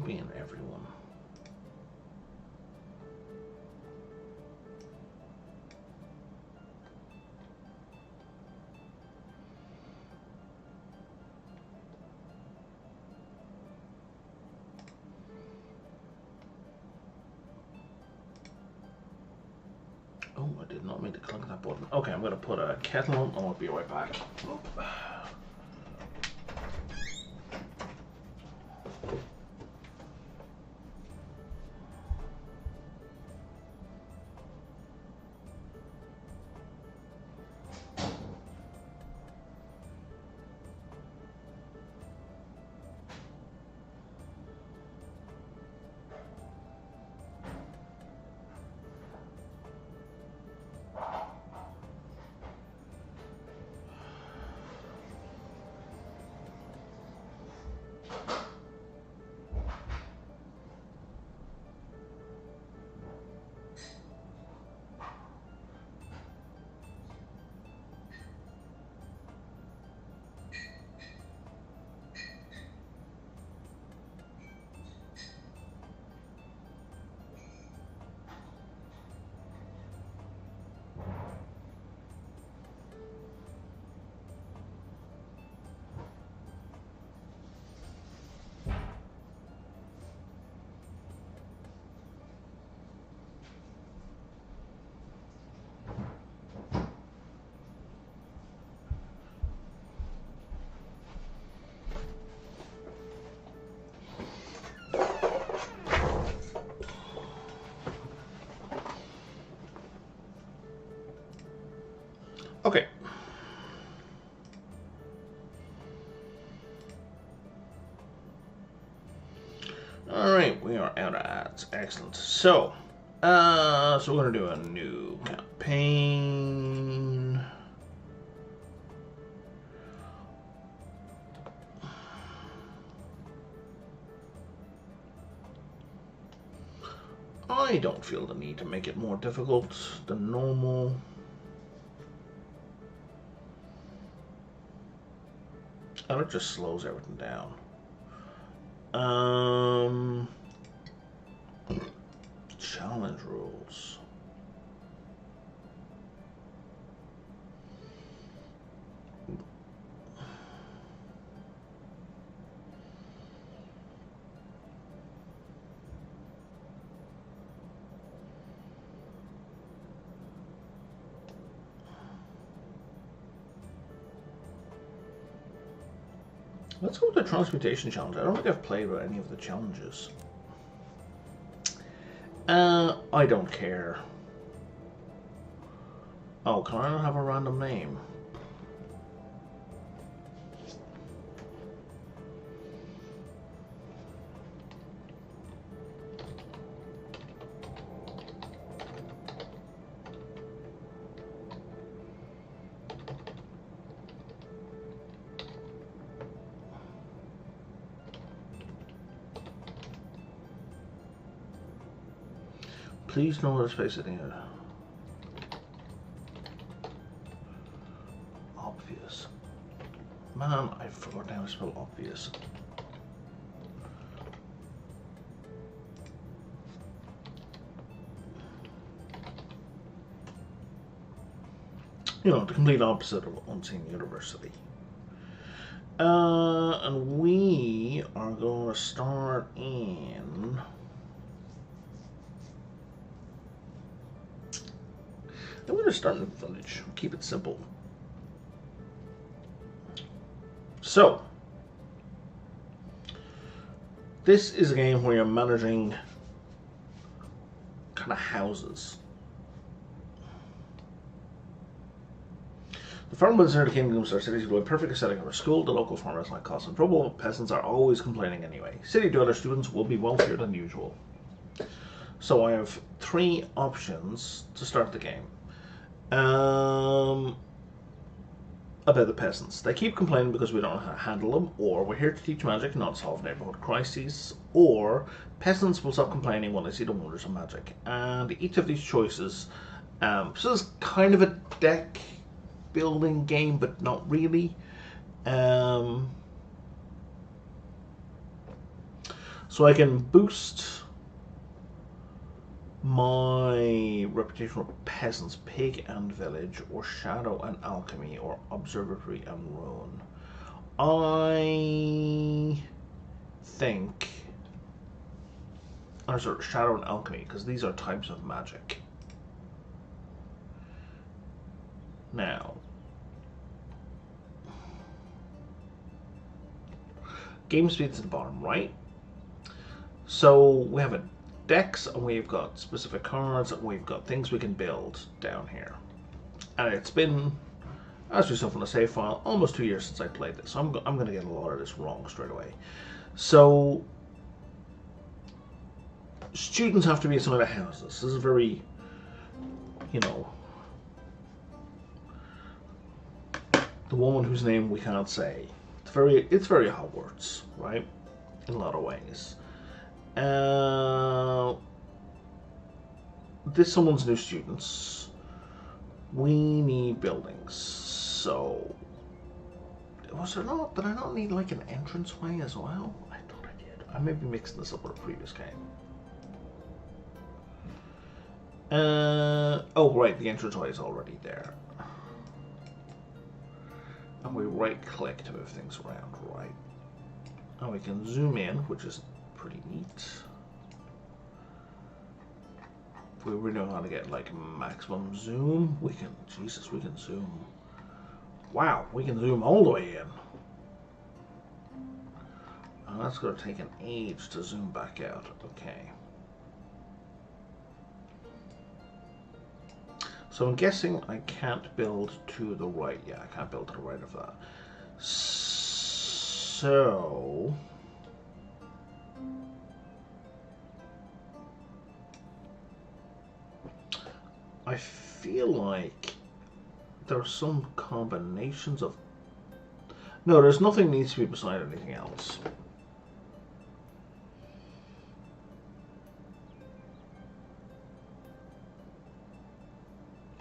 copying everyone. Oh, I did not mean to click that button. Okay, I'm going to put a kettle on. I'll be right back. Oop. Okay. Alright, we are out of ads. Excellent. So we're going to do a new campaign. I don't feel the need to make it more difficult than normal. And it just slows everything down. Challenge rules. Let's go with the transmutation challenge. I don't think I've played with any of the challenges. I don't care. Oh, can I not have a random name? Please know the space at the end. Obvious. Man, I forgot how to spell obvious. You know, the complete opposite of Unseen University. And we are going to start in... I'm going to start in the village. Keep it simple. So, this is a game where you're managing kind of houses. The farmers in the kingdoms are cities with a perfect setting for a school. The local farmers might cause some trouble. Peasants are always complaining anyway. City dweller students will be wealthier than usual. So I have 3 options to start the game. About the peasants. They keep complaining because we don't know how to handle them, or we're here to teach magic, not solve neighborhood crises, or peasants will stop complaining when they see the wonders of magic. And each of these choices, so it's kind of a deck building game, but not really. So So I can boost my reputation with peasants, pig and village, or shadow and alchemy, or observatory and ruin. I think, or sorry, shadow and alchemy, because these are types of magic. Now, game speed's at the bottom right. So we have a decks, and we've got specific cards, and we've got things we can build down here. And it's been, as we saw from the save file, almost 2 years since I played this. So I'm going to get a lot of this wrong straight away. So students have to be assigned to houses. This is very, you know, the woman whose name we can't say. It's very Hogwarts, right? In a lot of ways. This someone's new students. We need buildings. So was there not? Did I not need like an entranceway as well? I thought I did. I may be mixing this up with a previous game. Oh right, the entranceway is already there. And we right click to move things around, right? And we can zoom in, which is pretty neat. If we really know how to get like maximum zoom, we can, Jesus, we can zoom. Wow, we can zoom all the way in. And that's going to take an age to zoom back out. Okay. So I'm guessing I can't build to the right. Yeah, I can't build to the right of that. So I feel like there are some combinations of... No, there's nothing needs to be beside anything else.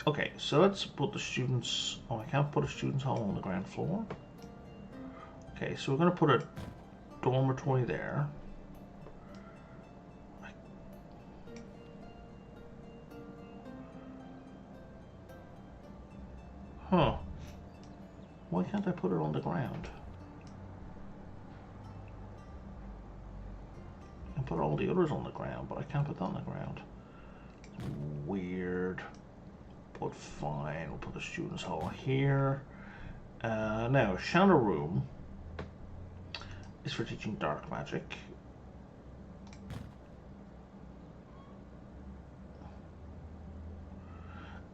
Okay, so let's put the students... Oh, I can't put a students' hall on the ground floor. Okay, so we're going to put a dormitory there. Huh. Why can't I put it on the ground? I can put all the others on the ground, but I can't put that on the ground. Weird. But fine, we'll put the students' hall here. Now, Shadow Room is for teaching dark magic.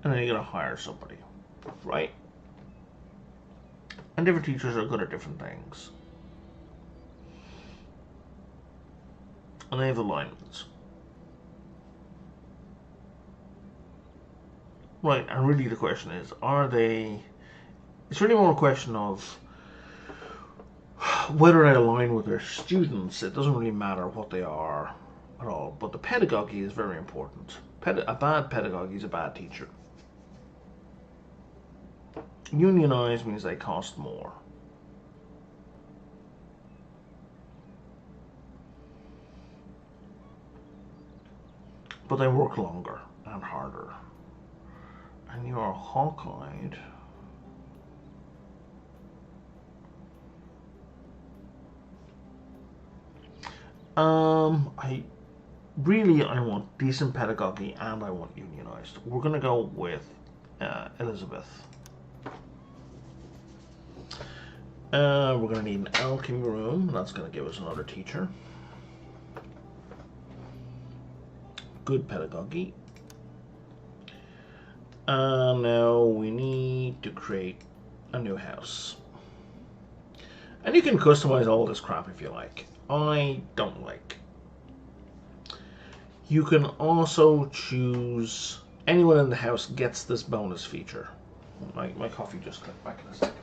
And then you gotta hire somebody, right? And different teachers are good at different things. And they have alignments. Right, and really the question is, are they... It's really more a question of whether they align with their students. It doesn't really matter what they are at all. But the pedagogy is very important. A bad pedagogy is a bad teacher. Unionized means they cost more. But they work longer and harder. And you are hawk-eyed. I want decent pedagogy and I want unionized. We're gonna go with Elizabeth. We're gonna need an alchemy room. That's gonna give us another teacher. Good pedagogy. Now we need to create a new house. And you can customize all this crap if you like. I don't like. You can also choose anyone in the house gets this bonus feature. My coffee just clicked back in a second.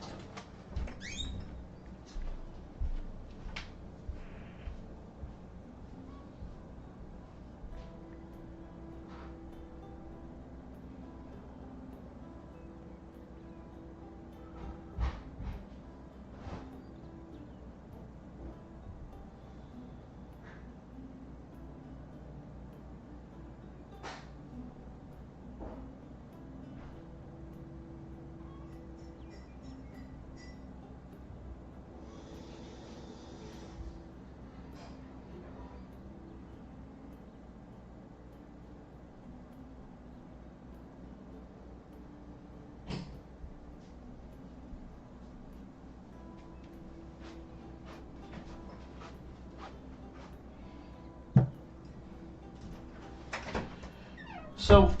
So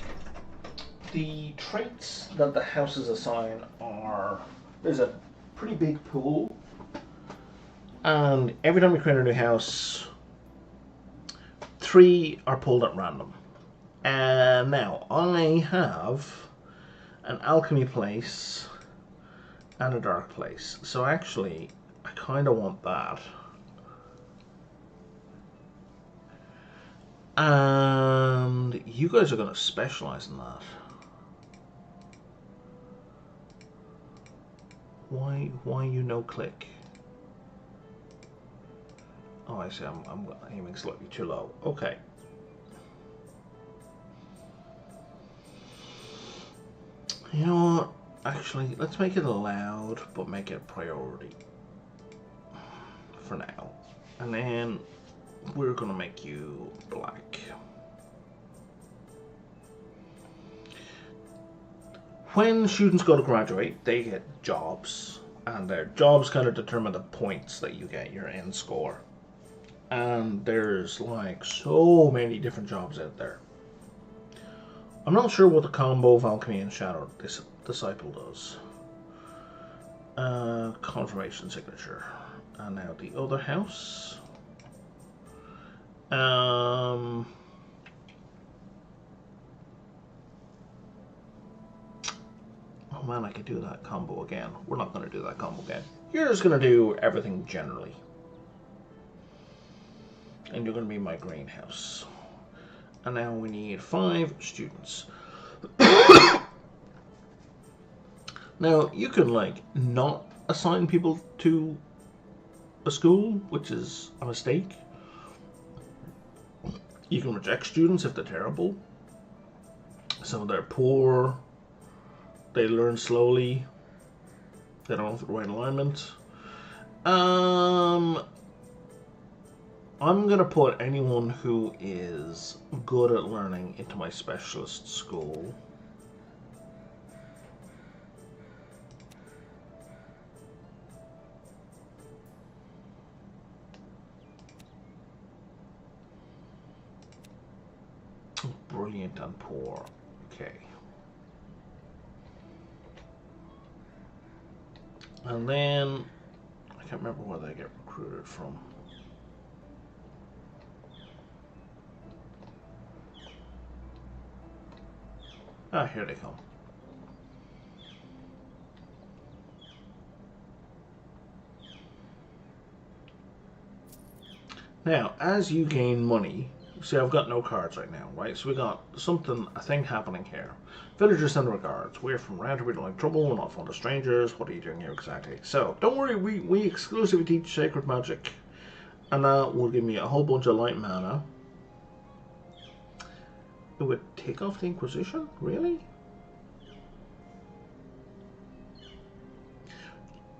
the traits that the houses assign are, there's a pretty big pool, and every time you create a new house, 3 are pulled at random. And now I have an alchemy place and a dark place. So actually, I kind of want that. And you guys are going to specialize in that. Why you no click? Oh, I see. I'm aiming slightly too low. Okay. You know what? Actually, let's make it allowed, but make it a priority for now. And then we're gonna make you black. When students go to graduate, they get jobs, and their jobs kind of determine the points that you get, your end score. And there's like so many different jobs out there. I'm not sure what the combo of alchemy and shadow disciple does. Confirmation signature. And now the other house. Oh man, I could do that combo again. We're not going to do that combo again. You're just going to do everything generally. And you're going to be my greenhouse. And now we need 5 students. Now, you can, like, not assign people to a school, which is a mistake. You can reject students if they're terrible. So they're poor. They learn slowly. They don't have the right alignment. I'm going to put anyone who is good at learning into my specialist school. Brilliant and poor. Okay. And then, I can't remember where they get recruited from. Ah, here they come. Now, as you gain money, see, I've got no cards right now, right? So we got a thing happening here. Villagers send regards. We're from around here, we don't like trouble, we're not fond of strangers. What are you doing here exactly? So, don't worry, we exclusively teach sacred magic. And that will give me a whole bunch of light mana. It would take off the Inquisition? Really?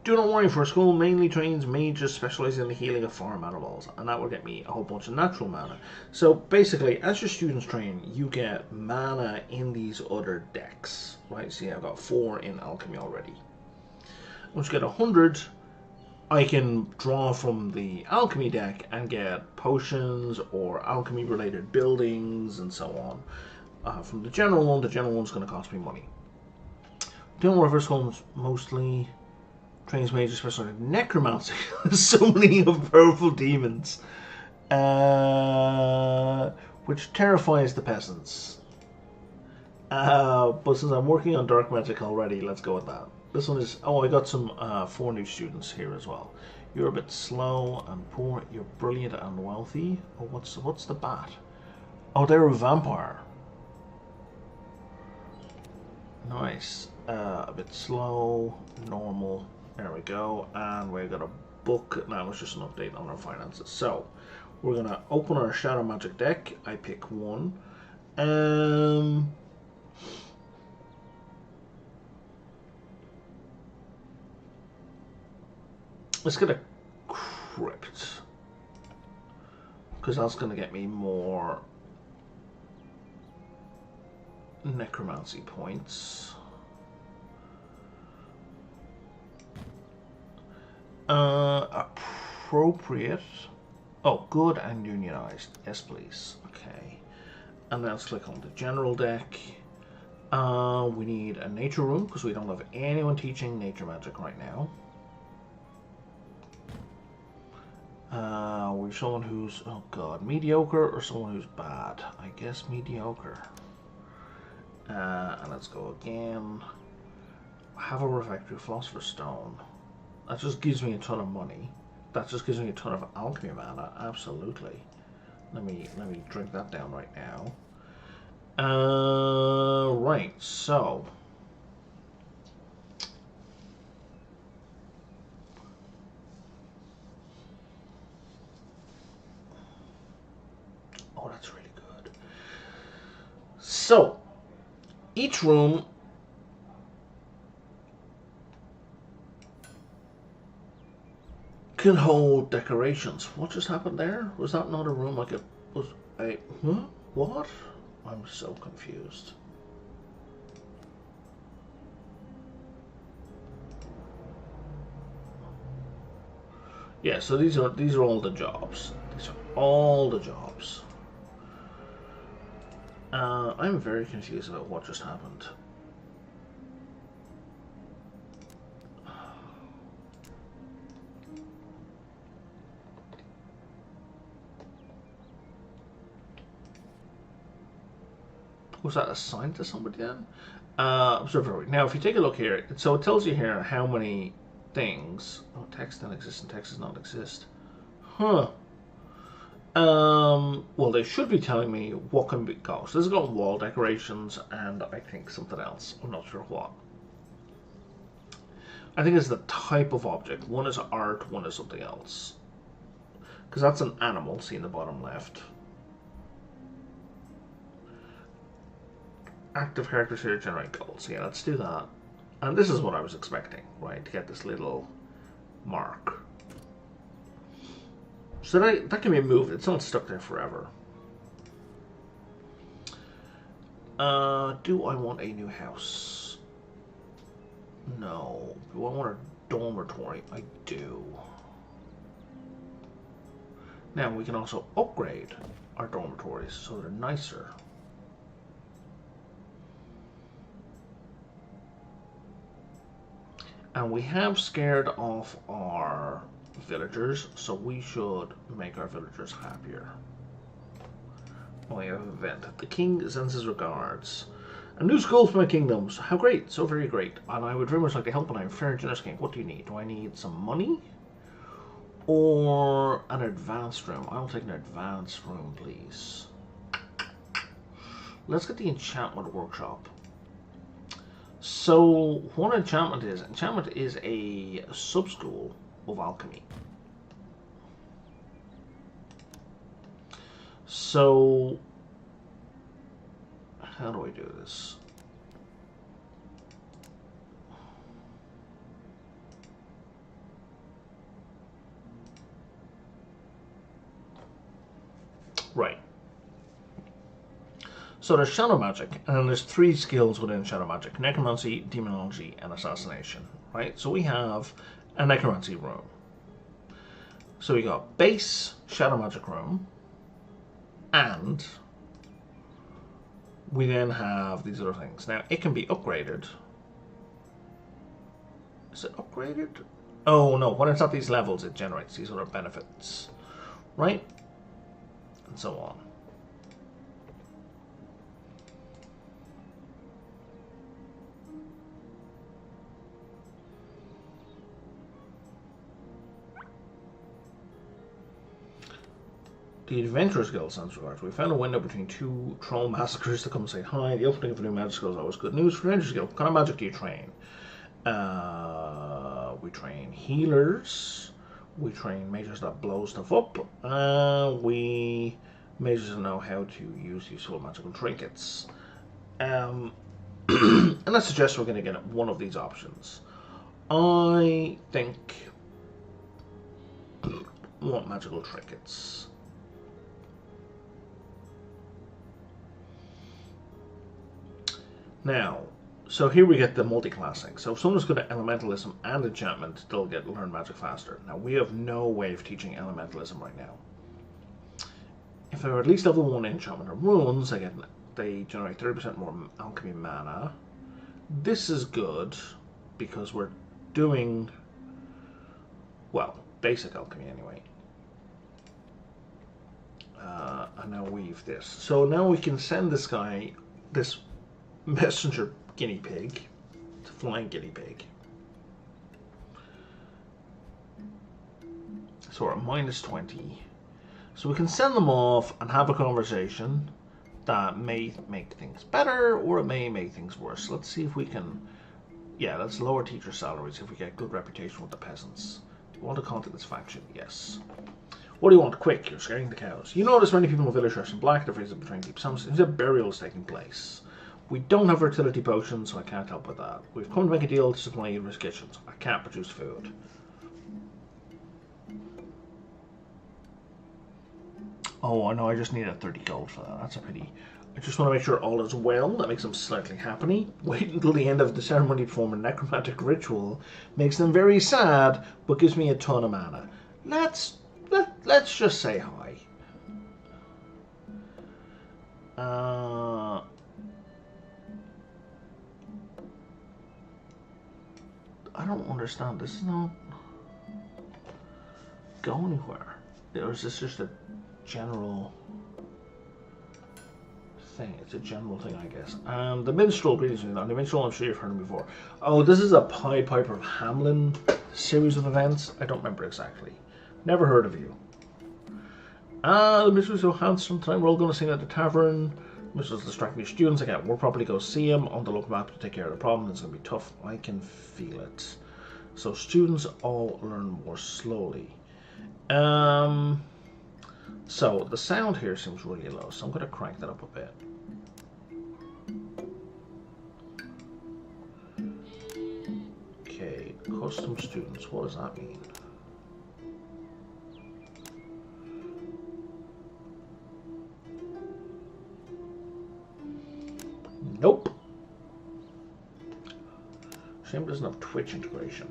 Do not worry, for a school mainly trains mages specializing in the healing of farm animals, and that will get me a whole bunch of natural mana. So basically, as your students train, you get mana in these other decks, right? See, I've got 4 in alchemy already. Once you get 100, I can draw from the alchemy deck and get potions or alchemy related buildings and so on. From the general one's going to cost me money. Don't worry, for schools mostly trains mages especially in necromancy. So many of powerful demons, which terrifies the peasants. But since I'm working on dark magic already, let's go with that. This one is, oh, I got some 4 new students here as well. You're a bit slow and poor. You're brilliant and wealthy. Oh, what's the bat? Oh, they're a vampire. Nice. A bit slow, normal. There we go. And we've got a book. Now it's just an update on our finances. So, we're going to open our shadow magic deck. I pick 1. Let's get a crypt, because that's going to get me more necromancy points. Appropriate. Oh, good and unionized. Yes, please. Okay. And then let's click on the general deck. We need a nature room because we don't have anyone teaching nature magic right now. We're someone who's, oh god, mediocre or someone who's bad. I guess mediocre. And let's go again. Have a refractory philosopher's stone. That just gives me a ton of money. That just gives me a ton of alchemy mana. Absolutely. Let me drink that down right now. Right, so oh, that's really good. So each room can hold decorations. What just happened there? Was that not a room like it was a huh? What? I'm so confused. Yeah, so these are all the jobs. These are all the jobs. I'm very confused about what just happened. Was that assigned to somebody then? Observatory. Now, if you take a look here, so it tells you here how many things. Oh, text doesn't exist and text does not exist. Huh. Well, they should be telling me what can be go. So this has got wall decorations and I think something else. I'm not sure what. I think it's the type of object. One is art, one is something else. Because that's an animal, see in the bottom left. Active characters here generate gold. So yeah, let's do that. And this is what I was expecting, right? To get this little mark. So that can be moved. It's not stuck there forever. Do I want a new house? No. Do I want a dormitory? I do. Now we can also upgrade our dormitories so they're nicer. And we have scared off our villagers, so we should make our villagers happier. We have an event. The king sends his regards. A new school for my kingdoms. How great, so very great. And I would very much like to help, and I'm fair and generous king. What do you need? Do I need some money? Or an advanced room? I'll take an advanced room, please. Let's get the enchantment workshop. So, what enchantment is? Enchantment is a sub-school of alchemy. So, how do I do this? Right. So there's shadow magic, and there's 3 skills within shadow magic: necromancy, demonology, and assassination. Right? So we have a necromancy room. So we got base shadow magic room, and we then have these other things. Now it can be upgraded. Is it upgraded? Oh no, when it's at these levels it generates these other benefits. Right? And so on. The Adventurers Guild sends regards. We found a window between 2 troll massacres to come say hi. The opening of a new magic school is always good news for Adventurers Guild. What kind of magic do you train? We train healers. We train mages that blow stuff up. We mages that know how to use useful magical trinkets. And I suggest we're going to get one of these options. I think we want magical trinkets. Now, so here we get the multi-classing. So if someone's good at elementalism and enchantment, they'll learn magic faster. Now we have no way of teaching elementalism right now. If they're at least level 1 enchantment or runes, they generate 30% more alchemy mana. This is good because we're doing, well, basic alchemy anyway. And now weave this. So now we can send this guy, this messenger guinea pig, it's a flying guinea pig. So we're at minus 20. So we can send them off and have a conversation that may make things better or it may make things worse. Let's see if we can, yeah, let's lower teacher salaries if we get good reputation with the peasants. You want to contact this faction? Yes. What do you want? Quick, you're scaring the cows. You notice many people in the village dressed in black, their faces are betraying deep silence. Seems a burial is taking place. We don't have fertility potions, so I can't help with that. We've come to make a deal to supply you with kitchens. I can't produce food. Oh, I know, I just needed 30 gold for that. That's a pity. I just want to make sure all is well. That makes them slightly happy. Wait until the end of the ceremony to perform a necromantic ritual. Makes them very sad, but gives me a ton of mana. Let's just say hi. I don't understand. This is not go anywhere. Or is this just a general thing? It's a general thing, I guess. The minstrel, greetings. The minstrel, I'm sure you've heard him before. Oh, this is a Pied Piper of Hamelin series of events. I don't remember exactly. Never heard of you. The minstrel's so handsome. Tonight we're all going to sing at the tavern. Minstrel's distracting your students. Again, we'll probably go see him on the local map to take care of the problem. It's going to be tough. I can feel it. So students all learn more slowly. So the sound here seems really low, so I'm going to crank that up a bit. Okay, custom students, what does that mean? Nope. Shame it doesn't have Twitch integration.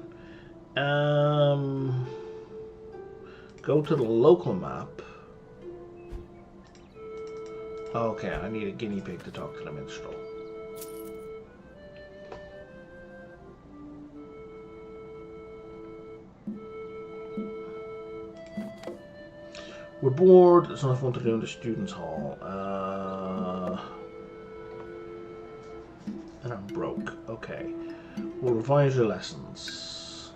Go to the local map. Okay, I need a guinea pig to talk to the minstrel. We're bored, there's nothing fun to do in the students' hall. And I'm broke. Okay. We'll revise your lessons.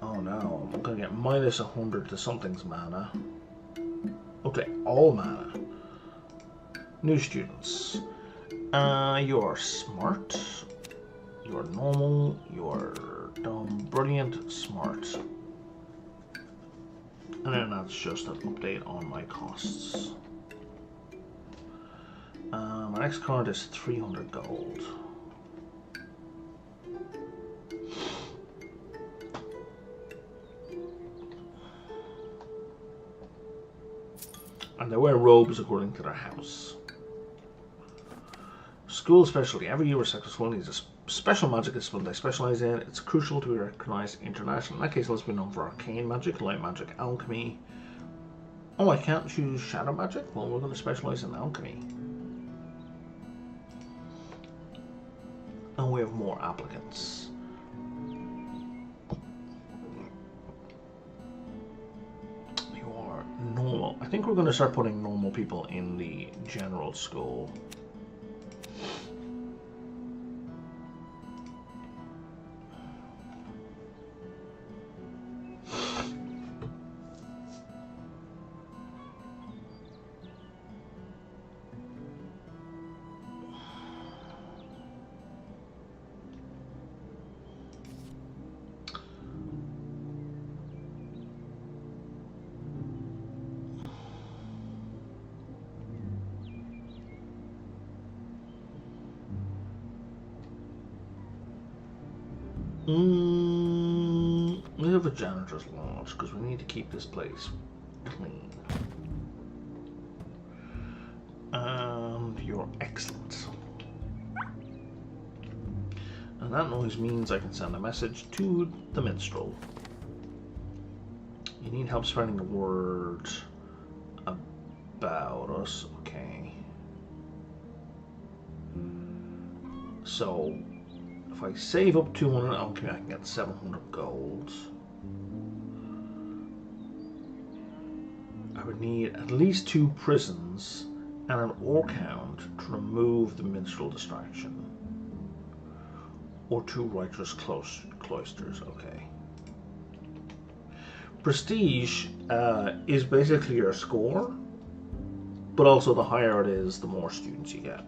Oh no, I'm gonna get minus 100 to something's mana. Okay, all mana. New students. You're smart. You're normal. You're dumb. Brilliant. Smart. And then that's just an update on my costs. My next card is 300 gold. And they wear robes according to their house. School specialty. Every year, school needs a special magic discipline they specialize in. It's crucial to be recognized internationally. In that case, let's be known for arcane magic, light magic, alchemy. Oh, I can't choose shadow magic? Well, we're going to specialize in alchemy. And we have more applicants. Normal. I think we're going to start putting normal people in the general school. We have a janitor's lodge because we need to keep this place clean. And you're excellent. And that noise means I can send a message to the minstrel. You need help spreading the word about us. Okay. So, if I save up 200 alchemy, I can get 700 gold. I would need at least 2 prisons and an orc hound to remove the minstrel distraction. Or 2 righteous cloisters, okay. Prestige is basically your score, but also the higher it is, the more students you get.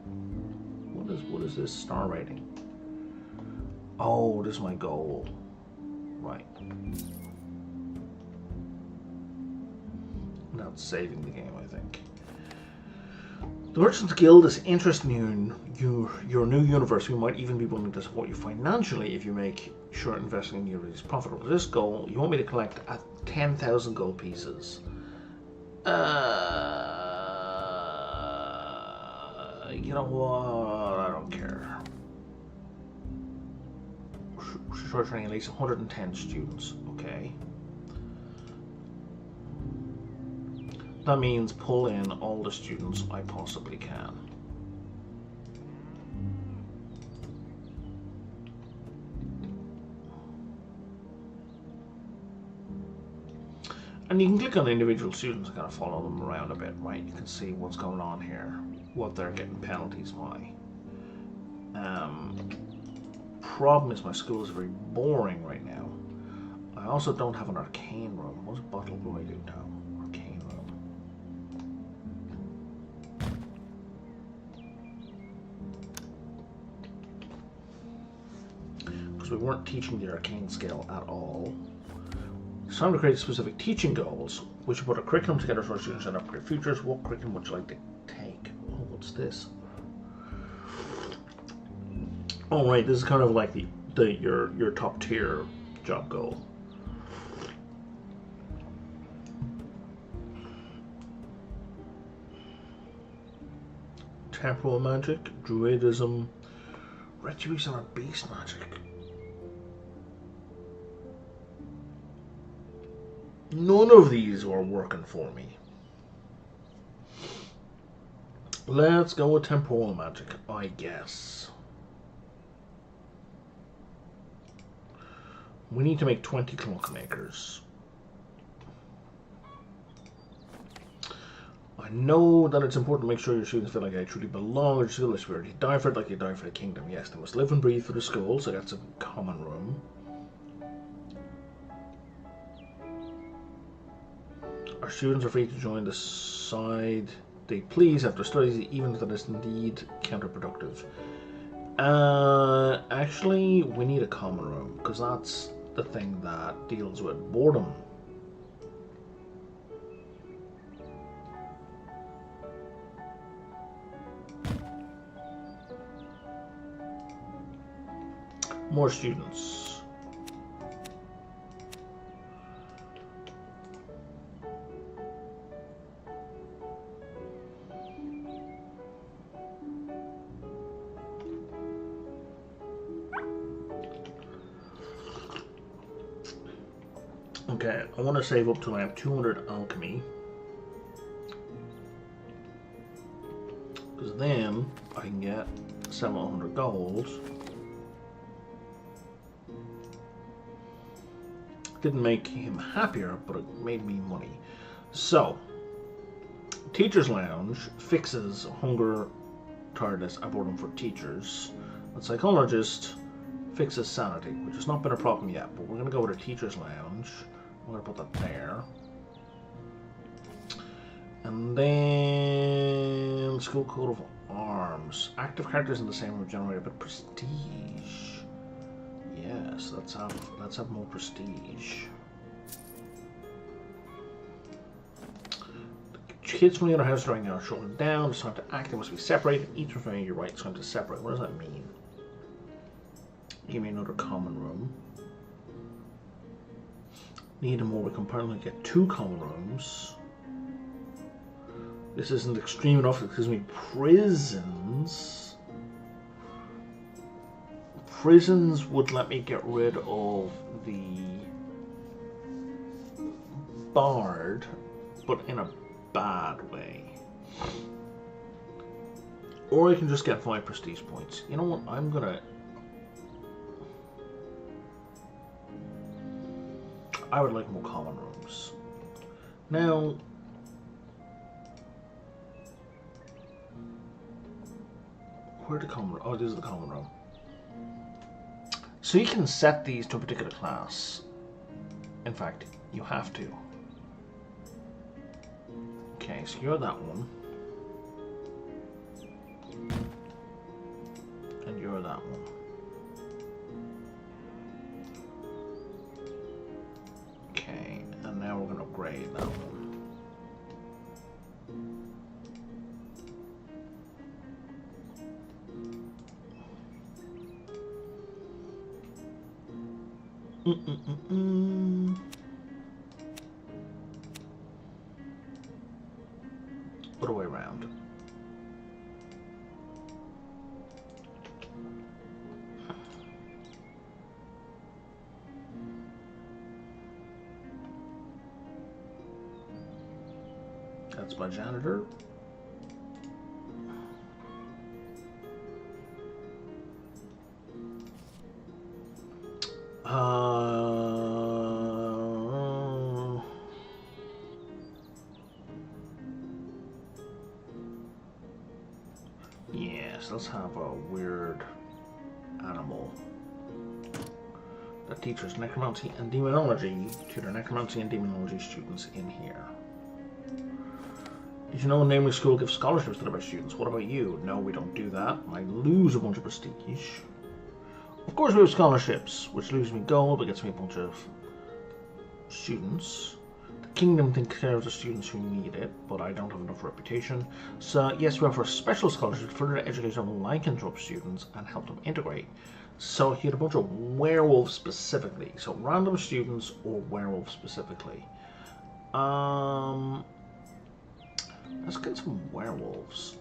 What is this star rating? Oh, this is my goal. Right. That's saving the game, I think. The Merchants Guild is interested in your new universe. We might even be willing to support you financially if you make sure investing in you is profitable. For this goal, you want me to collect 10,000 gold pieces. You know what? I don't care. We should start training at least 110 students. Okay. That means pull in all the students I possibly can. And you can click on individual students and kind of follow them around a bit, right? You can see what's going on here, what they're getting penalties by. Problem is my school is very boring right now. I also don't have an arcane room. What bottle do I do now? Arcane room. Because we weren't teaching the arcane skill at all. It's time to create specific teaching goals. We should put a curriculum together for students and upgrade futures. What curriculum would you like to take? Oh, what's this? Oh, right, this is kind of like your top tier job goal. Temporal magic, druidism, retribution, or beast magic. None of these are working for me. Let's go with temporal magic, I guess. We need to make 20 clockmakers. I know that it's important to make sure your students feel like they truly belong or feel like you die for it like you die for the kingdom. Yes, they must live and breathe for the school, so that's a common room. Our students are free to join the side they please after studies, even if that is indeed counterproductive. Actually, we need a common room, because that's the thing that deals with boredom. More students. Okay, I want to save up till I have 200 alchemy. Because then I can get 700 gold. Didn't make him happier, but it made me money. So, Teacher's Lounge fixes hunger, tiredness, and boredom for teachers. The Psychologist fixes sanity, which has not been a problem yet, but we're going to go with a Teacher's Lounge. I'm going to put that there. And then School Coat of Arms. Active characters in the same room generate a bit of prestige. Yes, let's have more prestige. The kids from the other house right now are shutting down. It's time to act. They must be separated. Each from your right. It's time to separate. What does that mean? Give me another common room. Need more. We can apparently get 2 common rooms. This isn't extreme enough. It gives me prisons. Prisons would let me get rid of the bard, but in a bad way. Or I can just get 5 prestige points. You know what? I'm gonna... I would like more common rooms. Now... Where'd the common room? Oh, this is the common room. So you can set these to a particular class. In fact, you have to. Okay, so you're that one. And you're that one. Okay, and now we're going to upgrade that one. Other way around. That's my janitor. Yes, let's have a weird animal that teaches necromancy and demonology to their necromancy and demonology students in here. Did you know a naming school gives scholarships to their best students? What about you? No, we don't do that. I lose a bunch of prestige. Of course we have scholarships, which leaves me gold, but gets me a bunch of students. The kingdom takes care of the students who need it, but I don't have enough reputation. So yes, we offer special scholarships for further education of lycanthrope students and help them integrate. So he had a bunch of werewolves specifically. So random students or werewolves specifically. Let's get some werewolves.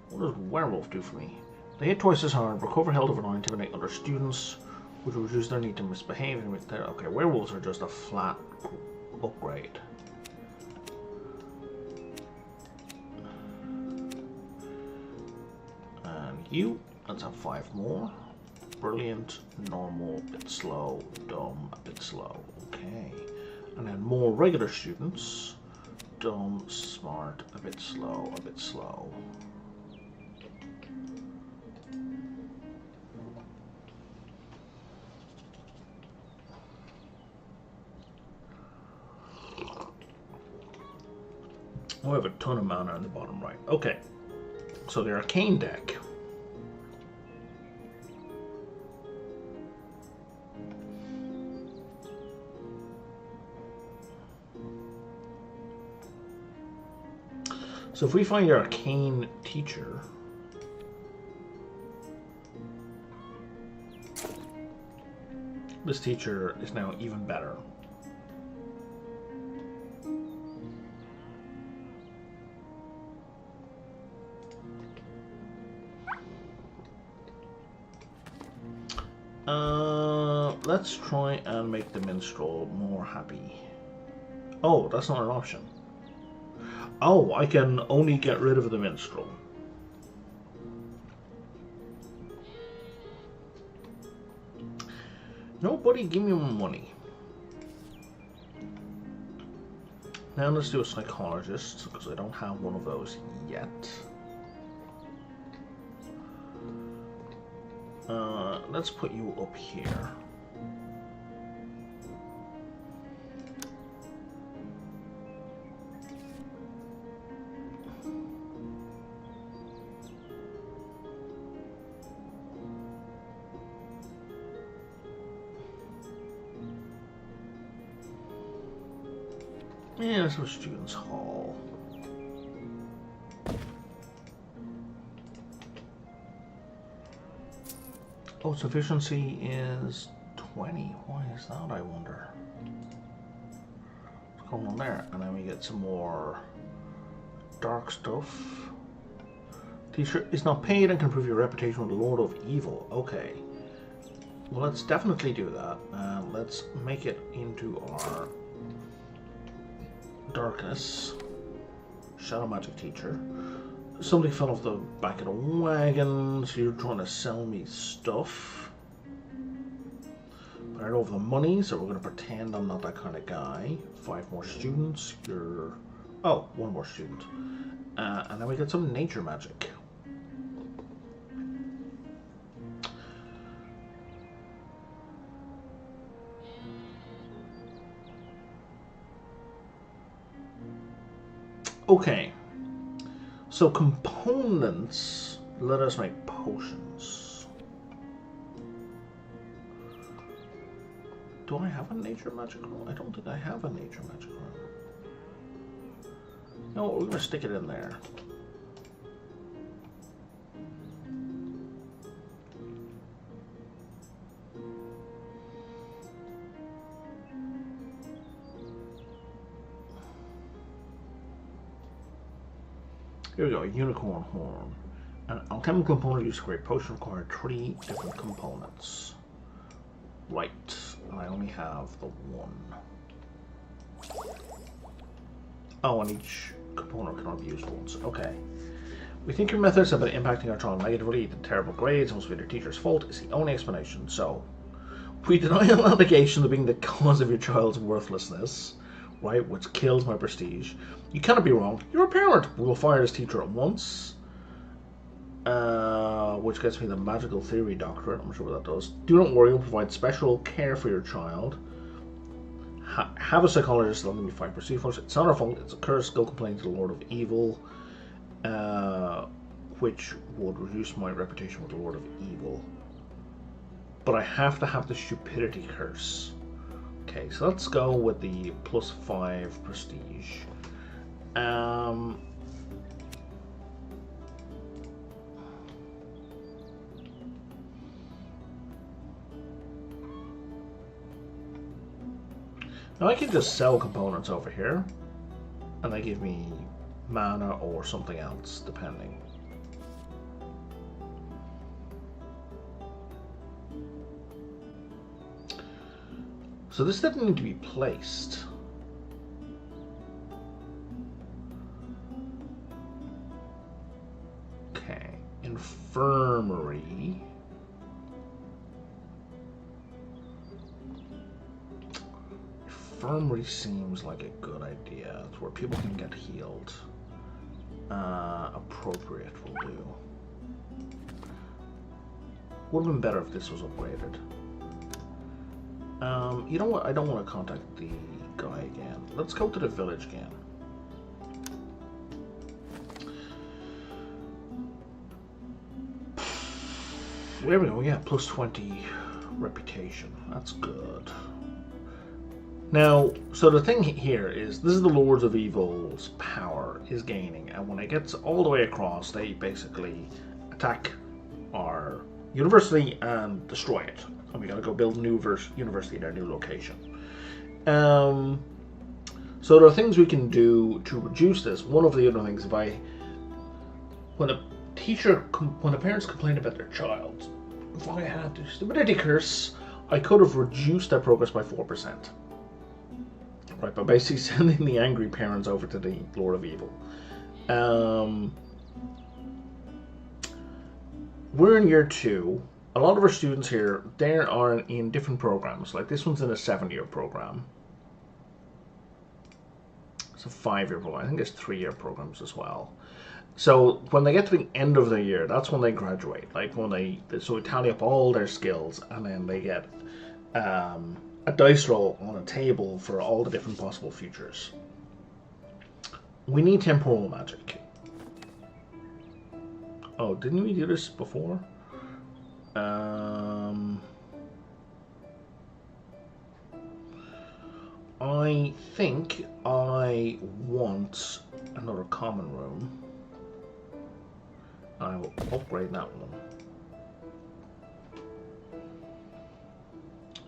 What does werewolf do for me? They hit twice as hard, recover health overnight, intimidate other students, which will reduce their need to misbehave. Okay, werewolves are just a flat upgrade. And you, let's have 5 more. Brilliant, normal, a bit slow, dumb, a bit slow. Okay. And then more regular students. Dumb, smart, a bit slow, a bit slow. Oh, I have a ton of mana in the bottom right. Okay, so the arcane deck. So if we find our arcane teacher, this teacher is now even better. Let's try and make the minstrel more happy. Oh, that's not an option. Oh, I can only get rid of the minstrel. Nobody give me my money. Now let's do a psychologist, because I don't have one of those yet. Let's put you up here. Yeah, this was Students' Hall. Oh, its efficiency is 20. Why is that, I wonder? What's going on there? And then we get some more dark stuff. Teacher is not paid and can improve your reputation with the Lord of Evil. Okay. Well, let's definitely do that. Let's make it into our darkness. Shadow magic teacher. Somebody fell off the back of the wagon, so you're trying to sell me stuff. But I don't have the money, so we're going to pretend I'm not that kind of guy. 5 more students. You're... Oh, 1 more student. And then we get some nature magic. Okay. So components let us make potions. Do I have a nature magic room? I don't think I have a nature magic room. No, we're going to stick it in there. Here we go, unicorn horn. An alchemical component used to create potion required 3 different components. Right, and I only have the 1. Oh, and each component can only be used once. Okay. We think your methods have been impacting our child negatively. The terrible grades must be their teacher's fault is the only explanation. So, we deny an allegation of being the cause of your child's worthlessness, right, which kills my prestige. You cannot be wrong. You're a parent. We will fire this teacher at once. Which gets me the magical theory doctorate. I'm not sure what that does. Do not worry. We'll provide special care for your child. Have a psychologist. Let me fight prestige. It's not our fault. It's a curse. Go complain to the Lord of Evil. Which would reduce my reputation with the Lord of Evil. But I have to have the stupidity curse. Okay, so let's go with the +5 prestige. Now I can just sell components over here, and they give me mana or something else, depending. So this didn't need to be placed. Okay, infirmary. Infirmary seems like a good idea. It's where people can get healed. Appropriate will do. Would have been better if this was upgraded. You know what? I don't want to contact the guy again. Let's go to the village again. There we go. Yeah, +20 reputation. That's good. Now, so the thing here is, this is the Lords of Evil's power is gaining, and when it gets all the way across, they basically attack our university and destroy it. And we gotta go build a new university in our new location. So there are things we can do to reduce this. One of the other things, when a parents complain about their child, if I had the stupidity curse, I could have reduced their progress by 4%. Right, by basically sending the angry parents over to the Lord of Evil. We're in year 2. A lot of our students here, they are in different programs. Like this one's in a 7-year program. It's a 5-year program. I think there's 3-year programs as well. So when they get to the end of the year, that's when they graduate. Like when so we tally up all their skills, and then they get a dice roll on a table for all the different possible futures. We need temporal magic. Oh, didn't we do this before? I think I want another common room. I will upgrade that one.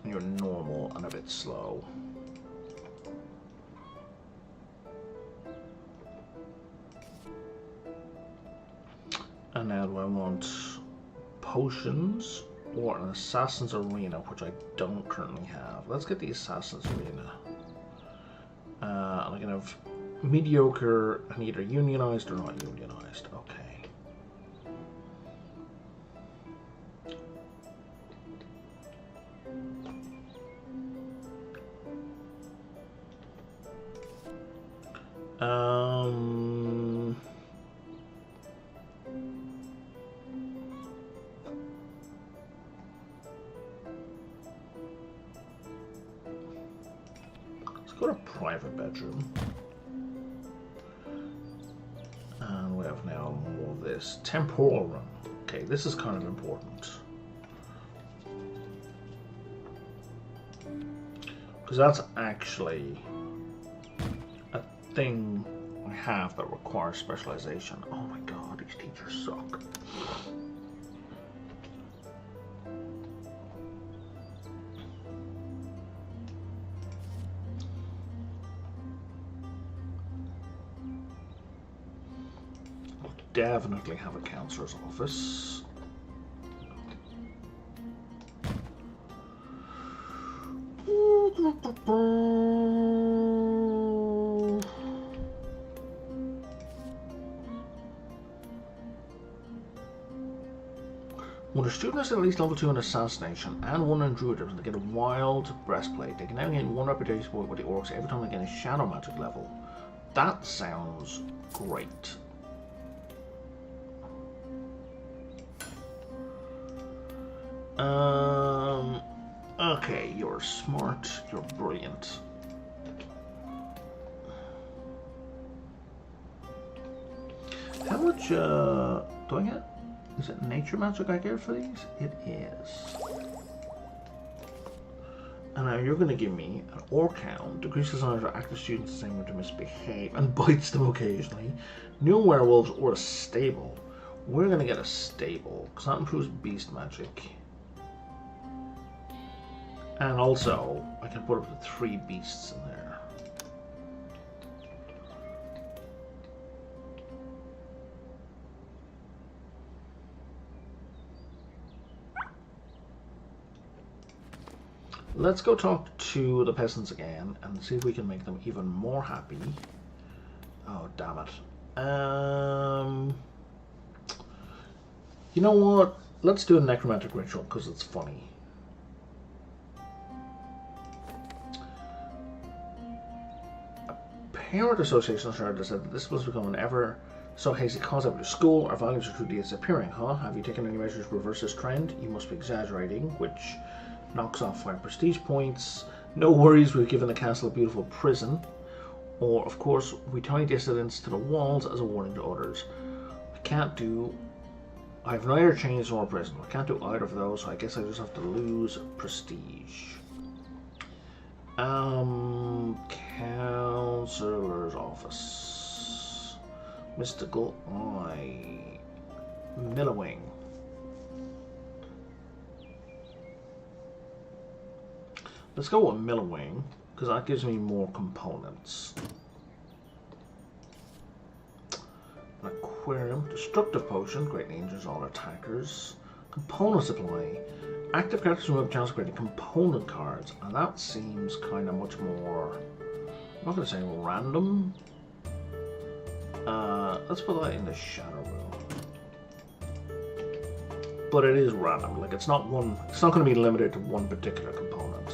You're normal and a bit slow. And now do I want potions or an assassin's arena, which I don't currently have. Let's get the assassin's arena. And I can have mediocre and either unionized or not unionized. Okay. Let's go to private bedroom. And we have now more of this. Temporal room. Okay, this is kind of important. Because that's actually a thing I have that requires specialization. Oh my god, these teachers suck. Definitely have a counselor's office. When a student is at least level 2 in assassination and 1 in druidism, they get a wild breastplate. They can now gain 1 reputation point with the orcs every time they gain a shadow magic level. That sounds great. Okay, you're smart, you're brilliant. How much, do I get? Is it nature magic I get for these? It is. And now you're going to give me an orc hound, decreases the number of active students the same to misbehave, and bites them occasionally. New werewolves or a stable. We're going to get a stable, because that improves beast magic. And also, I can put up to 3 beasts in there. Let's go talk to the peasants again and see if we can make them even more happy. Oh, damn it. You know what? Let's do a necromantic ritual because it's funny. Parent Association started said that this was become an ever so hazy concept of school. Our values are truly disappearing, huh? Have you taken any measures to reverse this trend? You must be exaggerating, which knocks off 5 prestige points. No worries, we've given the castle a beautiful prison. Or, of course, we tie dissidents to the walls as a warning to others. I've neither changed nor prison. I can't do either of those, so I guess I just have to lose prestige. Counselor's office. Mystical Eye. Millowing. Let's go with Millowing, because that gives me more components. An aquarium. Destructive potion. Greatly injures all attackers. Component supply. Active characters remove chance of creating component cards, and that seems kind of much more, I'm not going to say random. Let's put that in the shadow room. But it is random, like it's not going to be limited to one particular component.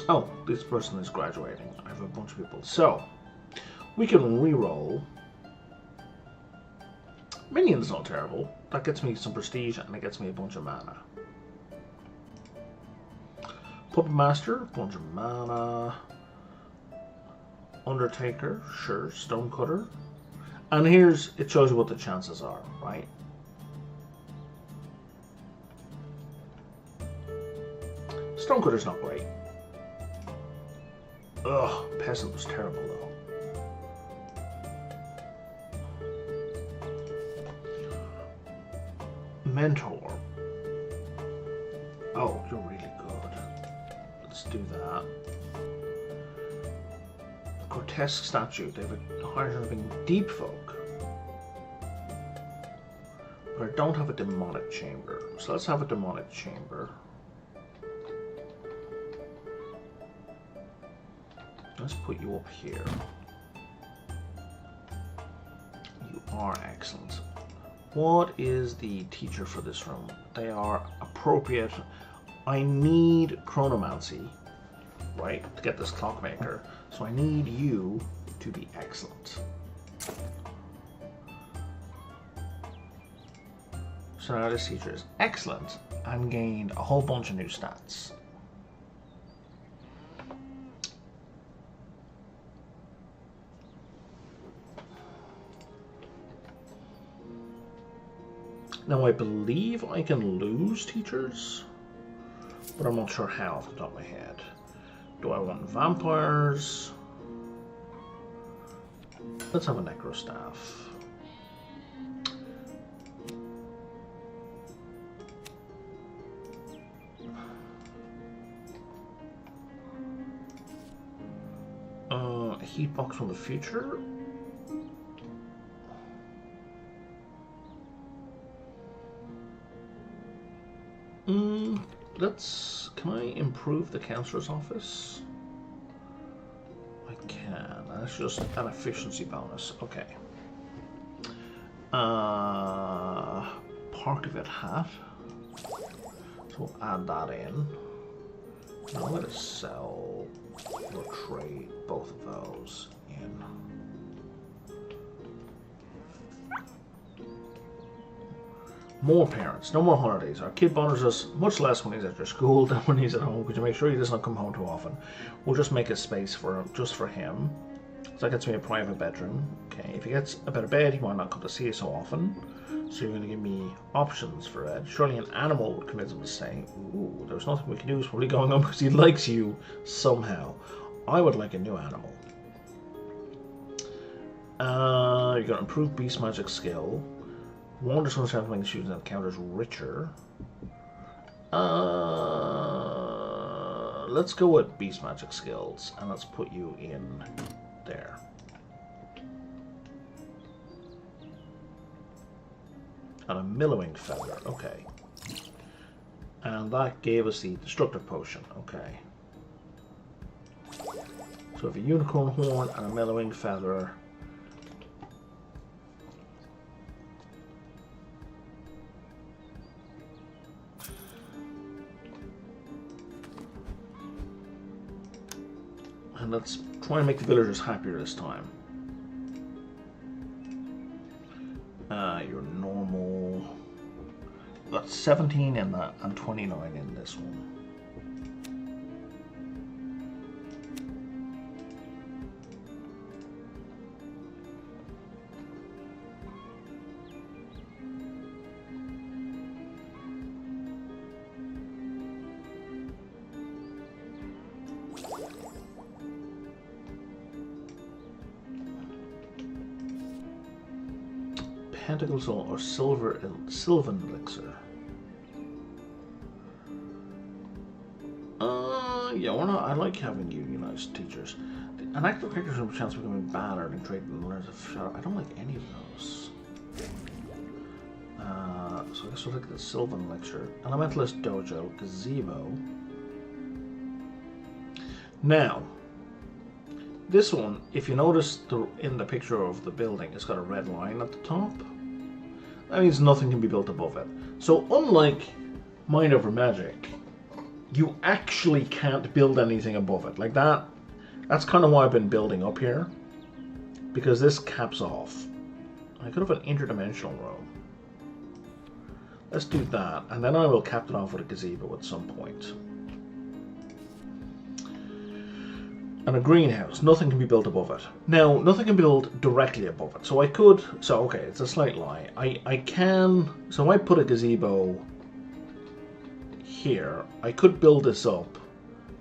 Oh, this person is graduating. I have a bunch of people. So, we can re-roll. Minion's not terrible. That gets me some prestige and it gets me a bunch of mana. Puppet Master, bunch of mana. Undertaker, sure. Stonecutter. And it shows you what the chances are, right? Stonecutter's not great. Ugh, Peasant was terrible though. Mentor. Oh, you're really good. do that. Grotesque statue. They have a higher of being deep folk. But I don't have a demonic chamber. So let's have a demonic chamber. Let's put you up here. You are excellent. What is the teacher for this room? They are appropriate. I need chronomancy, right, to get this clockmaker. So I need you to be excellent. So now this teacher is excellent and gained a whole bunch of new stats. Now I believe I can lose teachers, but I'm not sure how off the top of my head. Do I want vampires? Let's have a necrostaff. A heat box from the future. Can I improve the counselor's office? I can. That's just an efficiency bonus. Okay. Parkvet hat. So we'll add that in. Now I'm going to sell or trade both of those in. More parents, no more holidays. Our kid bothers us much less when he's at your school than when he's at home. Could you make sure he doesn't come home too often? We'll just make a space for him, just for him. So that gets me a private bedroom. Okay, if he gets a better bed, he might not come to see you so often. So you're going to give me options for it. Surely an animal would convince him to say, ooh, there's nothing we can do. It's probably going on because he likes you somehow. I would like a new animal. You're going to improve beast magic skill. Wonder sometimes when shooting that counters richer. Let's go with beast magic skills and let's put you in there. And a millowing feather, okay. And that gave us the destructive potion, okay. So we have a unicorn horn and a mellowing feather. And let's try and make the villagers happier this time. Your normal. That's 17 in that and 29 in this one. Pentacles or Sylvan elixir. Yeah, we're not. I like having unionized teachers. An active character has a chance of becoming bad or trading learners of shadow. I don't like any of those. So I guess we'll look at the Sylvan elixir. Elementalist dojo, gazebo. Now, this one, if you notice in the picture of the building, it's got a red line at the top. That means nothing can be built above it. So unlike Mind Over Magic, you actually can't build anything above it. Like that, that's kind of why I've been building up here. Because this caps off. I could have an interdimensional room. Let's do that, and then I will cap it off with a gazebo at some point. And a greenhouse, nothing can be built above it. Now, nothing can be built directly above it. So I could, okay, it's a slight lie. I can, so I put a gazebo here. I could build this up,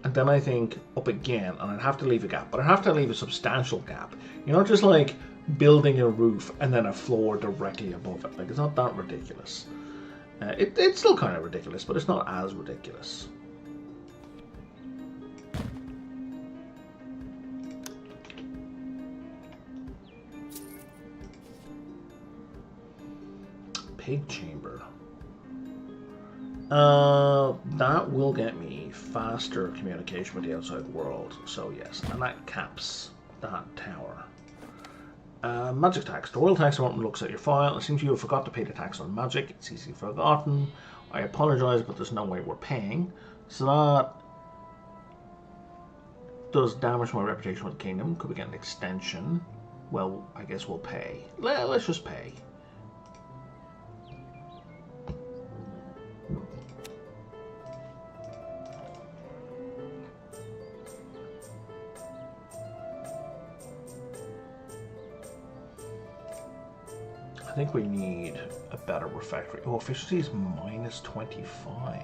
and then I think up again, and I'd have to leave a gap. But I'd have to leave a substantial gap. You're not just like building a roof and then a floor directly above it. Like, it's not that ridiculous. It's still kind of ridiculous, but it's not as ridiculous. pig chamber. That will get me faster communication with the outside world. So yes, and that caps that tower. Magic tax. The royal tax department looks at your file. It seems you have forgot to pay the tax on magic. It's easily forgotten. I apologise, but there's no way we're paying. So that does damage to my reputation with the kingdom. Could we get an extension? Well, I guess we'll pay. Let's just pay. I think we need a better refectory. Oh, efficiency is minus 25.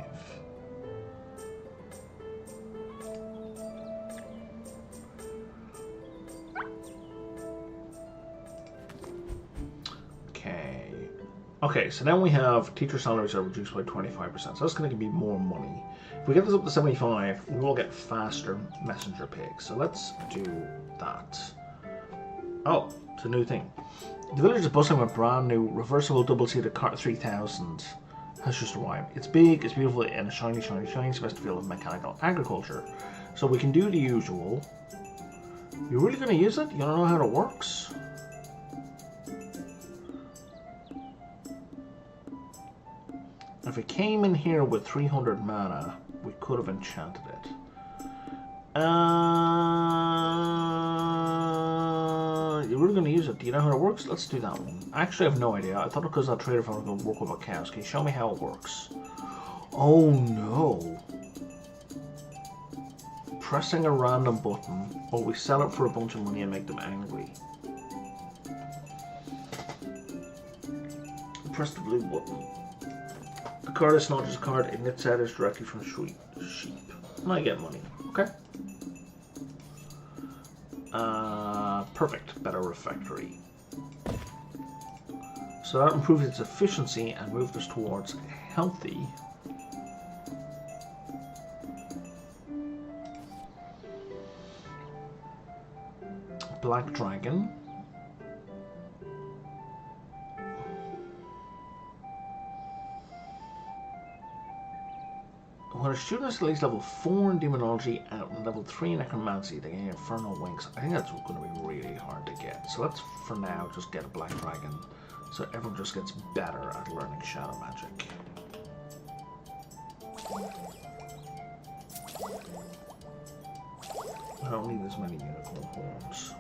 Okay, so then we have teacher salaries are reduced by 25%, so that's going to give me more money. If we get this up to 75, we will get faster messenger pigs. So let's do that. Oh, it's a new thing. The village is bustling with brand new reversible double-seated cart 3000 has just arrived. It's big, it's beautiful, and a shiny, shiny, shiny special field of mechanical agriculture. So we can do the usual. You're really going to use it? You don't know how it works? If it came in here with 300 mana, we could have enchanted it. You're really going to use it. Do you know how it works? Let's do that one. I actually have no idea. I thought because that trader farm was going to work with cows. Can you show me how it works? Oh no. Pressing a random button, or we sell it for a bunch of money and make them angry. Press the blue button. The card is not just a card, it knits out directly from sheep. And I get money. Okay. Perfect. Better refectory. So that improves its efficiency and moves us towards healthy. Black Dragon. When a student is at least level 4 in Demonology and level 3 in Necromancy, they gain Infernal Wings. I think that's going to be really hard to get. So let's, for now, just get a Black Dragon. So everyone just gets better at learning Shadow Magic. I don't need as many unicorn horns.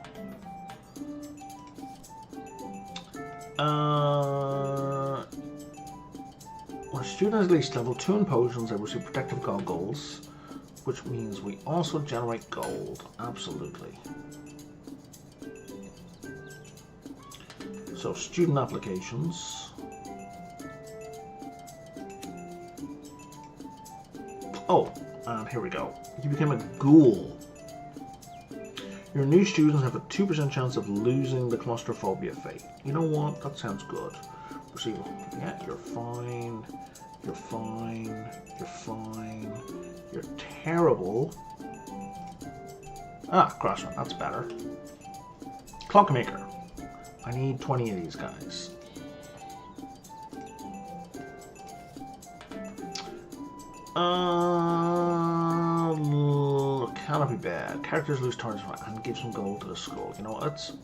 When a student is at least level 2 in potions, they receive protective goggles, which means we also generate gold. Absolutely. So, student applications. Oh, and here we go. You became a ghoul. Your new students have a 2% chance of losing the claustrophobia fate. You know what? That sounds good. Receive. Yeah, you're fine. You're fine. You're fine. You're terrible. Ah, Crossrun. That's better. Clockmaker. I need 20 of these guys. Canopy bed. Characters lose turns and give some gold to the skull. You know,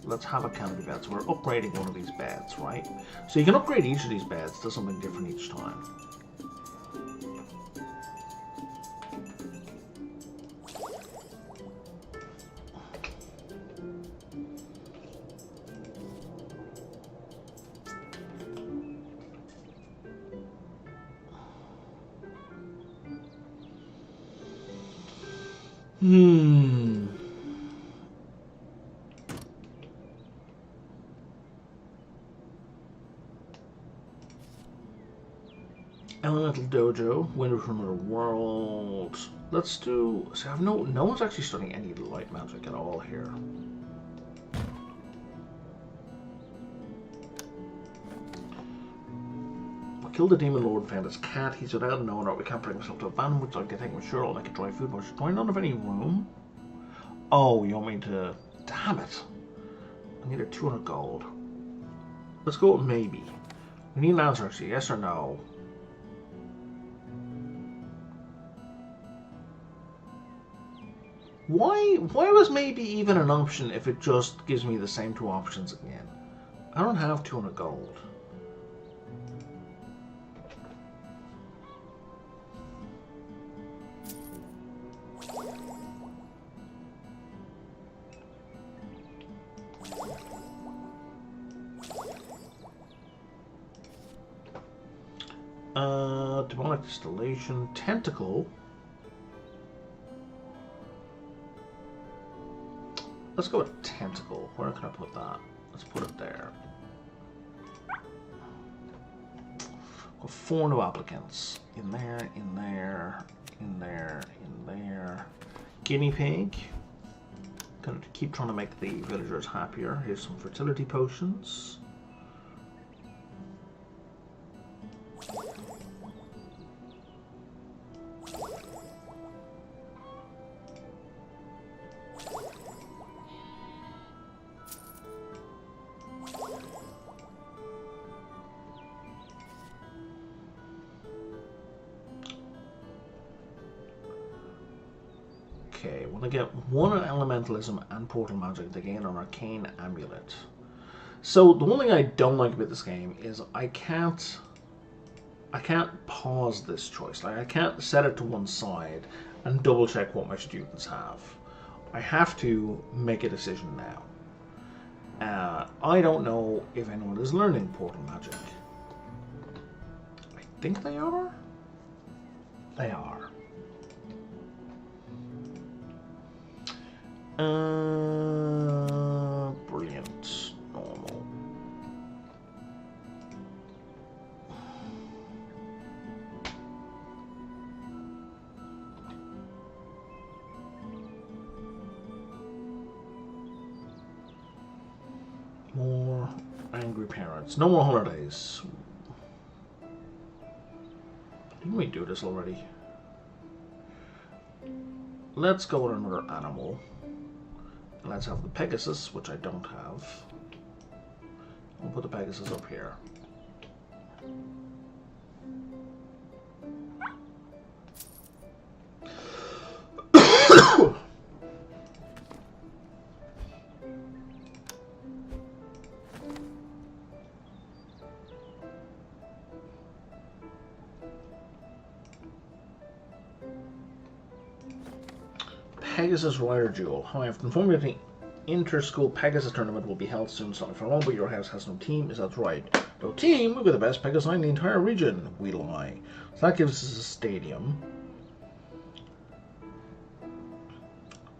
let's have a canopy bed. So we're upgrading one of these beds, right? So you can upgrade each of these beds to something different each time. Elemental Dojo, Window from the World. Let's do. See, I've no one's actually studying any light magic at all here. We killed the demon lord and found his cat. He's without an owner. We can't bring himself to abandon, which like I think we're sure I'll make a dry food bush. Do I not have any room? Oh, you want me to. Damn it. I need a 200 gold. Let's go with maybe. We need an answer, so yes or no. Why was maybe even an option if it just gives me the same two options again? I don't have 200 gold. Demonic distillation, tentacle. Let's go with tentacle. Where can I put that? Let's put it there. Got 4 new applicants. In there, in there, in there, in there. Guinea pig. Gonna keep trying to make the villagers happier. Here's some fertility potions. Okay, when I get 1 elementalism and portal magic to gain an arcane amulet. So the one thing I don't like about this game is I can't pause this choice. Like, I can't set it to one side and double check what my students have. I have to make a decision now. I don't know if anyone is learning portal magic. I think they are. They are. Brilliant. Normal. More angry parents. No more holidays. Didn't we do this already? Let's go with another animal. Let's have the Pegasus, which I don't have. I'll put the Pegasus up here. Pegasus Rider Duel. How I have confirmed that the inter-school Pegasus tournament will be held soon. Sorry for long, but your house has no team. Is that right? No team? We've got the best Pegasus in the entire region. We lie. So that gives us a stadium.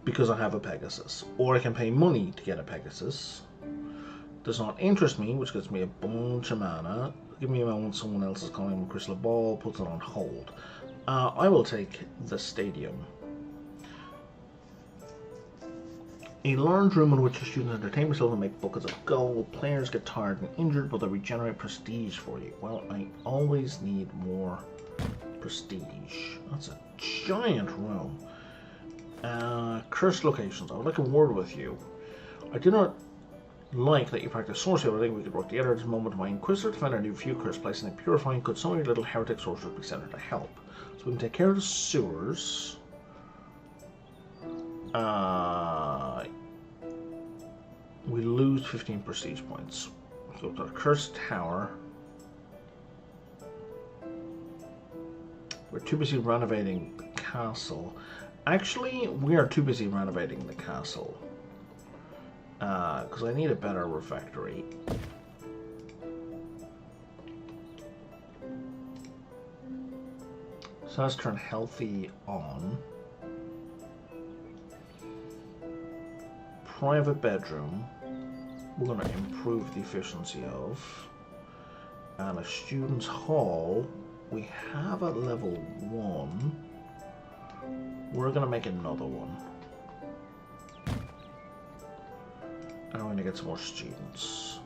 Because I have a Pegasus. Or I can pay money to get a Pegasus. Does not interest me, which gives me a bunch of mana. Give me a moment someone else is calling a crystal ball, puts it on hold. I will take the stadium. A large room in which the students entertain themselves and make buckets of gold. Players get tired and injured, but they regenerate prestige for you. Well, I always need more prestige. That's a giant room. Cursed locations. I would like a word with you. I do not like that you practice sorcery, but I think we could work together at this moment. My Inquisitor to find our new few cursed places and purifying. Could some of your little heretic sorcerers be sent to help? So we can take care of the sewers. We lose 15 prestige points. So we've got a cursed tower. We're too busy renovating the castle. Actually, we are too busy renovating the castle. Because I need a better refectory. So let's turn healthy on. Private bedroom. We're going to improve the efficiency of. And a student's hall. We have at level 1. We're going to make another one. And I'm going to get some more students.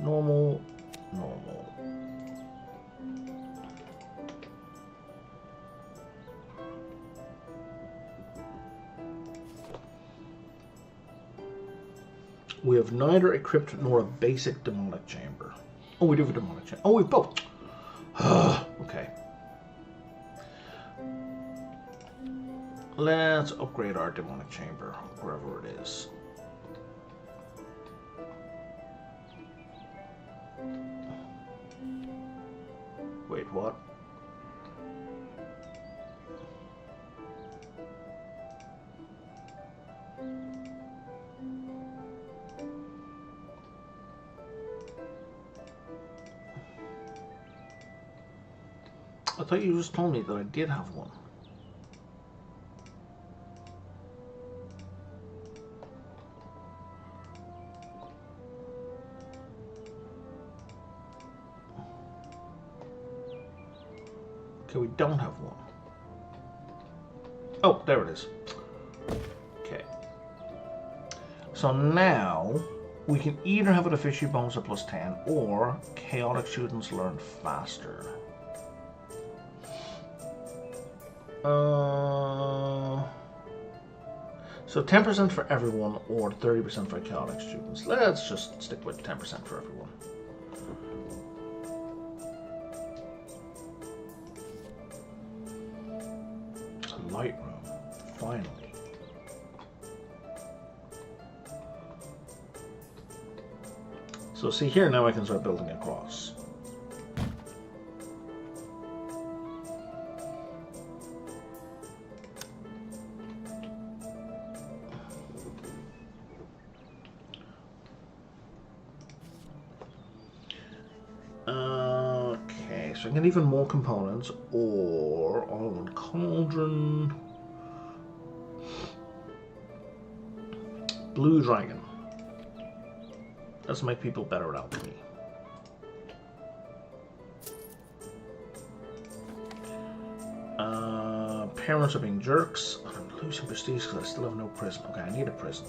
Normal, normal. We have neither a crypt nor a basic demonic chamber. Oh, we do have a demonic chamber. Oh, we've both. Okay. Let's upgrade our demonic chamber, wherever it is. Wait, what? I thought you just told me that I did have one. Okay, we don't have one. Oh, there it is. Okay. So now we can either have an efficiency bonus of +10 or chaotic students learn faster. So 10% for everyone or 30% for chaotic students. Let's just stick with 10% for everyone. A light room, finally. So see here, now I can start building across. Okay, so I can get even more components, or all-in-one cauldron, blue dragon. Let's make people better at alchemy. Parents are being jerks. I'm losing prestige because I still have no prison. Okay, I need a prison.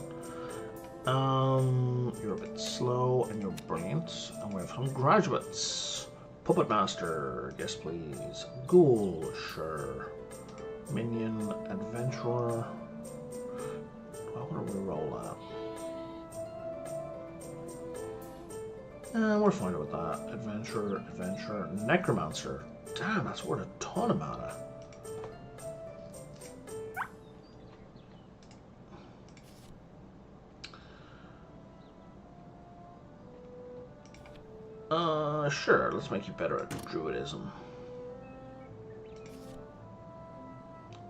You're a bit slow and you're brilliant. And we have some graduates. Puppet Master, yes please. Ghoul, sure. Minion, Adventurer. What do we roll at? We're fine with that. Adventurer, Necromancer. Damn, that's worth a ton of mana. Sure, let's make you better at druidism.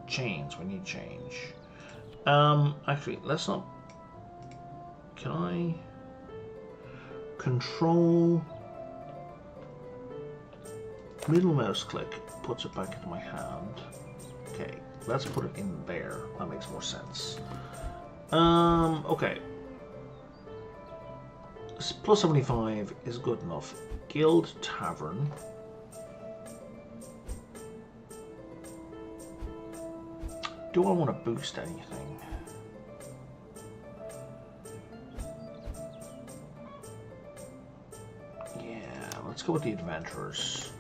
Chains, we need change. Actually, let's not... Can I... Control... Middle mouse click puts it back into my hand. Okay, let's put it in there. That makes more sense. Okay. Plus 75 is good enough. Guild Tavern. Do I want to boost anything? Yeah, let's go with the adventurers.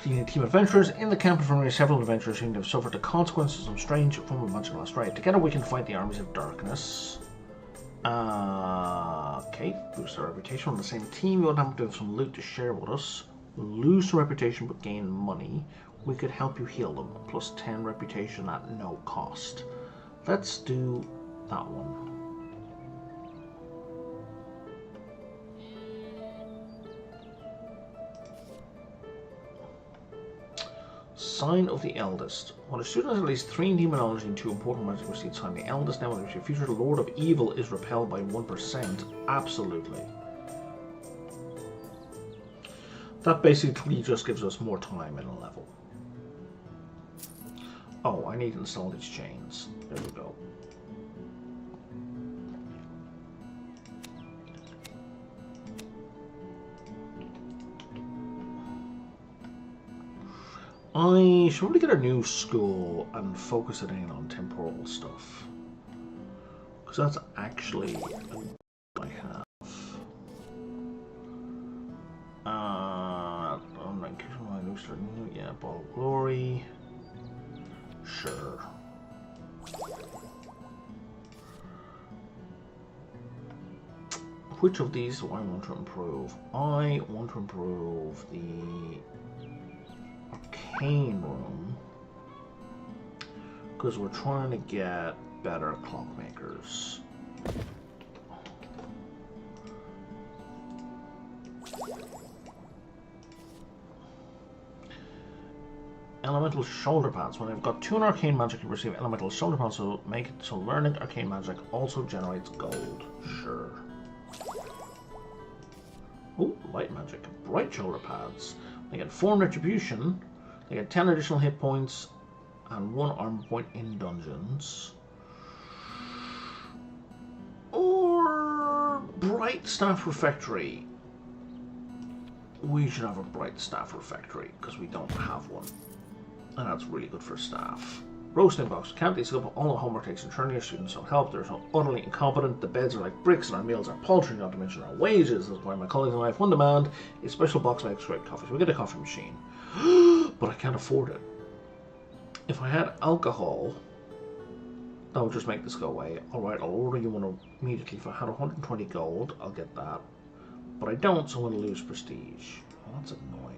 You need a team of adventurers. In the camp of several adventurers seem to have suffered the consequences of some strange form of magical strife. Together we can fight the armies of darkness. Okay, boost our reputation on the same team. We'll have to have some loot to share with us. Lose some reputation but gain money. We could help you heal them. Plus 10 reputation at no cost. Let's do that one. Sign of the Eldest. When a student has at least 3 demonology and 2 important magic receipts, sign the Eldest. Now, if your future Lord of Evil is repelled by 1%, absolutely. That basically just gives us more time in a level. Oh, I need to install these chains. There we go. I should probably get a new school and focus it in on temporal stuff. Because that's actually I have. Yeah, Ball of Glory. Sure. which of these do I want to improve? I want to improve the arcane room because we're trying to get better clockmakers. Elemental shoulder pads. When I've got 2 in arcane magic, you receive elemental shoulder pads, so make it so learning arcane magic also generates gold. Sure. Oh, light magic. Bright shoulder pads. They get 4 retribution. They get 10 additional hit points and 1 armor point in dungeons. Or bright staff refectory. We should have a bright staff refectory because we don't have one. And that's really good for staff. Roasting box. Can't these up all the homework takes and turn your students don't help. They're so utterly incompetent. The beds are like bricks and our meals are paltry, not to mention our wages. That's why my colleagues and I have one demand. A special box makes great coffee. So we get a coffee machine. But I can't afford it. If I had alcohol, that would just make this go away. Alright, I'll order you one immediately. If I had 120 gold, I'll get that. But I don't, so I'm going to lose prestige. Oh, that's annoying.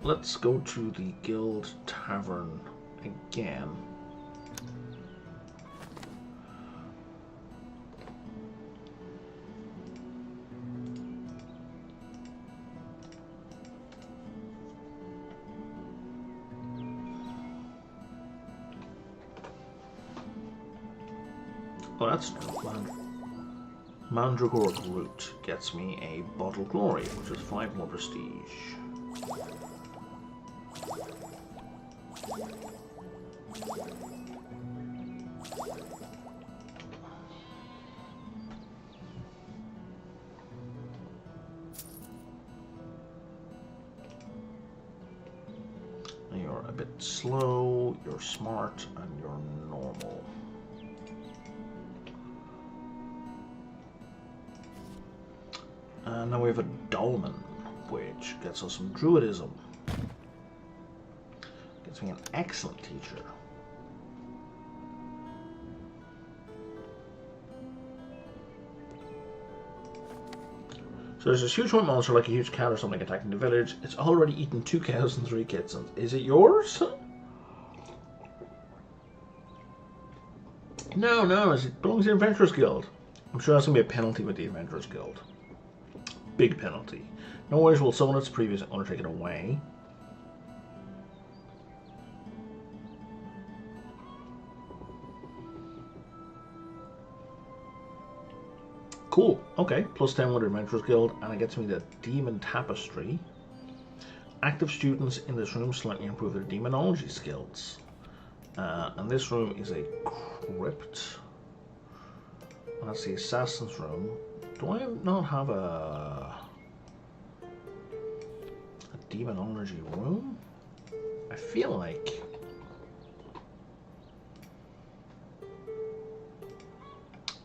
Let's go to the Guild Tavern again. Oh, that's no. Mandragora Root gets me a Bottle Glory, which is 5 more prestige. You're a bit slow, you're smart, and you're normal. And now we have a dolmen, which gets us some druidism. Gets me an excellent teacher. So there's this huge white monster, like a huge cat or something, attacking the village. It's already eaten 2 cows and 3 kittens. Is it yours? No, it belongs to the Adventurers Guild. I'm sure that's going to be a penalty with the Adventurers Guild. Big penalty. No worries, will summon its previous owner take it away. Cool. Okay. Plus 10 with the Adventurers Guild, and it gets me the Demon Tapestry. Active students in this room slightly improve their demonology skills. And this room is a crypt. That's the Assassin's Room. Do I not have a demonology room? I feel like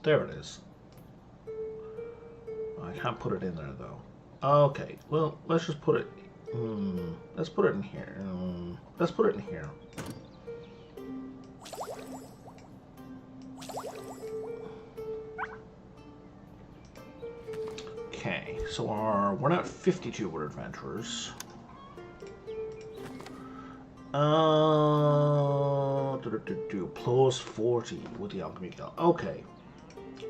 there it is. I can't put it in there though. Okay, well let's just put it. Let's put it in here. Let's put it in here. Okay, so we're not 52 with adventurers. Plus 40 with the Alchemy Guild. Okay,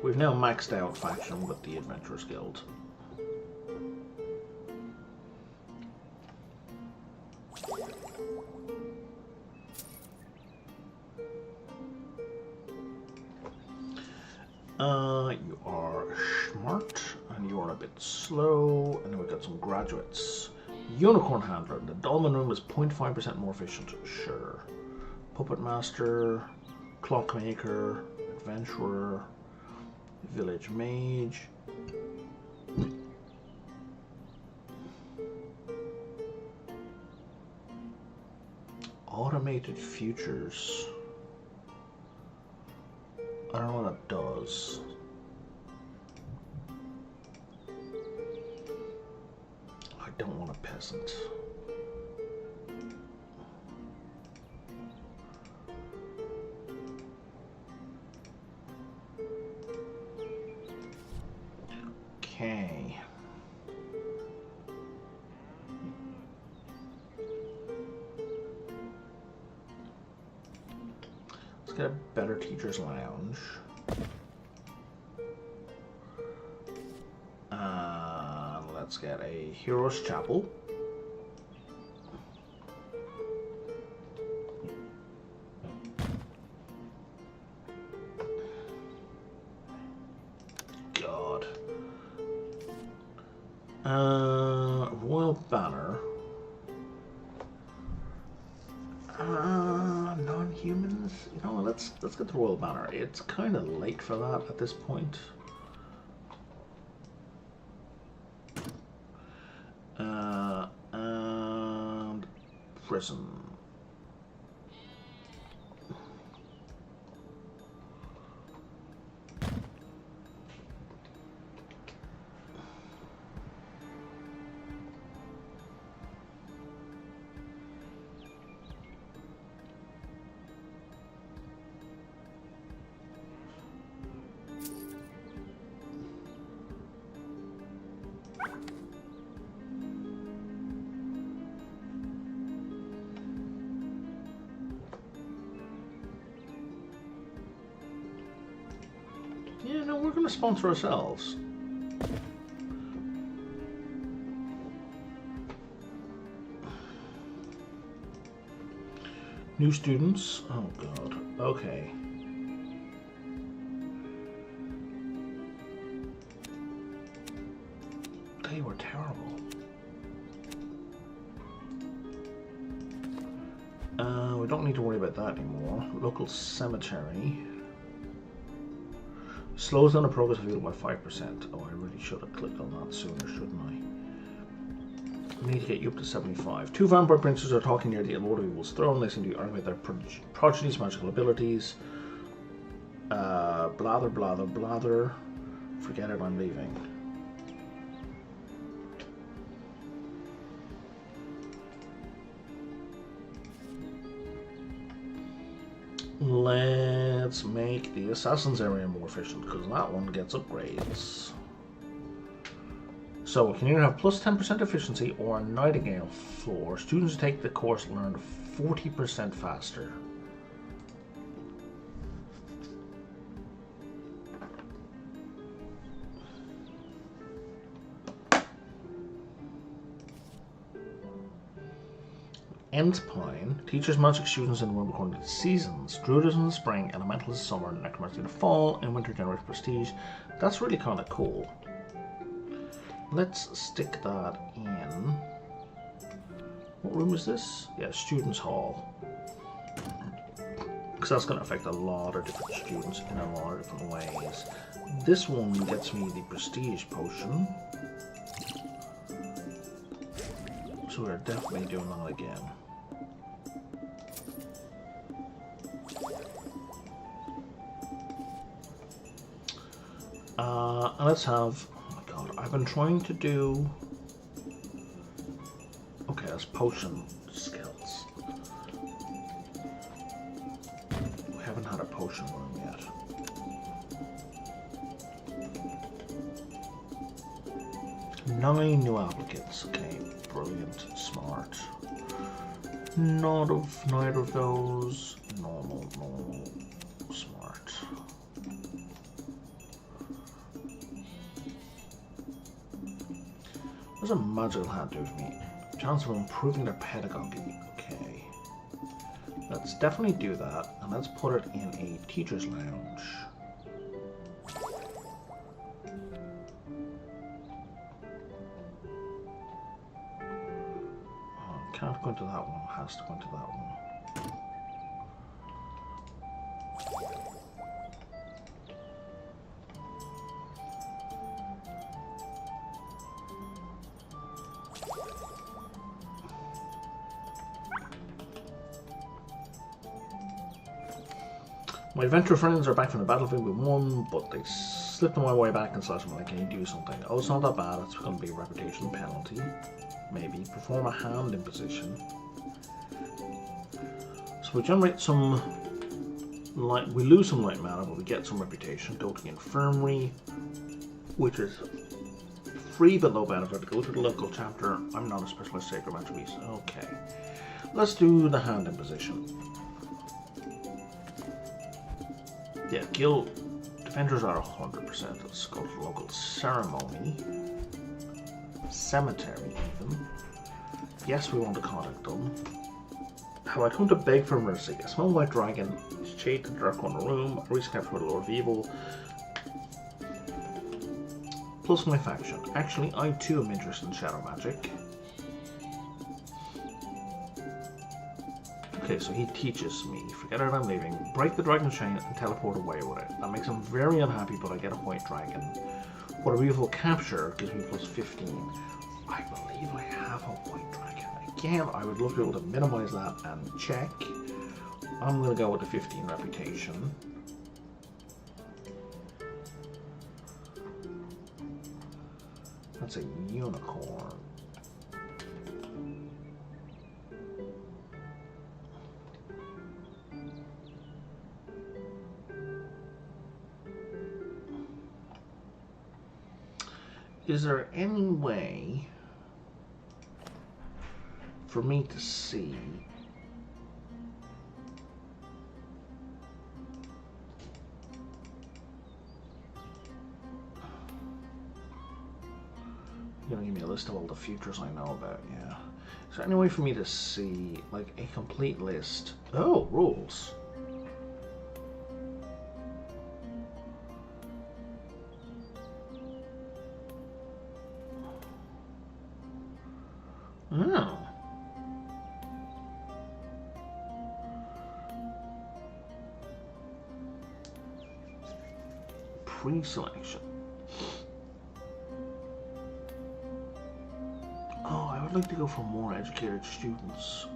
we've now maxed out faction with the Adventurers Guild. You are smart, and you are a bit slow, and then we've got some graduates. Unicorn Handler. The Dolmen Room is 0.5% more efficient. Sure. Puppet Master, Clockmaker, Adventurer, Village Mage. Automated Futures. I don't know what that does. I don't want a peasant. Okay. Let's get a better teacher's lounge. Let's get a hero's chapel. God. Royal banner. Non-humans. You know, let's get the royal banner. It's kind of late for that at this point. And prison. Yeah, no, we're going to sponsor ourselves. New students. Oh, God. Okay. They were terrible. We don't need to worry about that anymore. Local cemetery. Slows down the progress of heal by 5%. Oh, I really should have clicked on that sooner, shouldn't I? I need to get you up to 75. Two vampire princes are talking near the Lord of Evil's throne. They seem to argue about their progeny's magical abilities. Blather, blather, blather. Forget it, I'm leaving. Let's make the Assassin's area more efficient, because that one gets upgrades. So we can either have plus 10% efficiency or a Nightingale floor. Students who take the course learn 40% faster. Entpine teaches magic students in the room according to the seasons. Druidism in the spring, elemental in the summer, necromancy in the fall, and winter generates prestige. That's really kind of cool. Let's stick that in. What room is this? Yeah, Students' Hall. Because that's going to affect a lot of different students in a lot of different ways. This one gets me the prestige potion. So we're definitely doing that again. And let's have, oh my god, I've been trying to do, okay, that's potion skills. We haven't had a potion room yet. Nine new applicants, okay, brilliant, smart. Neither of those, normal, smart. What does a magical hand do for me? Chance of improving their pedagogy. Okay. Let's definitely do that, and let's put it in a teacher's lounge. Oh, can't go into that one, has to go into that one. My adventure friends are back from the battlefield. We won, but they slipped on my way back and slashed me like, can you do something? Oh, it's not that bad. It's going to be a reputation penalty. Maybe. Perform a hand imposition. So we generate some light. We lose some light mana, but we get some reputation. Go to the infirmary, which is free but low benefit. Go to the local chapter. I'm not a specialist sacred magic beast. Okay. Let's do the hand imposition. Yeah, guild defenders are 100%. Let's go to the local ceremony. Cemetery, even. Yes, we want to contact them. Have I come to beg for mercy? A small white dragon is chained in the dark corner room. A recent capture with the Lord of Evil. Plus my faction. Actually, I too am interested in shadow magic. Okay, so he teaches me. Forget it, I'm leaving. Break the dragon chain and teleport away with it. That makes him very unhappy, but I get a white dragon. What a beautiful capture gives me plus 15. I believe I have a white dragon. Again, I would love to be able to minimize that and check. I'm going to go with the 15 reputation. That's a unicorn. Is there any way for me to see you're gonna give me a list of all the futures I know about? Yeah. Is there any way for me to see like a complete list? Oh, rules. Oh. Pre-selection. Oh, I would like to go for more educated students.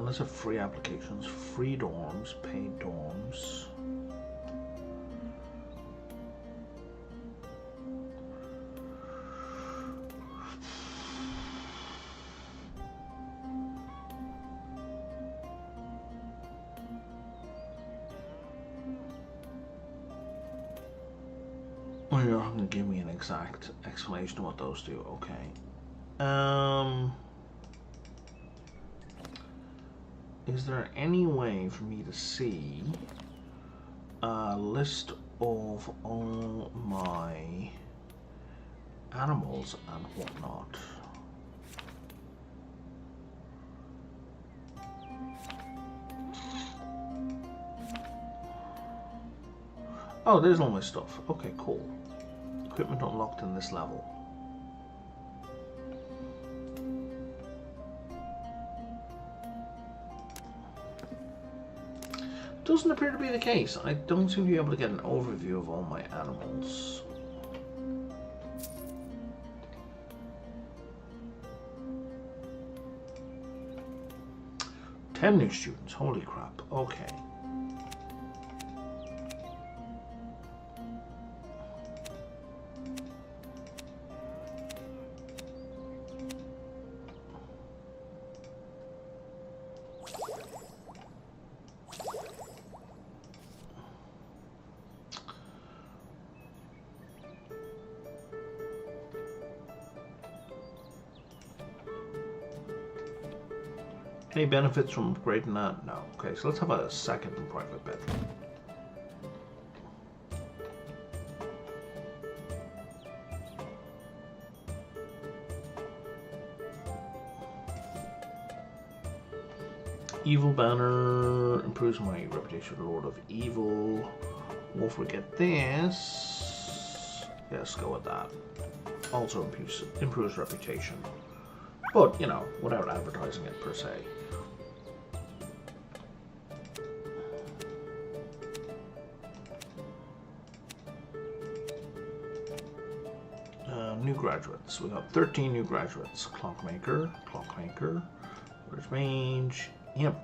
Let's have free applications, free dorms, paid dorms. Oh, you're not going to give me an exact explanation of what those do. Okay. Is there any way for me to see a list of all my animals and whatnot? Oh, there's all my stuff. Okay, cool. Equipment unlocked in this level. Doesn't appear to be the case. I don't seem to be able to get an overview of all my animals. Ten new students. Holy crap. Okay. Any benefits from upgrading that? No. Okay, so let's have a second and private bedroom. Evil banner improves my reputation, Lord of Evil. Won't forget this. Yes, go with that. Also improves reputation. But, you know, without advertising it per se. New graduates. We got 13 new graduates. Clockmaker, Where's Mage, Imp.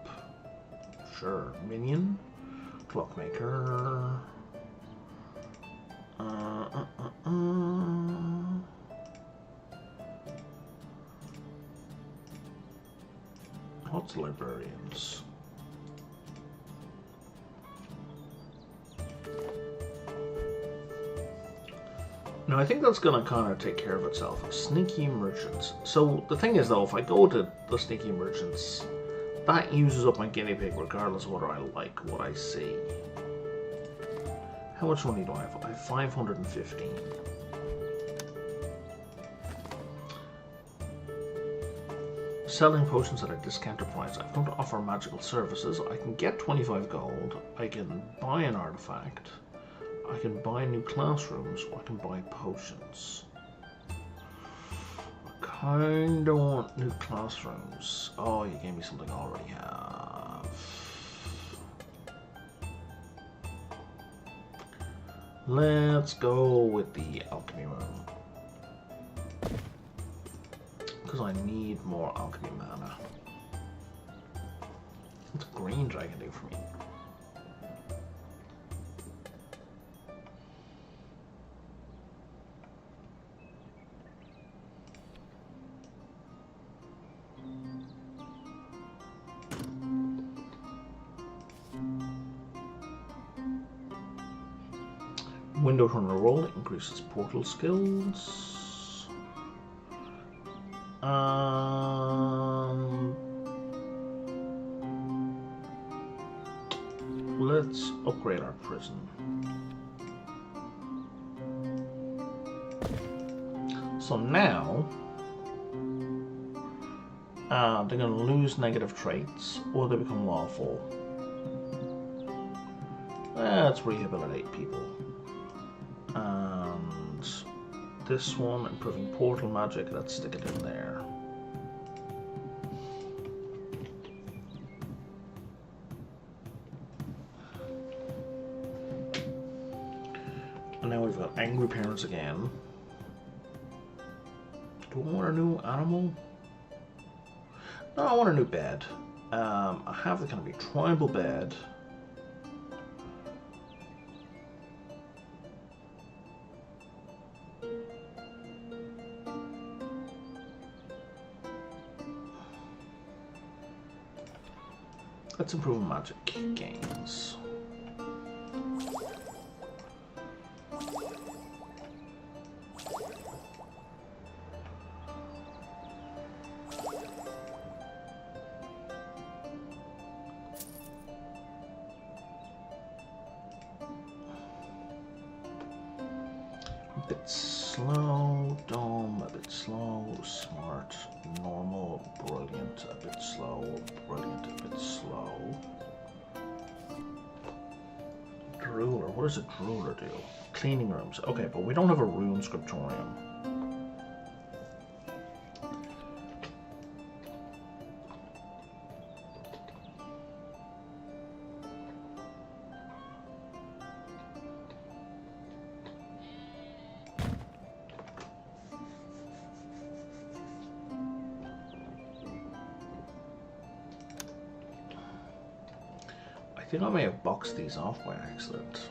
Sure, Minion, Clockmaker. What's librarians? Now I think that's going to kind of take care of itself. Sneaky merchants. So the thing is though, if I go to the sneaky merchants, that uses up my guinea pig regardless of whether I like what I see. How much money do I have? I have 515. Selling potions at a discounted price. I'm going to offer magical services. I can get 25 gold. I can buy an artifact. I can buy new classrooms, or I can buy potions. I kinda want new classrooms. Oh, you gave me something I already have. Let's go with the alchemy room. Because I need more alchemy mana. What's green dragon do for me? Window runner roll increases portal skills. Let's upgrade our prison. So now they're going to lose negative traits, or they become lawful. Let's rehabilitate people. And this one, improving portal magic, let's stick it in there. And now we've got angry parents again. Do I want a new animal? No, I want a new bed. I have the kind of a tribal bed. Let's improve magic gains. A bit slow, dumb, a bit slow, smart, normal, brilliant, a bit slow, brilliant, a bit slow. Drooler, what does a drooler do? Cleaning rooms, okay, but we don't have a rune scriptorium. I think I may have boxed these off by accident.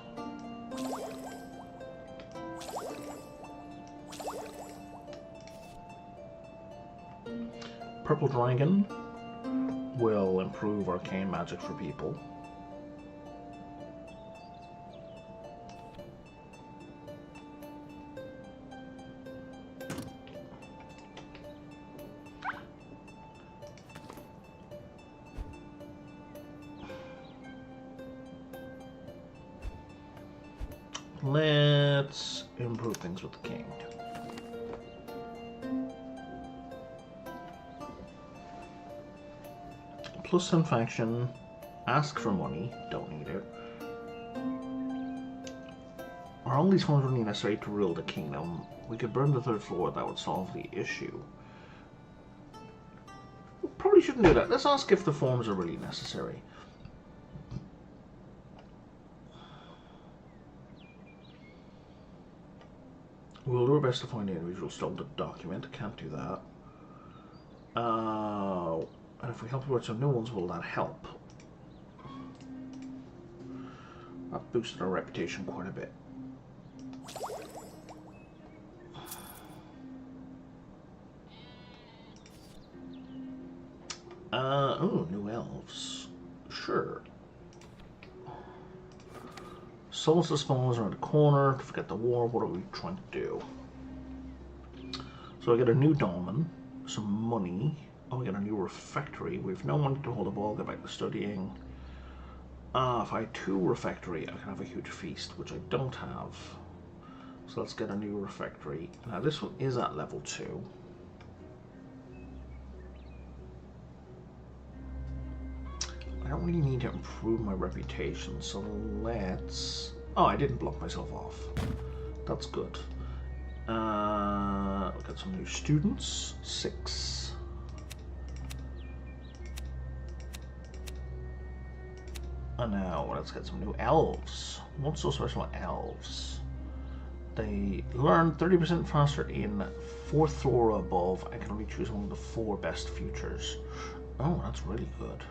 Purple Dragon will improve arcane magic for people. Let's improve things with the king. Plus some faction, ask for money, don't need it. Are all these funds really necessary to rule the kingdom? We could burn the third floor, that would solve the issue. We probably shouldn't do that. Let's ask if the forms are really necessary. We'll do our best to find the individual stole the document. Can't do that. And if we help with some new ones, will that help? That boosted our reputation quite a bit. Oh, new elves. Sure. Solstice falls around the corner. Forget the war. What are we trying to do? So I get a new dolman, some money. Oh, I get a new refectory. We've no money to hold a ball. Get back to studying. If I had 2 refectory, I can have a huge feast, which I don't have. So let's get a new refectory. Now this one is at level 2. I don't really need to improve my reputation, so let's... Oh, I didn't block myself off. That's good. We've got some new students. 6. And now let's get some new elves. What's so special about elves? They learn 30% faster in 4th floor or above. I can only choose one of the 4 best futures. Oh, that's really good.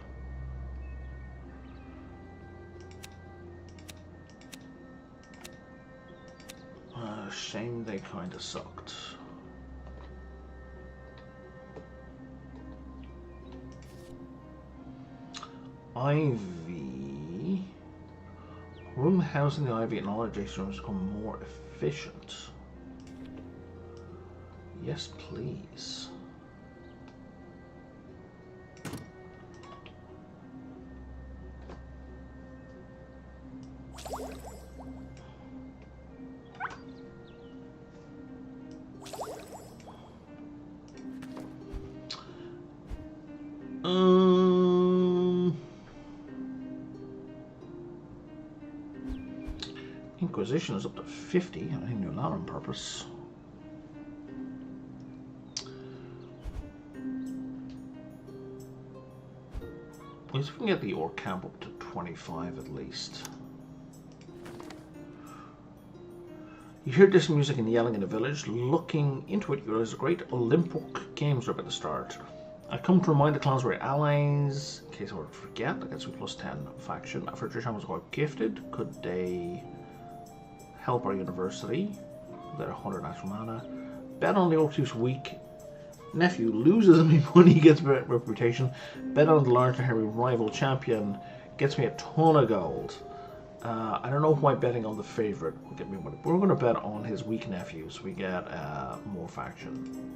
Shame they kind of sucked. Ivy. Room housing the Ivy and all adjacent rooms become more efficient. Yes, please. Inquisition is up to 50. I didn't do that on purpose. Let's see if we can get the orc camp up to 25 at least. You hear distant music and yelling in the village. Looking into it, you realize the great Olympic games are about to start. I come to remind the clans we're allies. In case I were to forget, that gets me plus 10 faction. After Trishan was quite gifted, could they help our university? We've got 100 natural mana. Bet on the orcs weak. Nephew loses any money, gets reputation. Bet on the larger hairy rival champion, gets me a ton of gold. I don't know why betting on the favorite will get me money. We're going to bet on his weak nephew, so we get more faction.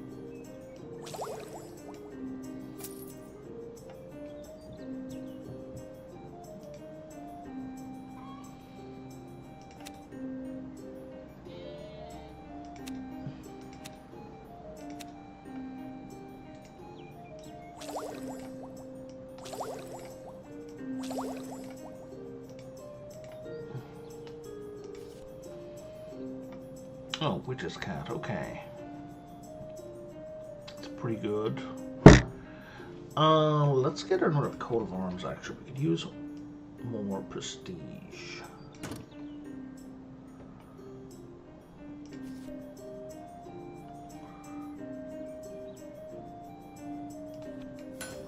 Oh, witch's cat, okay. It's pretty good. Let's get another coat of arms, actually. We could use more prestige.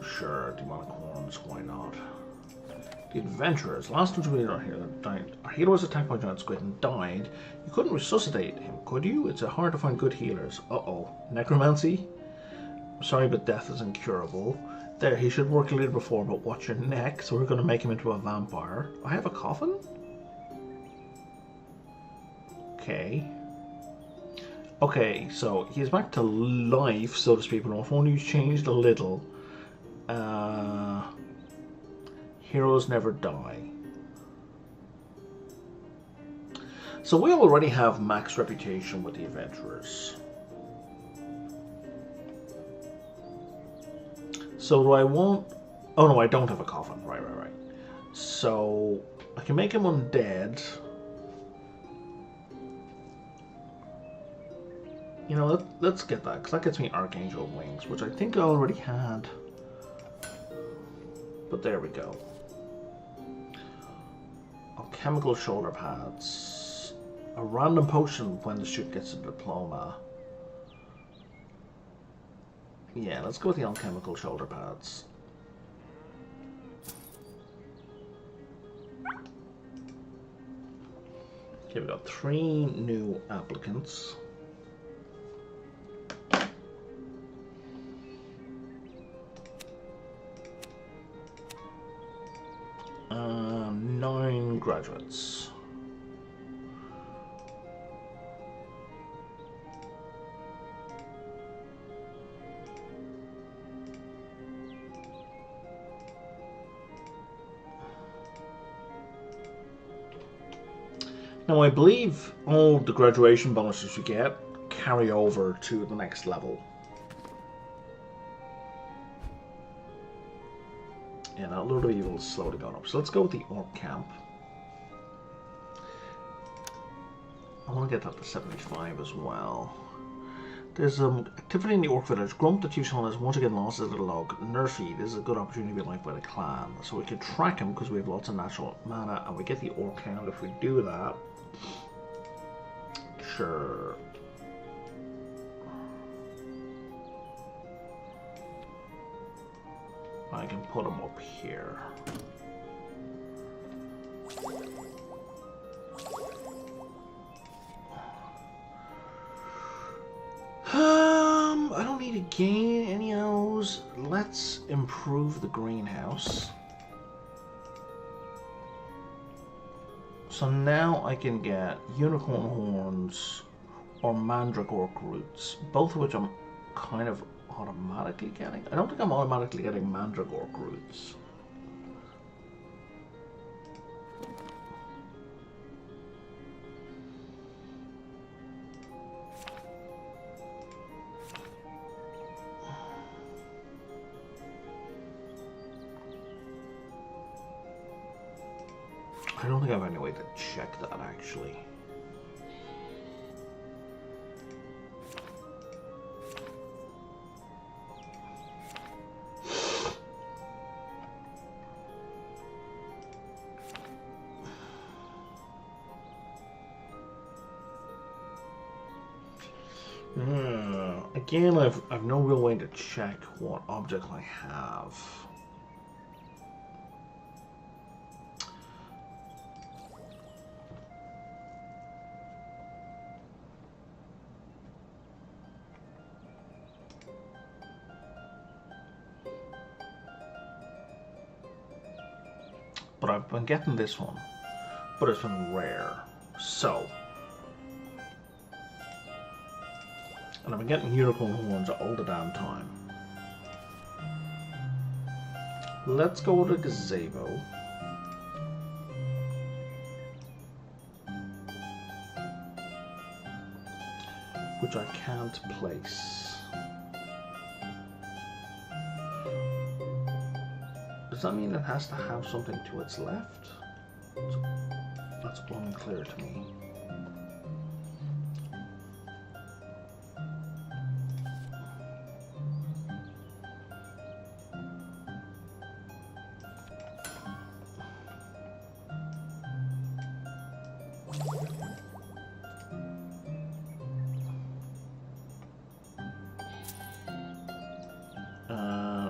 Sure, demonic horns, why not? The adventurers. Last time we were here, our hero was attacked by a giant squid and died. You couldn't resuscitate him, could you? It's hard to find good healers. Uh-oh. Necromancy? I'm sorry, but death is incurable. There, he should work a little before, but watch your neck, so we're going to make him into a vampire. I have a coffin? Okay. Okay, so he's back to life, so to speak, but if only he's changed a little. Heroes never die. So we already have max reputation with the adventurers. So do I want... Oh no, I don't have a coffin. Right. So I can make him undead. You know, let's get that, because that gets me Archangel Wings, which I think I already had. But there we go. Alchemical shoulder pads. A random potion when the student gets a diploma. Yeah, let's go with the alchemical shoulder pads. Okay, we got 3 new applicants. 9 graduates. Now I believe all the graduation bonuses you get carry over to the next level. Yeah, that Lord of Evil is slowly going up. So let's go with the Orc Camp. I want to get that to 75 as well. There's activity in the Orc village. Grump the Tucson has once again lost his little log. Nerfy, this is a good opportunity to be liked by the clan. So we can track him because we have lots of natural mana and we get the Orc Hound if we do that. Sure. I can put him up here. I don't need to gain any of those. Let's improve the greenhouse. So now I can get unicorn horns or mandragora roots, both of which I'm kind of automatically getting. I don't think I'm automatically getting mandragora roots. I don't think I have any way to check that actually. Again, I've no real way to check what object I have. But I've been getting this one, but it's been rare. So, and I've been getting unicorn horns all the damn time. Let's go to gazebo. Which I can't place. Does that mean it has to have something to its left? That's unclear to me.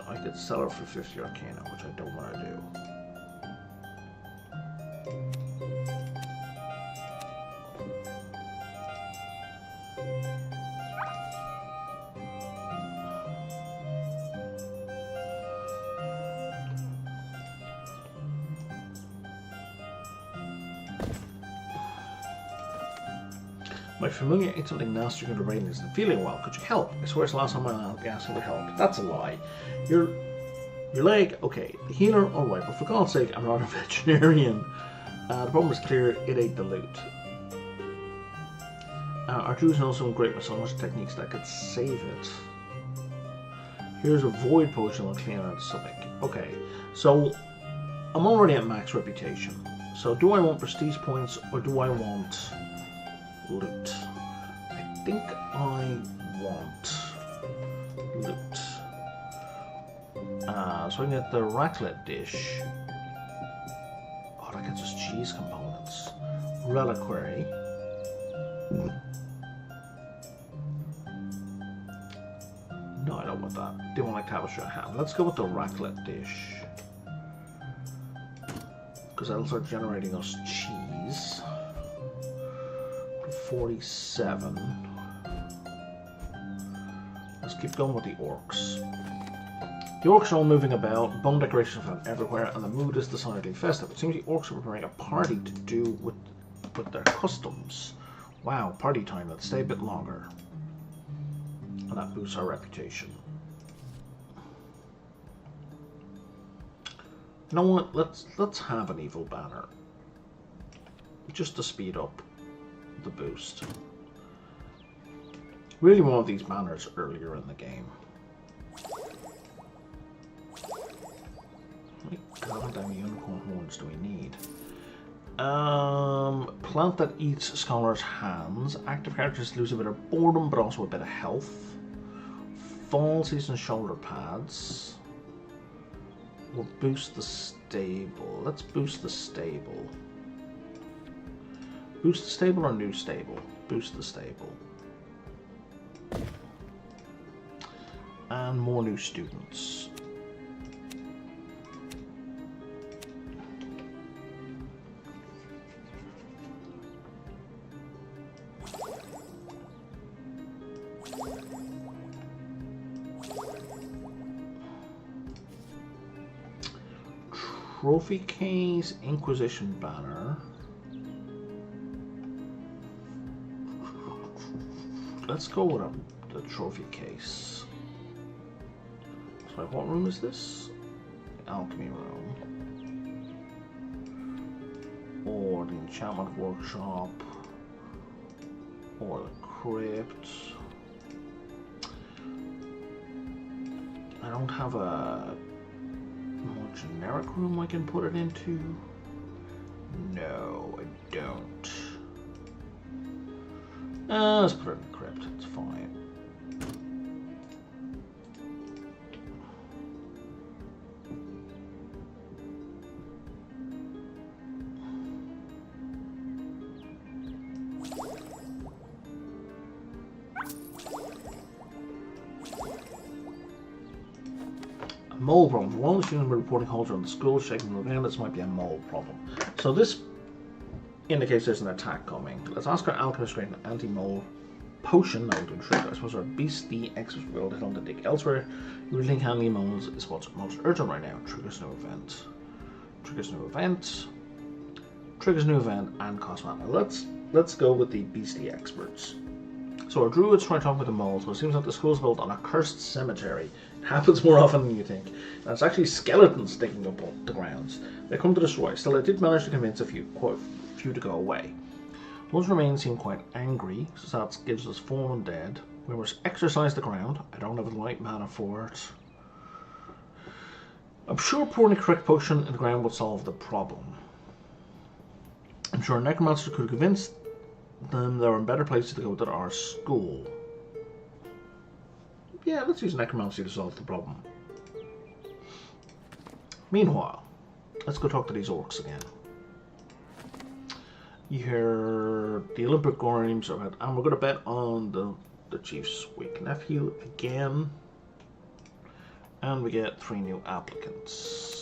I could sell her for 50 Arcana, which I don't want to do. My familiar ate something nasty in the rain isn't feeling well. Could you help? I swear it's the last time I'll be asking for help. That's a lie. Your leg, okay. The healer, alright, but for God's sake, I'm not a veterinarian. The problem is clear, it ate the loot. Our Jews know some great massage techniques that could save it. Here's a void potion that'll clean out the stomach. Okay, so I'm already at max reputation. So do I want prestige points or do I want loot? I think I want loot. So I can get the raclette dish. Oh, that gets us cheese components. Reliquary. No, I don't want that. Don't want to have a ham. Let's go with the raclette dish. Because that'll start generating us cheese. 47. Let's keep going with the orcs. The orcs are all moving about, bone decorations are found everywhere, and the mood is decidedly festive. It seems the orcs are preparing a party to do with their customs. Wow, party time, let's stay a bit longer. And that boosts our reputation. You know what, let's have an evil banner. Just to speed up the boost. Really one of these banners earlier in the game. How many unicorn horns do we need? Plant that eats scholars' hands. Active characters lose a bit of boredom, but also a bit of health. Fall season shoulder pads. We'll boost the stable. Let's boost the stable. Boost the stable or new stable? Boost the stable. And more new students. Trophy case, Inquisition banner. Let's go with the trophy case. Sorry, what room is this? The alchemy room. Or the enchantment workshop. Or the crypt. I don't have a more generic room I can put it into. No, I don't. Let's put it in the crypt, it's fine. Mole problem. One of the students reporting holes around the school, shaking the ground. This might be a mole problem. So this indicates there's an attack coming. Let's ask our alchemist to create an anti-mole potion. That would do trick. I suppose our beastly expert will hit on the dig elsewhere. You really think handling moles is what's most urgent right now. Triggers new event. Triggers new event. Triggers new event and cost mana. Let's go with the beastly experts. So our druids try to talk with the moles, but it seems like the school's built on a cursed cemetery. It happens more often than you think. And it's actually skeletons digging up the grounds. They come to destroy. Still, I did manage to convince a few to go away. Those remains seem quite angry, so that gives us fallen dead. We must exorcise the ground. I don't have the right mana for it. I'm sure pouring a correct potion in the ground would solve the problem. I'm sure a necromancer could convince them there are better places to go than our school. Yeah, let's use necromancy to solve the problem. Meanwhile, let's go talk to these orcs again. You hear the Olympic Games are about, and we're going to bet on the chief's weak nephew again. And we get 3 new applicants.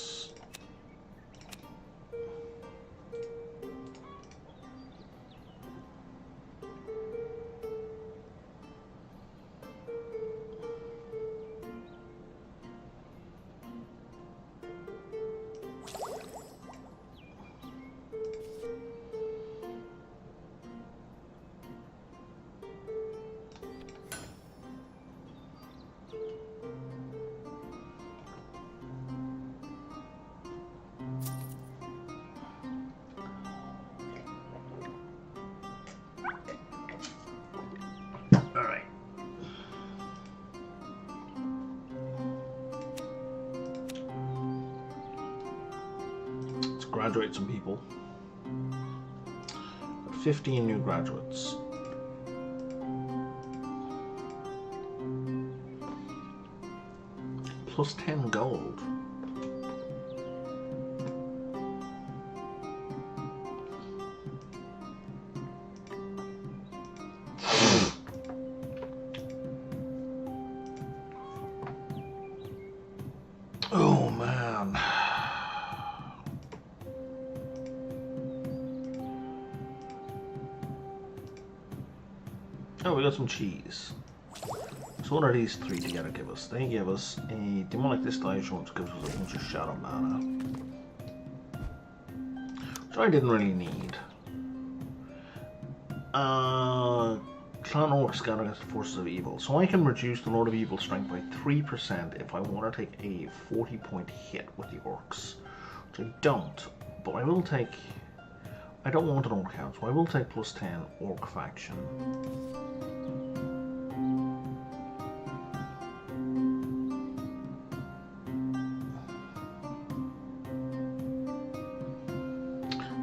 Graduate some people. 15 new graduates. Plus 10 gold. Oh man. Oh, we got some cheese. So what are these three together give us? They give us a demonic distillation, which gives us a bunch of shadow mana, which I didn't really need. Clan Orcs scatter against the forces of evil. So I can reduce the Lord of Evil strength by 3% if I want to take a 40-point hit with the Orcs. Which I don't, but I will take... I don't want an Orc count, so I will take plus 10 Orc faction.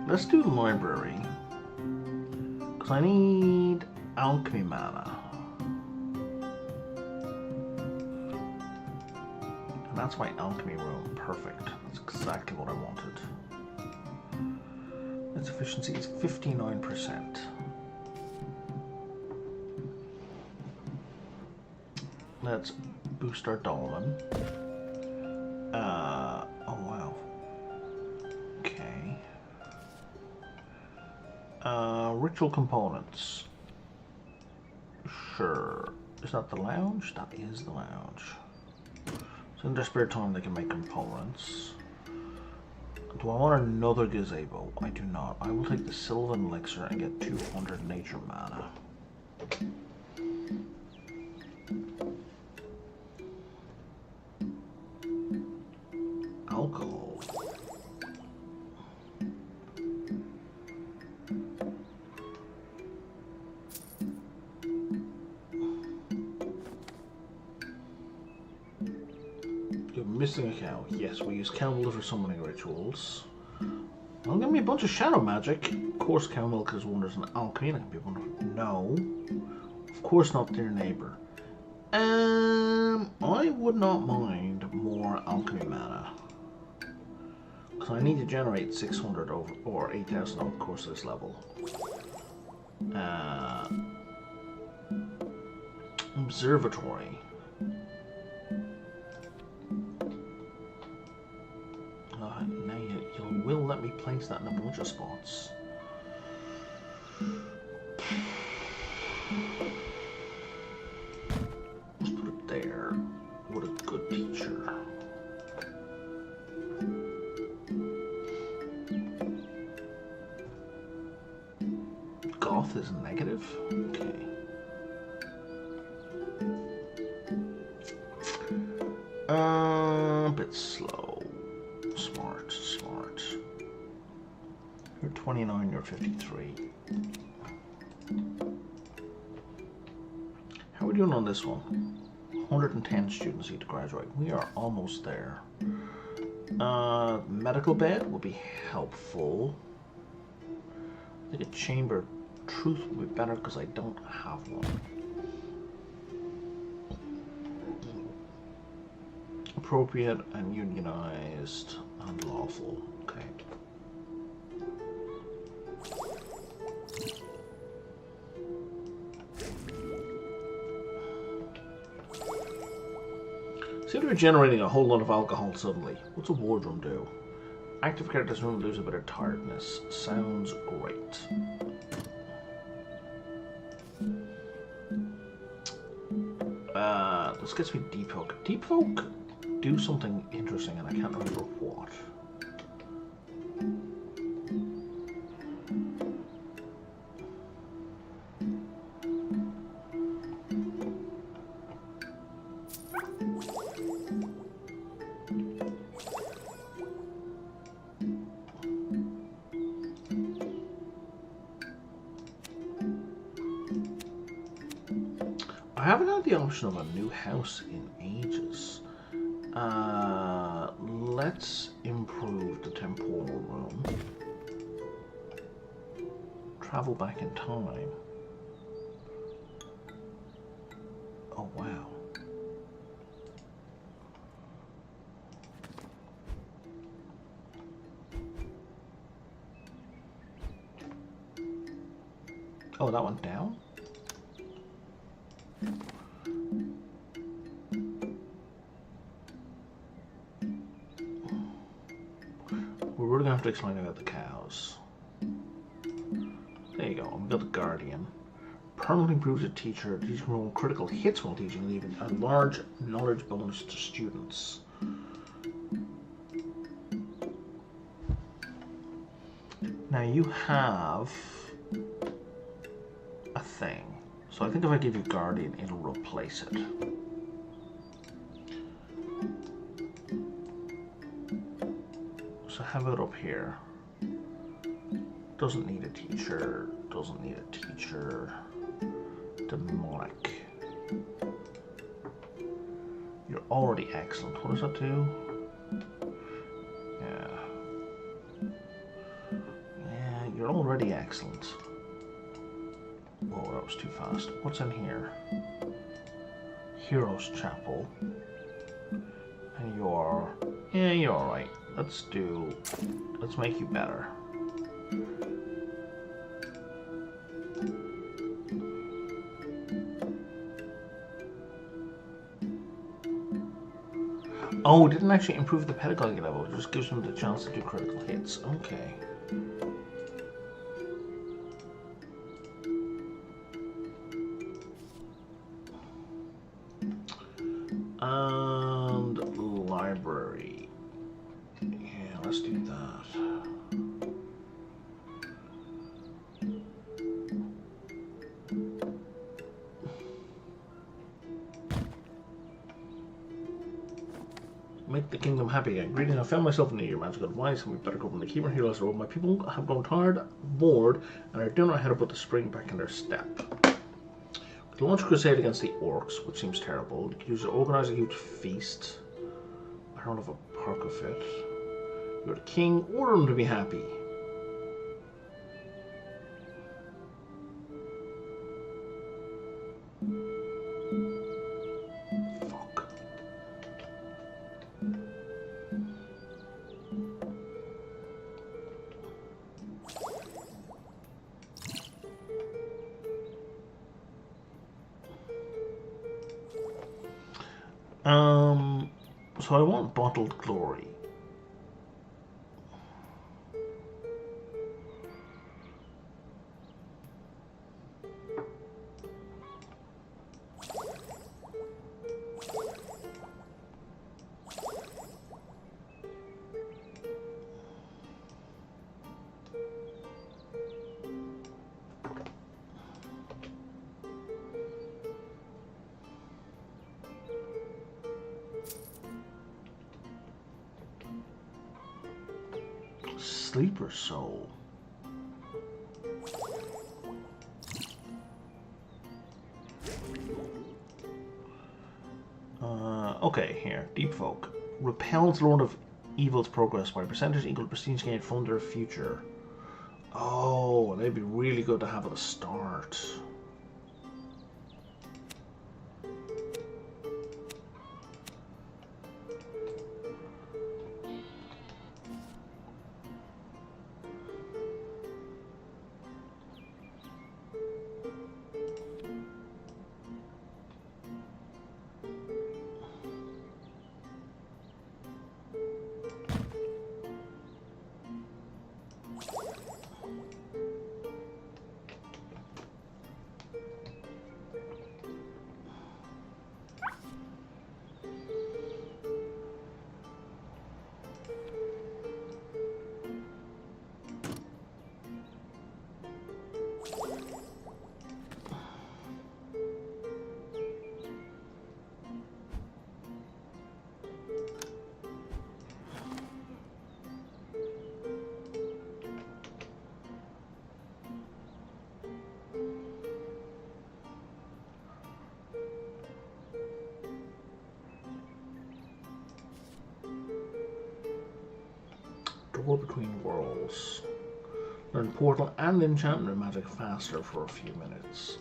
Let's do the library, because I need alchemy mana. And that's my alchemy room. Perfect. That's exactly what I wanted. Its efficiency is 59%. Let's boost our dolmen. Oh wow. Okay. Ritual components. Sure. Is that the lounge? That is the lounge. So in their spare time they can make components. Do I want another gazebo? I do not. I will take the Sylvan Elixir and get 200 nature mana. Alcohol. Missing a cow. Yes, we use cow milk for summoning rituals. Well, give me a bunch of shadow magic. Of course, cow milk is wonders in alchemy. That can be wonderful. No, of course not, dear neighbor. I would not mind more alchemy mana, because I need to generate 600 over or 8,000 over the course of this level. Observatory. Now you will let me place that in a bunch of spots. Let's put it there. What a good teacher. Goth is negative? Okay. A bit slow. Smart. You're 29, you're 53. How are we doing on this one? 110 students need to graduate. We are almost there. Medical bed would be helpful. I think a chamber of truth would be better because I don't have one. Appropriate and unionized and lawful. Okay. Seem to be generating a whole lot of alcohol suddenly. What's a wardroom do? Active characters don't lose a bit of tiredness. Sounds great. This gets me Deep Hook. Deep Hook do something interesting and I can't remember what. I haven't had the option of a new house in ages. Let's improve the temporal room. Travel back in time. Oh wow. Oh, that went down? We're really gonna have to explain about the cows. There you go, we've got the Guardian. permanently improves a teacher. The teacher can roll critical hits while teaching, leaving a large knowledge bonus to students. Now you have a thing. So I think if I give you Guardian, it'll replace it. So how about up here? Doesn't need a teacher, doesn't need a teacher. Demonic. You're already excellent. What does that do? Yeah, you're already excellent. Whoa, that was too fast. What's in here? Heroes Chapel. And you're... yeah, you're alright. Let's make you better. Oh, it didn't actually improve the pedagogy level. It just gives them the chance to do critical hits. Okay. And library. Yeah, let's do that. Make the kingdom happy again. Greetings, I found myself in your magical advice, and we better go from the keeper heroes road. My people have grown tired, bored, and I don't know how to put the spring back in their step. We can launch a crusade against the orcs, which seems terrible. We can use to organize a huge feast. I don't have a perk of it. You're the king, order them to be happy. So I want bottled glory. Sleeper soul. Okay, here. Deep folk. Repels Lord of Evil's progress by percentage equal to prestige gained from their future. Oh, they'd be really good to have at the start. Door between worlds. Learn portal and enchantment magic faster for a few minutes.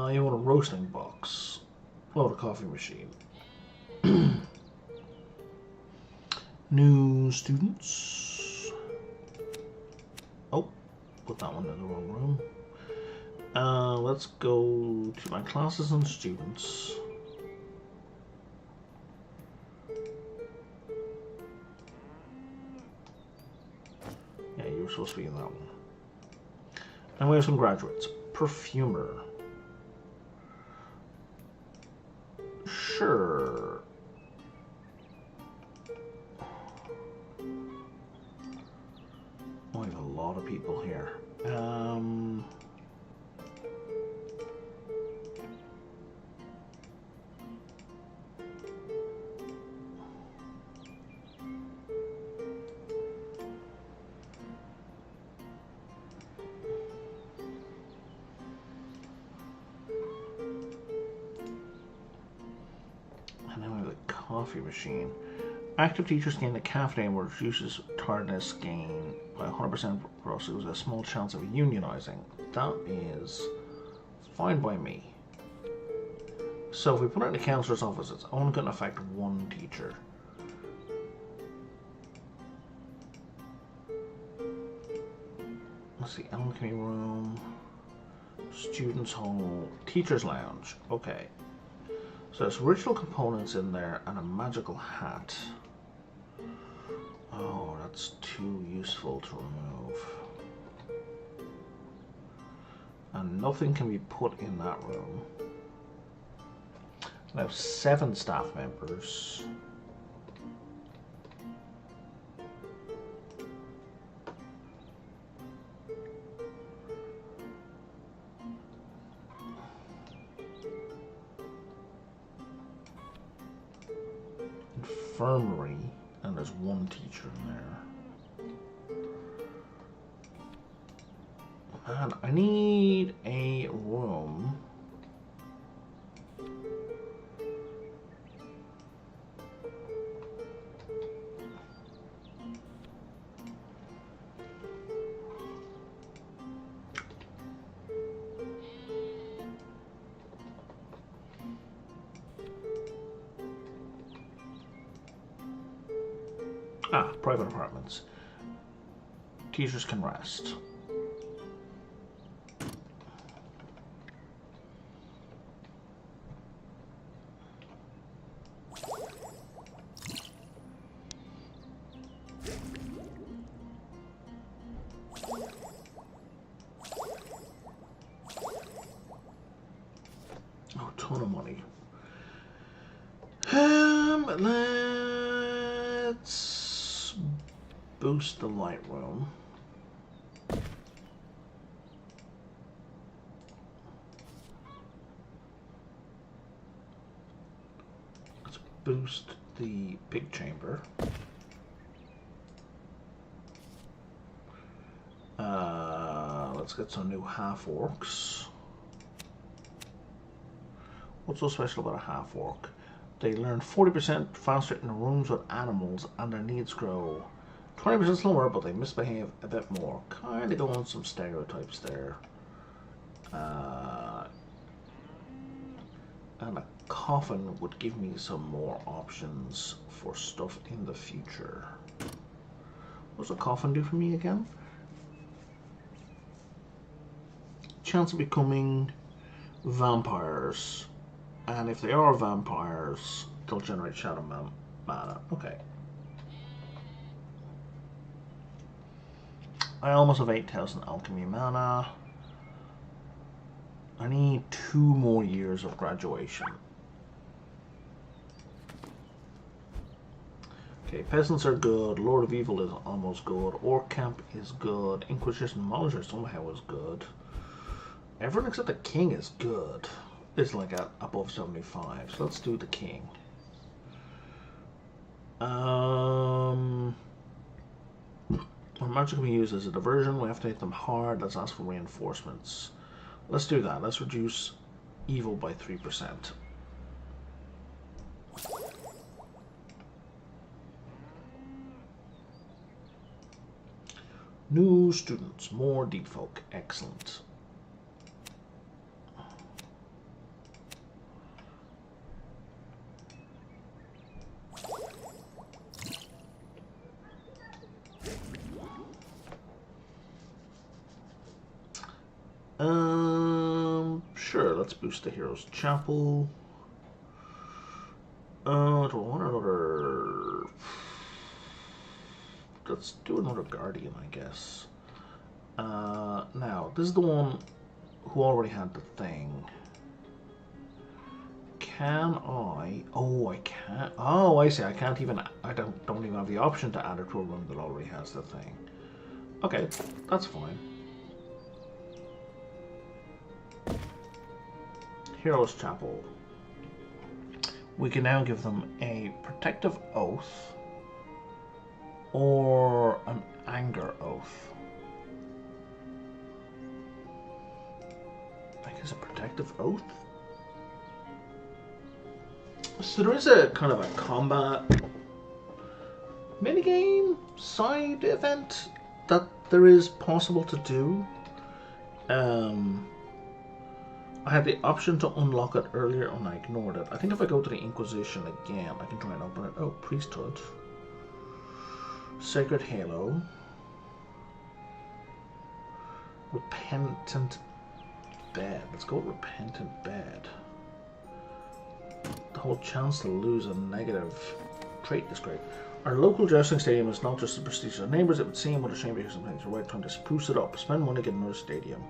You want a roasting box. Oh, a coffee machine. New students. Oh, put that one in the wrong room. Let's go to my classes and students. Yeah, you were supposed to be in that one. And we have some graduates. Perfumer. Sure. Oh, we have a lot of people here. And then we have the coffee machine. Active teachers gain the caffeine, which reduces tiredness gain by 100% plus. It was a small chance of unionizing. That is fine by me. So if we put it in the councillor's office, it's only going to affect one teacher. Let's see, alchemy room, students' hall, teacher's lounge. Okay. So there's ritual components in there and a magical hat. Oh, that's too useful to remove. And nothing can be put in that room. I have 7 staff members. Infirmary, and there's 1 teacher in there. And I need a room. Private apartments. Teachers can rest. Oh, ton of money. Let's boost the light room. Let's boost the big chamber. Let's get some new half-orcs. What's so special about a half-orc? They learn 40% faster in rooms with animals and their needs grow 20% slower, but they misbehave a bit more. Kind of going some stereotypes there. And a coffin would give me some more options for stuff in the future. What does a coffin do for me again? Chance of becoming vampires. And if they are vampires, they'll generate shadow mana. Okay. I almost have 8,000 alchemy mana. I need 2 more years of graduation. Okay, peasants are good. Lord of Evil is almost good. Orc Camp is good. Inquisition Monitor somehow is good. Everyone except the King is good. It's like above 75. So let's do the King. When magic can be used as a diversion, we have to hit them hard. Let's ask for reinforcements. Let's do that. Let's reduce evil by 3%. New students, more deep folk. Excellent. let's boost the Heroes Chapel. Do I want another? Let's do another Guardian, I guess. Now, this is the one who already had the thing. Can I? Oh, I can't. Oh, I see. I can't even. I don't even have the option to add it to a room that already has the thing. Okay, that's fine. Heroes Chapel. We can now give them a protective oath or an anger oath. I guess a protective oath. So there is a kind of a combat minigame side event that there is possible to do. I had the option to unlock it earlier and I ignored it. I think if I go to the Inquisition again, I can try and open it. Oh, Priesthood. Sacred Halo. Repentant Bed. Let's go with Repentant Bed. The whole chance to lose a negative trait is great. Our local jousting stadium is not just the prestige of neighbours, it would seem what a shame because sometimes the right time to spruce it up. Spend money, get another stadium.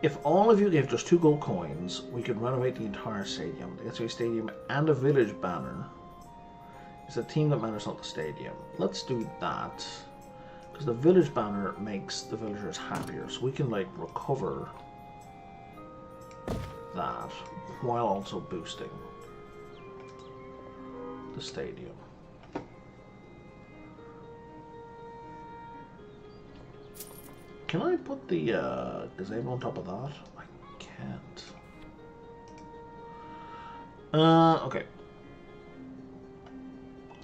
If all of you gave just 2 gold coins, we could renovate the entire stadium. The SVA stadium and a village banner. It's the team that matters, not the stadium. Let's do that. Because the village banner makes the villagers happier. So we can like recover that while also boosting the stadium. Can I put the gazebo on top of that? I can't. Okay.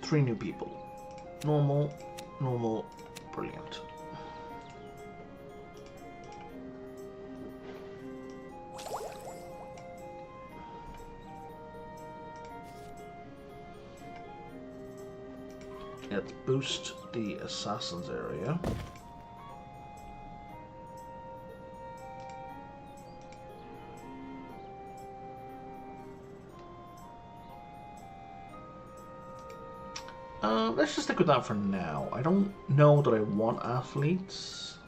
3 new people. Normal, normal, brilliant. Let's boost the assassins area. Let's just stick with that for now. I don't know that I want athletes.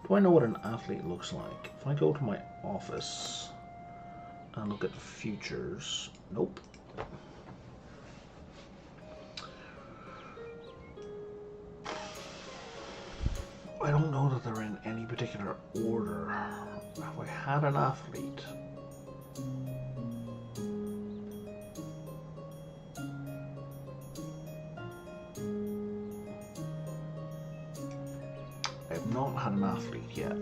Do I know what an athlete looks like? If I go to my office and look at the futures, nope. I don't know that they're in any particular order. Have I had an athlete? I have not had an athlete yet.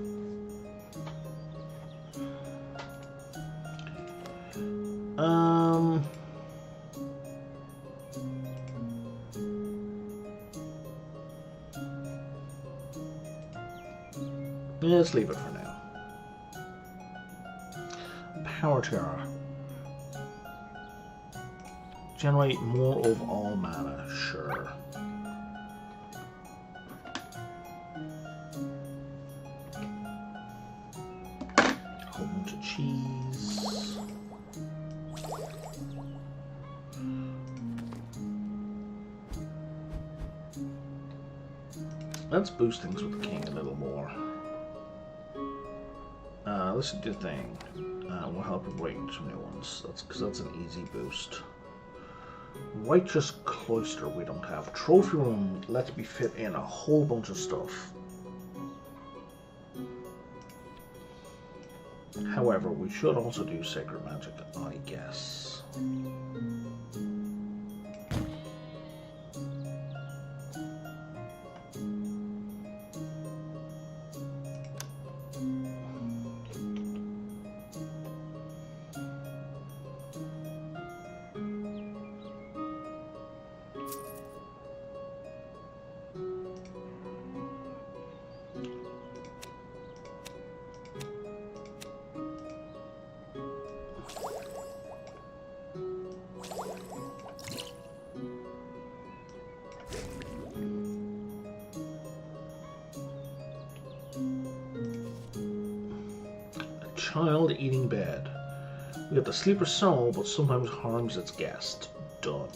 Let's leave it for now. Power Tiara. Generate more of all mana, sure. Whole bunch of cheese. Let's boost things with the king a little more. Let's do the thing. We'll help him wait some new ones. That's because that's an easy boost. Righteous Cloister we don't have. Trophy Room lets me fit in a whole bunch of stuff. However, we should also do Sacred Magic, I guess. child-eating bed. We got the sleeper soul, but sometimes harms its guest. Done.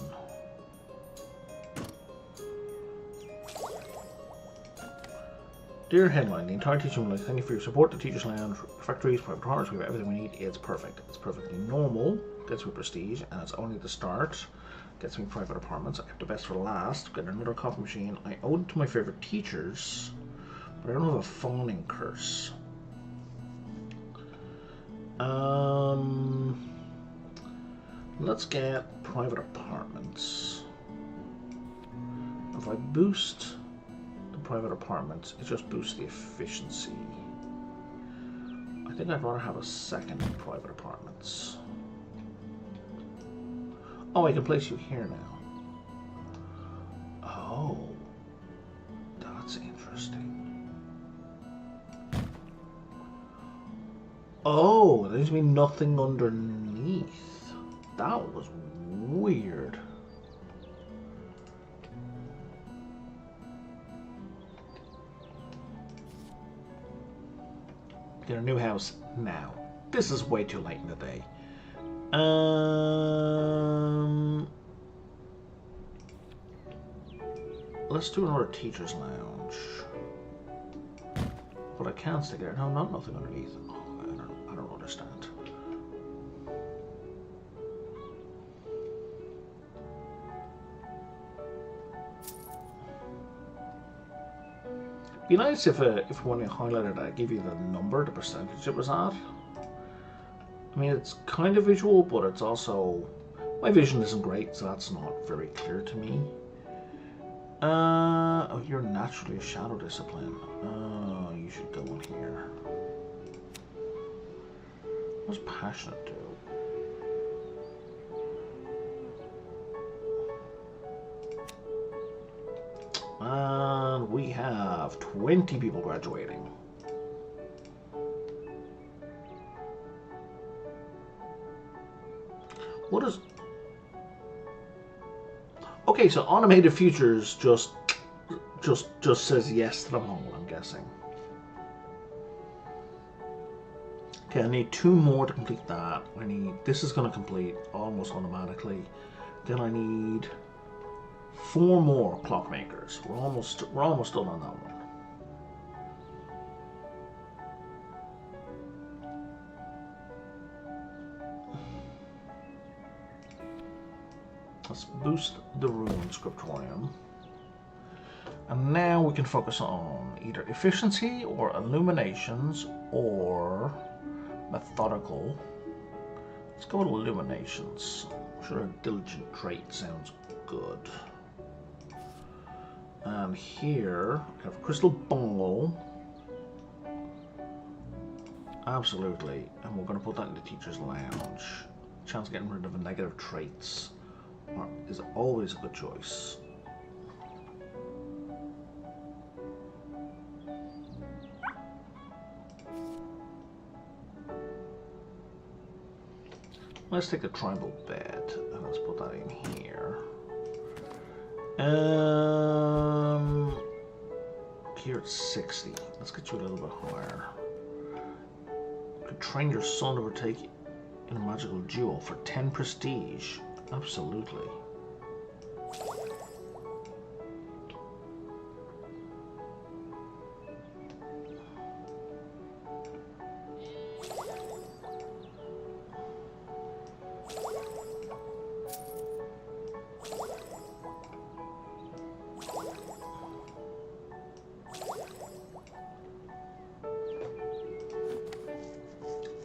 Dear headline, the entire teaching would like to thank you for your support. The Teachers Lounge, refectories, private quarters, we have everything we need. It's perfect. It's perfectly normal. Gets me prestige, and it's only the start. Gets me private apartments. I kept the best for last. Got another coffee machine. I owe it to my favorite teachers, but I don't have a fawning curse. Let's get private apartments. If I boost the private apartments, it just boosts the efficiency. I think I'd rather have a second private apartments. Oh, I can place you here now. Oh, that's interesting. Oh, there's been nothing underneath. That was weird. Get a new house now. This is way too late in the day. Let's do another teacher's lounge. But I can't stick there. No, nothing underneath. Oh, I don't understand. It'd be nice if when you highlighted it, I give you the number, the percentage it was at. I mean, it's kind of visual, but it's also... My vision isn't great, so that's not very clear to me. Oh, you're naturally a shadow discipline. Oh, you should go in here. What's passionate do? And we have 20 people graduating. What is... Okay, so Automated Futures just says yes to the whole, I'm guessing. Okay, I need 2 more to complete that. This is going to complete almost automatically. Then I need 4 more clockmakers. We're almost done on that one. Let's boost the Rune Scriptorium. And now we can focus on either efficiency or illuminations or methodical. Let's go with illuminations. I'm sure a diligent trait sounds good. And here we have a crystal ball. Absolutely. And we're going to put that in the teacher's lounge. Chance of getting rid of negative traits is always a good choice. Let's take a tribal bed and let's put that in here. Here it's 60. Let's get you a little bit higher. You could train your son to partake in a magical duel for 10 prestige. Absolutely.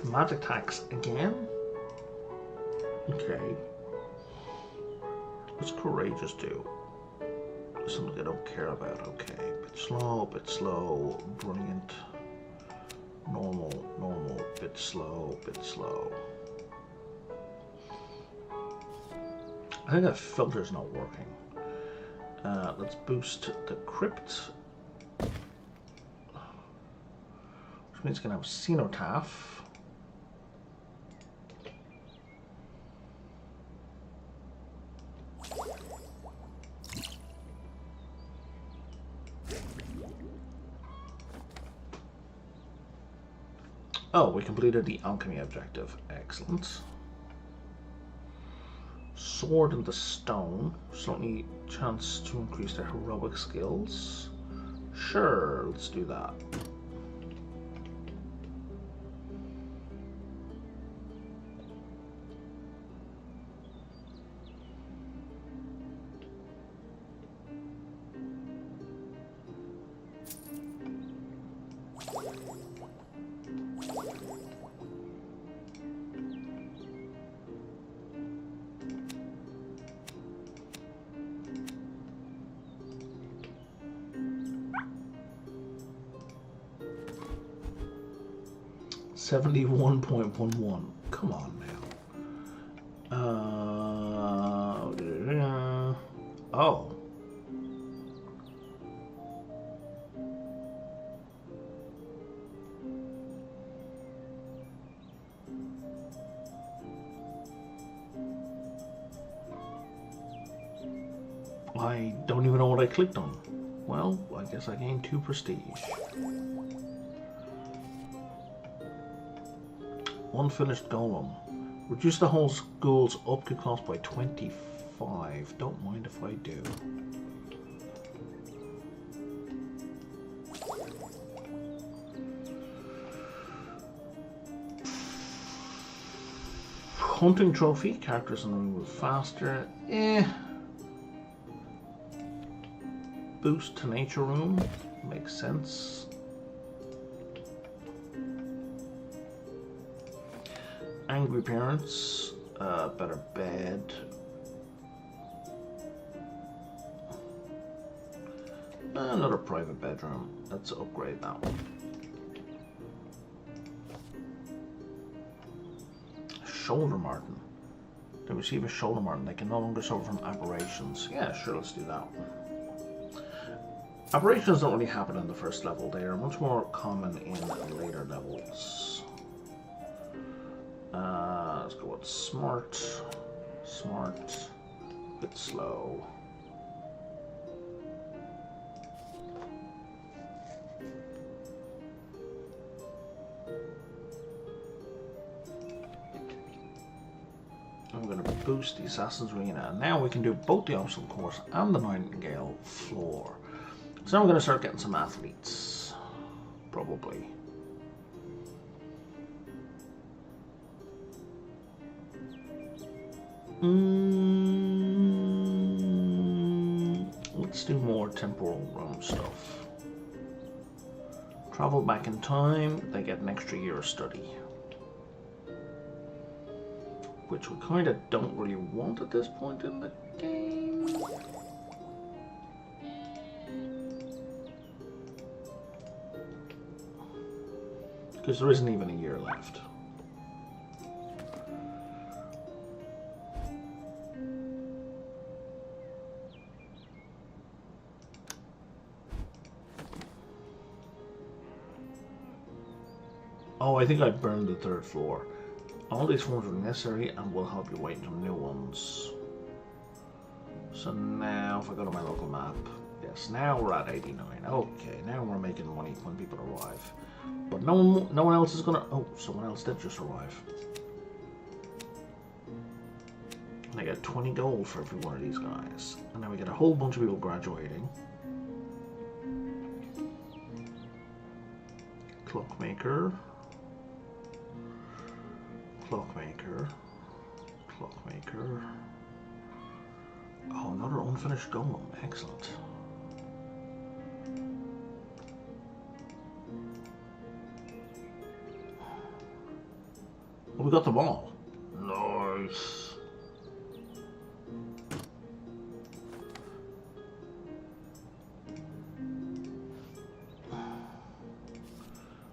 Magic attacks again? Okay. What's courageous do? Something I don't care about. Okay. Bit slow, brilliant. Normal, bit slow. I think that filter's not working. Let's boost the crypt. Which means it's gonna have Cenotaph. Oh, we completed the alchemy objective. Excellent. Sword in the stone. Certainly chance to increase their heroic skills. Sure, let's do that. $71.11. Come on now. Oh. I don't even know what I clicked on. Well, I guess I gained 2 prestige. Unfinished golem. Reduce the whole school's upkeep cost by 25. Don't mind if I do. Hunting trophy. Characters in the room move faster. Boost to nature room. Makes sense. Angry parents, better bed. Another private bedroom. Let's upgrade that one. Shoulder marten. They receive a shoulder marten. They can no longer suffer from aberrations. Yeah, sure, let's do that one. Aberrations don't really happen in the first level. They are much more common in later levels. Let's go with smart, bit slow. I'm going to boost the Assassin's Arena. Now we can do both the obstacle course and the Nightingale floor. So now we're going to start getting some athletes, probably. Let's do more temporal realm stuff. Travel back in time, they get an extra year of study. Which we kind of don't really want at this point in the game. Because there isn't even a year left. Oh, I think I burned the 3rd floor. All these forms are necessary and will help you wait until new ones. So now, if I go to my local map, yes, now we're at 89. Okay, now we're making money when people arrive. But no one else is gonna. Oh, someone else did just arrive. And I get 20 gold for every one of these guys. And then we get a whole bunch of people graduating. Clockmaker. Clockmaker. Clockmaker. Oh, another unfinished golem. Excellent. Well, we got them all. Nice.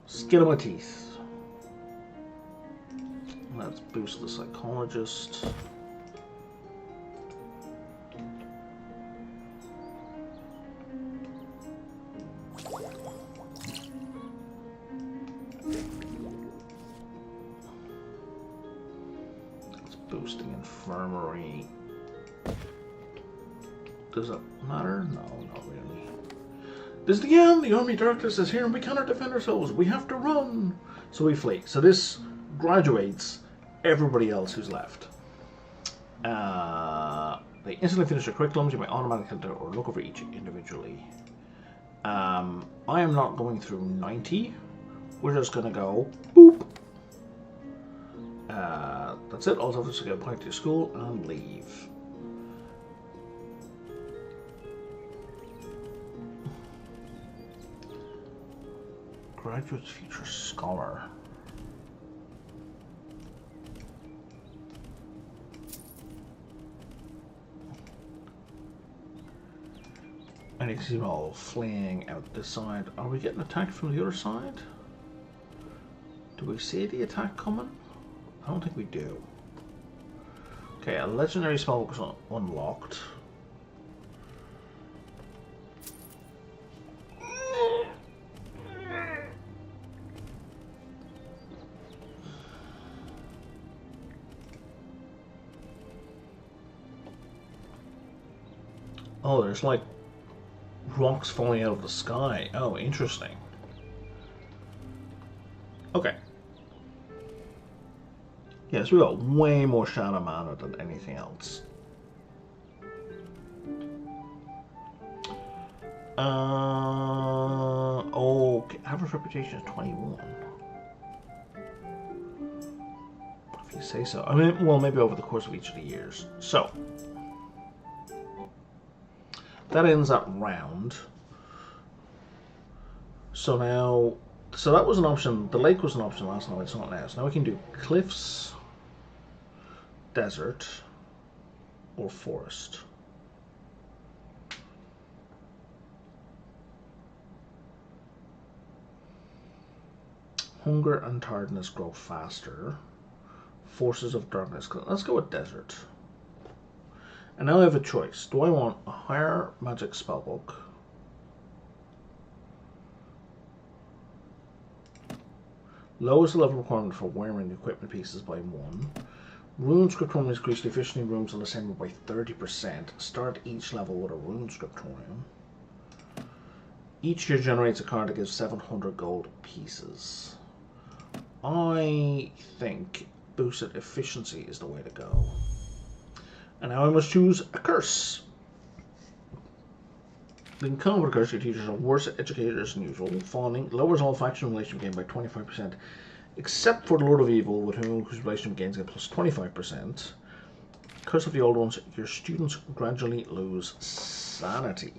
Skin of my teeth. Let's boost the psychologist. Let's boost the infirmary. Does it matter? No, not really. This is the end. The army darkness is here and we cannot defend ourselves. We have to run. So we flee. So this graduates everybody else who's left. They instantly finish their curriculums. You may automatically enter or look over each individually. I am not going through 90. We're just going to go boop. That's it. All officers get appointed to your school and leave. Graduate's future scholar. And you can see them all fleeing out this side. Are we getting attacked from the other side? Do we see the attack coming? I don't think we do. Okay, a legendary spell was unlocked. Oh, there's like rocks falling out of the sky. Oh, interesting. Okay. Yes, we got way more shadow mana than anything else. Okay, average reputation is 21. If you say so. I mean, well, maybe over the course of each of the years. So, that ends that round. So now, so that was an option. The lake was an option last night. It's not now. So now we can do cliffs, desert, or forest. Hunger and tiredness grow faster. Forces of darkness. Let's go with desert. And now I have a choice. Do I want a higher magic spellbook? Lowers the level requirement for wearing equipment pieces by 1. Rune Scriptorium increase the efficiency rooms on the same by 30%. Start each level with a Rune Scriptorium. Each year generates a card that gives 700 gold pieces. I think boosted efficiency is the way to go. And now I must choose a curse. The encounter curse, your teachers are worse educators than usual. Fawning lowers all faction relationship gain by 25%, except for the Lord of Evil, with whose relationship gains get plus 25%. Curse of the Old Ones, your students gradually lose sanity.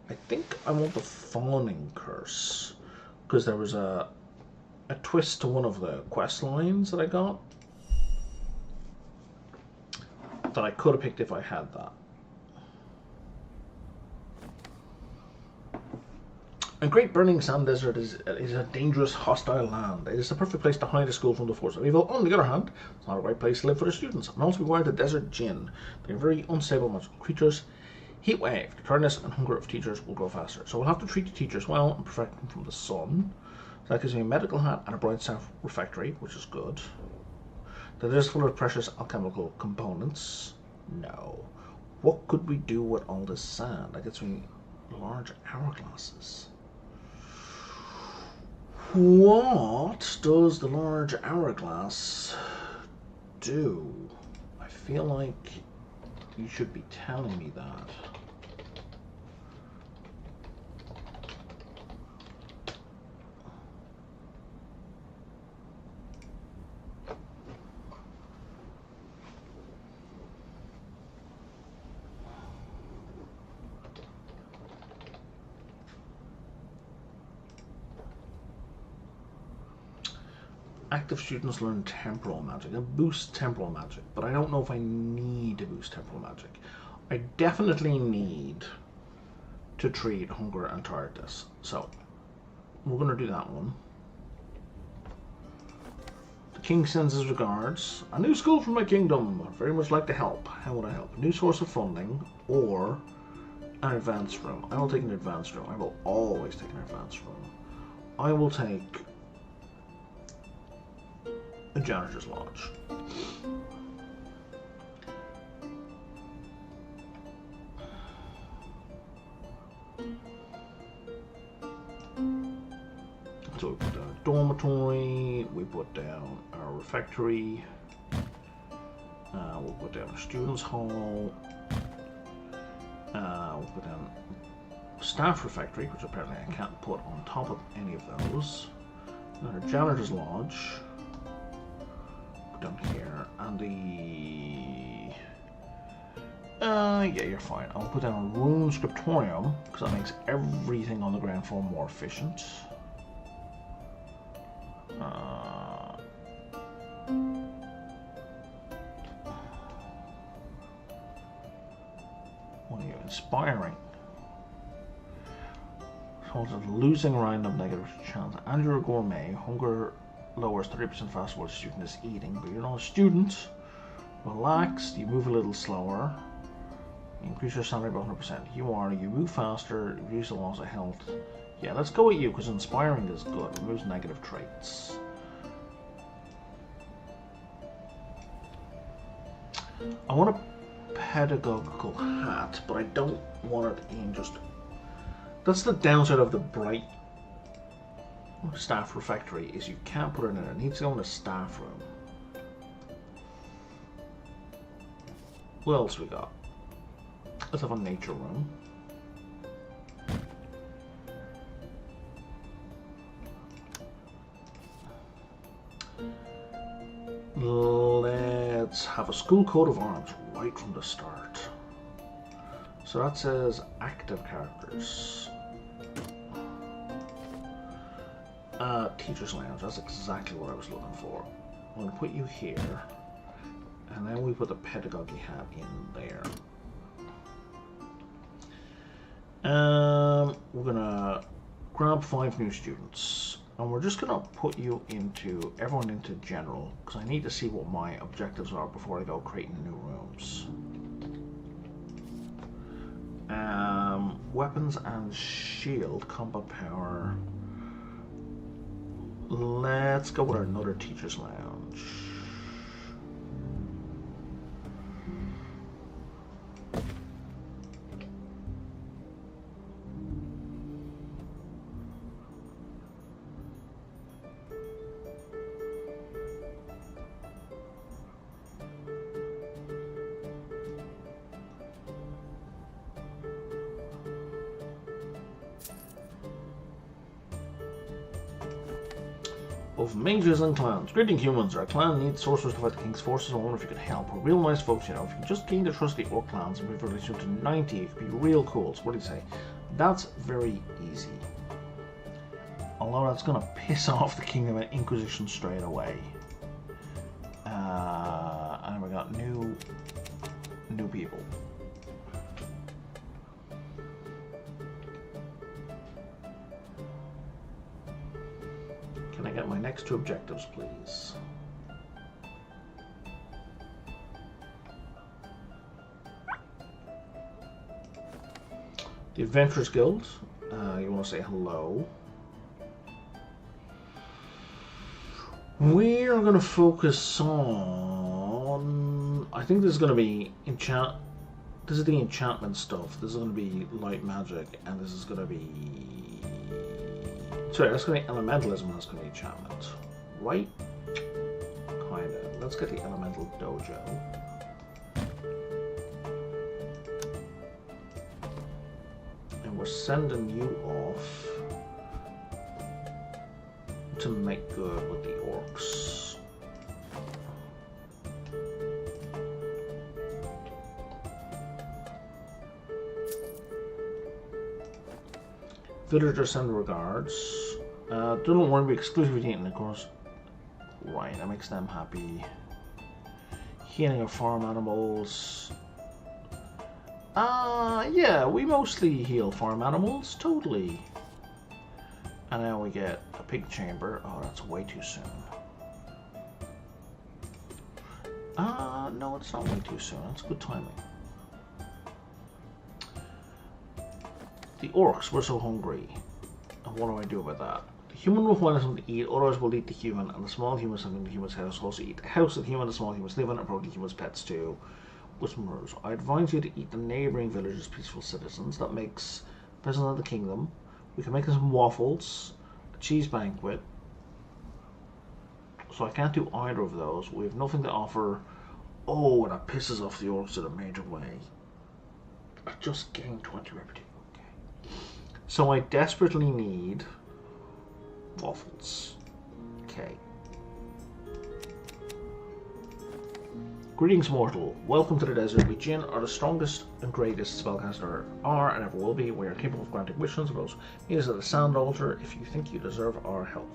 I think I want the Fawning curse, because there was a twist to one of the quest lines that I got that I could have picked if I had that. A great burning sand desert is a dangerous, hostile land. It is the perfect place to hide a school from the force of evil. On the other hand, it's not a right place to live for the students. And also beware the desert djinn. They are very unstable magical creatures. Heat wave, the tiredness and hunger of teachers will grow faster. So we'll have to treat the teachers well and protect them from the sun. So that gives me a medical hat and a bright staff refractory, which is good. The desert is full of precious alchemical components. No. What could we do with all this sand? That gets me large hourglasses. What does the large hourglass do? I feel like you should be telling me that. Active students learn temporal magic. It boosts temporal magic, but I don't know if I need to boost temporal magic. I definitely need to treat hunger and tiredness. So, we're going to do that one. The king sends his regards. A new school for my kingdom. I'd very much like to help. How would I help? A new source of funding or an advanced room. I will take an advanced room. I will always take an advanced room. I will take a janitor's lodge. So we've got a dormitory, put down our refectory. We'll put down a students' hall. We'll put down staff refectory, which apparently I can't put on top of any of those. Our janitor's lodge. Put down here. And the... yeah, you're fine. I'll put down a rune scriptorium, because that makes everything on the ground floor more efficient. What are you inspiring? So losing random negative chance. And you're a gourmet. Hunger lowers 30% faster while the student is eating, but you're not a student. Relax, you move a little slower. Increase your salary by 100%. You move faster, reduce the loss of health. Yeah, let's go with you, because inspiring is good. Removes negative traits. I want a pedagogical hat, but I don't want it in just... That's the downside of the bright staff refectory, is you can't put it in it. It needs to go in a staff room. What else we got? Let's have a nature room. Let's have a school coat of arms right from the start. So that says active characters. Teacher's lounge, that's exactly what I was looking for. I'm going to put you here, and then we put the pedagogy hat in there. We're going to grab 5 new students, and we're just going to put everyone into general, because I need to see what my objectives are before I go creating new rooms. Weapons and shield, combat power. Let's go with another teacher's lounge. Of mages and clans. Greeting humans, our clan needs sorcerers to fight the king's forces. I wonder if you could help. We're real nice folks, you know. If you could just gain the trust of the orc clans and move your relationship to 90, it could be real cool. So what do you say? That's very easy. Although that's going to piss off the Kingdom and Inquisition straight away. And we got new people. Can I get my next 2 objectives, please? The Adventurers Guild. You want to say hello. We're going to focus on... I think this is going to be This is the enchantment stuff. This is going to be light magic, and this is going to be... Sorry, that's going to be elementalism, and that's going to be enchantment. Right? Kinda. Let's get the elemental dojo. And we're sending you off to make good with the orcs. Villagers send regards. Don't worry, we exclusively eating, of course. Right, that makes them happy. Healing of farm animals. Yeah, we mostly heal farm animals, totally. And now we get a pig chamber. Oh, that's way too soon. No, it's not way too soon. That's good timing. The orcs were so hungry. And what do I do about that? The human will find something to eat, others will eat the human, and the small human something in the human's house will also eat the house of the human and the small humans live in, and probably the human's pets too. With some rules. I advise you to eat the neighbouring villages' peaceful citizens. That makes President of the Kingdom. We can make them some waffles, a cheese banquet, So I can't do either of those. We have nothing to offer. Oh, and that pisses off the orcs in a major way. I just gained 20 reputation. Okay. So I desperately need waffles. Okay. Greetings, mortal. Welcome to the desert. We Jin are the strongest and greatest spellcaster are and ever will be. We are capable of granting wishes of those needed at the sand altar if you think you deserve our help.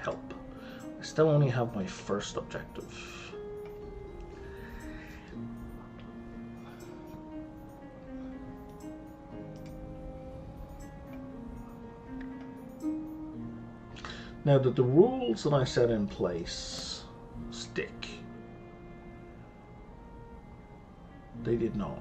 I still only have my first objective. Now that the rules that I set in place stick, they did not.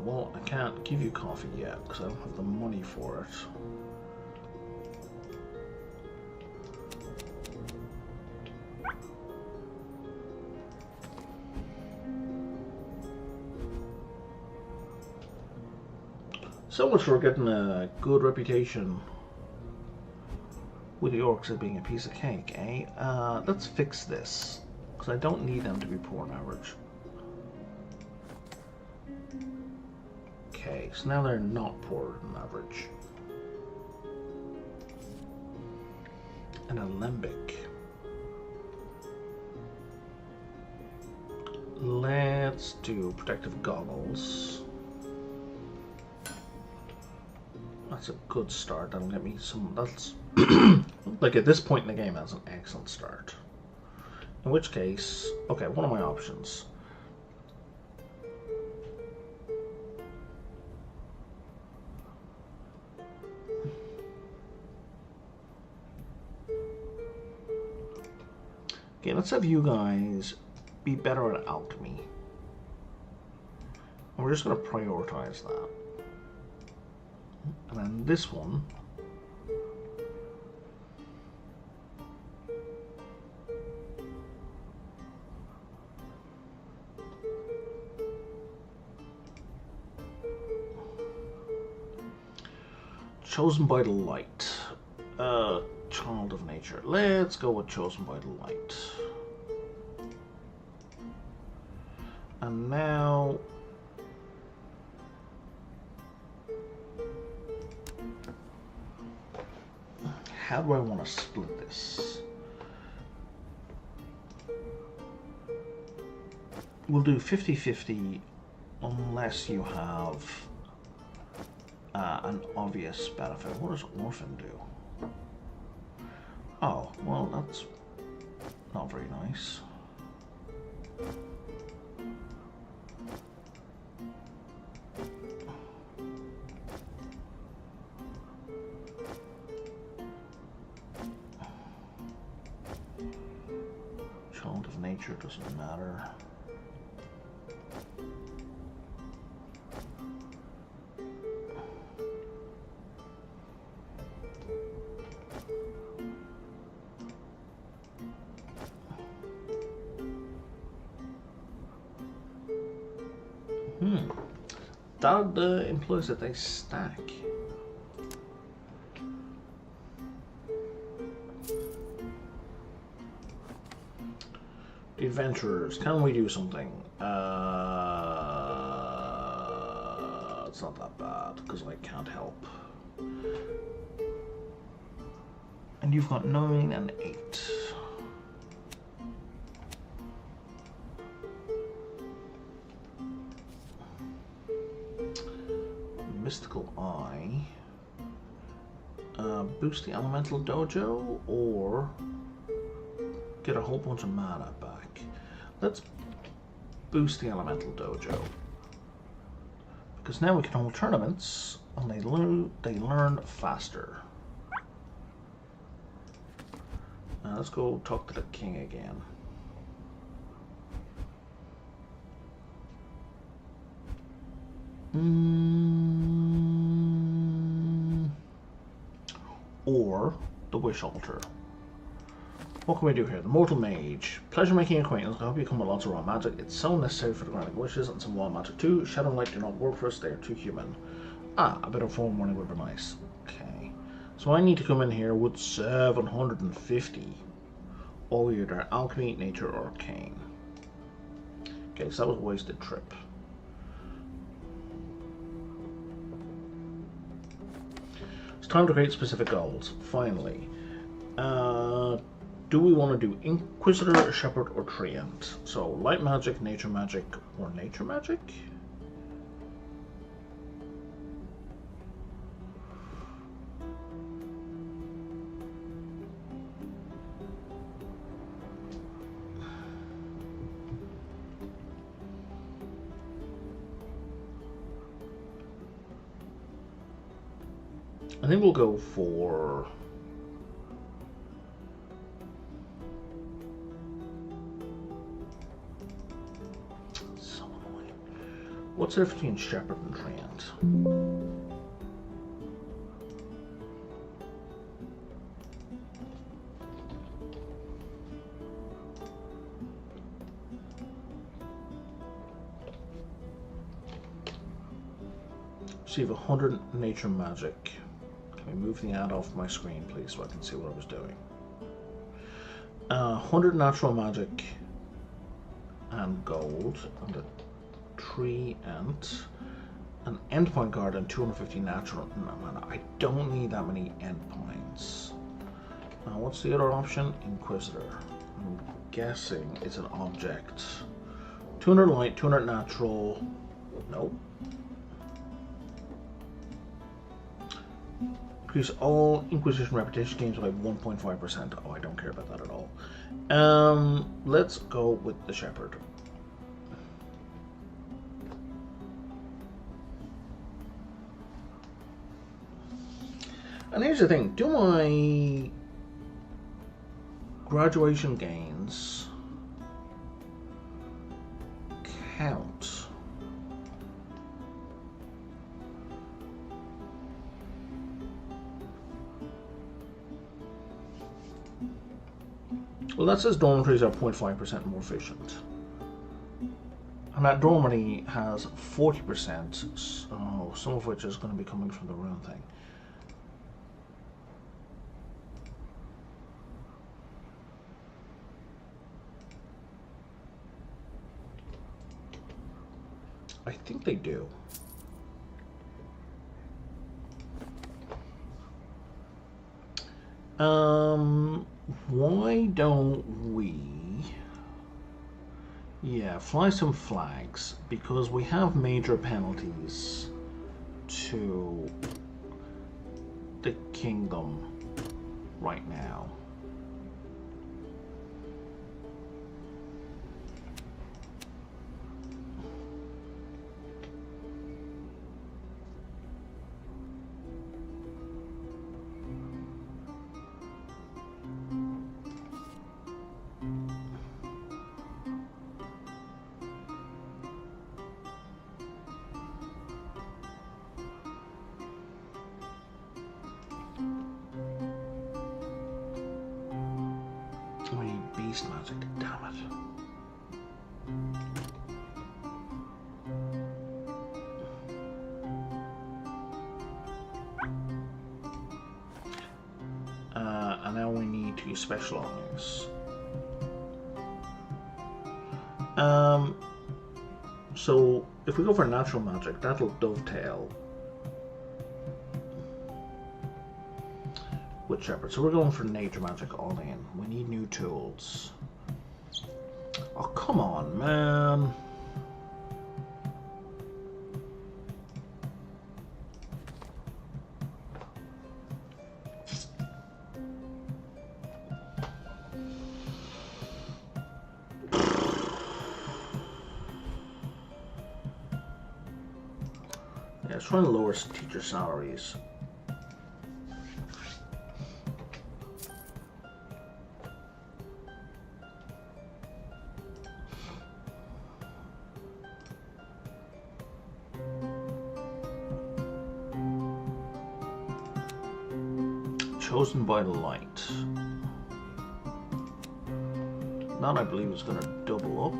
Well, I can't give you coffee yet because I don't have the money for it. So much for getting a good reputation with the orcs as being a piece of cake, eh? Let's fix this, because I don't need them to be poor and average. Okay, so now they're not poorer than average. An alembic. Let's do protective goggles. That's a good start. That'll get me some. That's like at this point in the game, that's an excellent start. In which case, okay, what are my options? Okay, let's have you guys be better at alchemy. And we're just going to prioritize that. And then this one, chosen by the light. Child of nature. Let's go with chosen by the light. And now how do I want to split this? We'll do 50-50 unless you have an obvious benefit. What does Orphan do? Oh, well, that's not very nice. Child of nature doesn't matter. That implies that they stack. The adventurers, can we do something? It's not that bad because I can't help. And you've got 9 and 8. Mystical Eye. Boost the Elemental Dojo or get a whole bunch of mana back. Let's boost the Elemental Dojo. Because now we can hold tournaments and they learn faster. Let's go talk to the king again. Or the wish altar. What can we do here? The mortal mage. Pleasure making acquaintance. I hope you come with lots of raw magic. It's so necessary for the granting wishes and some wild magic too. Shadow and light do not work for us. They are too human. A bit of forewarning would be nice. Okay. So I need to come in here with 750. All either alchemy, nature, or arcane. Okay, so that was a wasted trip. It's time to create specific goals, finally. Do we want to do Inquisitor, Shepherd, or Treant? So, light magic, nature magic, or nature magic? I think we'll go for... What's the difference between Shepherd and Treant? Receive 100 nature magic. Can we move the ad off my screen, please, so I can see what I was doing? 100 natural magic and gold, and a Treant, an endpoint card, and 250 natural mana. I don't need that many endpoints. What's the other option? Inquisitor. I'm guessing it's an object. 200 light, 200 natural. Nope. Increase all Inquisition repetition games by 1.5%. Oh, I don't care about that at all. Let's go with the Shepherd. And here's the thing, do my graduation gains count? Well, that says dormitories are 0.5% more efficient. And that dormitory has 40%, so some of which is going to be coming from the rune thing. I think they do. Why don't we... Yeah, fly some flags, because we have major penalties to the kingdom right now. We need beast magic, damn it. And now we need to specialize. So if we go for natural magic, that'll dovetail with Shepherd. So we're going for nature magic all in. We need new tools. Oh, come on, man. Let's try and lower some teacher salaries. Chosen by the light. That I believe is going to double up.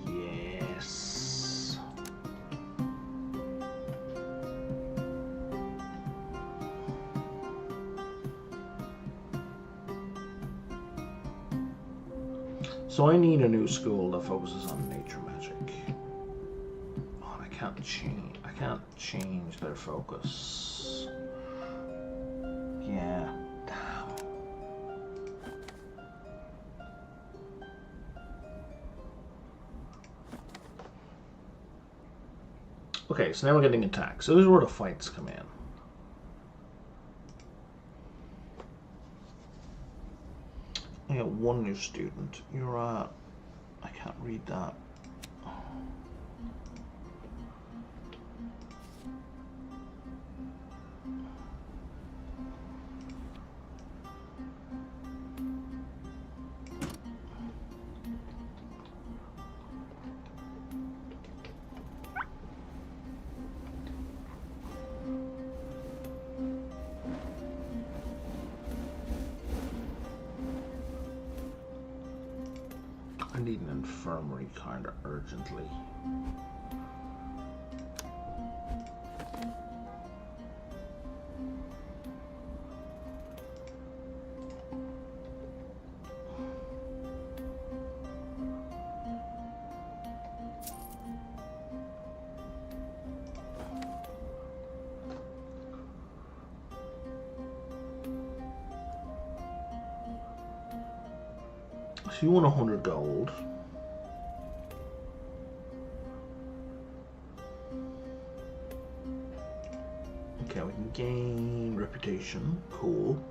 Yes. So I need a new school that focuses on nature magic. Oh, and I can't change their focus. Yeah. Damn. Okay, so now we're getting attacked. So this is where the fights come in. I got one new student. You're I can't read that. I need an infirmary kind of urgently. So you want 100 gold. Okay, we can gain reputation. Cool.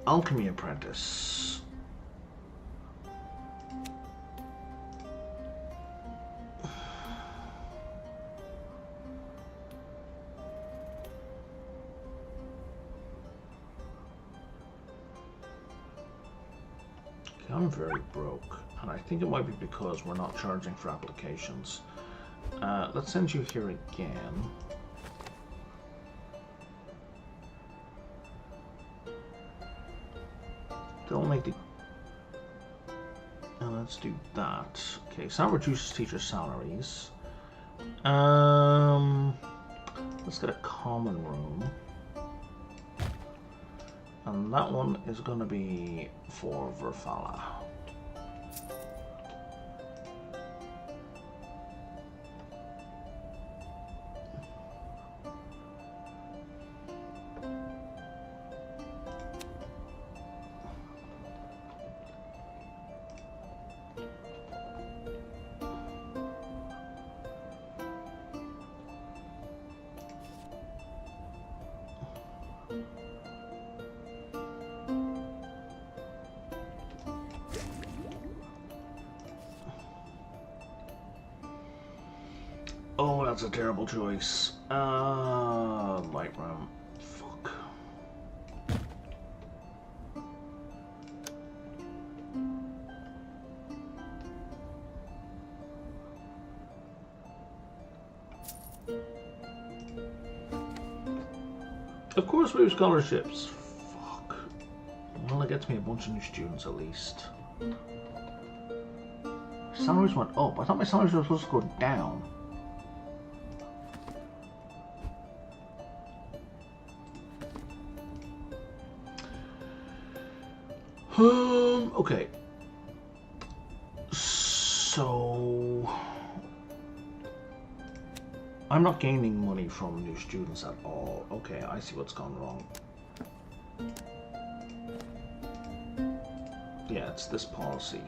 Alchemy apprentice. I'm very broke, and I think it might be because we're not charging for applications. Let's send you here again. Don't make the... And let's do that. Okay, so that reduces teacher salaries. Let's get a common room. And that one is going to be for Verfala. Oh, that's a terrible choice. Light room. Fuck. Of course we have scholarships. Fuck. Well, it gets me a bunch of new students at least. Salaries went up. I thought my salaries were supposed to go down. Okay. So I'm not gaining money from new students at all. Okay, I see what's gone wrong. Yeah, it's this policy.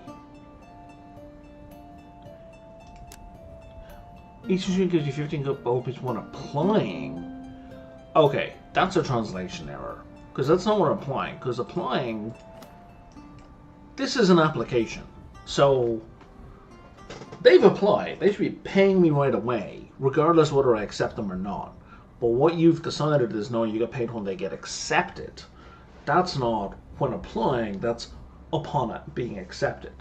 Each student gives you 15 gold points when applying. Okay, that's a translation error. Because that's not what we're applying. Because applying... This is an application. So... They've applied. They should be paying me right away, regardless of whether I accept them or not. But what you've decided is no, you get paid when they get accepted. That's not when applying, that's upon it being accepted.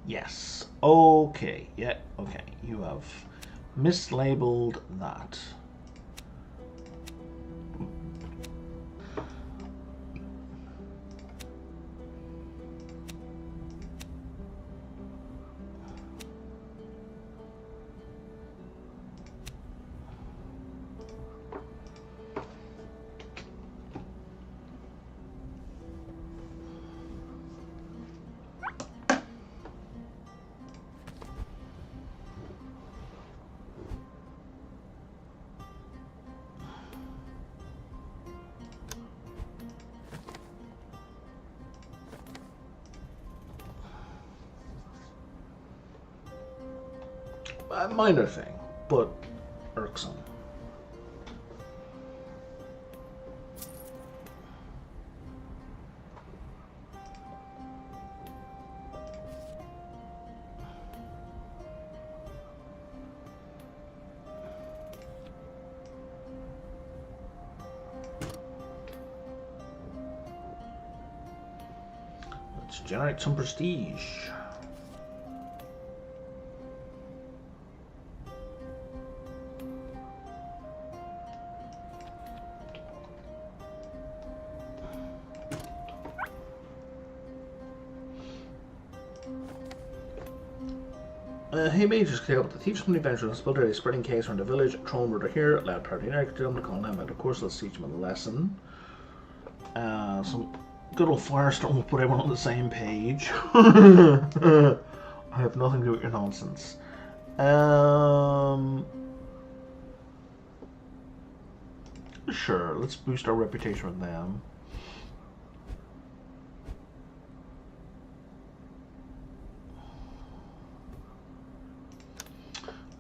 Yes. Okay. Yeah. Okay. You have mislabeled that. A minor thing, but irksome. Let's generate some prestige. Hey mages, clear up the thieves from the adventure and spilled a spreading case around the village. Throne murder here, loud party narrative to them to call them out. Of course, let's teach them a lesson. Some good old firestorm will put everyone on the same page. I have nothing to do with your nonsense. Sure, let's boost our reputation with them.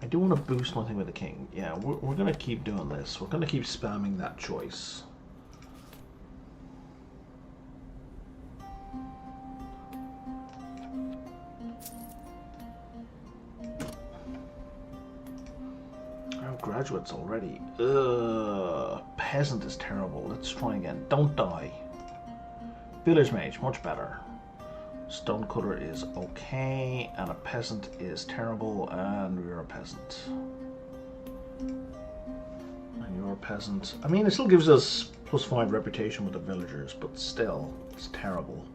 I do want to boost one thing with the king. Yeah, we're going to keep doing this. We're going to keep spamming that choice. Our graduates already. Peasant is terrible. Let's try again. Don't die. Village mage, much better. Stonecutter is okay, and a peasant is terrible, and we're a peasant. And you're a peasant. I mean, it still gives us +5 reputation with the villagers, but still, it's terrible.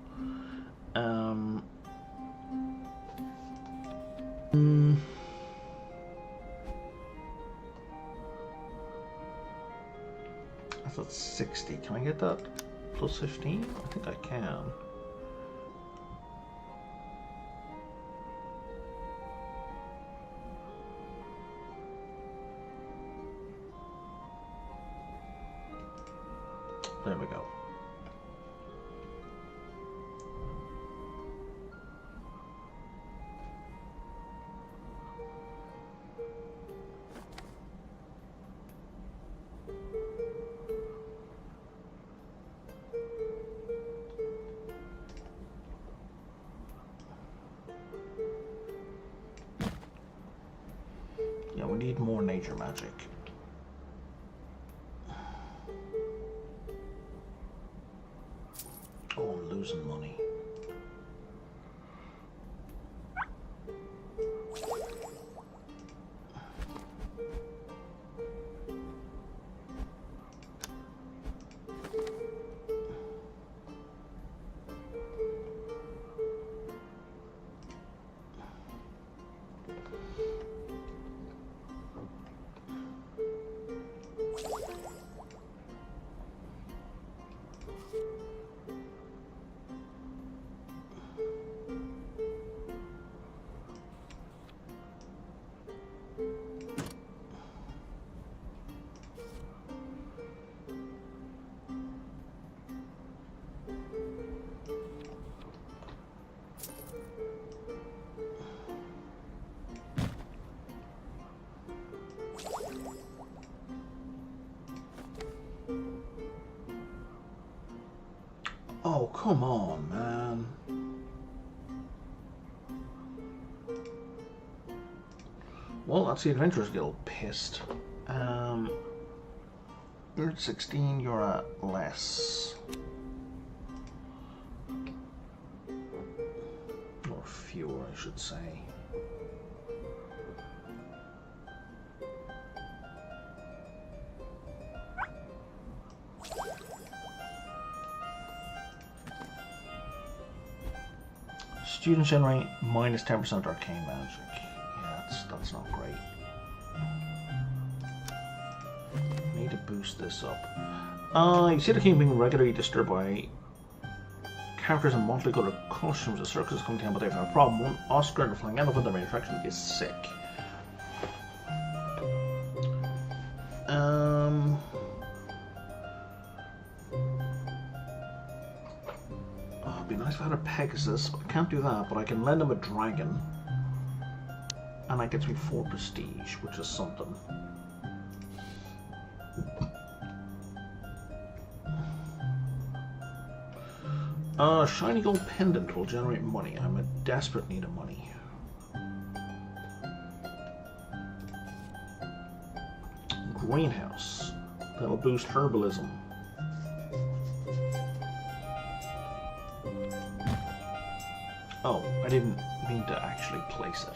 That's at 60. Can I get that +15? I think I can. There we go. Yeah, we need more nature magic. Oh, I'm losing money. come on, man. Well, that's the Adventurers Guild pissed. You're at 16, you're at less. Or fewer, I should say. Students generate minus 10% arcane magic. Yeah, that's not great. Need to boost this up. You see the king being regularly disturbed by characters in monthly colored costumes. The circus is coming down, but they've a problem. One Oscar and the flying elephant, their main attraction, is sick. It'd be nice if I had a Pegasus, but I can't do that. But I can lend him a dragon, and that gets me 4 prestige, which is something. Shiny gold pendant will generate money. I'm in desperate need of money. Greenhouse. That'll boost herbalism. Oh, I didn't mean to actually place it.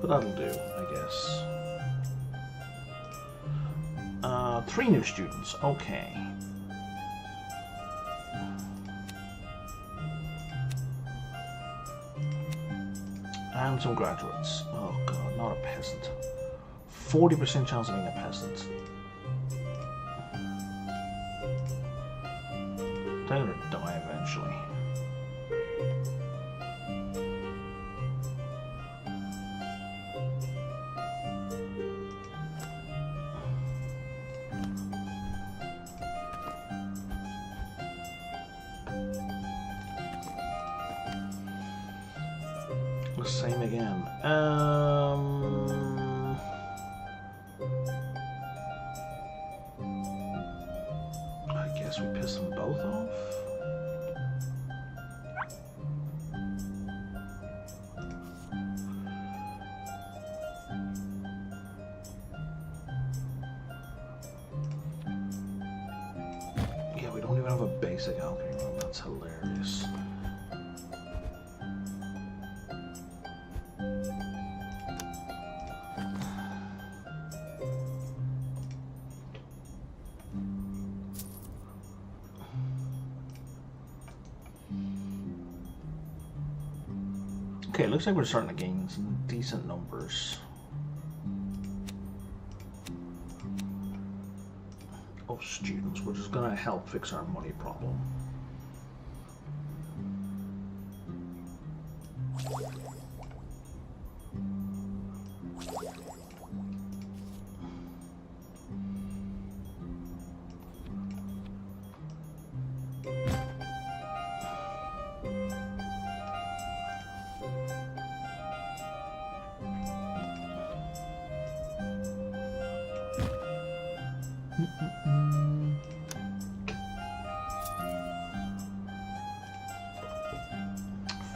But that'll do, I guess. 3 new students. Okay. And some graduates. Oh god, not a peasant. 40% chance of being a peasant. They're gonna die eventually. The same again. I guess we piss them both off. Yeah, we don't even have a basic alchemy room. That's hilarious. Okay, it looks like we're starting to gain some decent numbers of students, which is going to help fix our money problem.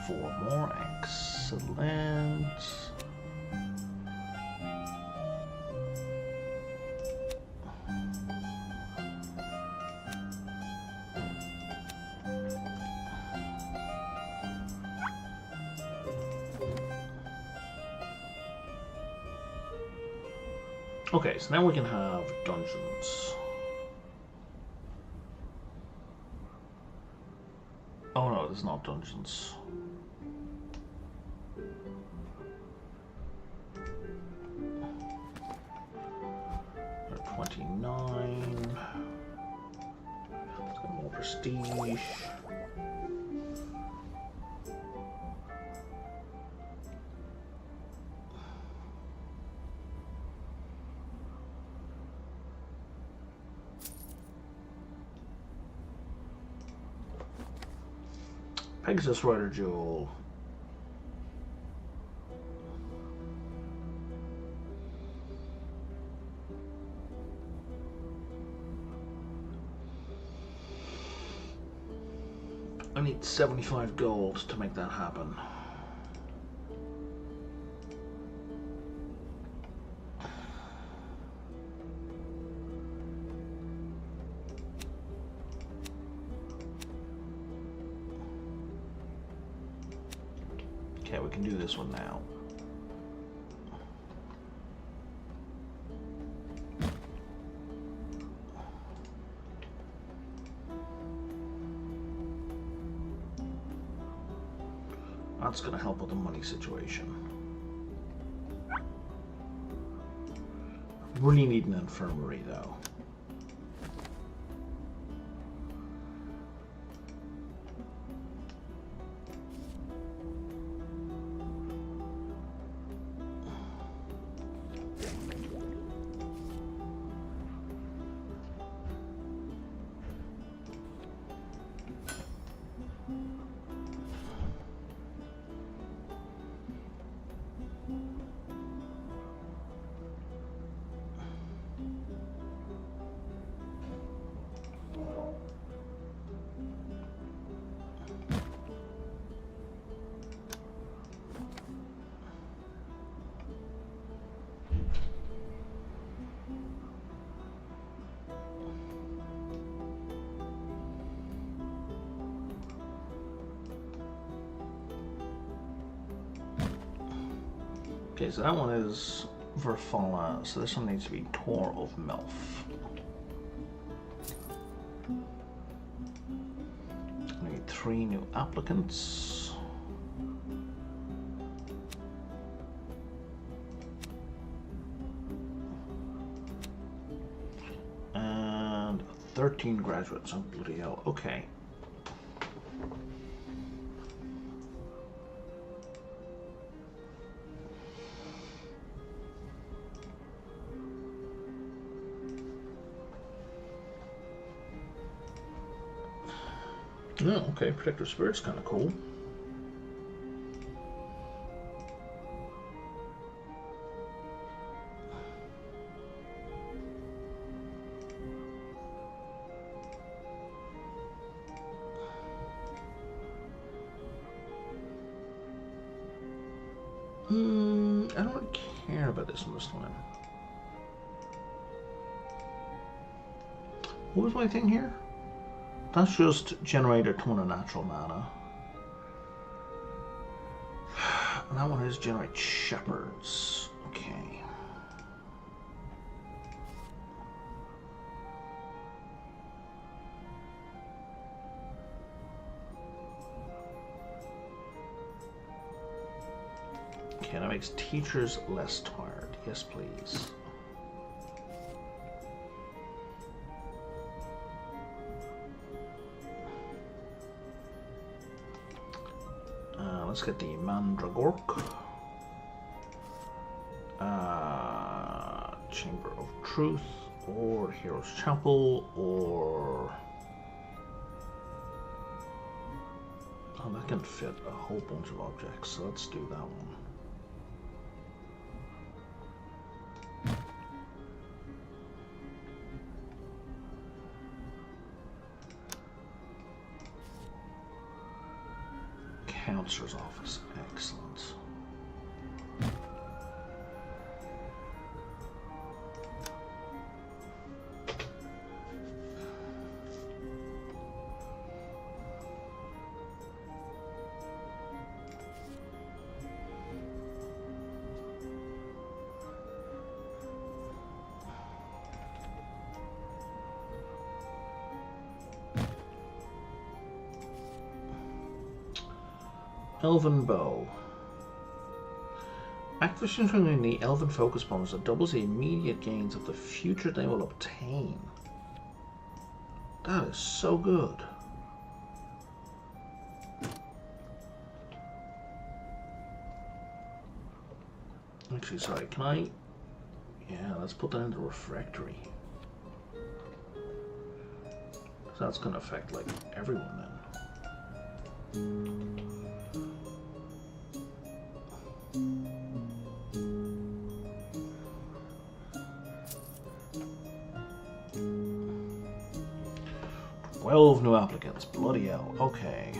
Four more, excellent. Okay, so now we can have dungeons. Oh no, there's not dungeons. They're 29. Let's get more prestige. Pegasus Rider Jewel. need 75 gold to make that happen. Okay, we can do this one now. That's going to help with the money situation. Really need an infirmary though. Okay, so that one is Verfala, so this one needs to be Tor of Melf. I need 3 new applicants. And 13 graduates, oh bloody hell, okay. Oh, okay, Protector Spirit's kind of cool. I don't really care about this one this time. What was my thing here? That's just generate a ton of natural mana. And that one is generate shepherds. Okay. Okay, that makes teachers less tired. Yes, please. Let's get the Mandragork. Chamber of Truth, or Hero's Chapel, or... Oh, that can fit a whole bunch of objects, so let's do that one. Counselor's office, excellent. Elven Bow. Activation triggering the Elven Focus bonus that doubles the immediate gains of the future they will obtain. That is so good. Actually, sorry, can I... Yeah, let's put that into Refractory. So that's going to affect, like, everyone then. 12 new applicants. Bloody hell. Okay.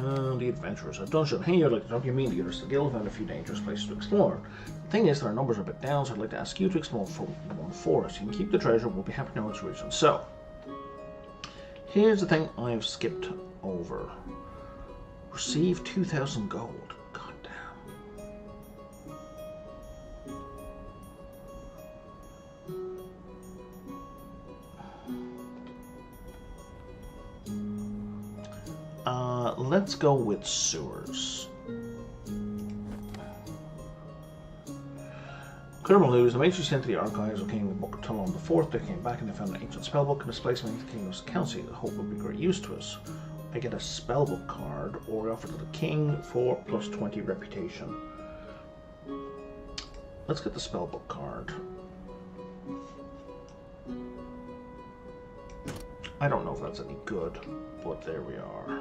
And the adventurers are dungeon. Hey, I'd like to drop you immediately. The guild found a few dangerous places to explore. The thing is that our numbers are a bit down, so I'd like to ask you to explore from one forest. You can keep the treasure, we'll be happy to know its region. So, here's the thing I've skipped over. Receive 2,000 gold. God damn. Let's go with sewers. Credible news, the mage sent to the archives of King Book Talon the Fourth. They came back and they found an ancient spellbook and displaced many of the kingdom's council. I hope it will be great use to us. I get a spellbook card, or offer to the king for plus 20 reputation. Let's get the spellbook card. I don't know if that's any good, but there we are.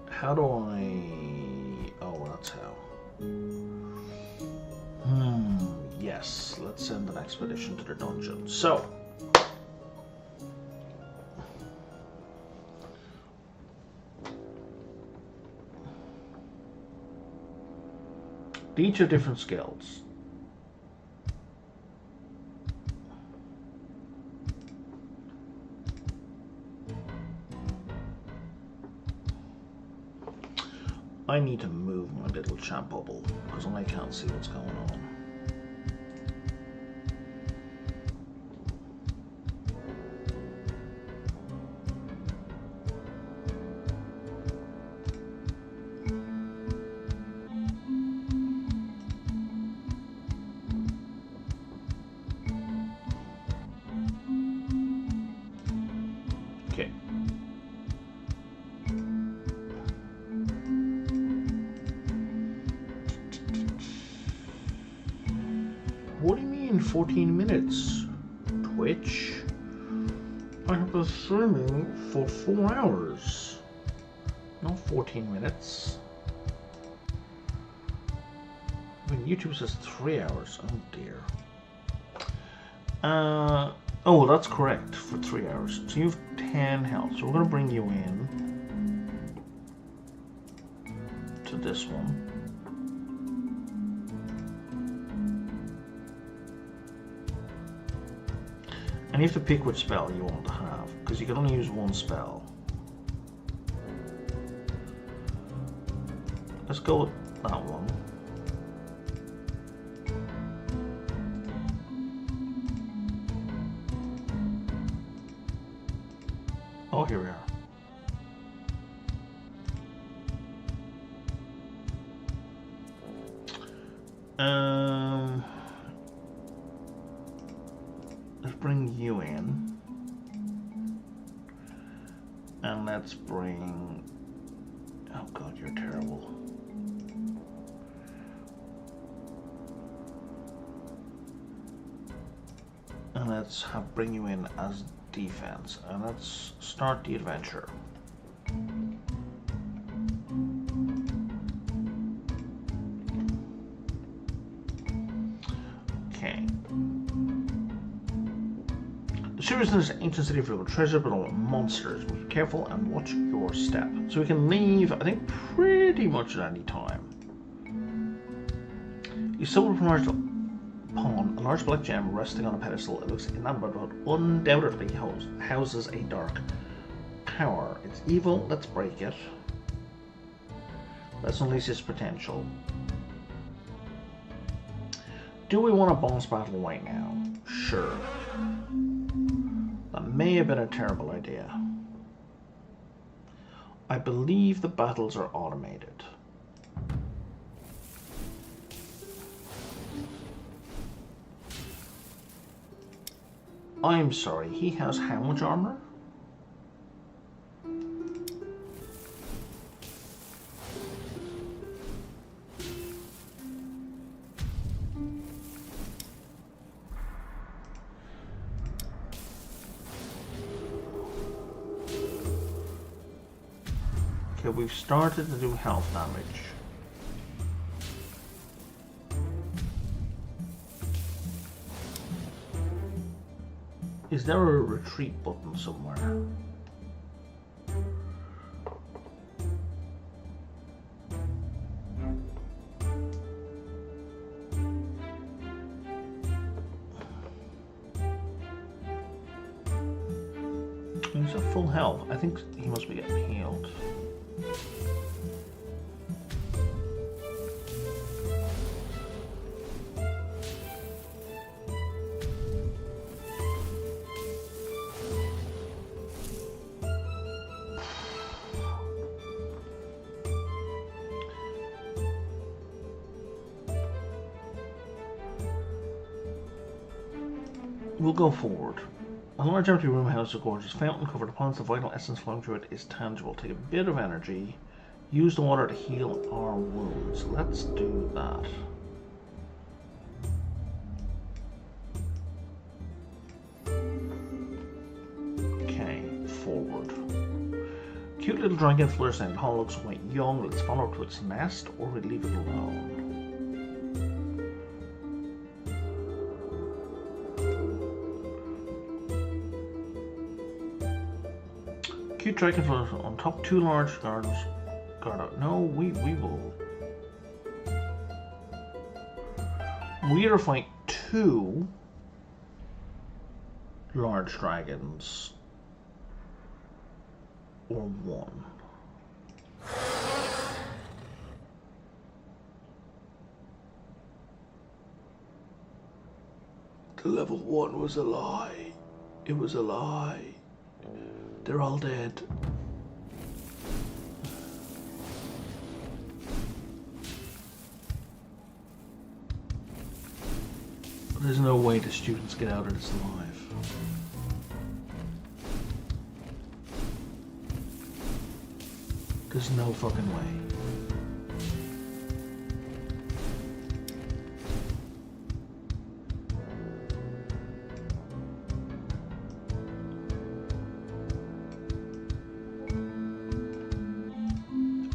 How do I... Oh, that's how. Yes, let's send an expedition to the dungeon. So, each have different skills. I need to move my little chat bubble because I can't see what's going on. Okay. What do you mean 14 minutes? Twitch? I have been streaming for 4 hours. Not 14 minutes. I mean, YouTube says 3 hours. Oh dear. Oh, that's correct, for 3 hours. So you have 10 health. So we're going to bring you in to this one. And you have to pick which spell you want to have, because you can only use one spell. Let's go with that one. Oh, here we are. Let's bring you in. And let's bring... Oh god, you're terrible. And let's bring you in as defense. And let's start the adventure. Okay. The sewers in this ancient city filled with treasure, but all monsters. Be careful and watch your step. So we can leave, I think, pretty much at any time. You stumble upon a large black gem resting on a pedestal. It looks inanimate, but undoubtedly houses a dark power. It's evil. Let's break it. Let's unleash its potential. Do we want a boss battle right now? Sure. That may have been a terrible idea. I believe the battles are automated. I'm sorry, he has how much armor? Okay, we've started to do health damage. Is there a retreat button somewhere? He's at full health. I think he must be getting healed. We'll go forward. A large empty room houses a gorgeous fountain covered upon the vital essence flowing through it is tangible. Take a bit of energy. Use the water to heal our wounds. Let's do that. Okay, forward. Cute little dragon flourishes and the hall looks quite young. Let's follow it to its nest, or we leave it alone. Cute dragonflies on top, two large gardens. No, we will. We either fight two large dragons or one. The level 1 was a lie. It was a lie. They're all dead. There's no way the students get out of this alive. There's no fucking way.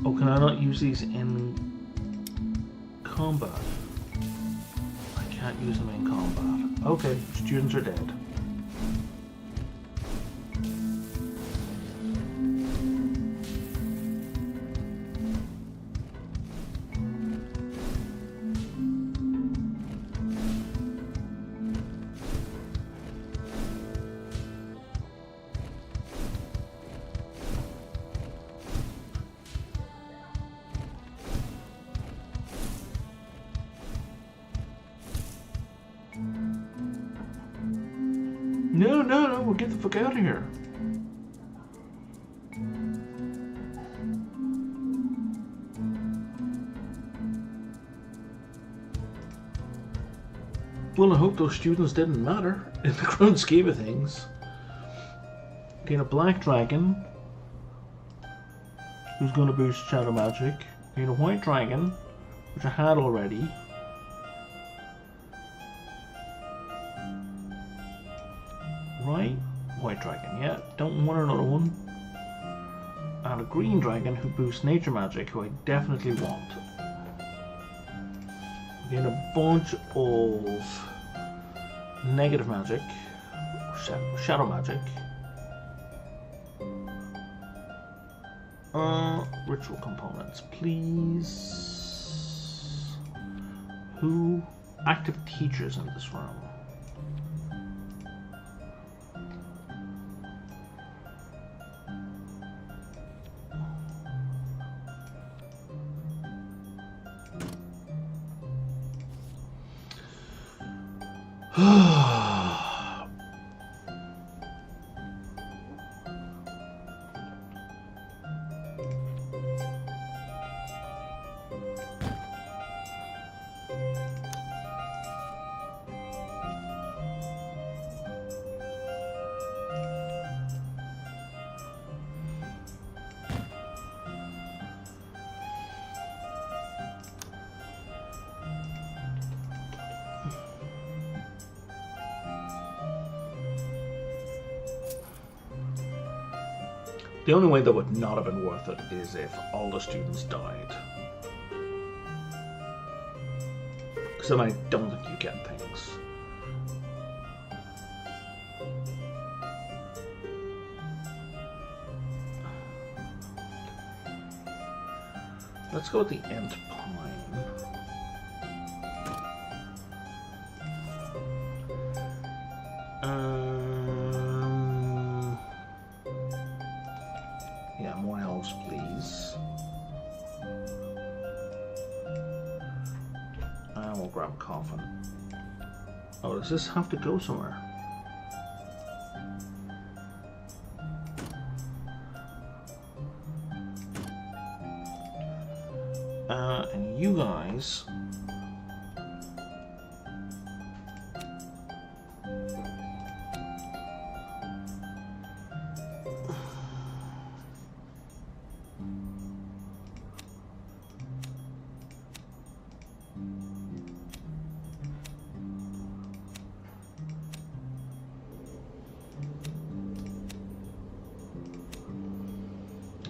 Oh, can I not use these in combat? I can't use them in combat. Okay, students are dead. No, we'll get the fuck out of here. Well, I hope those students didn't matter in the grand scheme of things. Get a black dragon who's going to boost shadow magic. Get a white dragon, which I had already. Right, white dragon, yeah, don't want another one. And a green dragon who boosts nature magic, who I definitely want. Again, a bunch of negative magic, shadow magic. Ritual components, please. Who? Active teachers in this room. The only way that would not have been worth it is if all the students died. Because then I don't think you get things. Let's go with the Ent Pine. grab coffin. Oh, does this have to go somewhere? And you guys...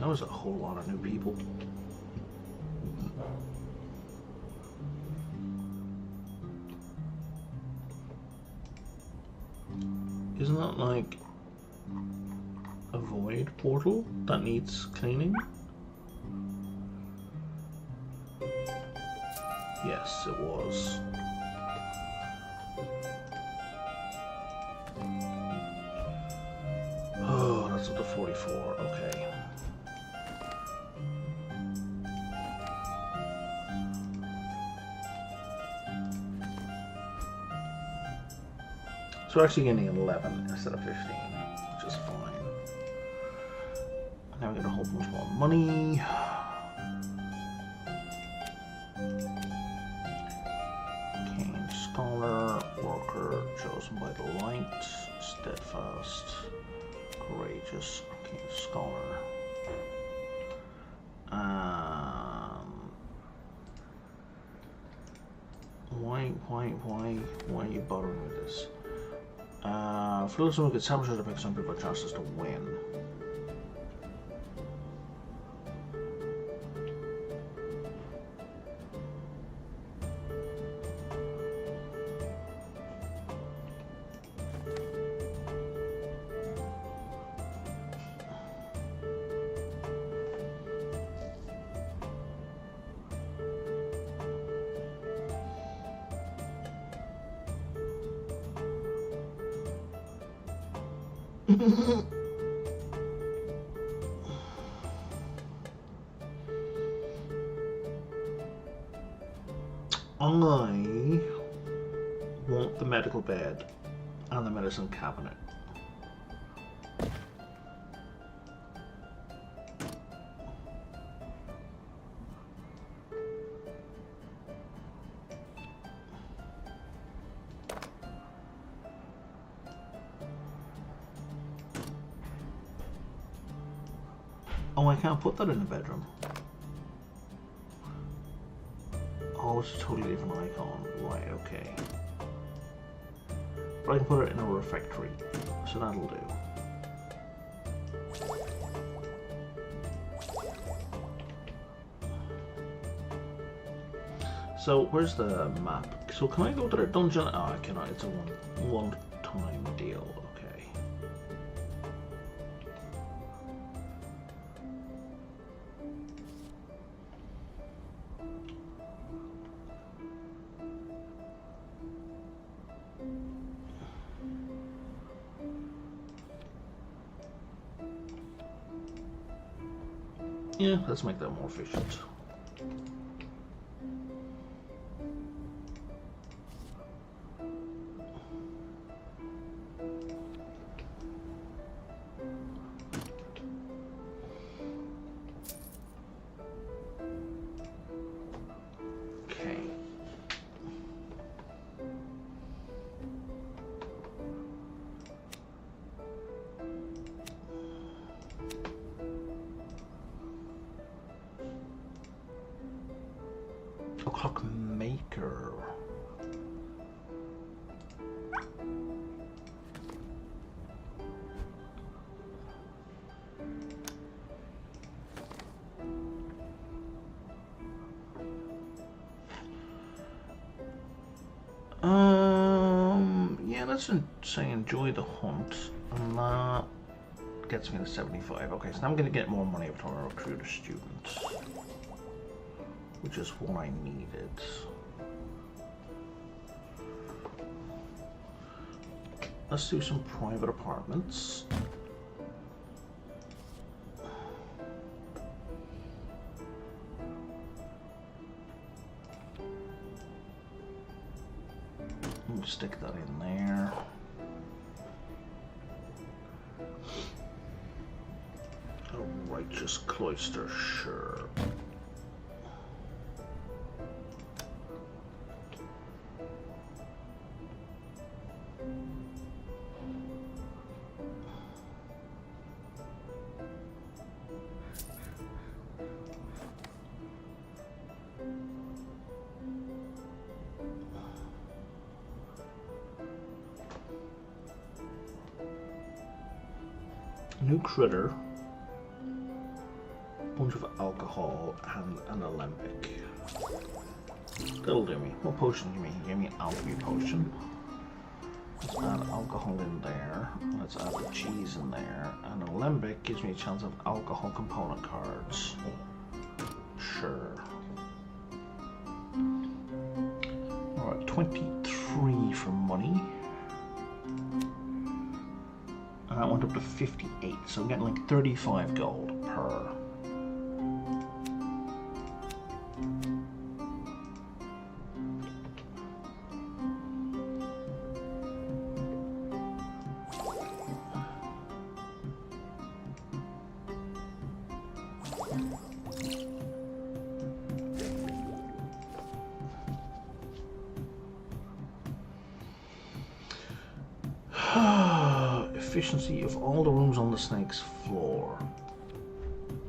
That was a whole lot of new people. Isn't that like a void portal that needs cleaning? Yes, it was. Oh, that's up to 44, okay. So we're actually getting 11 instead of 15, which is fine. Now we get a whole bunch more money. Keen Scholar, Worker, Chosen by the Light, Steadfast, Courageous, Keen Scholar. Why are you bothering with this? For those who could sabotage to pick some people chances to win. I want the medical bed and the medicine cabinet. Oh, I can't put that in the bedroom. Oh, it's a totally different icon. Right, okay. But I can put it in a refectory, so that'll do. So, where's the map? So, can I go to the dungeon? Oh, I cannot. It's a one-time deal. Okay. Yeah, let's make that more efficient. Okay. O'clock maker. Yeah, let's say enjoy the hunt, and that gets me to 75. Okay, so now I'm going to get more money every time I recruit a student, which is what I needed. Let's do some private apartments. Stick that in there. A righteous cloister, sure. New critter, bunch of alcohol, and an alembic. That'll do me. What potion do you mean? Give me an alchemy potion. Let's add alcohol in there. Let's add the cheese in there. And an alembic gives me a chance of alcohol component cards. Sure. Alright, 23 for money. And that went up to 58, so I'm getting like 35 gold per. Efficiency of all the rooms on the snake's floor.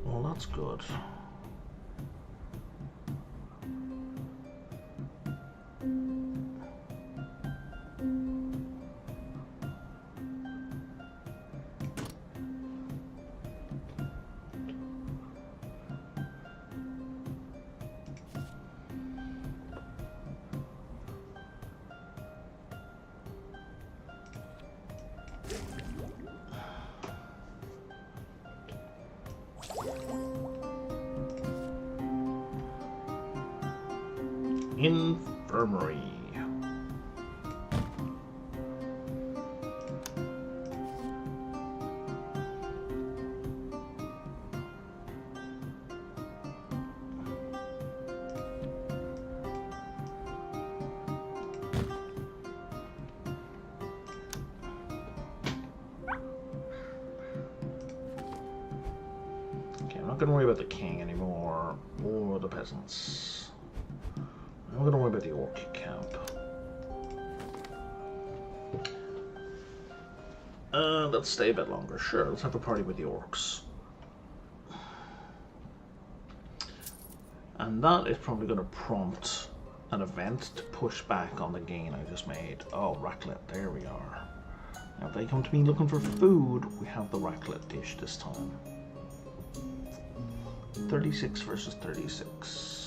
Well, that's good. Infirmary. Okay, I'm not going to worry about the king anymore, or the peasants. I'm going to worry about the orc camp. Let's stay a bit longer. Sure, let's have a party with the orcs. And that is probably going to prompt an event to push back on the gain I just made. Oh, raclette, there we are. Now if they come to me looking for food, we have the raclette dish this time. 36 versus 36.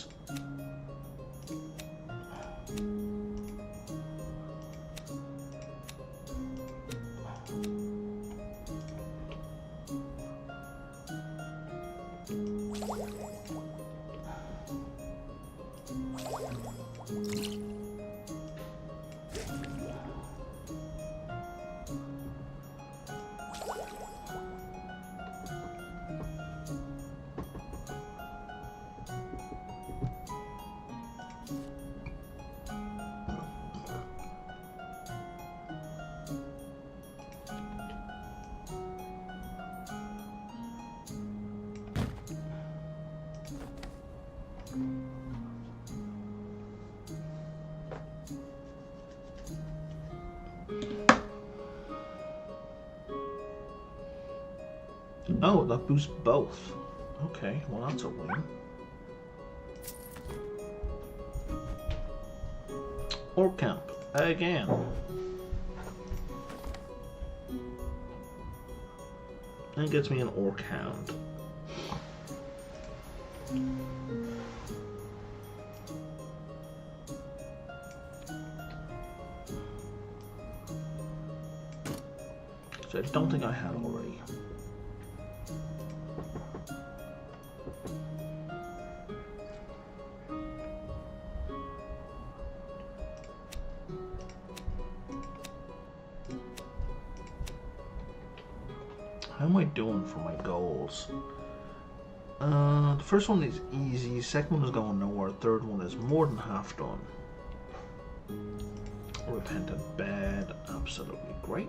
Oh, that boosts both. Okay, well that's a win. Orc camp, again. That gets me an orc hound. So I don't think I had already. How am I doing for my goals? The first one is easy, second one is going nowhere, third one is more than half done. Repentant bed, absolutely great.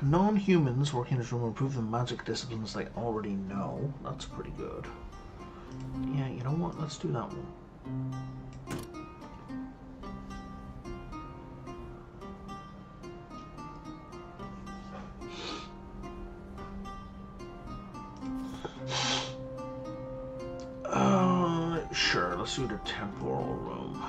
Non-humans working in this room improve the magic disciplines they already know. That's pretty good. Yeah, you know what? Let's do that one. Sure, let's do the temporal room.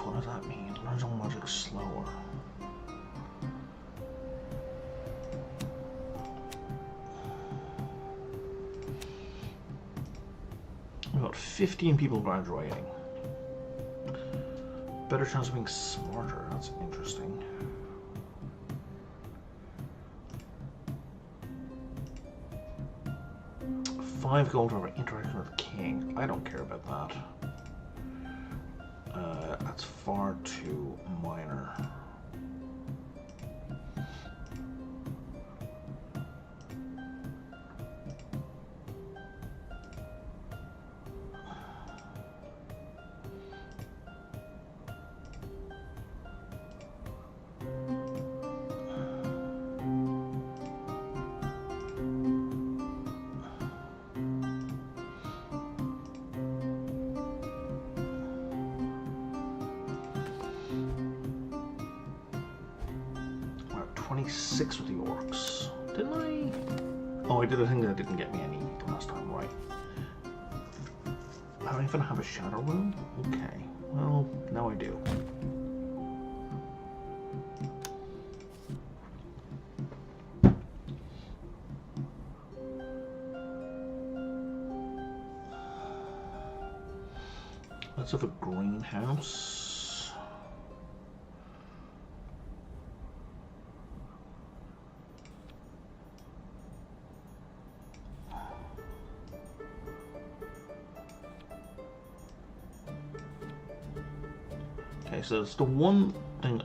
What does that mean? Learns all magic slower. We've got 15 people graduating. Better chance of being smarter. That's interesting. $5 gold over interaction with the king. I don't care about that. That's far too minor. We're at 26 with the orcs. Didn't I? Oh, I did a thing that didn't get me any the last time, right? I don't even have a shadow room? Okay. Well, now I do. Let's have a greenhouse. Okay, so it's the one thing.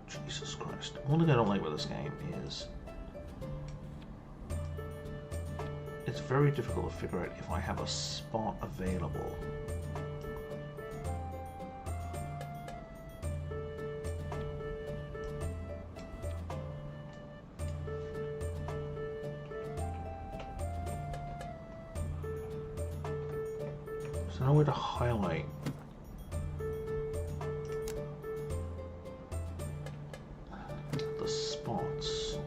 Jesus Christ. One thing I don't like about this game is it's very difficult to figure out if I have a spot available. So now where to highlight. The spots.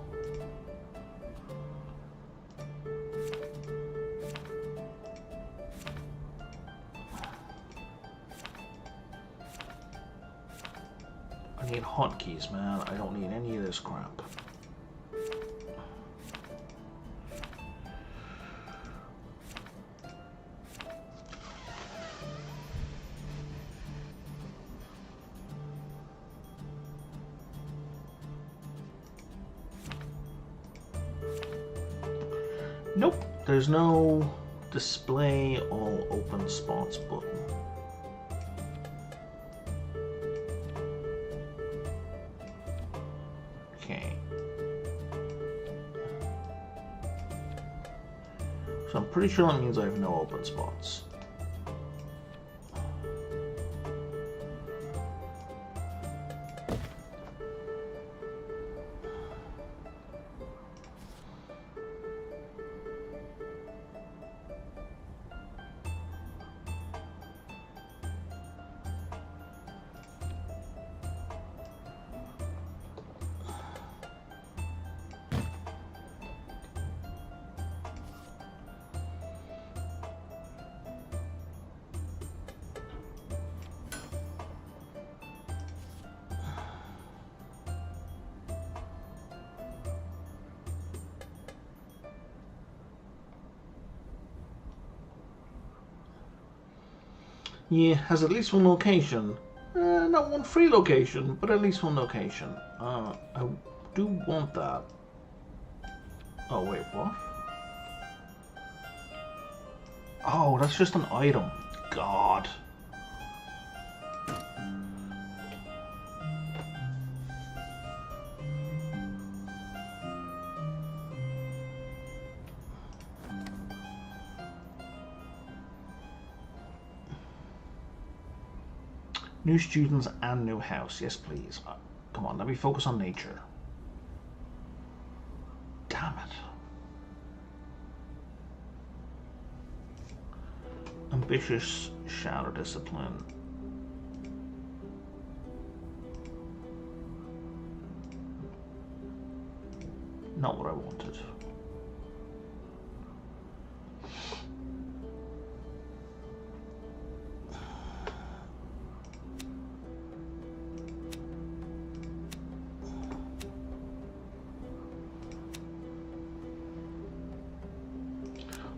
I need hotkeys, man. I don't need any of this crap. Nope, there's no display all open spots button. Okay. So I'm pretty sure that means I have no open spots. Yeah, has at least one location. Not one free location, but at least one location. I do want that. Oh, wait, what? Oh, that's just an item. God. New students and new house. Yes, please. Come on, let me focus on nature. Damn it. Ambitious shadow discipline. Not what I wanted.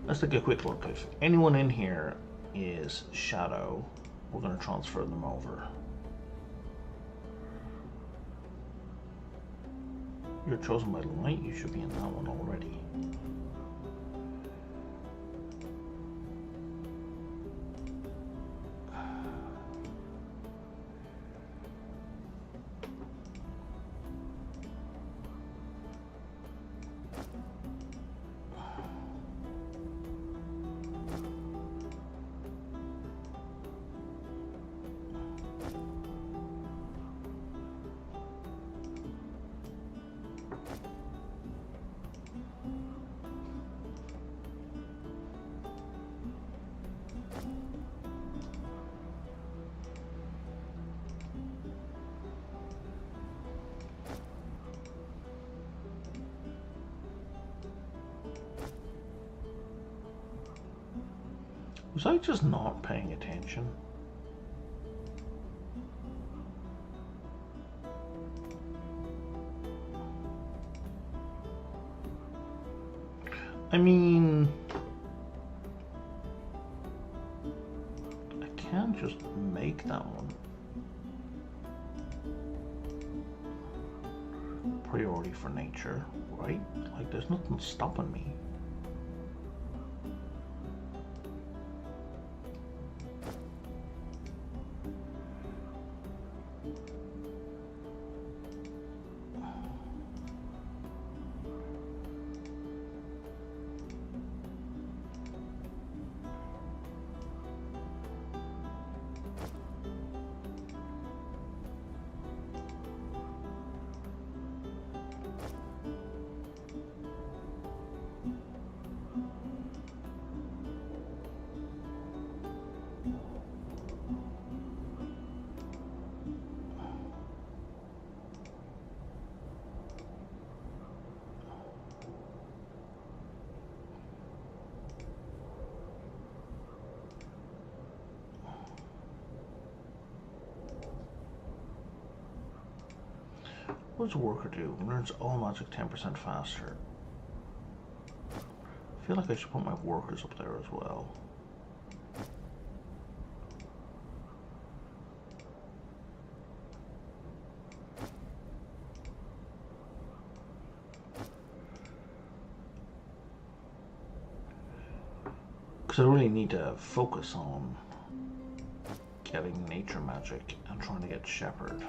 Let's take a quick look. If anyone in here is shadow, we're going to transfer them over. You're chosen by light. You should be in that one already. Was I just not paying attention? I mean, I can't just make that one priority for nature, right? Like, there's nothing stopping me. What does a worker do? Learns all magic 10% faster. I feel like I should put my workers up there as well. Because I really need to focus on getting nature magic and trying to get shepherd.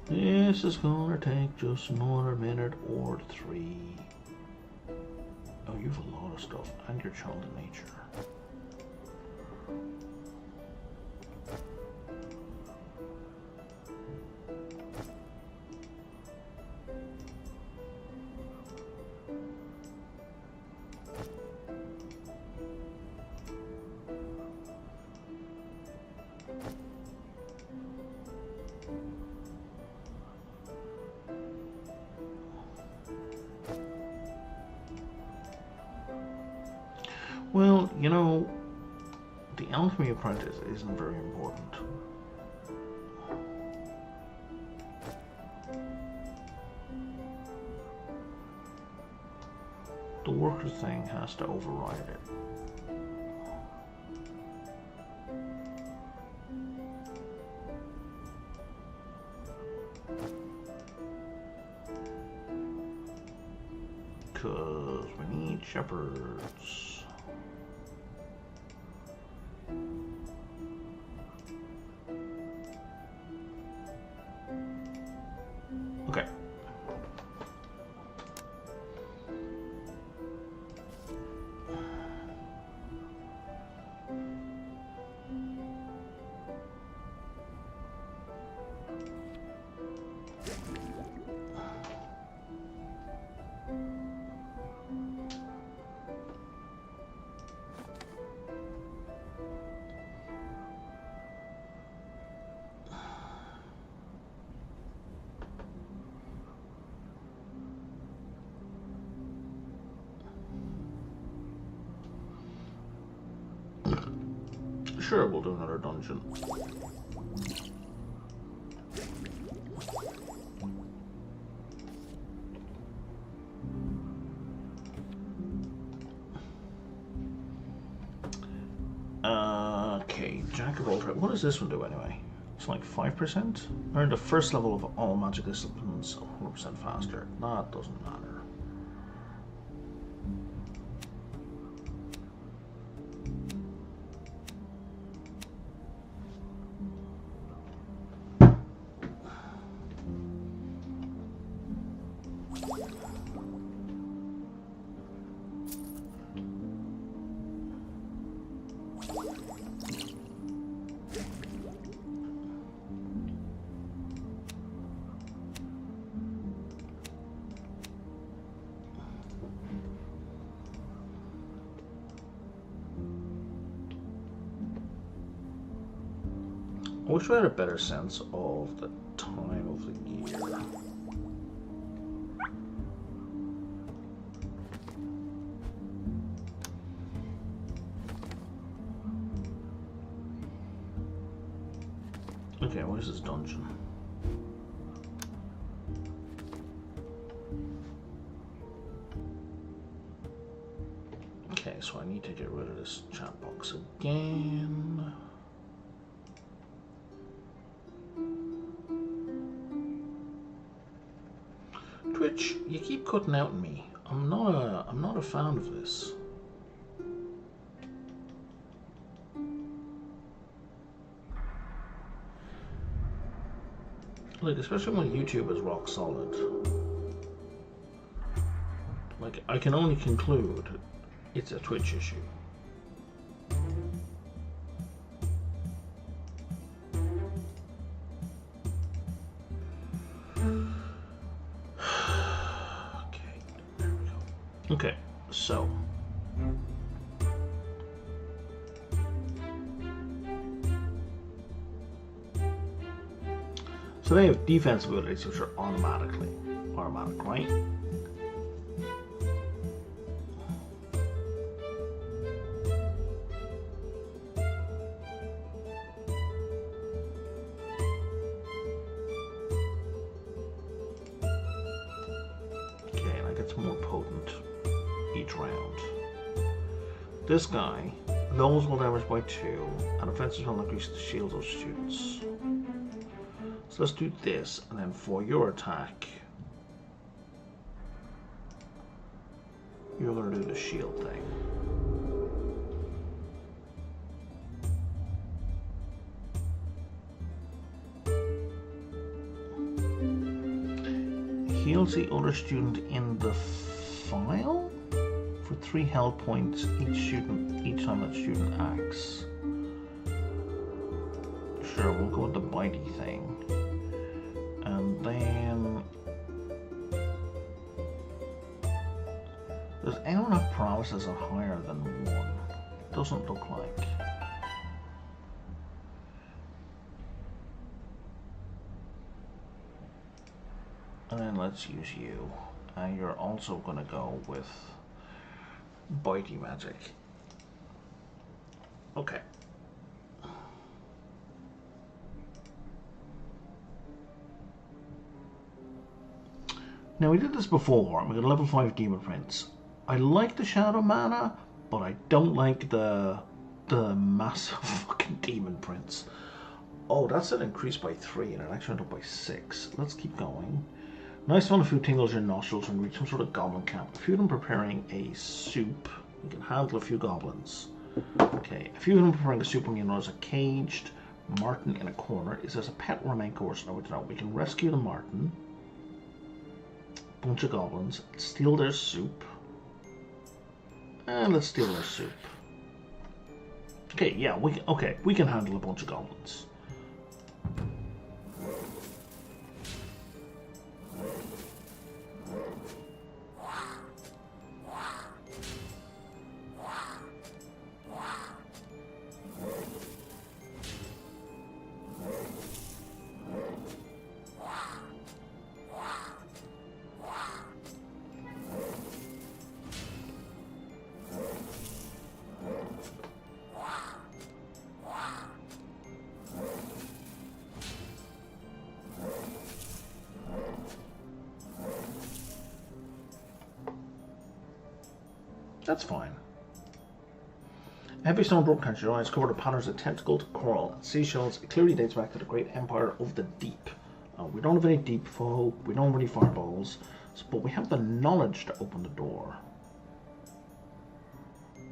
This is gonna take just another minute or 3. Oh, you've a lot of stuff, and your child in nature. Well, you know, the alchemy apprentice isn't very important. The worker thing has to override it. Because we need shepherds. Okay. Sure, we'll do another dungeon. Okay, Jack of all trades. What does this one do anyway? It's like 5%? Earn the first level of all magic disciplines 100% faster. That doesn't matter. I wish we had a better sense of the time of the year. Okay, what is this dungeon? Okay, so I need to get rid of this chat box again. Twitch, you keep cutting out on me. I'm not a fan of this. Like, especially when YouTube is rock solid. Like, I can only conclude it's a Twitch issue. Okay, so they have defense abilities which are automatic, right? Okay, that gets more potent each round. This guy lowers will damage by 2 and offensive will increase the shields of students. So let's do this, and then for your attack you're going to do the shield thing. heals the other student in the file for 3 health points each time that student acts. Sure, we'll go with the bitey thing. And then does anyone have paralysis are higher than 1? Doesn't look like. And then let's use you. And you're also gonna go with bitey magic. Okay. Now we did this before. We got a level 5 demon prince. I like the shadow mana, but I don't like the massive fucking demon prince. Oh, that's an increase by 3 and it actually went up by 6. Let's keep going. Nice smell of food tingles your nostrils when you reach some sort of goblin camp. A few of them preparing a soup. You can handle a few goblins. Okay, a few of them preparing a soup when you notice a caged marten in a corner. Is there a pet or a main course? No, we don't know. We can rescue the marten. Bunch of goblins. Steal their soup. And let's steal their soup. Okay, yeah, we can handle a bunch of goblins. That's fine. Heavy stone broke catches your eyes, covered with patterns of tentacled coral and seashells. It clearly dates back to the great empire of the deep. We don't have any deep foe, we don't have any fireballs, but we have the knowledge to open the door.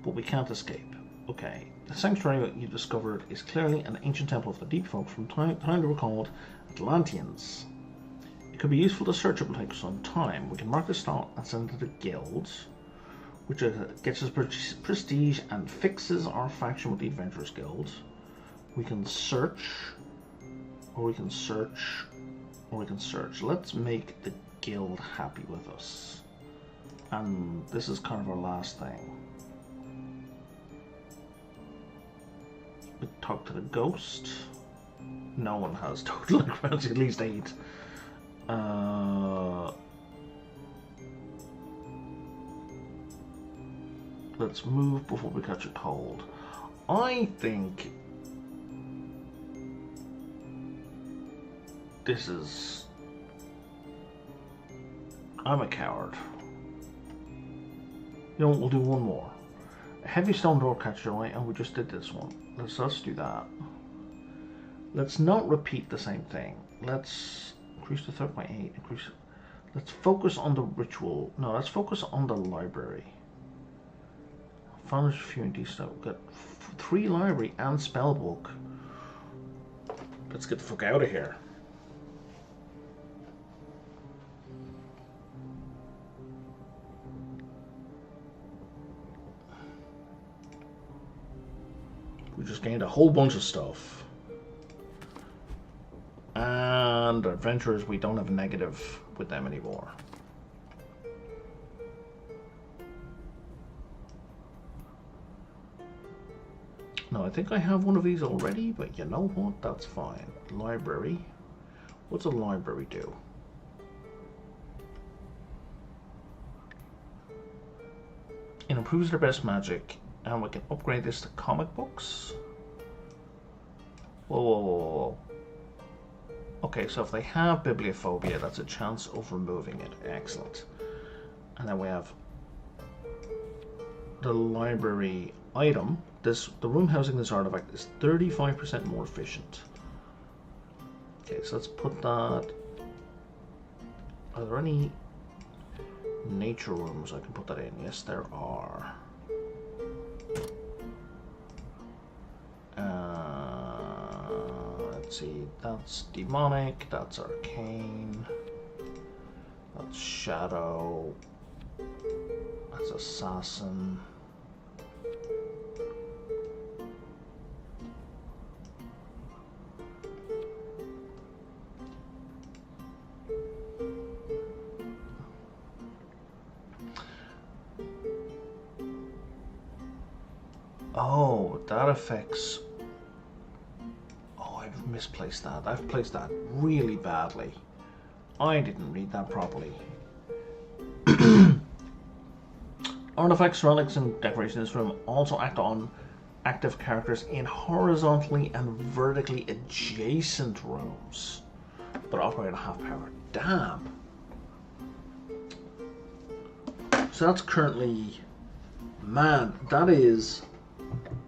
But we can't escape. Okay, the sanctuary that you discovered is clearly an ancient temple of the deep folk from time they were called Atlanteans. It could be useful to search it, but take some time. We can mark the spot and send it to the guilds, which gets us prestige and fixes our faction with the Adventurers Guild. We can search, or we can search, or we can search. Let's make the guild happy with us. And this is kind of our last thing. We talk to the ghost. No one has total necromancy, at least 8. Let's move before we catch a cold. I think this is... I'm a coward. You know what, we'll do one more. A heavy stone door catches your eye, and we just did this one. Let's do that. Let's not repeat the same thing. Let's increase the threat by 8. Let's focus on the ritual. No, let's focus on the library. Founders Fury stuff. We've got 3 library and spellbook. Let's get the fuck out of here. We just gained a whole bunch of stuff. And adventurers, we don't have a negative with them anymore. No, I think I have one of these already, but you know what? That's fine. Library. What's a library do? It improves their best magic, and we can upgrade this to comic books. Whoa, whoa, whoa, whoa. Okay, so if they have bibliophobia, that's a chance of removing it. Excellent. And then we have the library item. The room housing this artifact is 35% more efficient. Okay, so let's put that. Are there any nature rooms I can put that in? Yes, there are. Let's see, that's demonic, that's arcane, That's shadow. That's assassin. Oh, that affects... Oh, I've misplaced that. I've placed that really badly. I didn't read that properly. Artifacts, relics, and decorations in this room also act on active characters in horizontally and vertically adjacent rooms, but operate at half power. Damn. So that's currently... Man, that is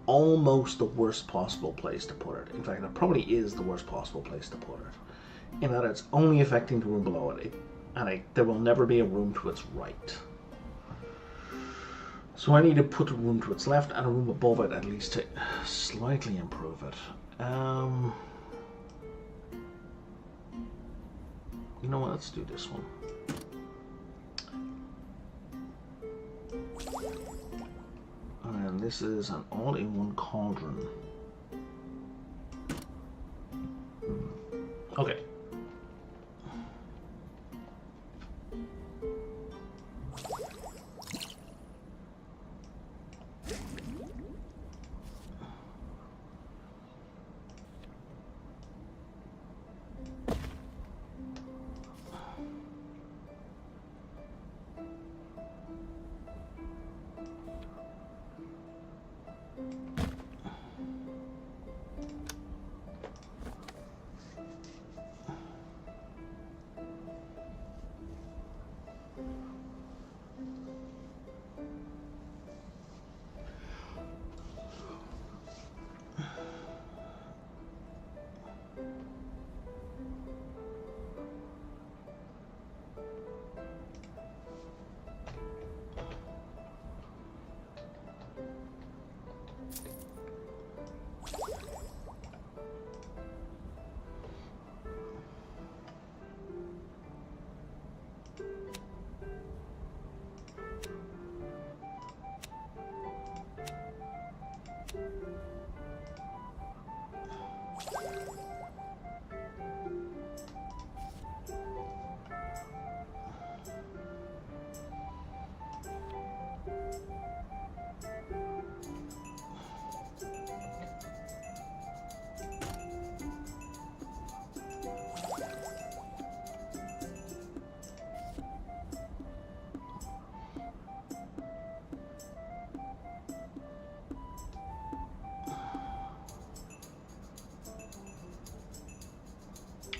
almost the worst possible place to put it. In fact, it probably is the worst possible place to put it, in that it's only affecting the room below it, and there will never be a room to its right. So I need to put a room to its left and a room above it, at least, to slightly improve it. You know what, let's do this one. And this is an all-in-one cauldron. Okay.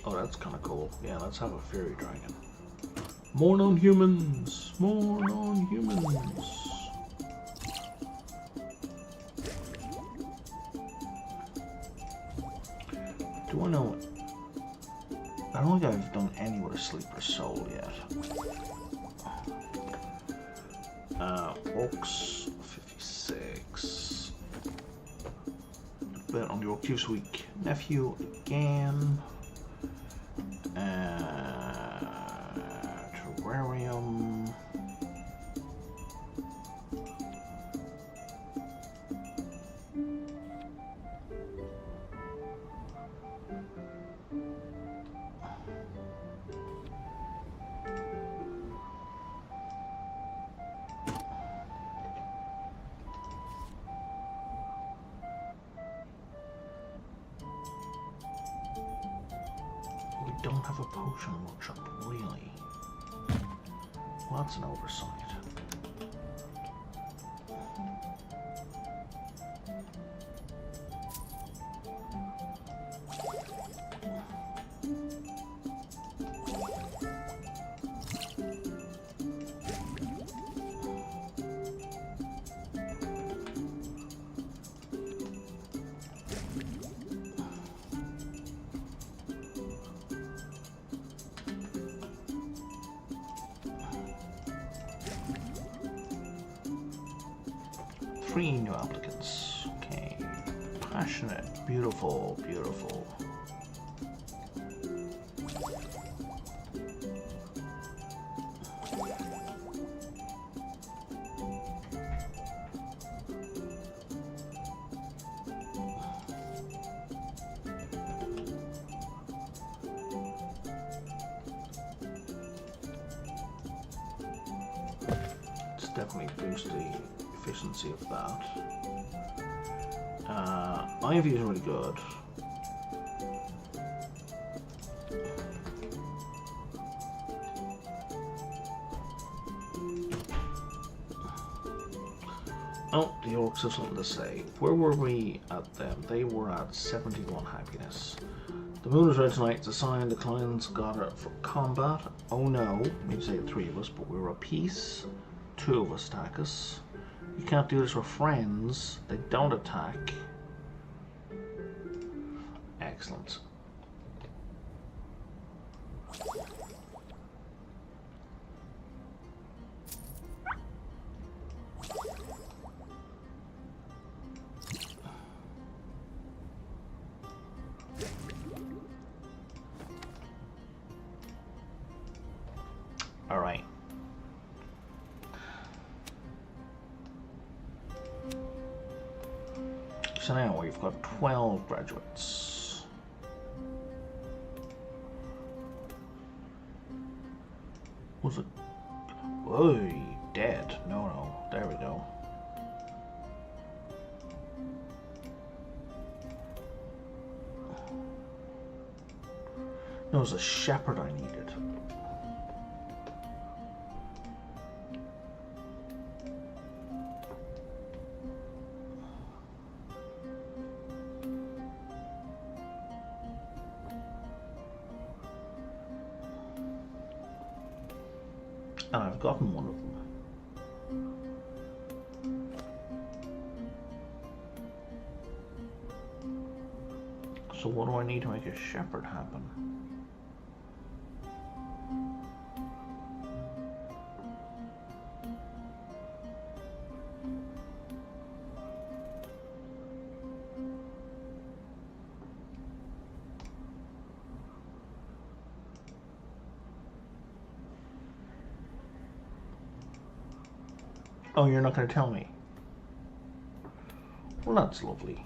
Oh, that's kind of cool. Yeah, let's have a fairy dragon. More non-humans! More non-humans! Do I know... I don't think I've done any with a sleeper soul yet. Orcs, 56. Bet on your Q's week. Nephew again. Terrarium. Don't have a potion workshop, really. Well, that's an oversight. Three new applicants. Okay. Passionate. Beautiful. Beautiful. definitely boost the efficiency of that. IV is really good. Oh, the orcs have something to say. Where were we at them? They were at 71 happiness. The moon is red tonight. It's a sign the clans got it for combat. Oh no, we'd say 3 of us, but we were at peace. 2 of us attack us. You can't do this with friends. They don't attack. Excellent. All right. So now we've got 12 graduates. Was it? Whoa, dead. No. There we go. No, it was a shepherd I needed. And I've gotten one of them. So what do I need to make a shepherd happen? Oh, you're not going to tell me? Well, that's lovely.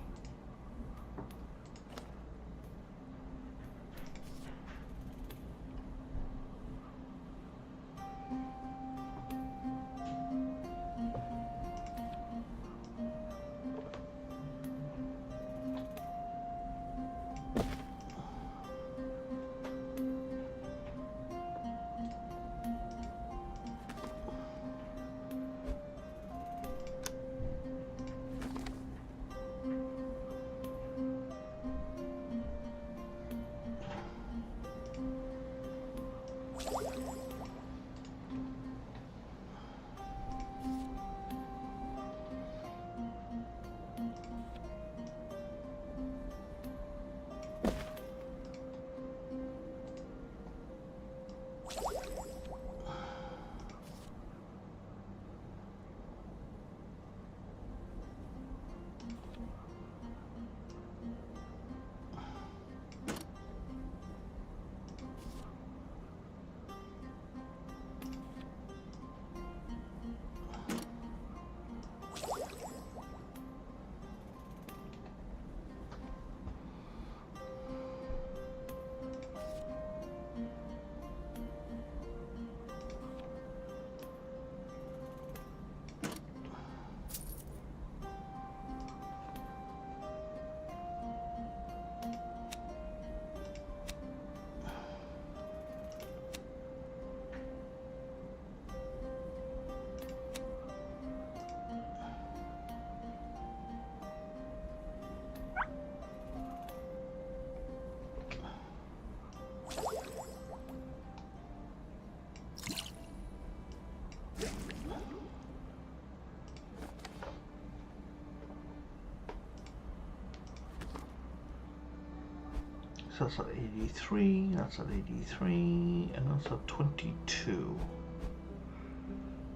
So that's at 83, that's at 83, and that's at 22.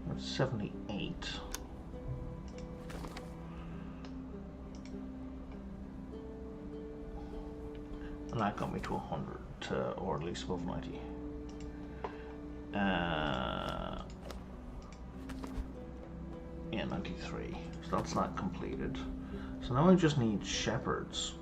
That's 78. And that got me to 100, or at least above 90. Yeah, 93. So that's not completed. So now I just need shepherds.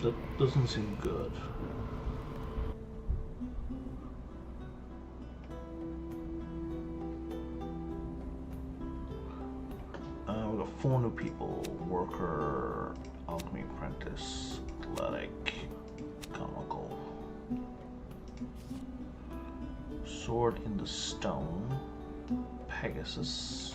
That doesn't seem good. We've got 4 new people. Worker, alchemy apprentice, athletic, comical. Sword in the stone, Pegasus.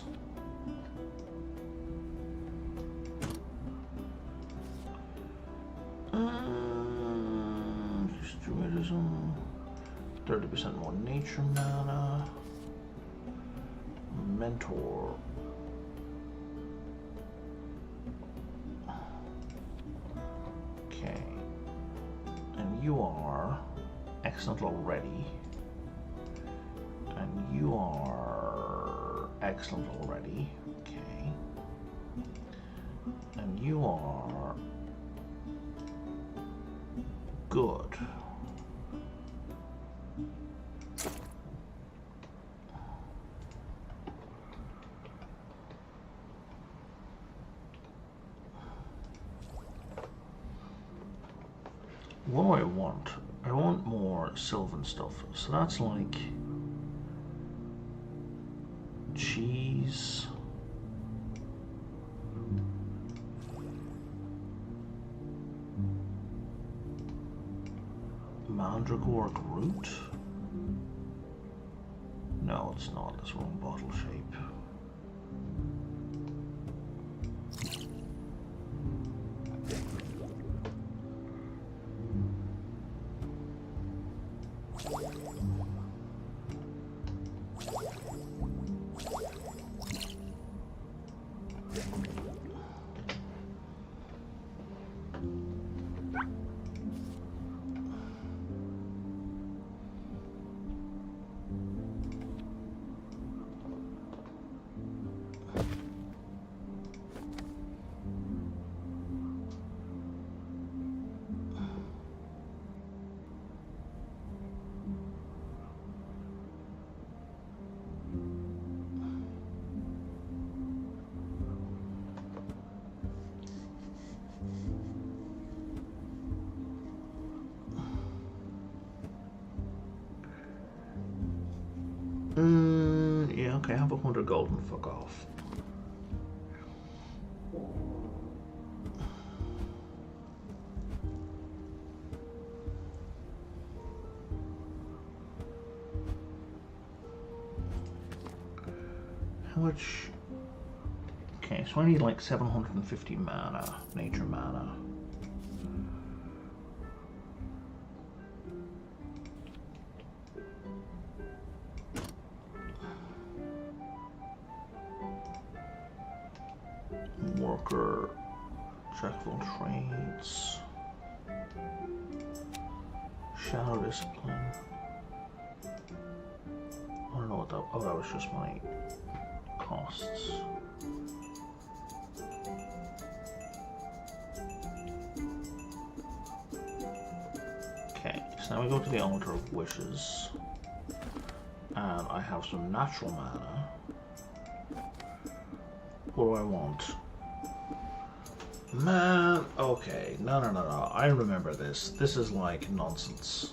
Druidism, 30% more nature mana. Mentor. Okay. And you are excellent already. And you are excellent already. Okay. And you are good. What do I want? I want more sylvan stuff. So that's like cheese. Mandragora root? No, it's not. It's wrong bottle shape. Yeah, okay, have 100 gold and fuck off. How much? Okay, so I need like 750 mana, nature mana. Worker, jack of all trades, shadow discipline. I don't know what that. Oh, that was just my costs. Okay, so now we go to the altar of wishes, and I have some natural mana. What do I want? Man, okay, no, I remember this. This is like nonsense.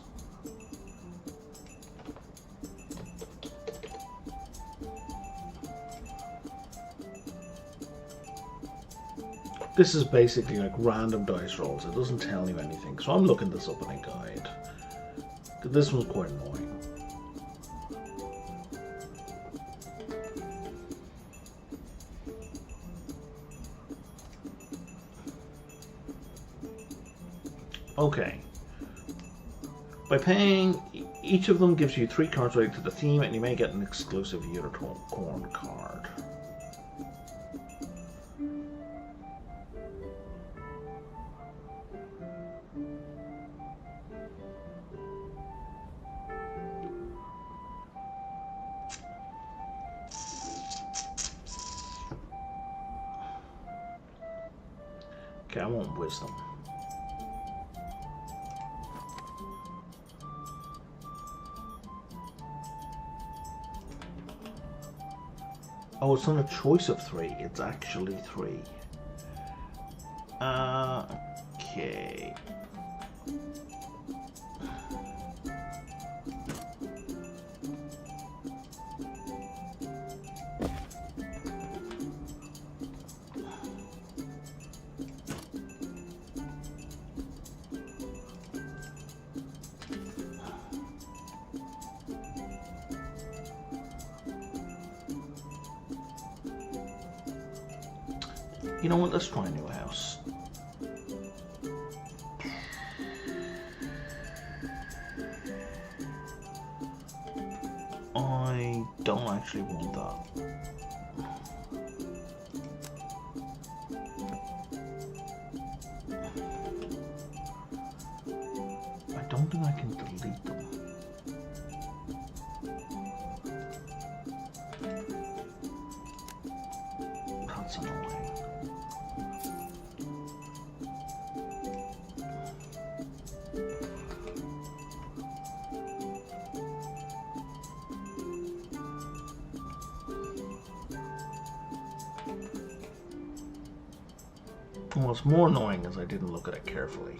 This is basically like random dice rolls. It doesn't tell you anything. So I'm looking this up in a guide. This one's quite annoying. Okay. By paying, each of them gives you 3 cards related to the theme, and you may get an exclusive unicorn card. Okay, I want wisdom. Oh, it's not a choice of 3, it's actually 3. Okay, You know what? Let's try a new house. I don't actually want that. I don't think I can delete them. That's annoying. And what's more annoying is I didn't look at it carefully.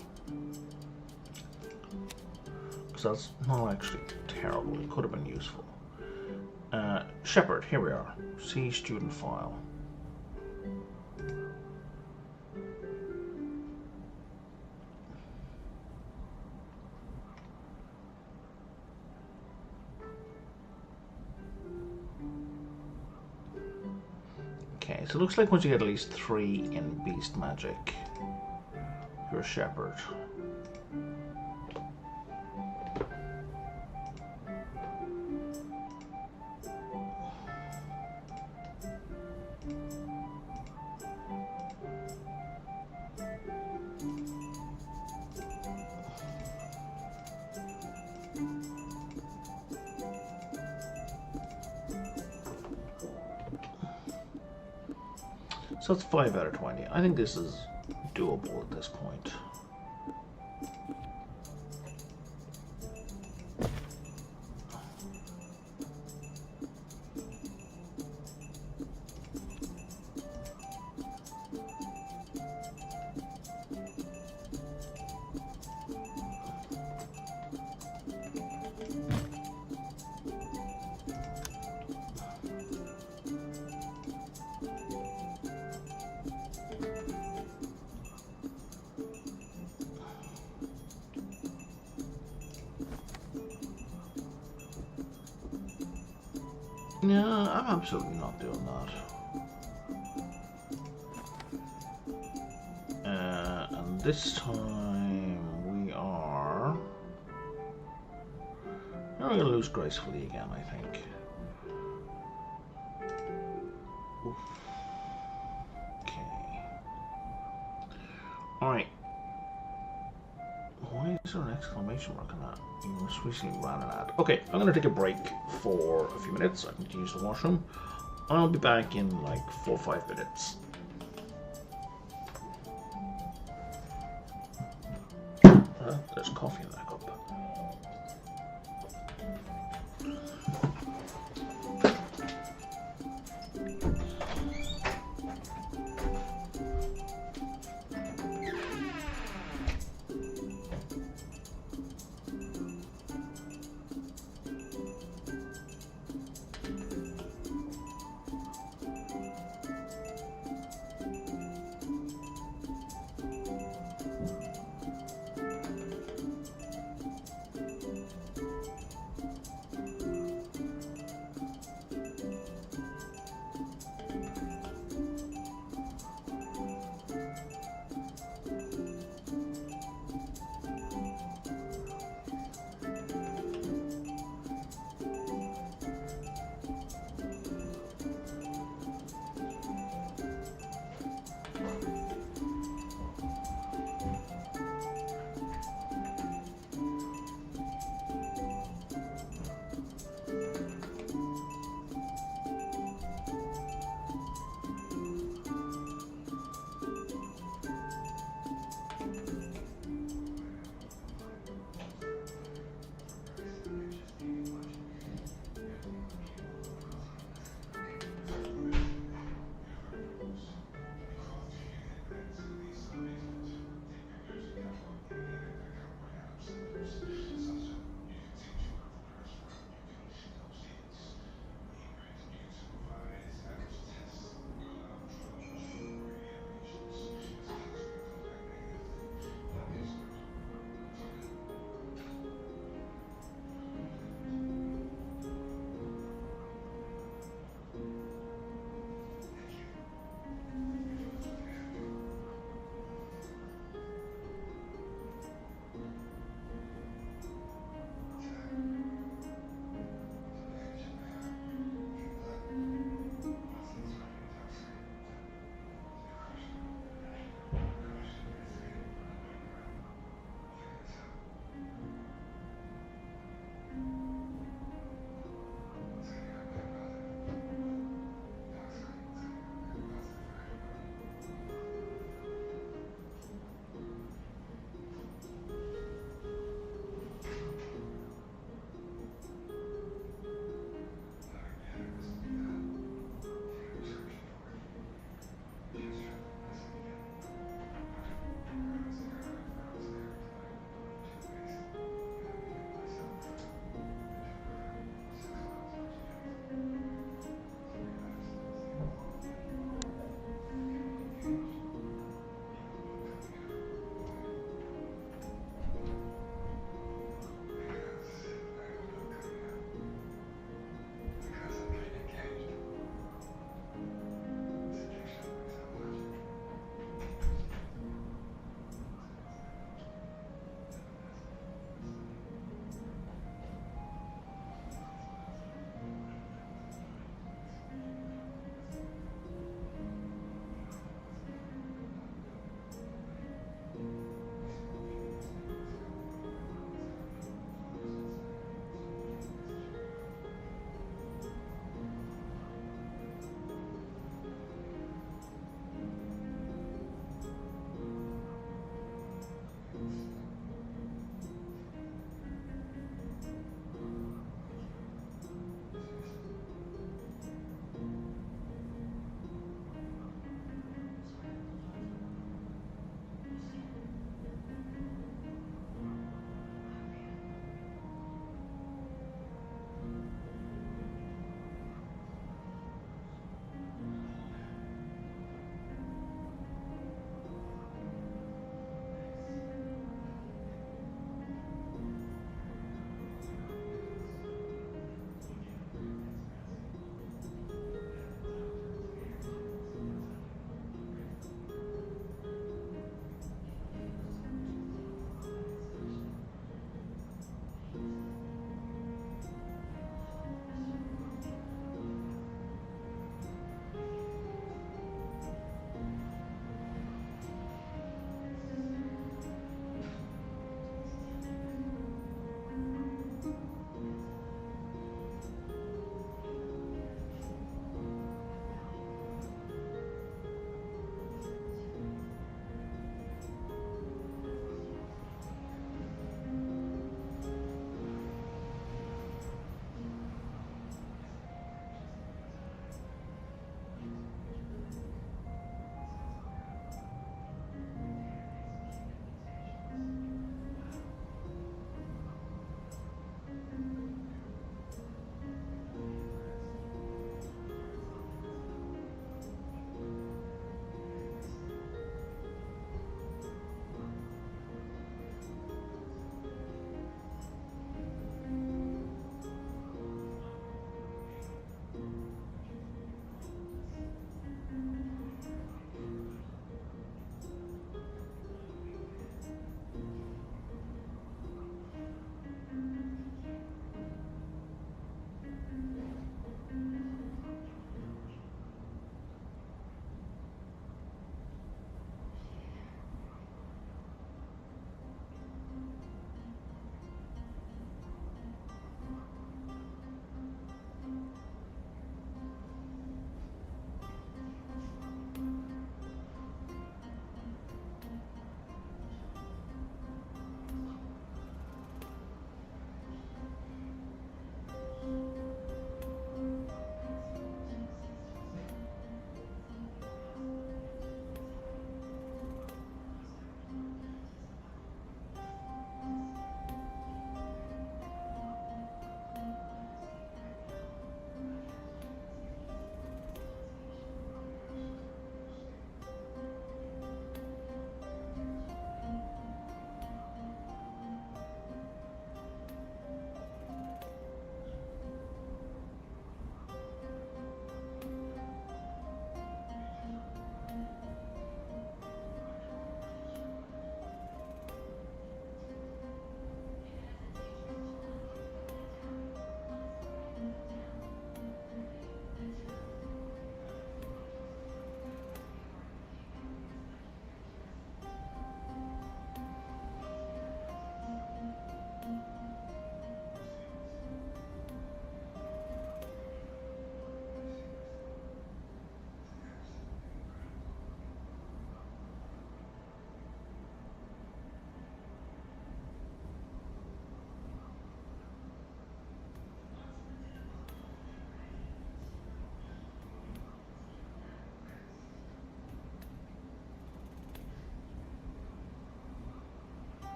Because that's not actually terrible. It could have been useful. Shepherd, here we are. See student file. Okay, so it looks like once you get at least 3 in beast magic, you're a shepherd. So that's 5 out of 20. I think this is doable at this point. No, I'm absolutely not doing that. And this time we are... Now we're going to lose gracefully again, I think. Oof. Okay. Alright. Why is there an exclamation mark on that? You must recently ran an ad. Okay, I'm going to take a break for a few minutes. I can use the washroom. I'll be back in like 4 or 5 minutes. There's coffee in that cup.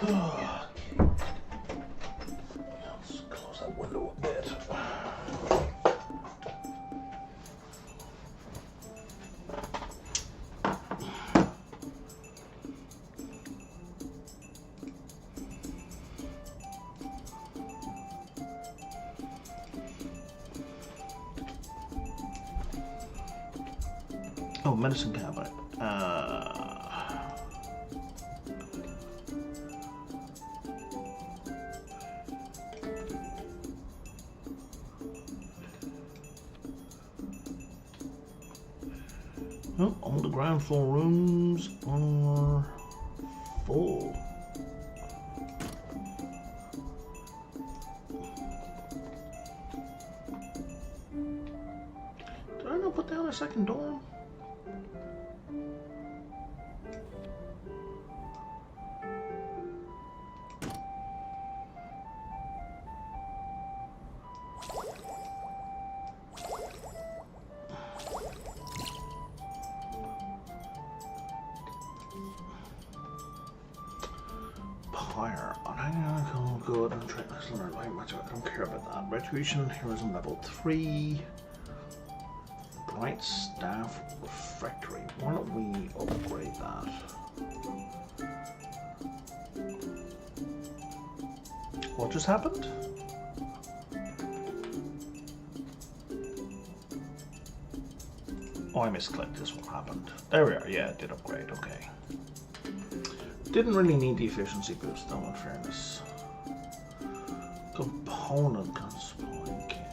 Let's close that window a bit. Oh, medicine cabinet. Oh, all the ground floor rooms are full. Did I not put down a second dorm? Fire. Oh, good. I'm trying to learn very much. I don't care about that. Retribution, heroism level 3. Bright staff refractory. Why don't we upgrade that? What just happened? Oh, I misclicked. This what happened. There we are. Yeah, it did upgrade. Okay. Didn't really need the efficiency boost though, in fairness. Component supply, okay.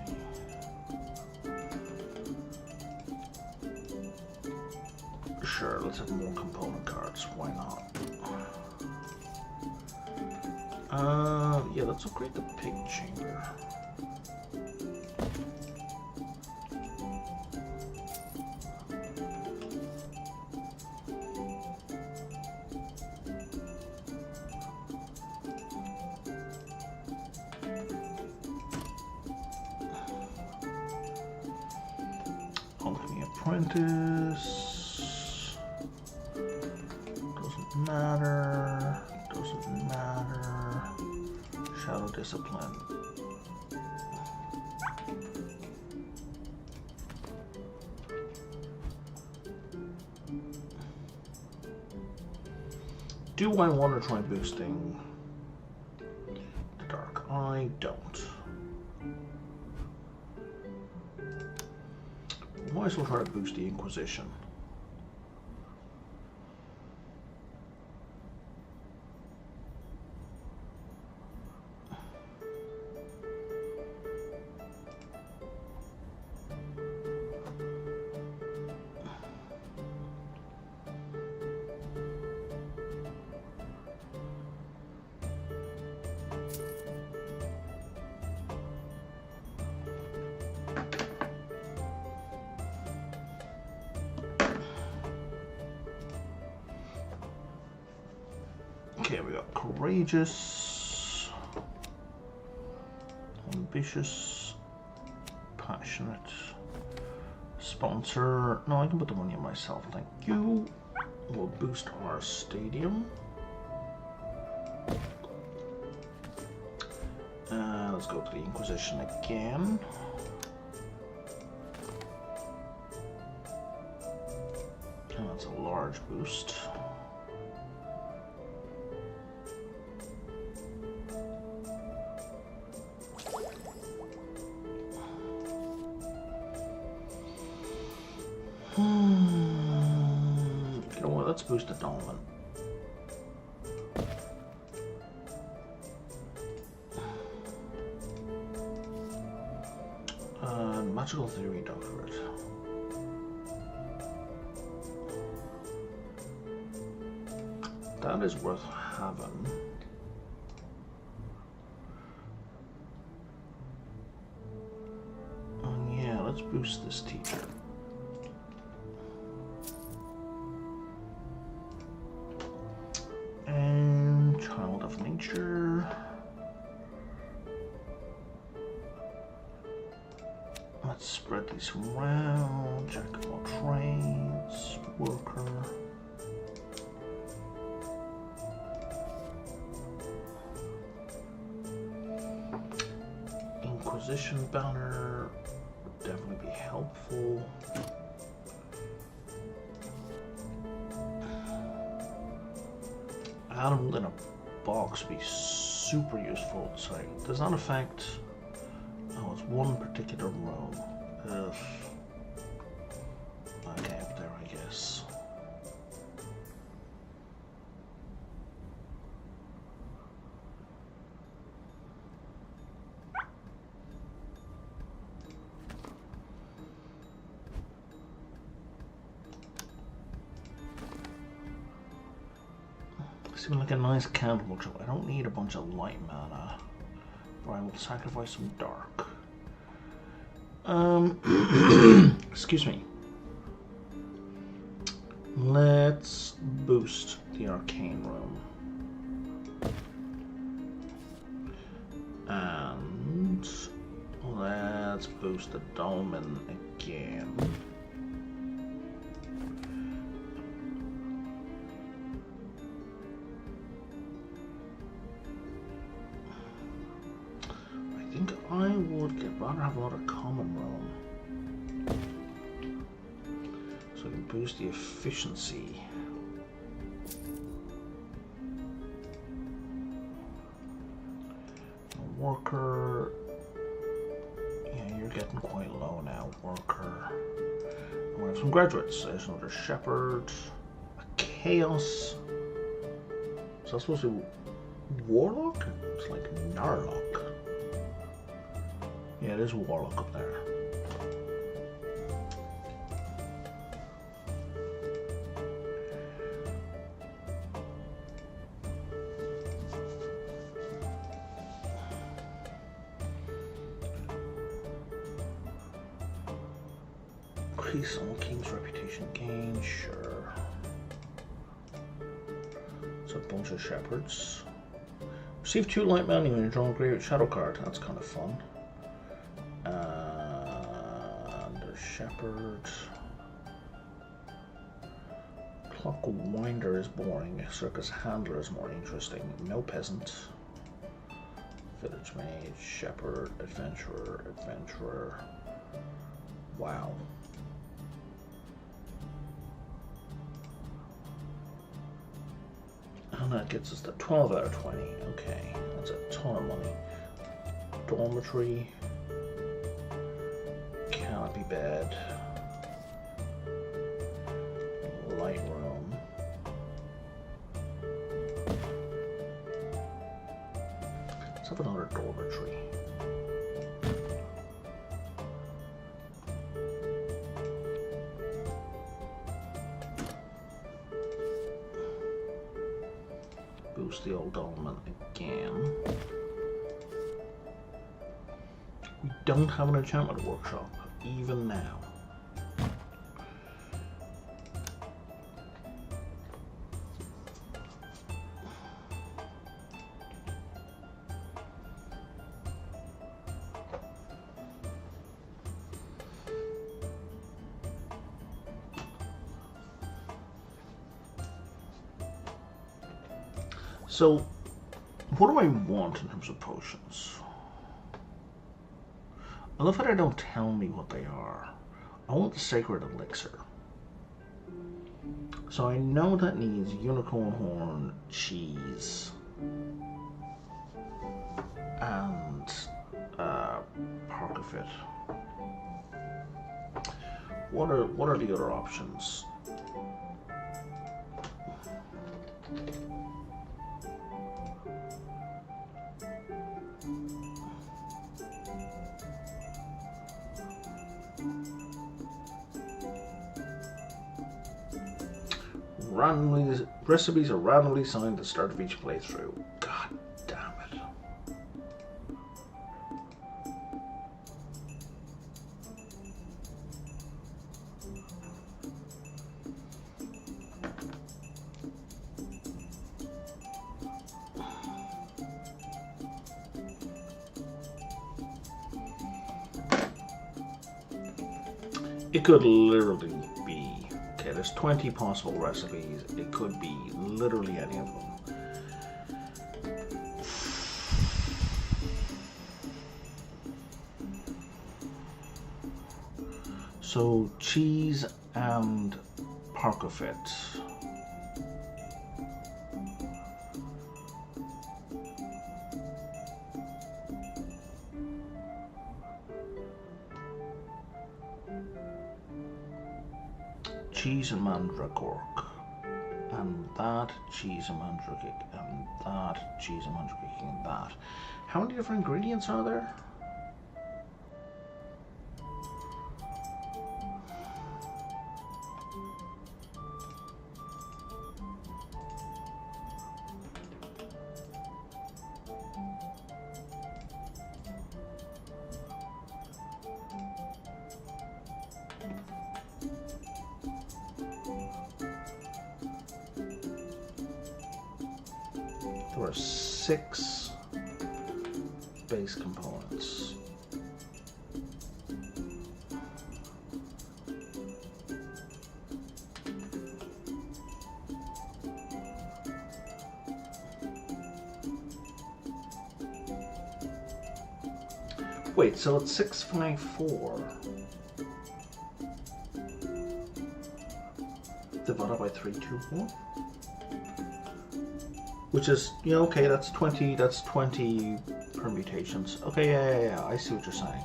Sure, let's have more component cards, why not? Yeah, let's upgrade the pig chamber. Apprentice doesn't matter. Shadow discipline. Do I want to try boosting the dark? I don't. Might as well try to boost the Inquisition. Okay, we got courageous, ambitious, passionate, sponsor. No, I can put the money in myself, thank you. We'll boost our stadium. Let's go to the Inquisition again. And that's a large boost. You know what, let's boost the Dolman. Magical theory doctorate. That is worth having. And yeah, let's boost this teacher. And Child of Nature. Let's spread these around. Jack of all trades, worker. Inquisition banner would definitely be helpful. Animal in a box would be super useful. Sorry, does that affect... Oh, it's one particular row. Ugh. Okay, up there, I guess. Seems like a nice candle, so I don't need a bunch of light mana, but I will sacrifice some dark. Excuse me. Let's boost the arcane room. And let's boost the dolmen again. I would rather have a lot of common realm, so I can boost the efficiency. A worker, yeah, you're getting quite low now. Worker. We have some graduates. There's another shepherd, a chaos. Is that supposed to be warlock? It's like Narlock. Yeah, there's a warlock up there. Increase all king's reputation gain, sure. It's a bunch of shepherds. Receive 2 light mana when you draw a Great Shadow card. That's kind of fun. There's shepherd. Clock winder is boring. Circus handler is more interesting. No peasant. Village mage, shepherd, adventurer. Wow. And that gets us to 12 out of 20. Okay, that's a ton of money. Dormitory. Cannot be bad. Light room. Let's have another dormitory. Boost the old dolmen again. We don't have an enchantment workshop, even now. So, what do I want in terms of potions? I love how they don't tell me what they are. I want the Sacred Elixir. So I know that needs unicorn horn, cheese, and Parkafit. What are the other options? Recipes are randomly assigned at the start of each playthrough. God damn it. It could literally be, okay, there's 20 possible recipes. It could be literally any of them. So cheese and Parkofit. Cheese and mandragork. And that cheese and mandragork. And that cheese and mandragork. And that. How many different ingredients are there? There are 6 base components. Wait, so it's 654 divided by 324? Which is, yeah, okay, that's 20 permutations. Okay, yeah, I see what you're saying.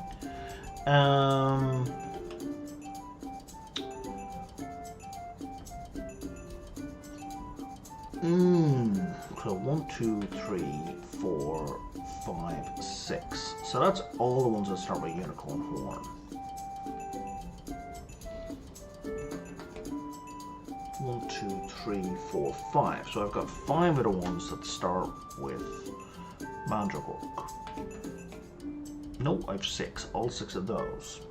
So 1, 2, 3, 4, 5, 6. So that's all the ones that start with unicorn horn. 1, 2, 3, 4, 5. So I've got 5 of the ones that start with mandragork. No, I've 6. All 6 of those.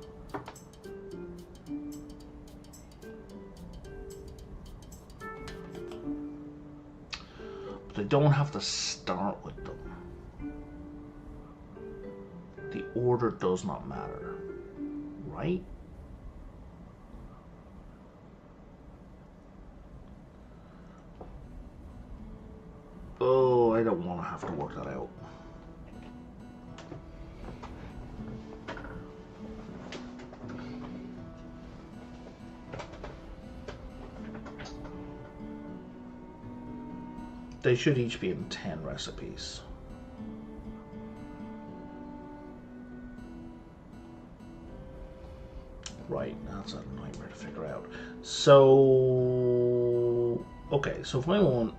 But I don't have to start with them. The order does not matter, right? Oh, I don't want to have to work that out. They should each be in 10 recipes. Right, that's a nightmare to figure out. So, okay, so if I want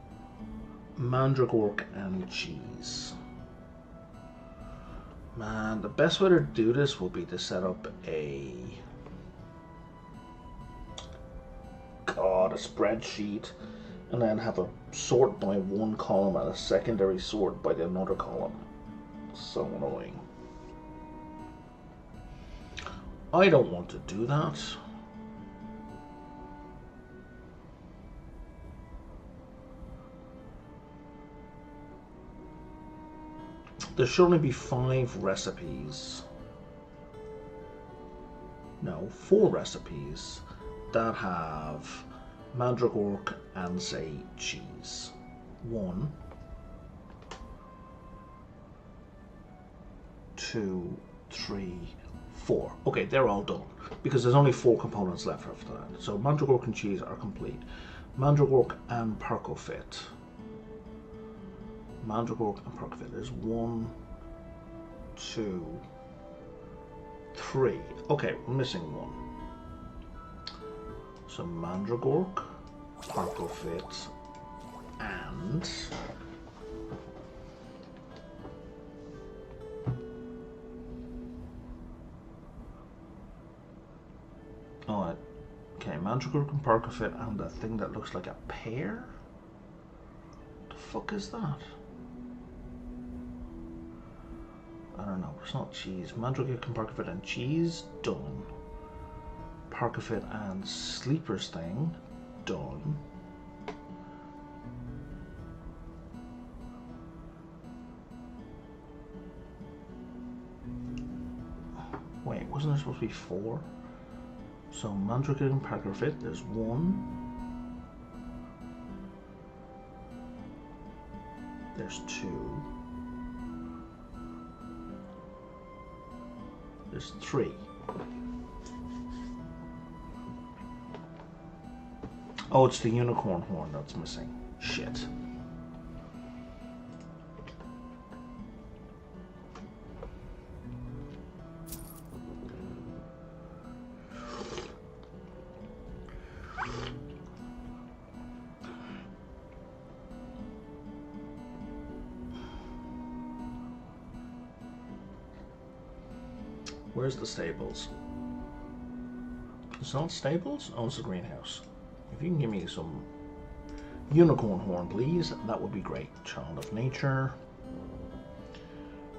mandragork and cheese, man, the best way to do this will be to set up a spreadsheet, and then have a sort by one column and a secondary sort by the another column. So annoying. I don't want to do that. There should only be 5 recipes. No, 4 recipes that have mandragork and, say, cheese. 1, 2, 3, 4. Okay, they're all done because there's only 4 components left after that. So mandragork and cheese are complete. Mandragork and Parkofit. Mandragork and Parkofit. There's 1, 2, 3. Okay, we're missing 1. So mandragork, Parkofit, and okay, mandragork and Parkofit and a thing that looks like a pear. What the fuck is that? I don't know. It's not cheese. Mandragork and Parkofit and cheese, done. Parkofit and Sleeper's thing, done. Wait, wasn't there supposed to be 4? So Mandragork and Parkofit, there's 1. There's 2. There's 3. Oh, it's the unicorn horn that's missing. Shit. Where's the stables? It's not stables? Oh, it's the greenhouse. If you can give me some unicorn horn, please, that would be great. Child of nature.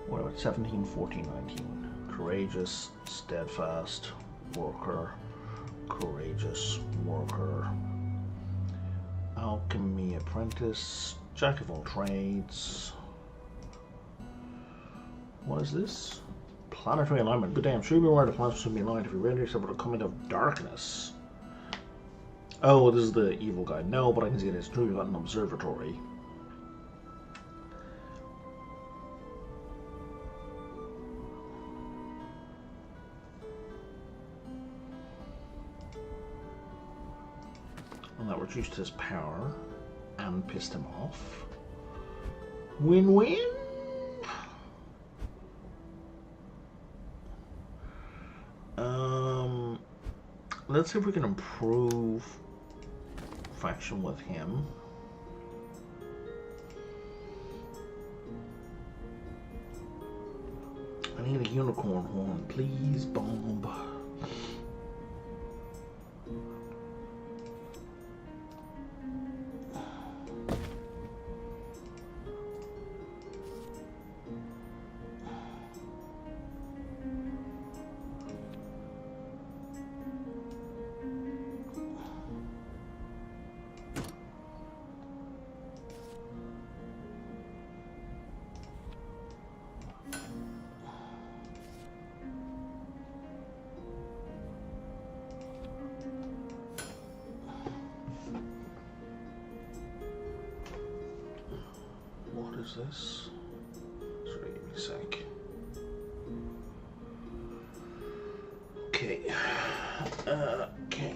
What about 17, 14, 19? Courageous, steadfast, worker, courageous, worker. Alchemy apprentice, jack of all trades. What is this? Planetary alignment. Good day, I'm sure you'll be aware the planets will be aligned if you render yourself with a coming of darkness. Oh, this is the evil guy. No, but I can see it is true. You've got an observatory. And that reduced his power and pissed him off. Win-win? Let's see if we can improve faction with him. I need a unicorn horn, please, Bob. What is this? Sorry, give me a sec. Okay. Okay.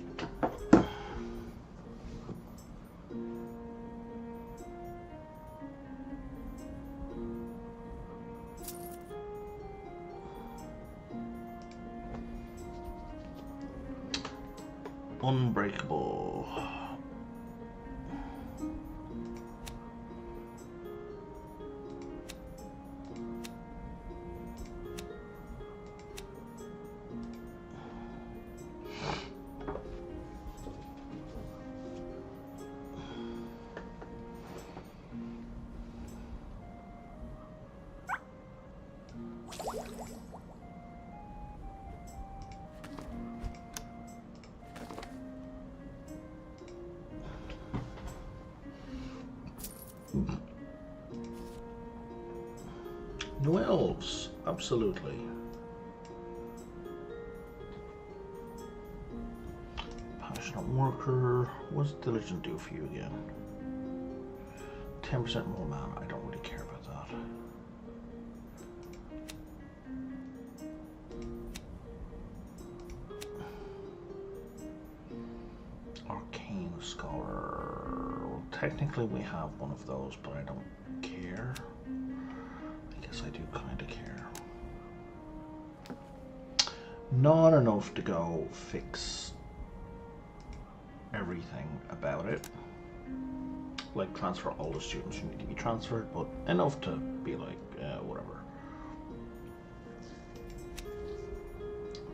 Unbreakable. New elves, absolutely. Passionate worker. What's diligent do for you again? 10% more mana. I don't really care about that. Arcane scholar. Well, technically we have one of those, but I don't care. I guess I do kind of care. Not enough to go fix everything about it. Like transfer all the students who need to be transferred, but enough to be like, whatever.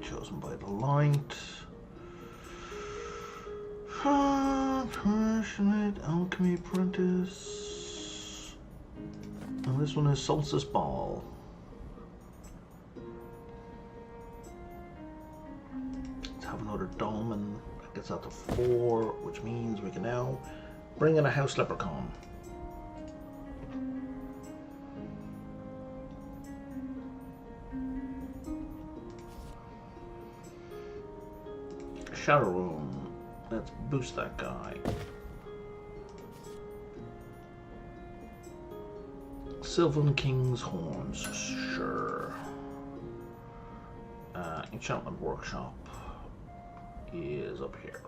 Chosen by the light. Passionate alchemy apprentice. And this one is Solstice Ball. Let's have another dome, and that gets out to 4, which means we can now bring in a house leprechaun. Shadow Room. Let's boost that guy. Sylvan King's Horns, sure. Enchantment Workshop is up here.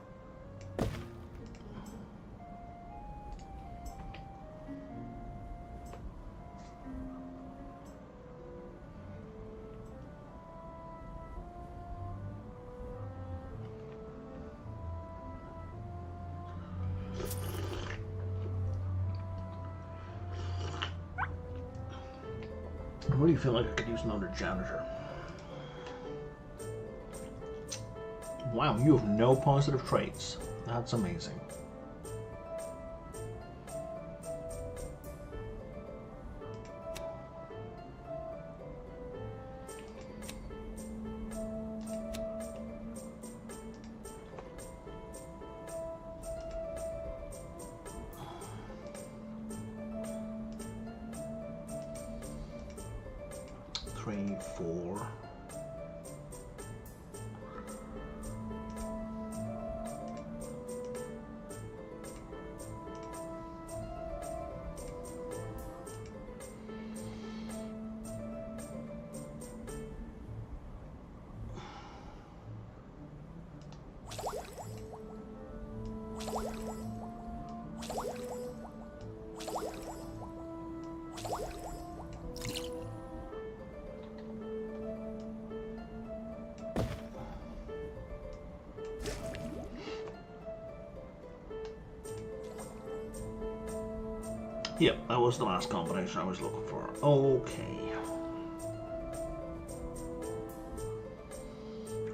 I really feel like I could use another janitor. Wow, you have no positive traits. That's amazing. Three, four. Yep, that was the last combination I was looking for. Okay.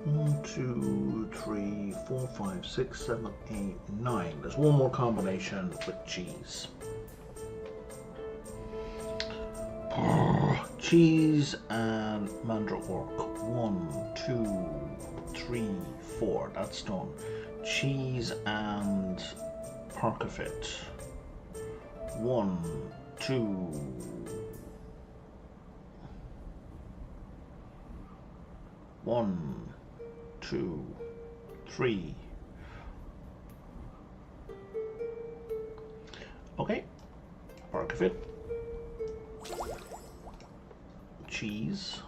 1, 2, 3, 4, 5, 6, 7, 8, 9. There's one more combination with cheese. Cheese and mandragora. 1, 2, 3, 4. That's done. Cheese and parkafit. 1, 2. 1, 2, 3. Okay. Parkafit. Cheese.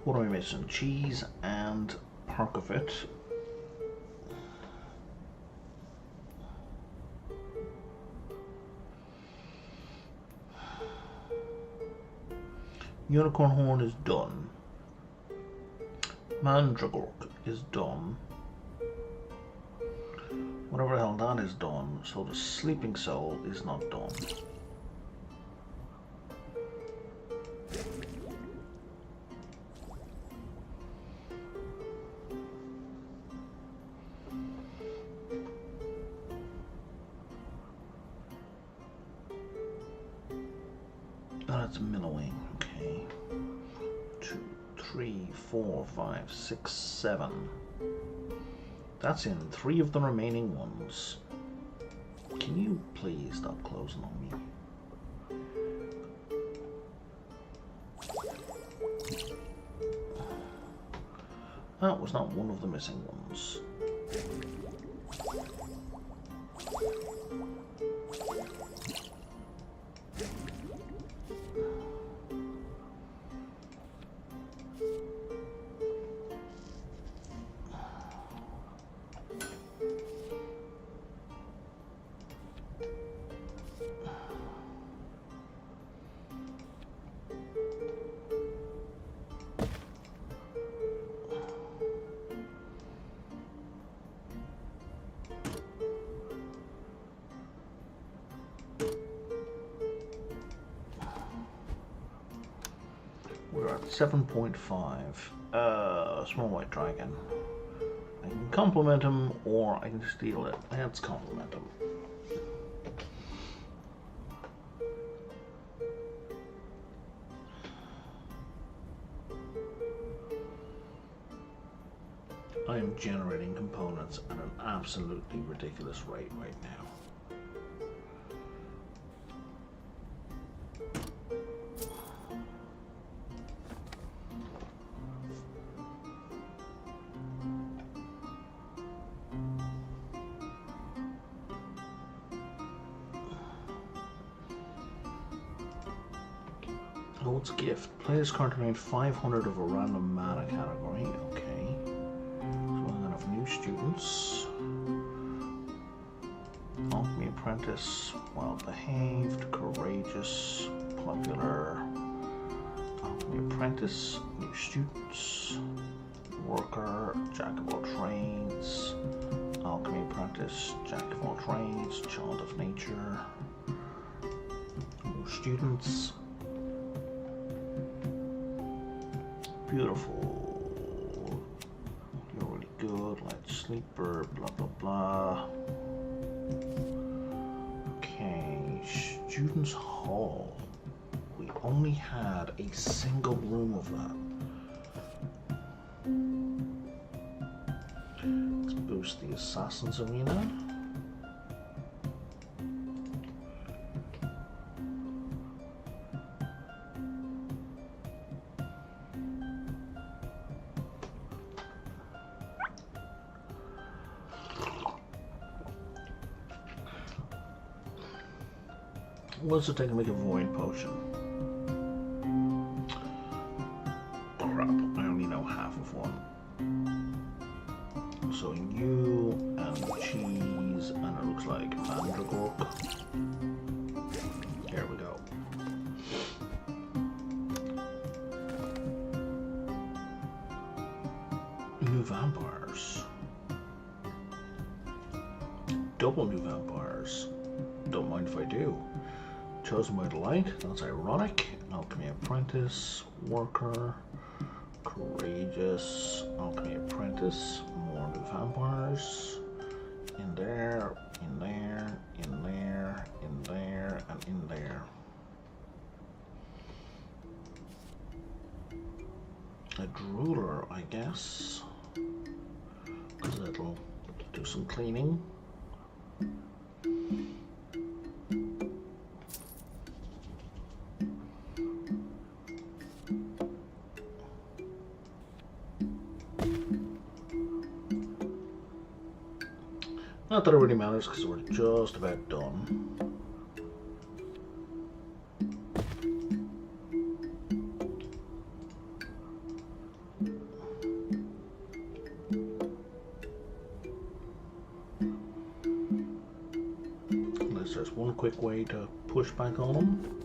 What am I missing? Cheese and parkafit. Unicorn horn is done. Mandragora is done. Whatever the hell that is done. So the sleeping soul is not done. That's millowing. Okay. 2, 3, 4, 5, 6, 7. That's in 3 of the remaining ones. Can you please stop closing on me? That was not one of the missing ones. We're at 7.5. Small white dragon. I can compliment him or I can steal it. Let's compliment him. I am generating components at an absolutely ridiculous rate right now. Lord's Gift. Play this card to gain 500 of a random mana category. Okay. So I'm going to have new students. Alchemy Apprentice. Well behaved. Courageous. Popular. Alchemy Apprentice. New students. Worker. Jack of all trades. Alchemy Apprentice. Jack of all trades. Child of Nature. New students. Beautiful. You're really good. Light sleeper. Blah blah blah. Okay. Students' hall. We only had a single room of that. Let's boost the Assassin's Arena. What's it take to make a void potion? Crap, I only know half of one. So you and cheese, and it looks like mandragora. Here we go. New vampires. Double new vampires. Don't mind if I do. Chosen by the light, that's ironic. Alchemy apprentice, worker, courageous, alchemy apprentice, more new vampires. In there, in there, in there, in there, and in there. A drooler, I guess, because it'll do some cleaning. Not that it really matters because we're just about done. Unless there's one quick way to push back on them.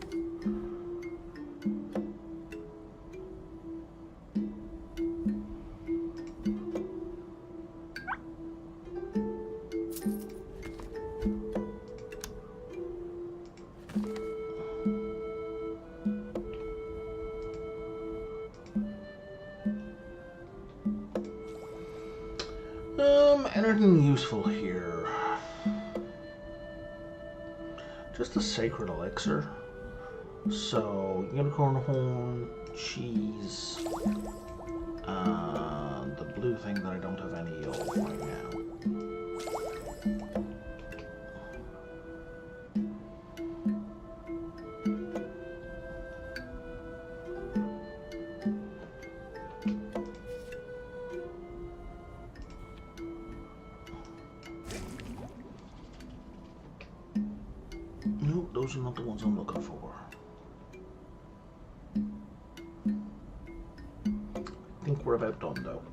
Anything useful here? Just a sacred elixir. So, unicorn horn, cheese, and the blue thing that I don't have any of right now. Those are not the ones I'm looking for. I think we're about done though.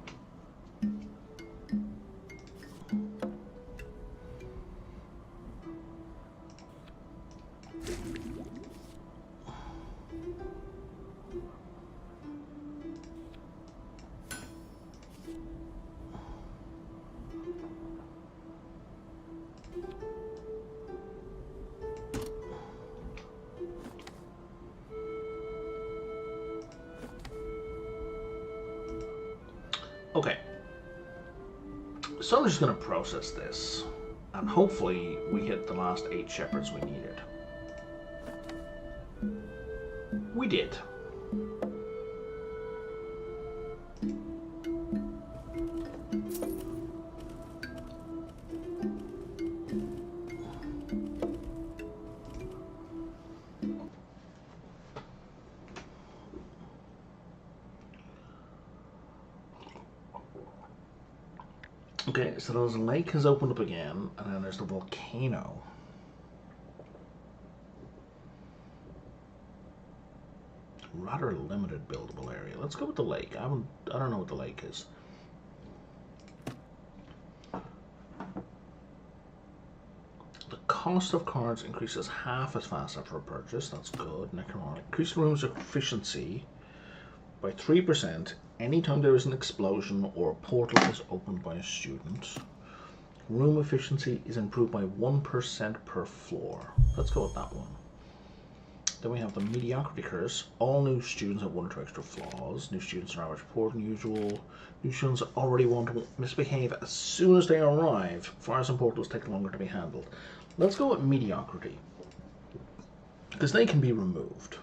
Okay, so I'm just going to process this, and hopefully we hit the last 8 shepherds we needed. We did. Okay, so the lake has opened up again, and then there's the volcano. Rather limited buildable area. Let's go with the lake. I don't know what the lake is. The cost of cards increases half as fast after a purchase. That's good. Necromantic. Increase the room's efficiency by 3% anytime there is an explosion or a portal is opened by a student. Room efficiency is improved by 1% per floor. Let's go with that one. Then we have the mediocrity curse. All new students have one or two extra flaws. New students are average poor than usual. New students already want to misbehave as soon as they arrive. Fires and portals take longer to be handled. Let's go with mediocrity, because they can be removed.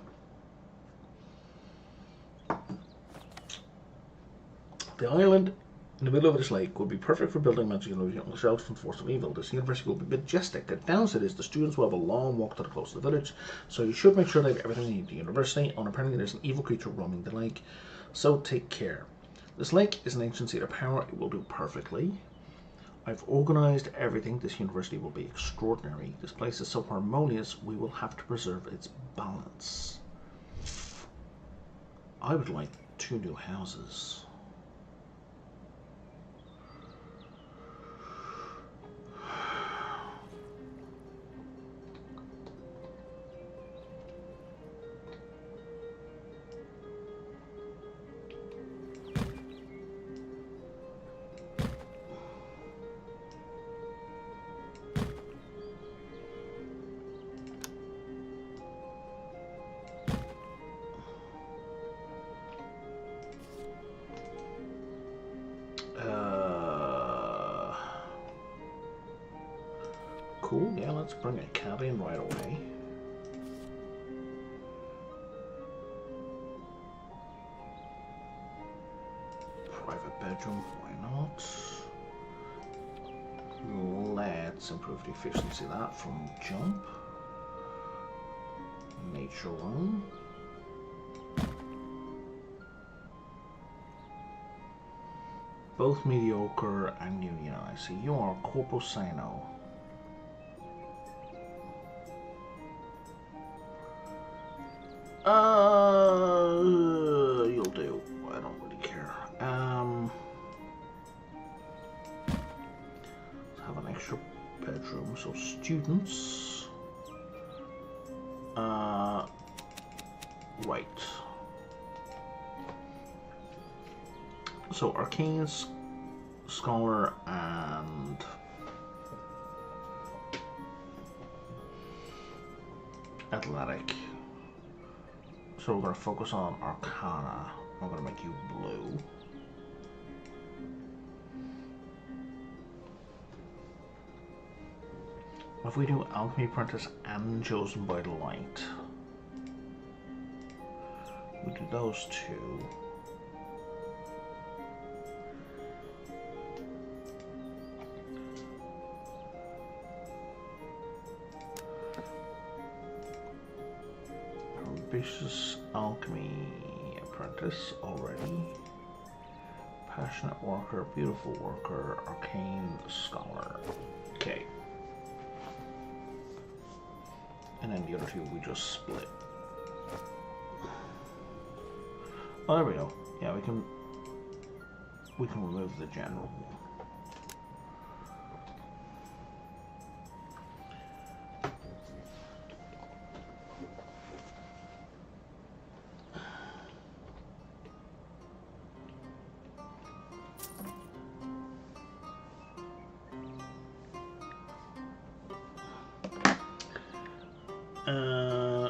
The island in the middle of this lake would be perfect for building magic illusion shelters from the force of evil. This university will be majestic. The downside is the students will have a long walk to the close of the village, so you should make sure they have everything they need at the university. And apparently there's an evil creature roaming the lake, so take care. This lake is an ancient seat of power. It will do perfectly. I've organized everything. This university will be extraordinary. This place is so harmonious, we will have to preserve its balance. I would like 2 new houses. Cool, yeah, let's bring a cat in right away. Private bedroom, why not? Let's improve the efficiency of that from jump. Nature room. Both mediocre and union. I see you are Corpo Sano. You'll do. I don't really care. Let's have an extra bedroom. So students. Right. So arcane, scholar, and athletic. So we're going to focus on Arcana. I'm going to make you blue. What if we do Alchemy Apprentice and Chosen by the Light? We do those 2. Ambitious Alchemy Apprentice already. Passionate Worker, Beautiful Worker, Arcane Scholar. Okay. And then the other 2 we just split. Oh, there we go. Yeah, we can remove the general.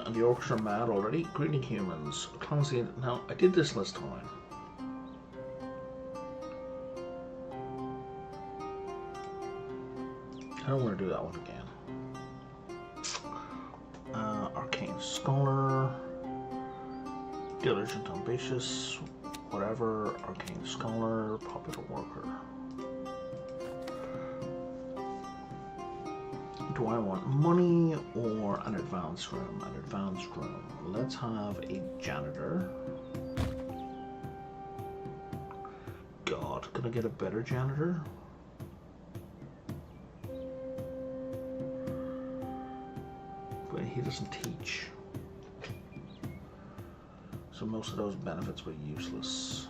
And the orcs are mad already. Greeting humans. Clumsy. Now, I did this last time. I don't want to do that one again. Arcane Scholar. Diligent, Ambitious. Whatever. Arcane Scholar. Popular Worker. Do I want money or an advanced room? An advanced room. Let's have a janitor. God, can I get a better janitor? But he doesn't teach. So most of those benefits were useless.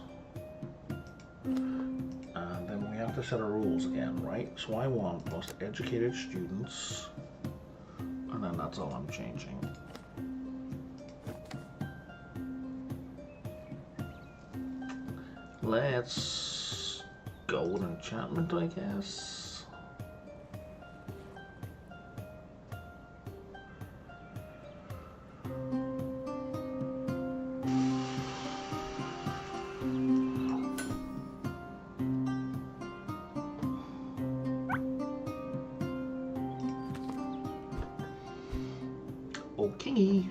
And then we have to set our rules again, right? So I want most educated students, and then that's all I'm changing. Let's go with enchantment, I guess. Oh, kingy.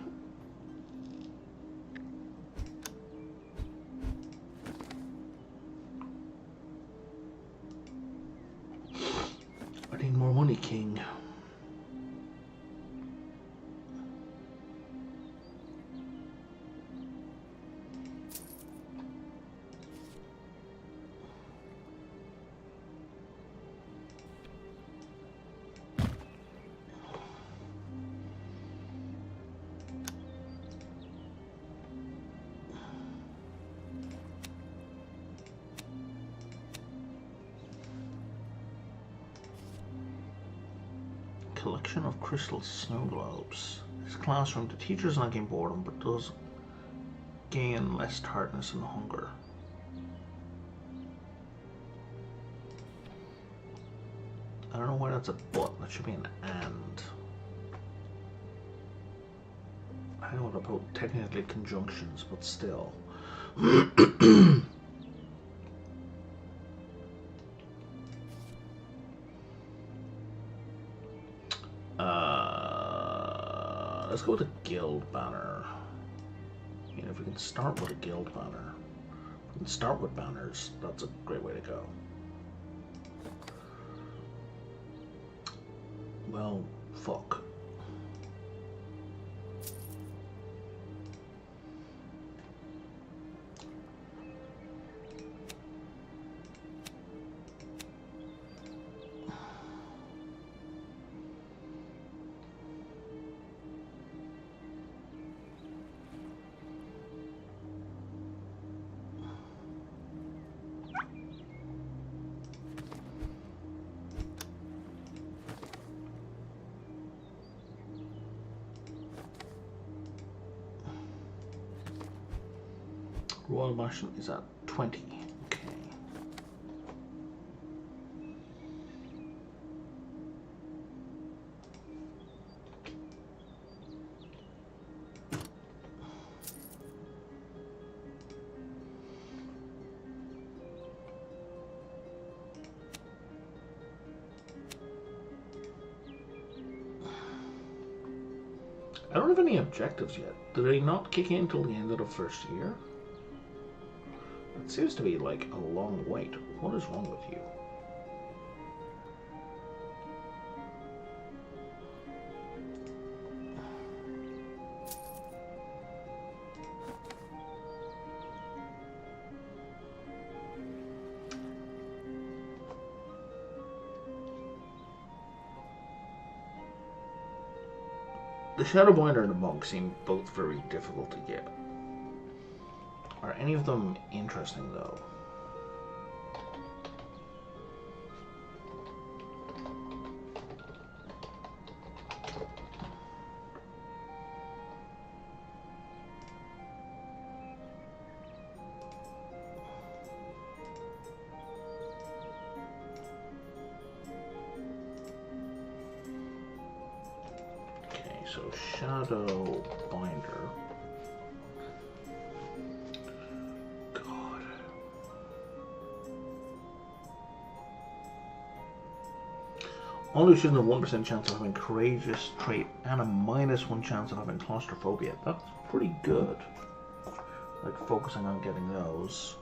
I need more money, king. Collection of crystal snow globes. This classroom, the teacher's not gain boredom, but does gain less tiredness and hunger. I don't know why that's a but. That should be an and. I know about technically conjunctions, but still. Let's go with a guild banner. I mean, if we can start with a guild banner, if we can start with banners, that's a great way to go. Well, fuck. Royal Marshal is at 20. Okay. I don't have any objectives yet. Do they not kick in until the end of the first year? It seems to be like a long wait. What is wrong with you? The Shadowbinder and the Monk seem both very difficult to get. Are any of them interesting, though? Okay, so Shadowbinder. Only shooting a 1% chance of having courageous trait and a -1 chance of having claustrophobia. That's pretty good. Like focusing on getting those.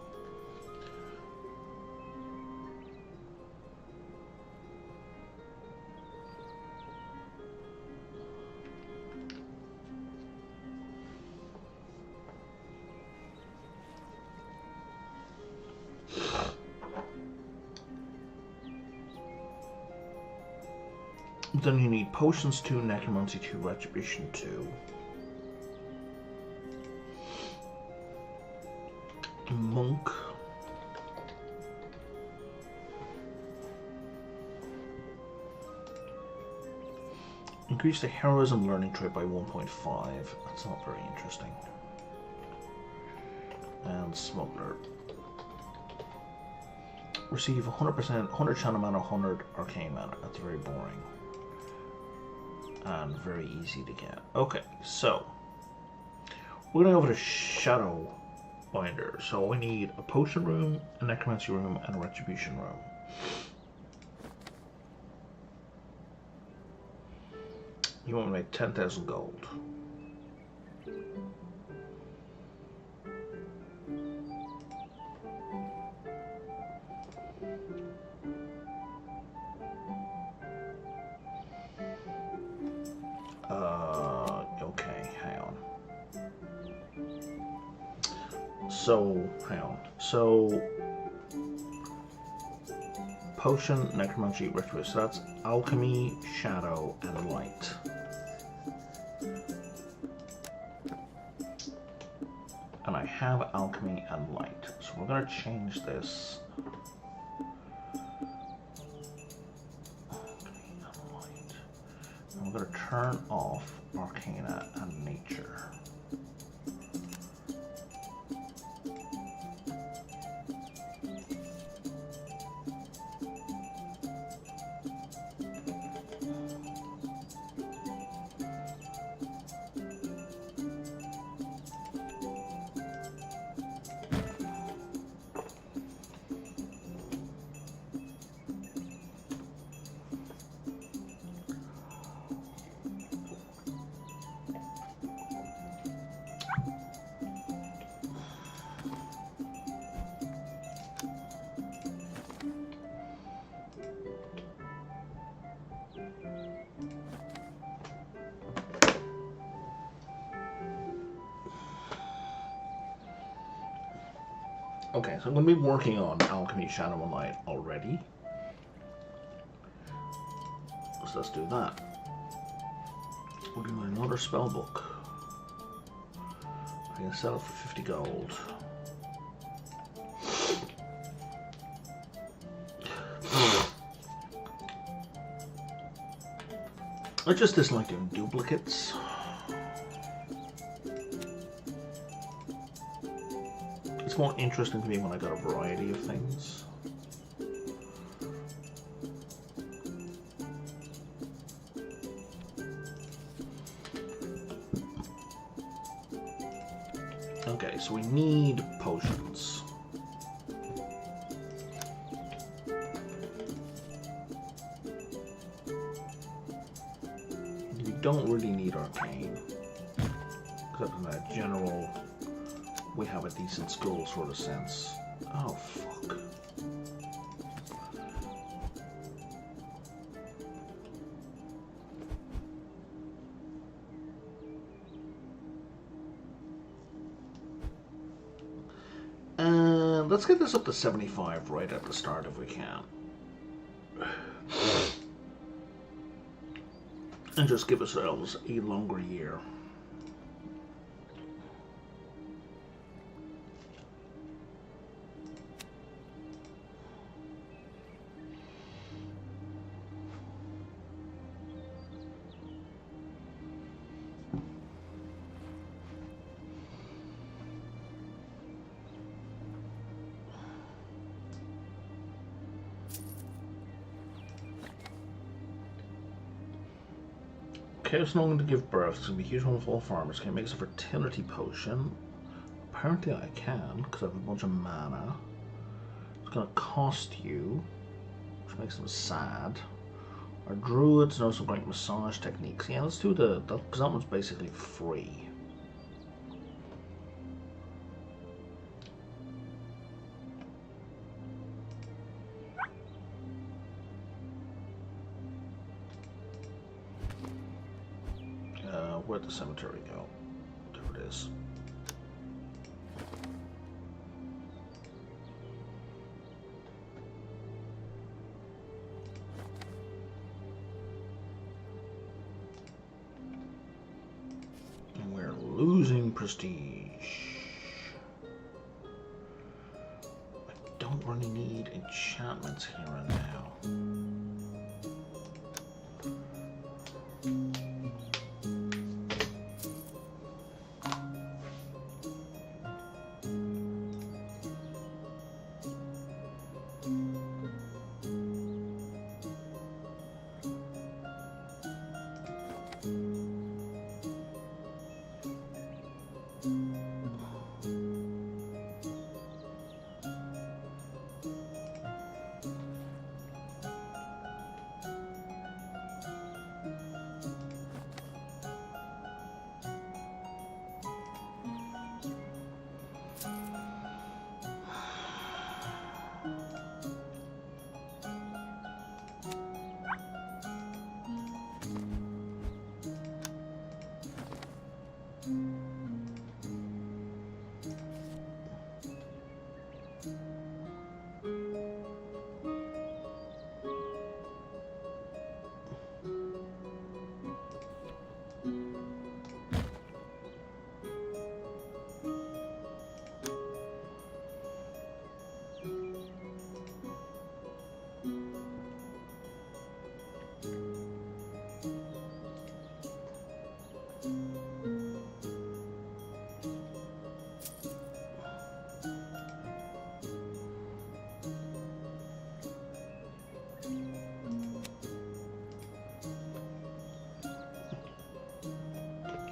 Then you need Potions 2, Necromancy 2, Retribution 2. Monk. Increase the Heroism learning trait by 1.5. That's not very interesting. And Smuggler. Receive 100%, 100 Channel Mana, 100 Arcane Mana. That's very boring. And very easy to get. Okay, so we're gonna go over to Shadowbinder. So we need a potion room, a necromancy room, and a retribution room. You want to make 10,000 gold. So, hang on. So, potion, necromancy, ritual. So that's alchemy, shadow, and light. And I have alchemy and light. So we're going to change this. Alchemy and light. And we're going to turn off Arcana and Nature. Okay, so I'm going to be working on Alchemy, Shadow, and Light already. So let's do that. We're doing another spell book. I'm going to sell it for 50 gold. I just dislike doing duplicates. It's more interesting to me when I got a variety of things. Okay, so we need potions. We don't really need arcane, except in a general, we have a decent school sort of sense. Oh, fuck. And let's get this up to 75 right at the start if we can. And just give ourselves a longer year. Chaos no longer to give birth. It's going to be a huge one for all farmers. Can I make us a fertility potion? Apparently I can, because I have a bunch of mana. It's going to cost you, which makes them sad. Our druids know some great massage techniques. Yeah, let's do that, because that one's basically free. Where'd the cemetery go? There it is. And we're losing prestige. I don't really need enchantments here and now.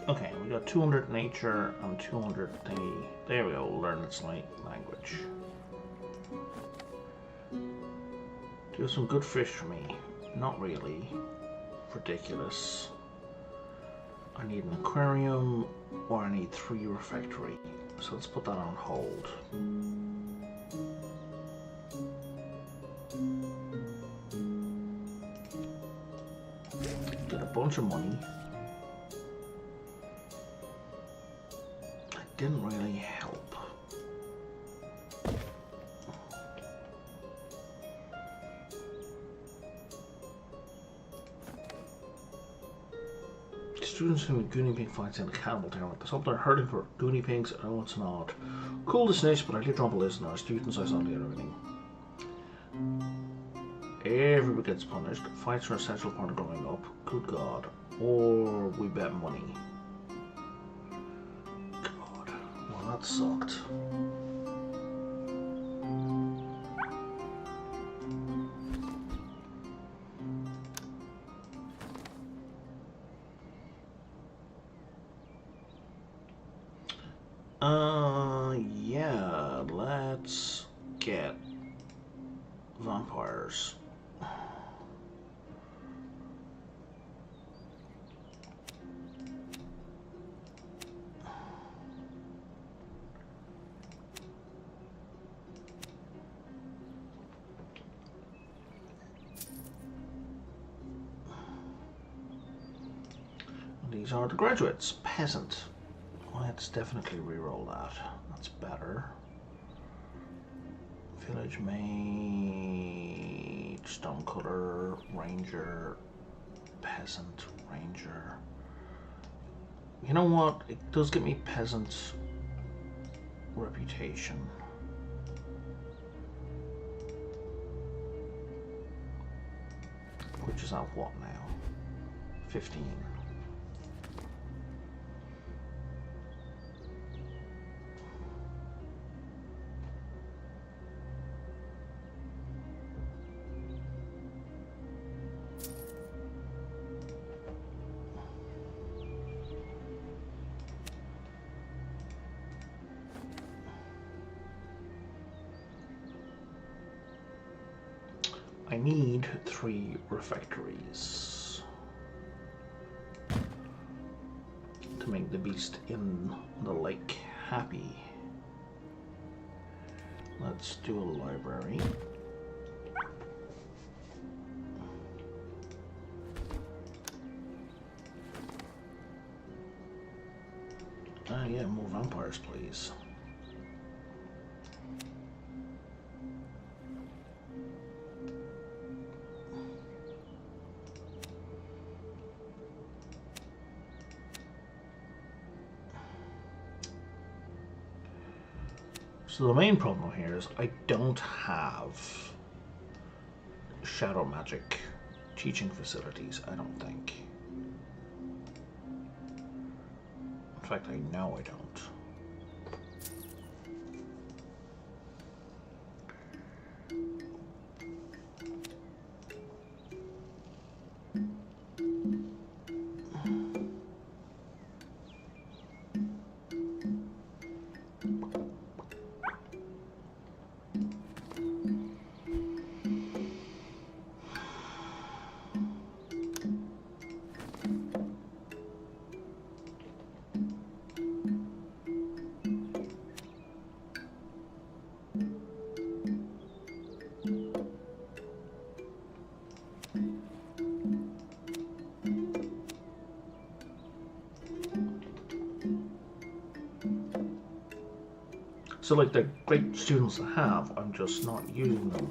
Okay, we got 200 nature and 200 thingy. There we go, learn its language. Do some good fish for me. Not really. Ridiculous. I need an aquarium, or I need 3 refectory. So let's put that on hold. Get a bunch of money. It didn't really help. Students who Goonie Pig fights in a cannibal tournament. There's something hurting for Goonie Pigs. I know it's not. Cool destination, but I did drop a list and our students I saw the everything. Everybody gets punished. Fights are an essential part of growing up. Good God. Or we bet money. God. Well, that sucked. Yeah, let's get vampires. These are the graduates. Peasant. Let's definitely reroll that. That's better. Village mage, stonecutter, ranger, peasant, ranger. You know what? It does get me peasant reputation. Which is at what now? 15. I need 3 refectories to make the beast in the lake happy. Let's do a library. Yeah, more vampires, please. So the main problem here is I don't have shadow magic teaching facilities, I don't think. In fact, I know I don't. So like the great students I have, I'm just not using them.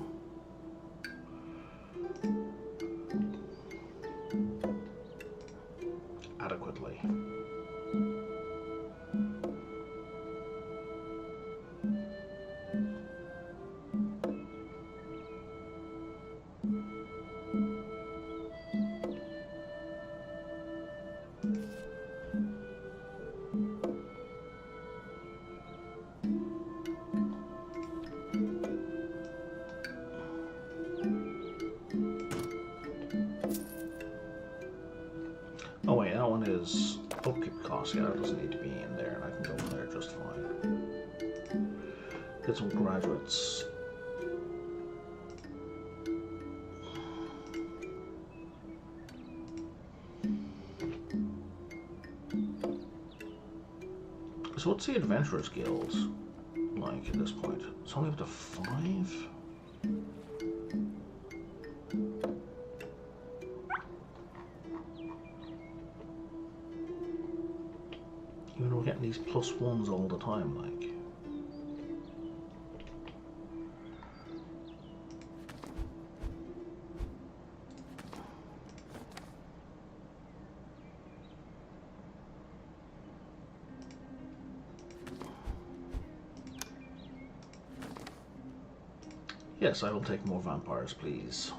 Adequately. Oh wait, that one is Upkeep cost, yeah, that doesn't need to be in there, and I can go in there just fine. Get some graduates. So what's the Adventurers Guild like at this point? It's only up to 5? Even though we're getting these +1s all the time, like. Yes, I will take more vampires, please.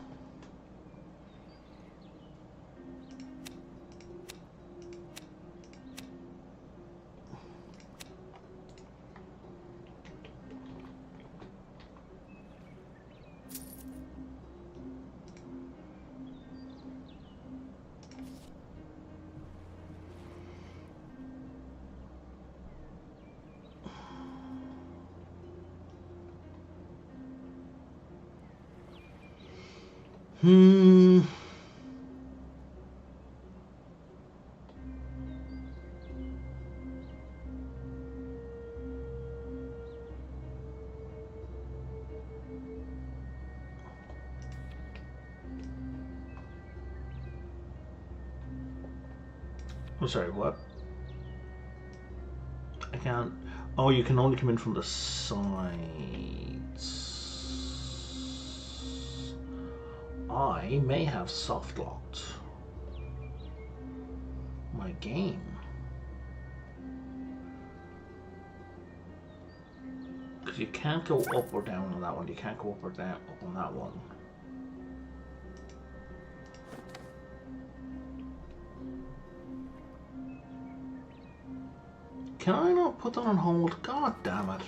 I'm sorry, what? I can't. Oh, you can only come in from the sides. I may have soft locked my game. Because you can't go up or down on that one. You can't go up or down up on that one. Can I not put that on hold? God damn it.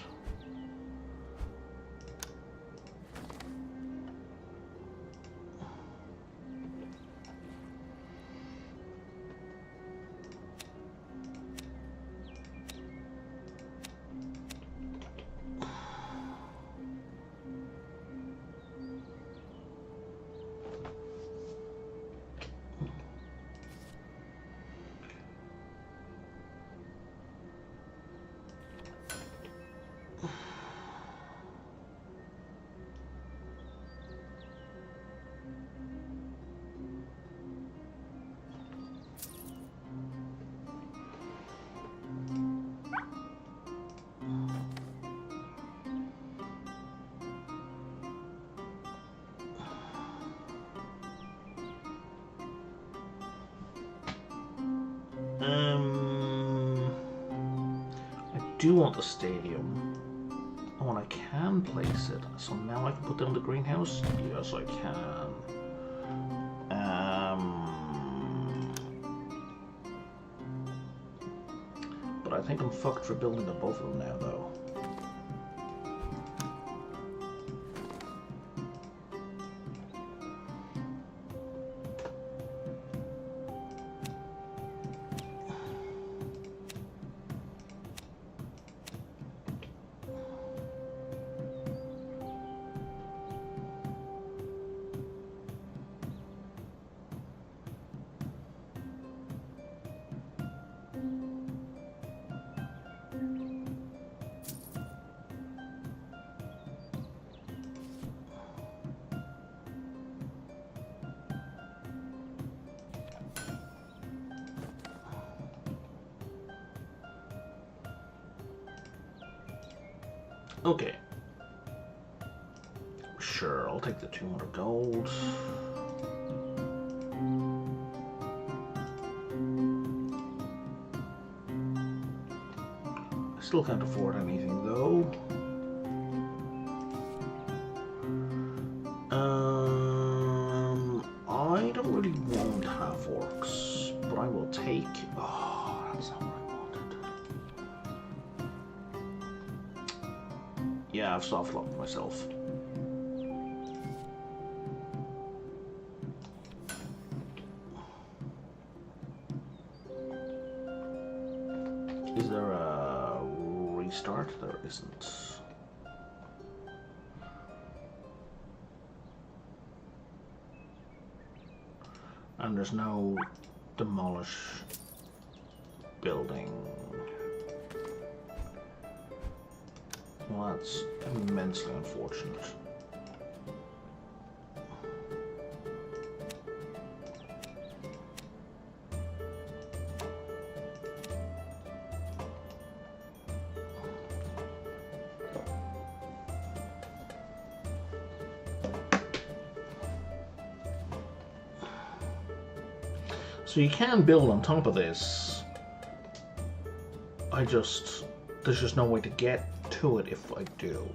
I do want the stadium. Oh, and I can place it. So now I can put down the greenhouse? Yes, I can. But I think I'm fucked for building above them now, though. Okay. Sure, I'll take the 200 gold. I still can't afford anything, though. I don't really want half orcs, but I will take... Oh, that's not what I wanted. Yeah, I've soft locked myself. Is there a restart? There isn't. And there's no demolish building. Well, that's immensely unfortunate. So you can build on top of this. There's just no way to get to it if I do.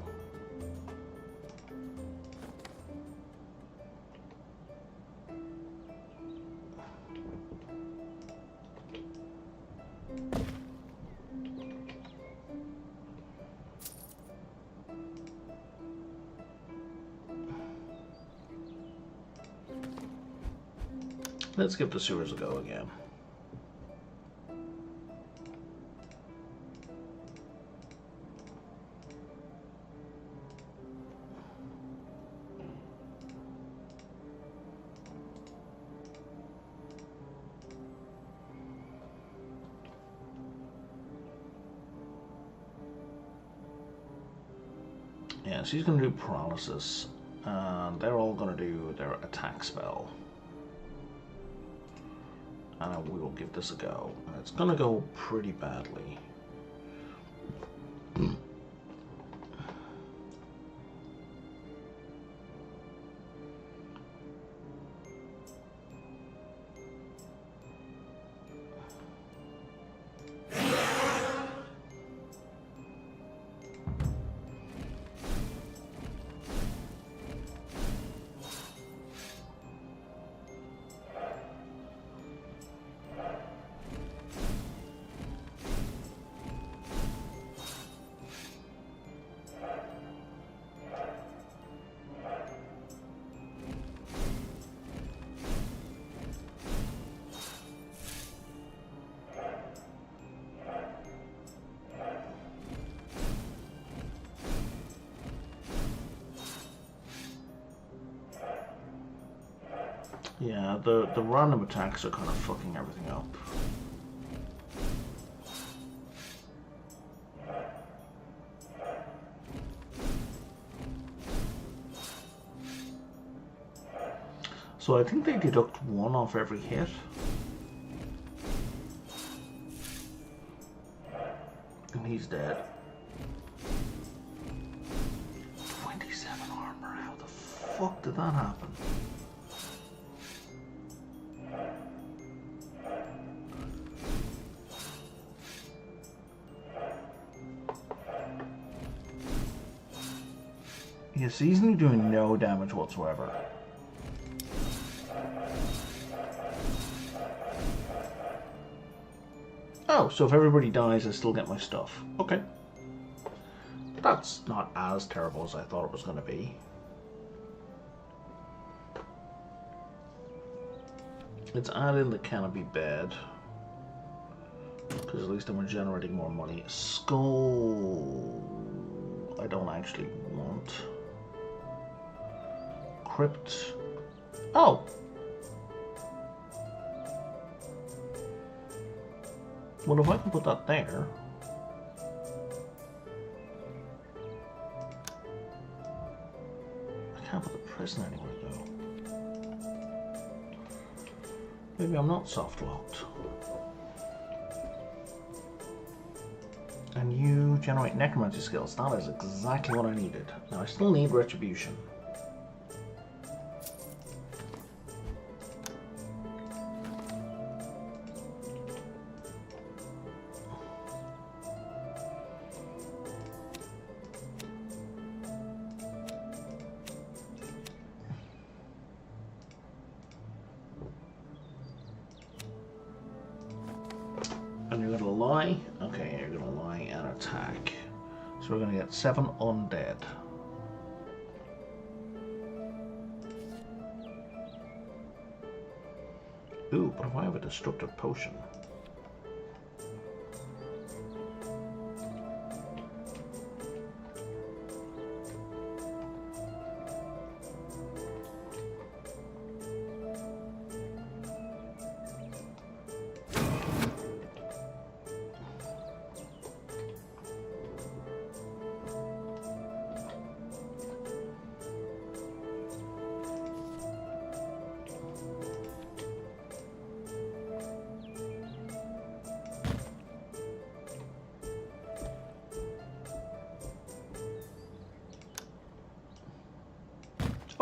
Let's give the sewers a go again. Yeah, so he's going to do paralysis, and they're all going to do their attack spell. And we will give this a go. And it's going to go pretty badly. Yeah, the random attacks are kind of fucking everything up. So I think they deduct 1 off every hit. And he's dead. 27 armor, how the fuck did that happen? Yes, he's doing no damage whatsoever. Oh, so if everybody dies, I still get my stuff. Okay. That's not as terrible as I thought it was going to be. Let's add in the canopy bed. Because at least then we're generating more money. Skull... I don't actually want. Crypt. Oh! Well, if I can put that there. I can't put the prison anywhere though. Maybe I'm not soft locked. And you generate necromancy skills. That is exactly what I needed. Now I still need retribution. And you're gonna lie? Okay, you're gonna lie and attack. So we're gonna get 7 undead. Ooh, but if I have a destructive potion.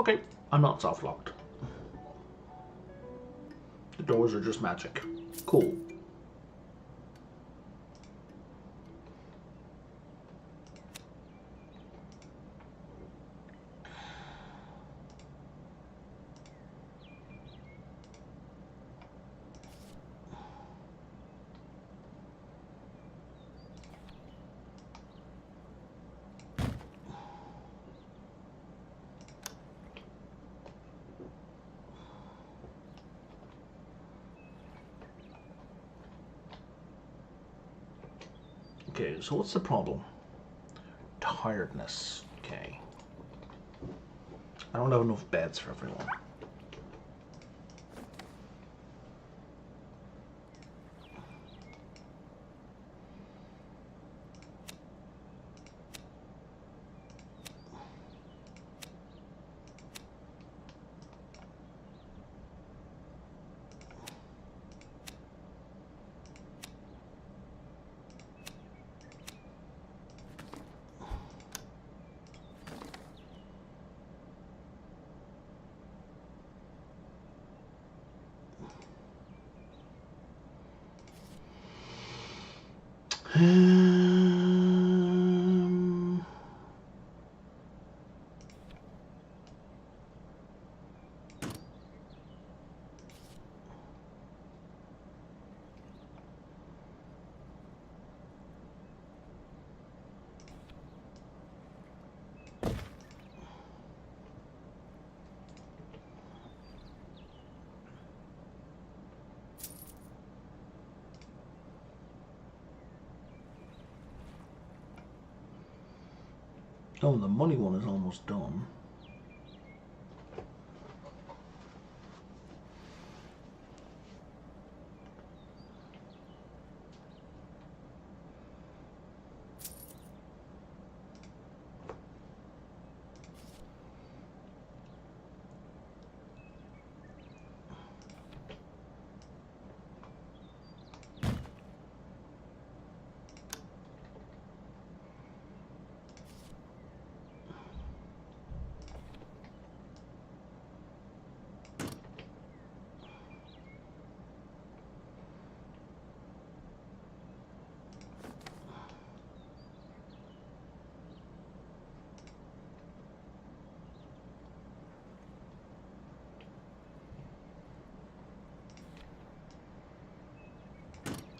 Okay, I'm not soft locked. The doors are just magic. Cool. Okay, so what's the problem? Tiredness. Okay. I don't have enough beds for everyone. Oh, the money one is almost done.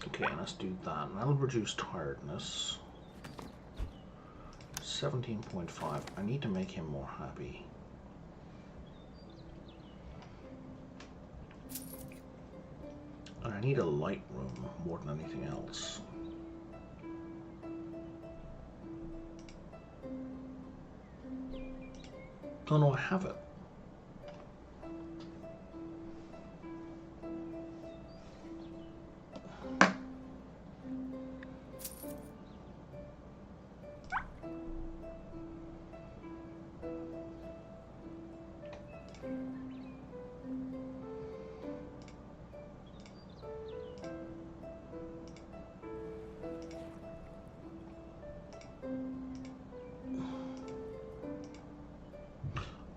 Okay, let's do that. That'll reduce tiredness. 17.5. I need to make him more happy. And I need a light room more than anything else. Oh no, I have it.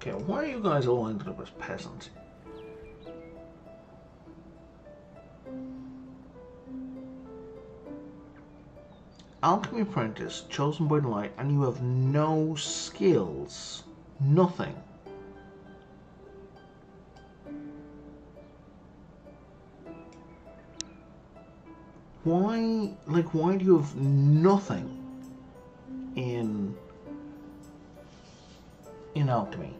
Okay, why are you guys all ended up as peasants? Alchemy apprentice, chosen by the light, and you have no skills. Nothing. Why, why do you have nothing in alchemy?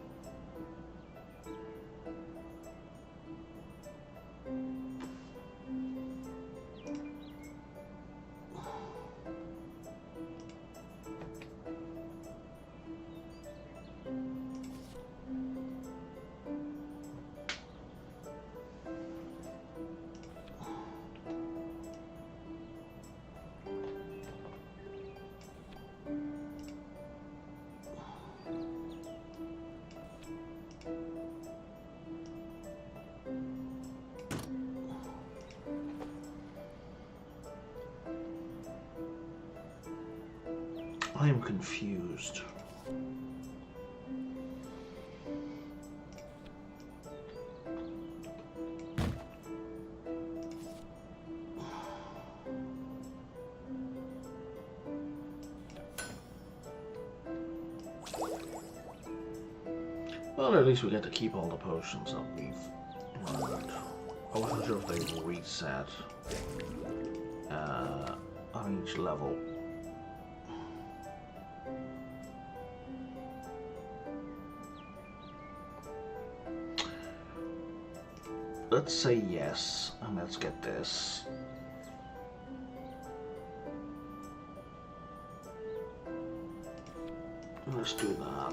I am confused. Well, at least we get to keep all the potions that we've learned. I wasn't sure if they reset on each level. Let's say yes, and let's get this. Let's do that.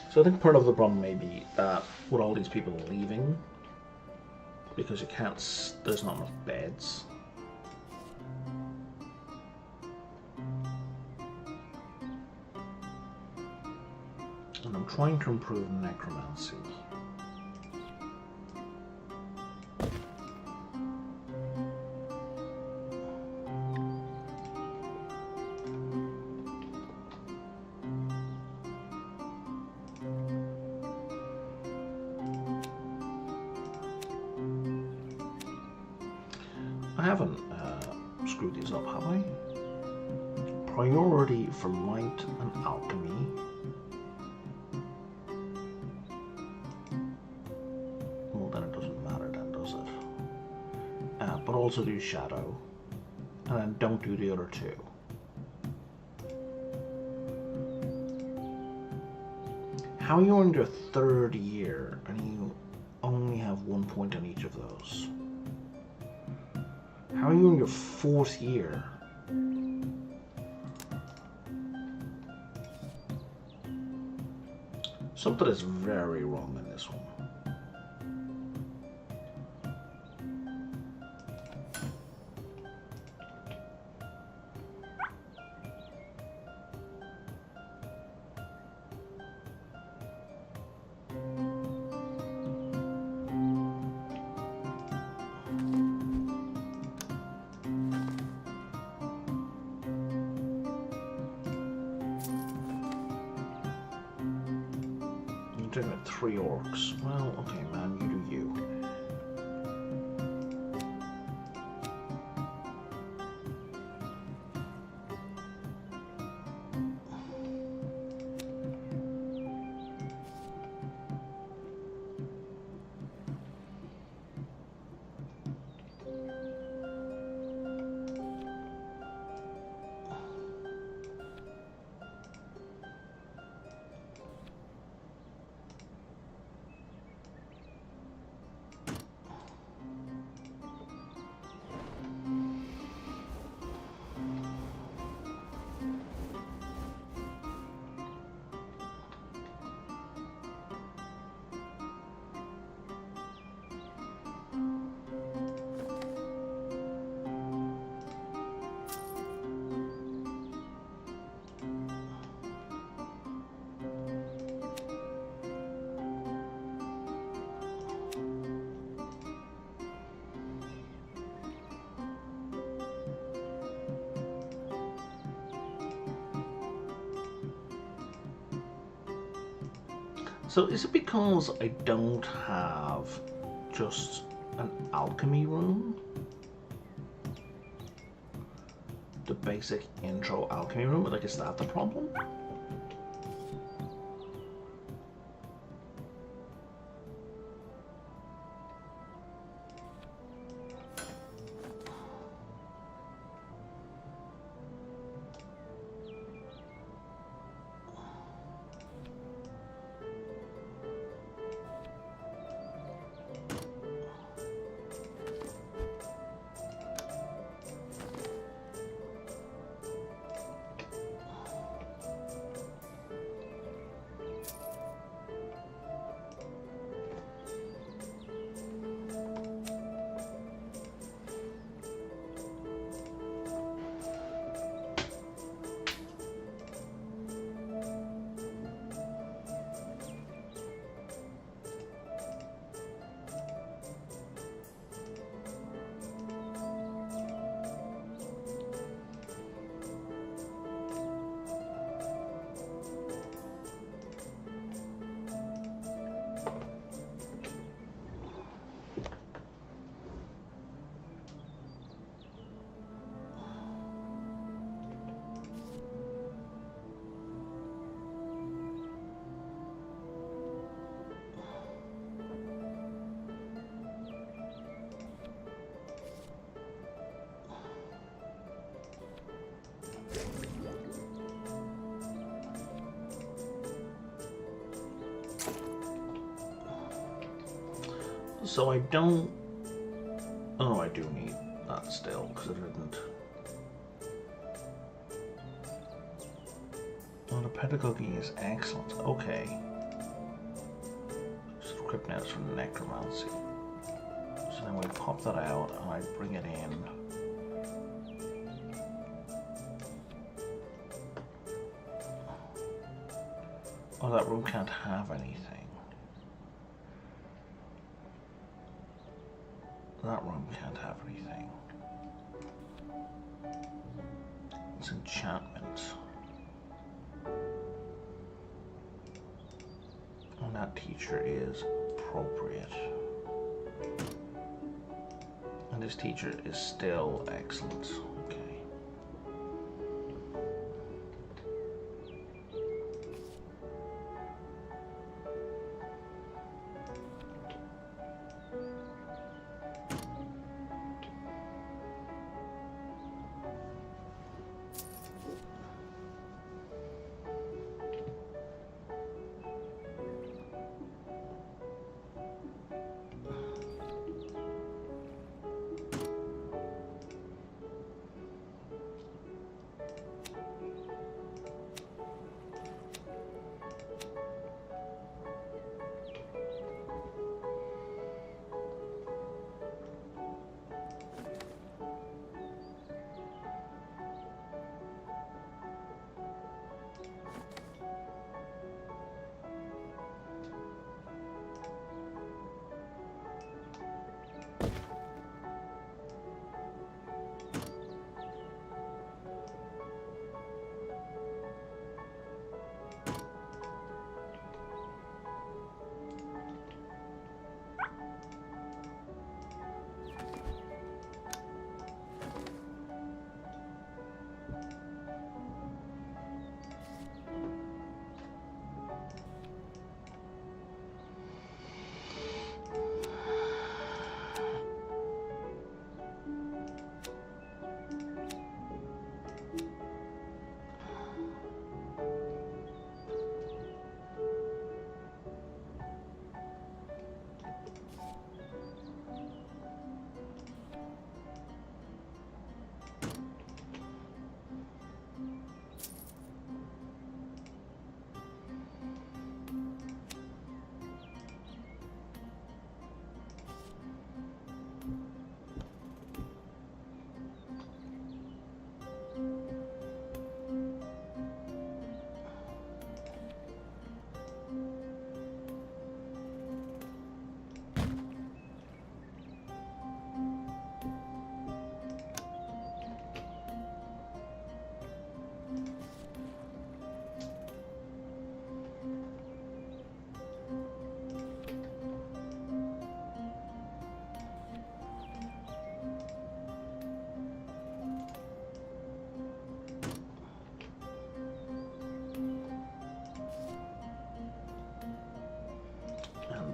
So I think part of the problem may be that with all these people leaving, because you can't, there's not enough beds. And I'm trying to improve necromancy. I haven't screwed these up, have I? Priority for light and alchemy. Well, then it doesn't matter then, does it? But also do shadow. And then don't do the other two. How are you on your third year and you only have 1 point on each of those? How are you in your fourth year? Something is very wrong in this one. Doing it 3 orcs. Well, okay, man, you do you. So is it because I don't have just an alchemy room? The basic intro alchemy room? Like, is that the problem? So I don't... Oh, I do need that still, because I didn't. Oh, the pedagogy is excellent. Okay. Just equip notes from necromancy. So then we pop that out and I bring it in. Oh, that room can't have anything. That room can't have anything. It's enchantment. And that teacher is appropriate. And this teacher is still excellent. Okay.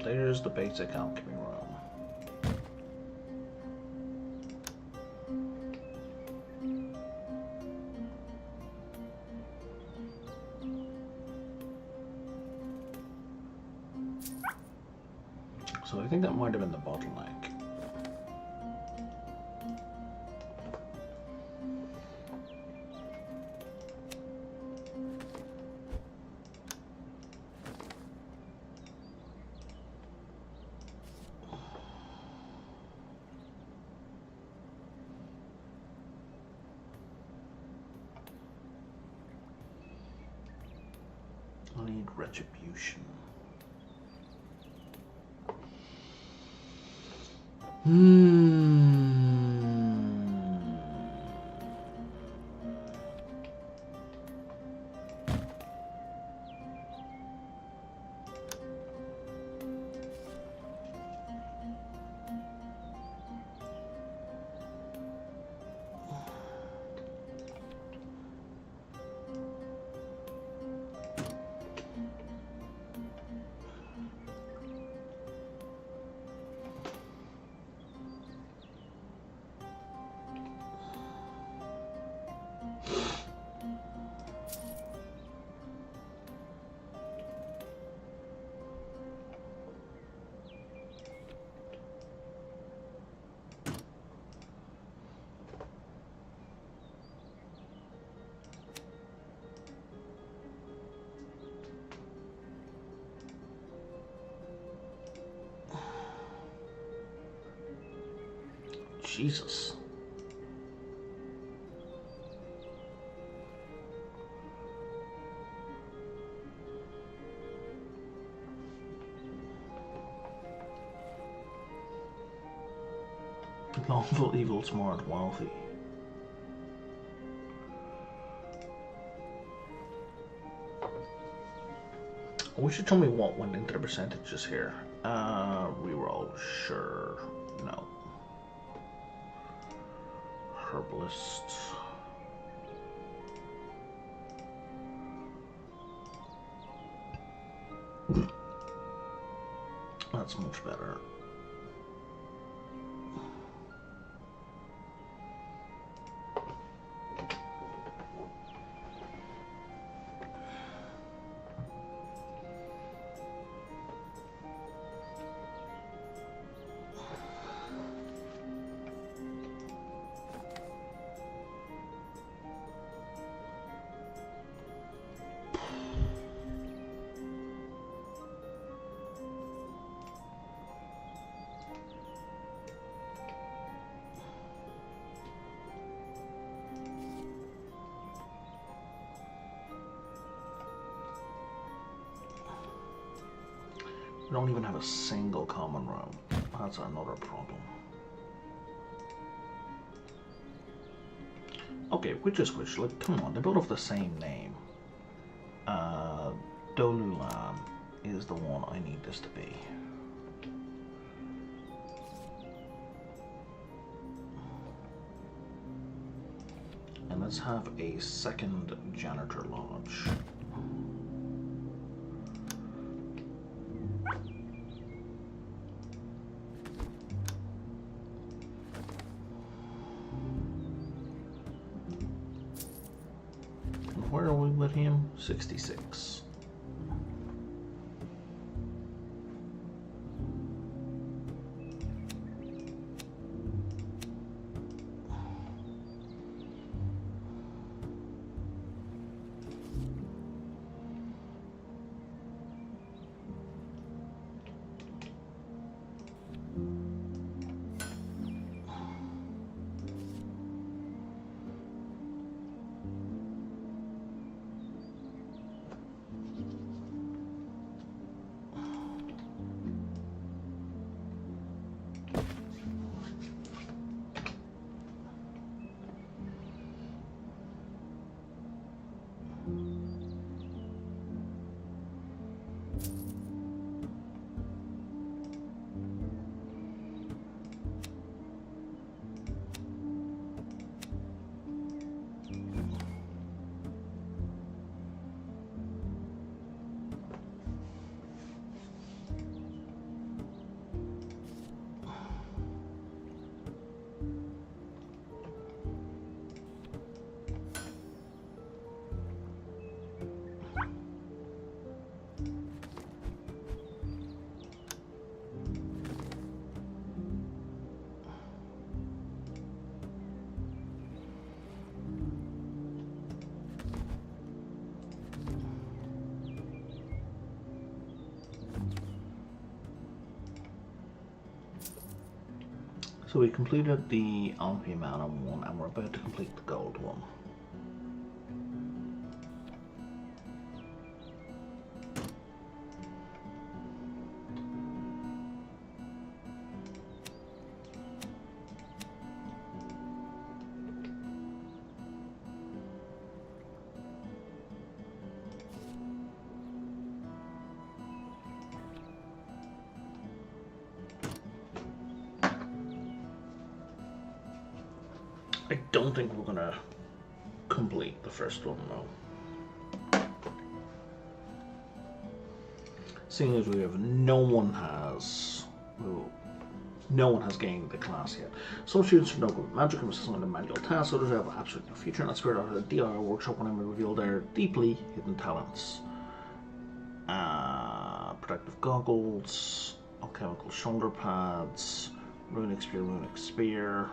There's the basic alchemy room. So I think that might have been the bottleneck. I need retribution. Jesus. Lawful, evil, smart, wealthy. We should tell me what went into the percentages here. Reroll, sure. No. Herbalist. That's much better. We don't even have a single common room. That's another problem. Okay, which is which? Like, come on, they're both of the same name. Dolulan is the one I need this to be. And let's have a second janitor lodge. Where are we with him? 66. So we completed the Alpine Mana one, and we're about to complete the gold one. I don't think we're gonna complete the first one though. Seeing as we have no one has gained the class yet. Some students should know good magic and assist on the manual tasks, others have absolutely no future, and that's spirit out of the DIY workshop when I reveal their deeply hidden talents. Protective goggles, alchemical shoulder pads, runic spear.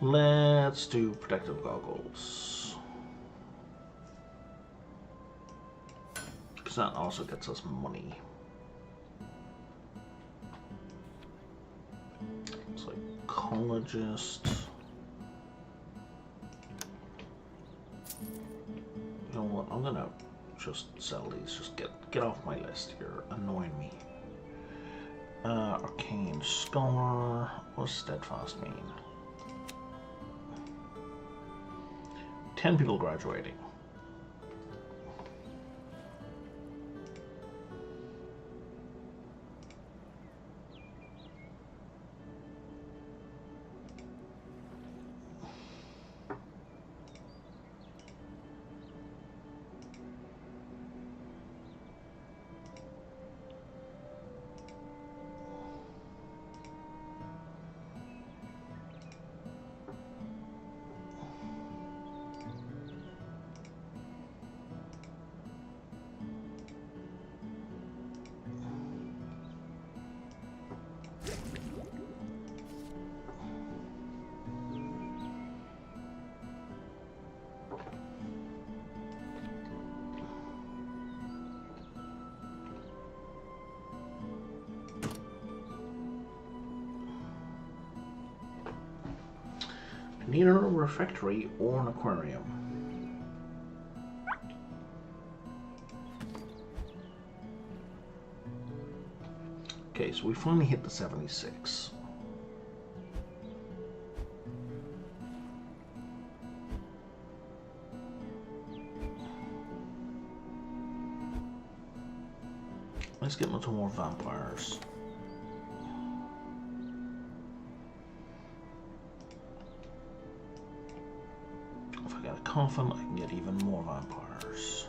Let's do protective goggles. Because that also gets us money. Psychologist. You know what? I'm gonna just sell these. Just get off my list. You're annoying me. Arcane Scholar. What does Steadfast mean? 10 people graduating. Neither a refectory or an aquarium. Okay, so we finally hit the 76. Let's get into more vampires. Coffin, I can get even more vampires.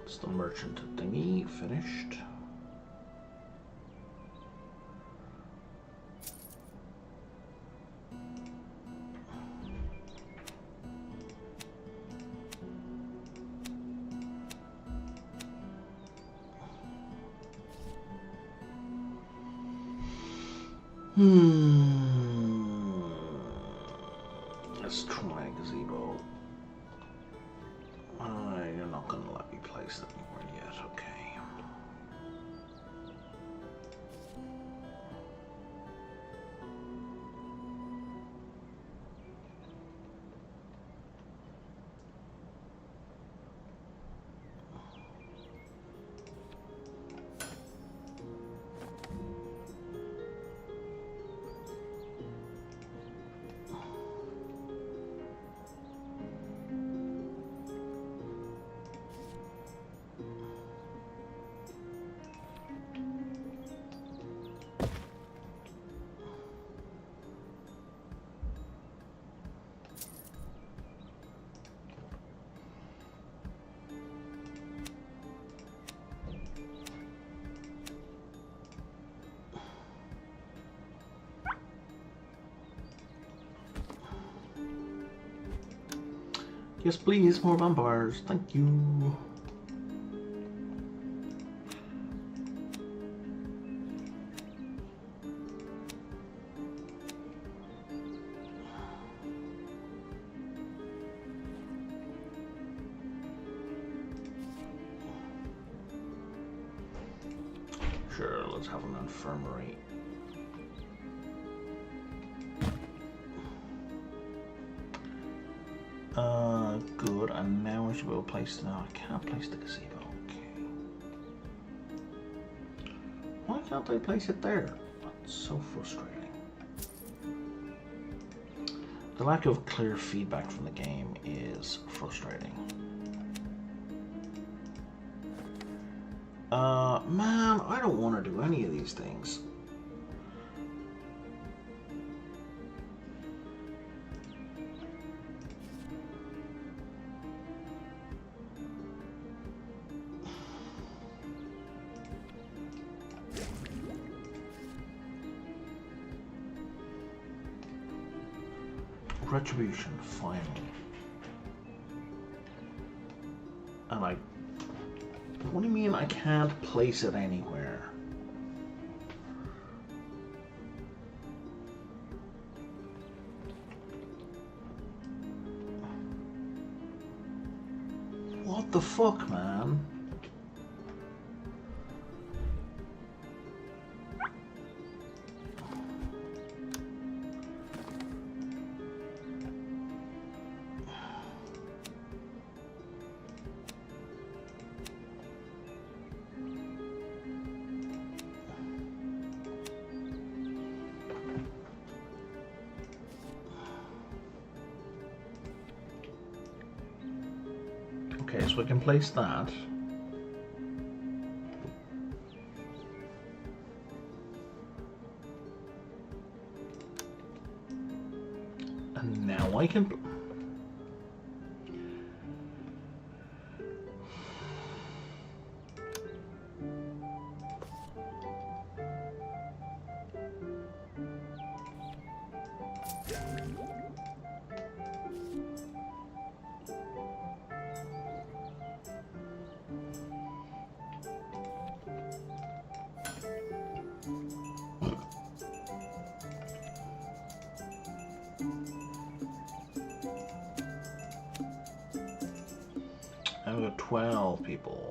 It's the merchant thingy finished. Let's try a gazebo. You're not going to let me place it anywhere yet, okay. Yes, please, more vampires. Thank you. Sure, let's have an infirmary. Good, and now I should be able to place it. No, I can't place the gazebo. Okay. Why can't I place it there? That's so frustrating. The lack of clear feedback from the game is frustrating. Man, I don't want to do any of these things. Retribution, finally. And what do you mean I can't place it anywhere? What the fuck, man? Okay, so we can place that. And now I can... I've got 12 people.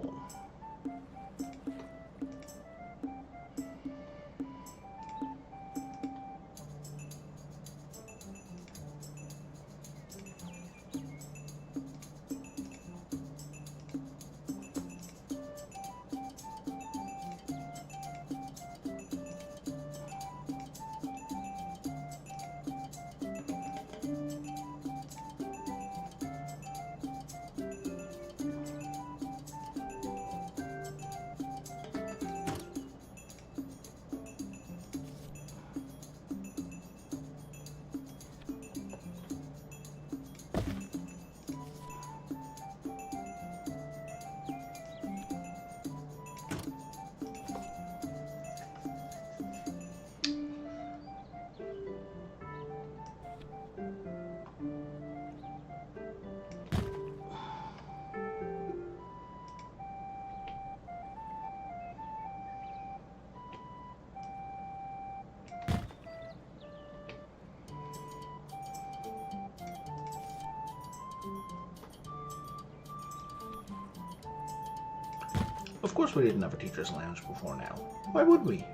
Of course we didn't have a teacher's lounge before now. Why would we?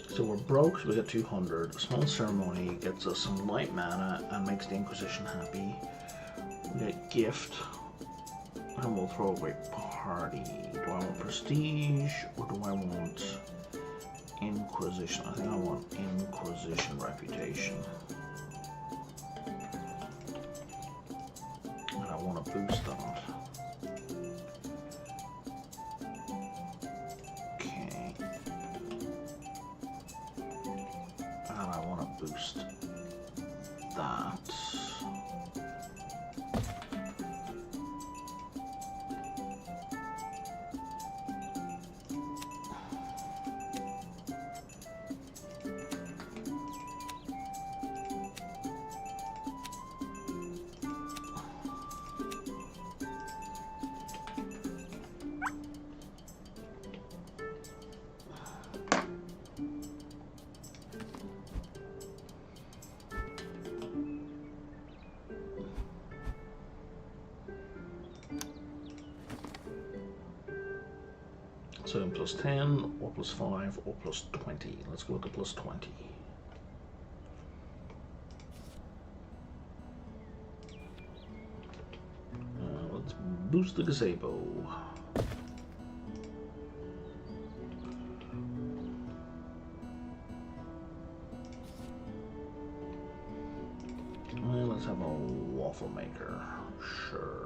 So we're broke, so we get 200. A small ceremony gets us some light mana and makes the Inquisition happy. We get gift, and we'll throw a great party. Do I want prestige, or do I want Inquisition? I think I want Inquisition reputation. And I want to boost that. Okay. And I want to boost that. So plus 10, or plus 5, or plus 20. Let's go with the plus 20. Let's boost the gazebo. And let's have a waffle maker. Sure.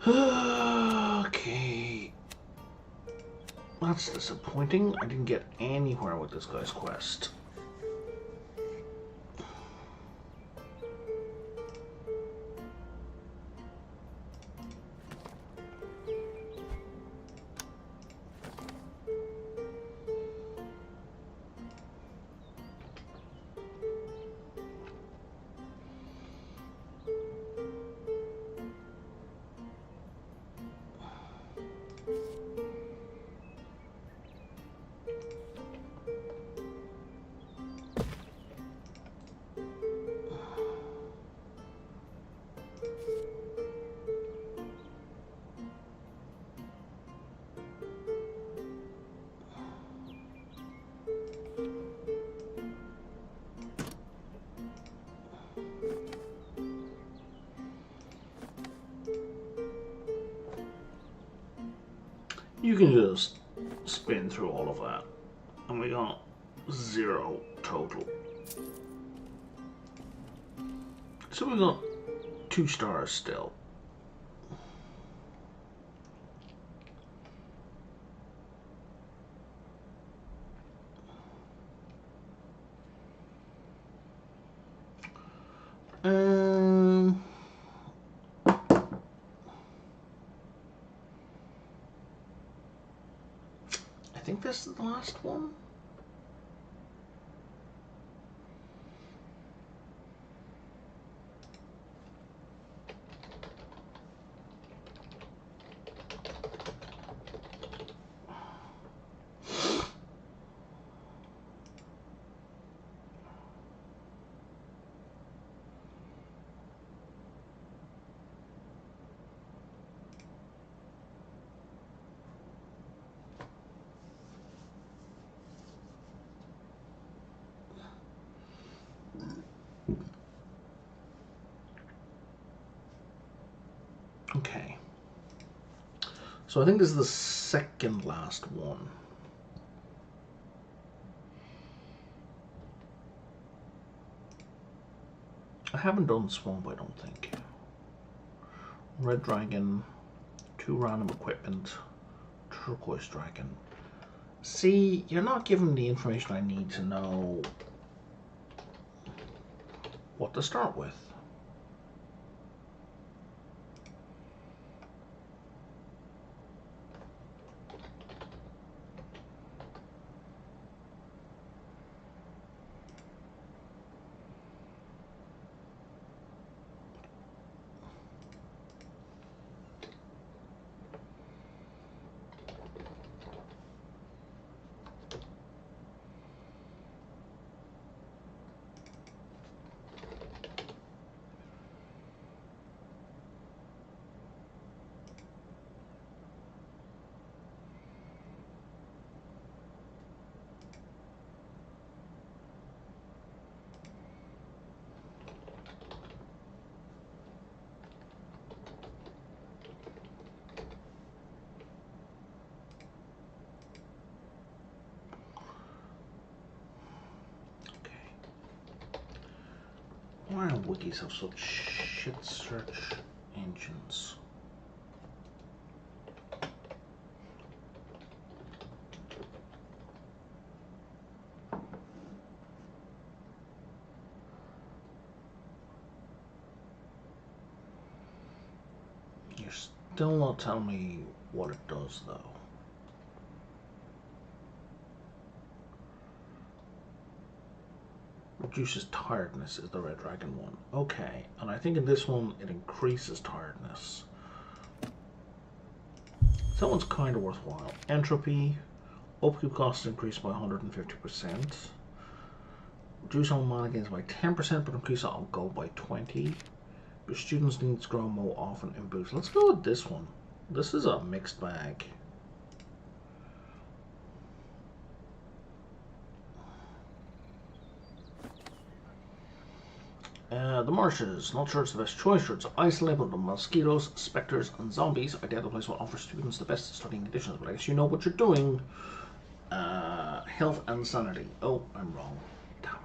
Okay. That's disappointing. I didn't get anywhere with this guy's quest. You can just spin through all of that, and we got 0 total. So we got 2 stars still. I think this is the last one. Okay. So I think this is the second last one. I haven't done Swamp, I don't think. Red Dragon, 2 random equipment, Turquoise Dragon. See, you're not giving the information I need to know what to start with. Why do wikis have such shit search engines? You're still not telling me what it does, though. Reduces tiredness is the Red Dragon one. Okay, and I think in this one it increases tiredness. That one's kind of worthwhile. Entropy, upkeep costs increased by 150%. Reduce all mana gains by 10%, but increase all gold by 20. Your students' needs grow more often in boost. Let's go with this one. This is a mixed bag. The marshes, not sure it's the best choice. Sure, it's isolated, but the mosquitoes, specters, and zombies. Identical place will offer students the best studying conditions, but I guess you know what you're doing. Health and sanity. Oh, I'm wrong. Damn it.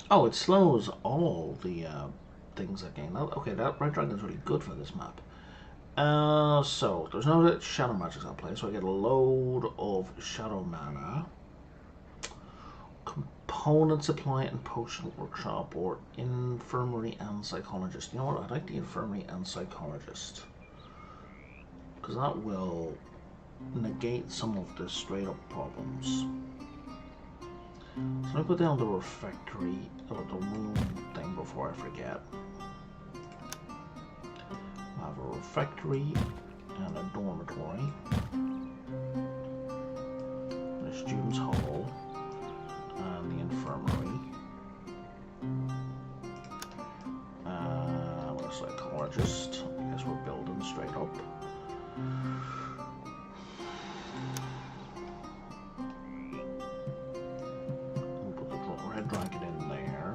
Oh, it slows all the things again. Okay, that Red Dragon's really good for this map. So there's no shadow magics at play, so I get a load of shadow mana. Component supply and potion workshop, or infirmary and psychologist. You know what? I like the infirmary and psychologist because that will negate some of the straight up problems. So I put down the refectory or the room thing before I forget. I have a refectory and a dormitory. The students' hall and the infirmary. With a psychologist. I guess we're building straight up. We'll put the Red Dragon in there.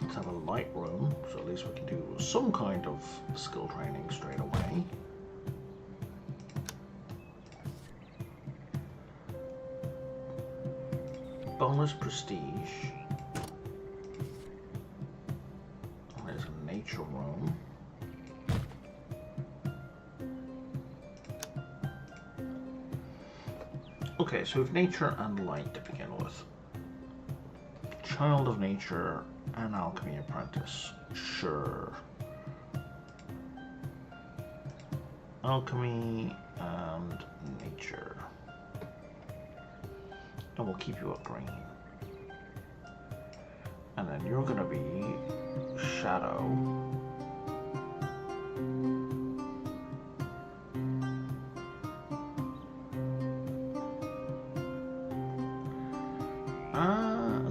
Let's have a light room, so at least we can do some kind of skill training straight away. Bonus prestige. There's a nature room. Okay, so we have nature and light to begin with. Child of nature and alchemy apprentice. Sure. Alchemy and nature. And we'll keep you at green. And then you're gonna be shadow.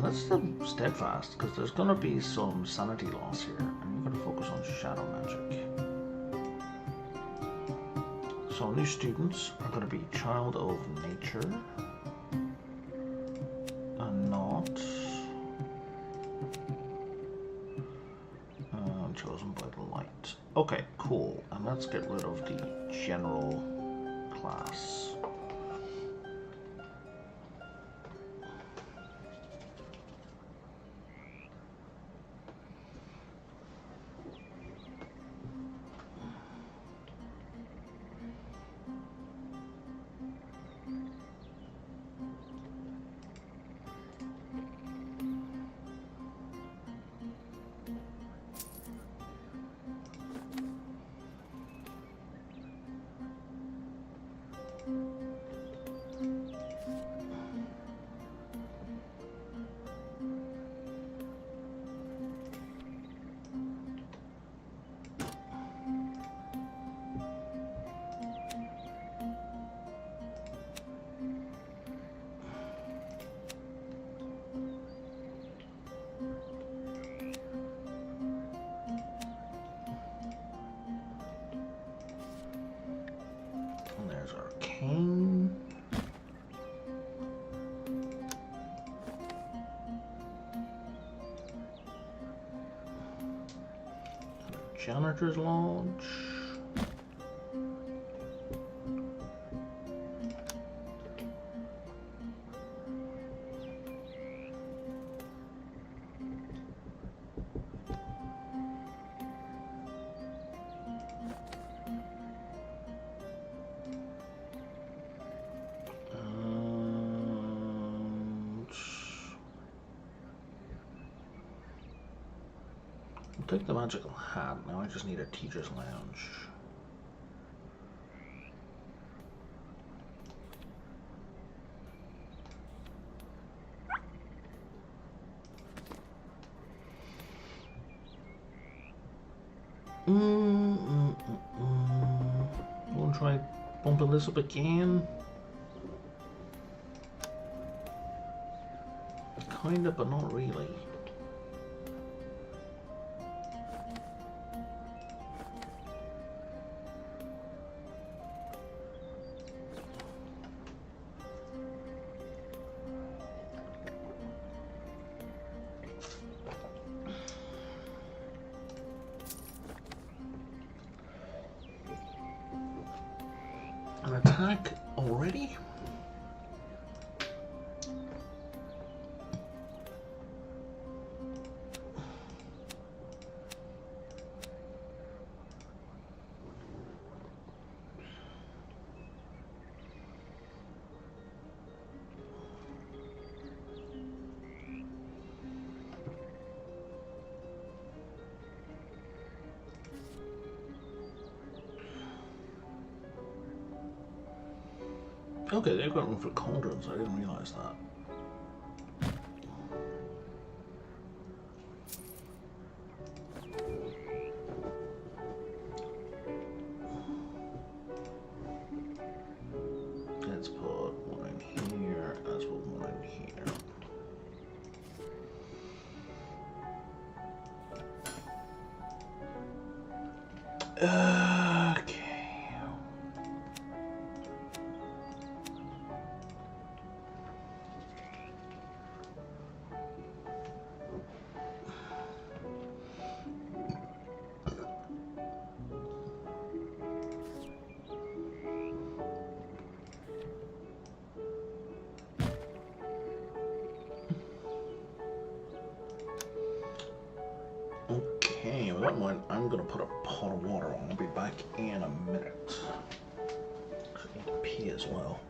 Let's do steadfast, because there's gonna be some sanity loss here, and you're gonna focus on shadow magic. So new students are gonna be child of nature. Chosen by the light. Okay, cool. And let's get rid of the general class. Arcane. Janitor's Lodge. Take the magical hat. Now I just need a teacher's lounge. Want to try bumping this up again? Kinda, but not really. An attack already? Okay, they've got room for cauldrons. I didn't realize that. Let's put one in here. Let's put one in here. Okay. Okay, with that in mind, I'm gonna put a pot of water on. I'll be back in a minute. I need to pee as well.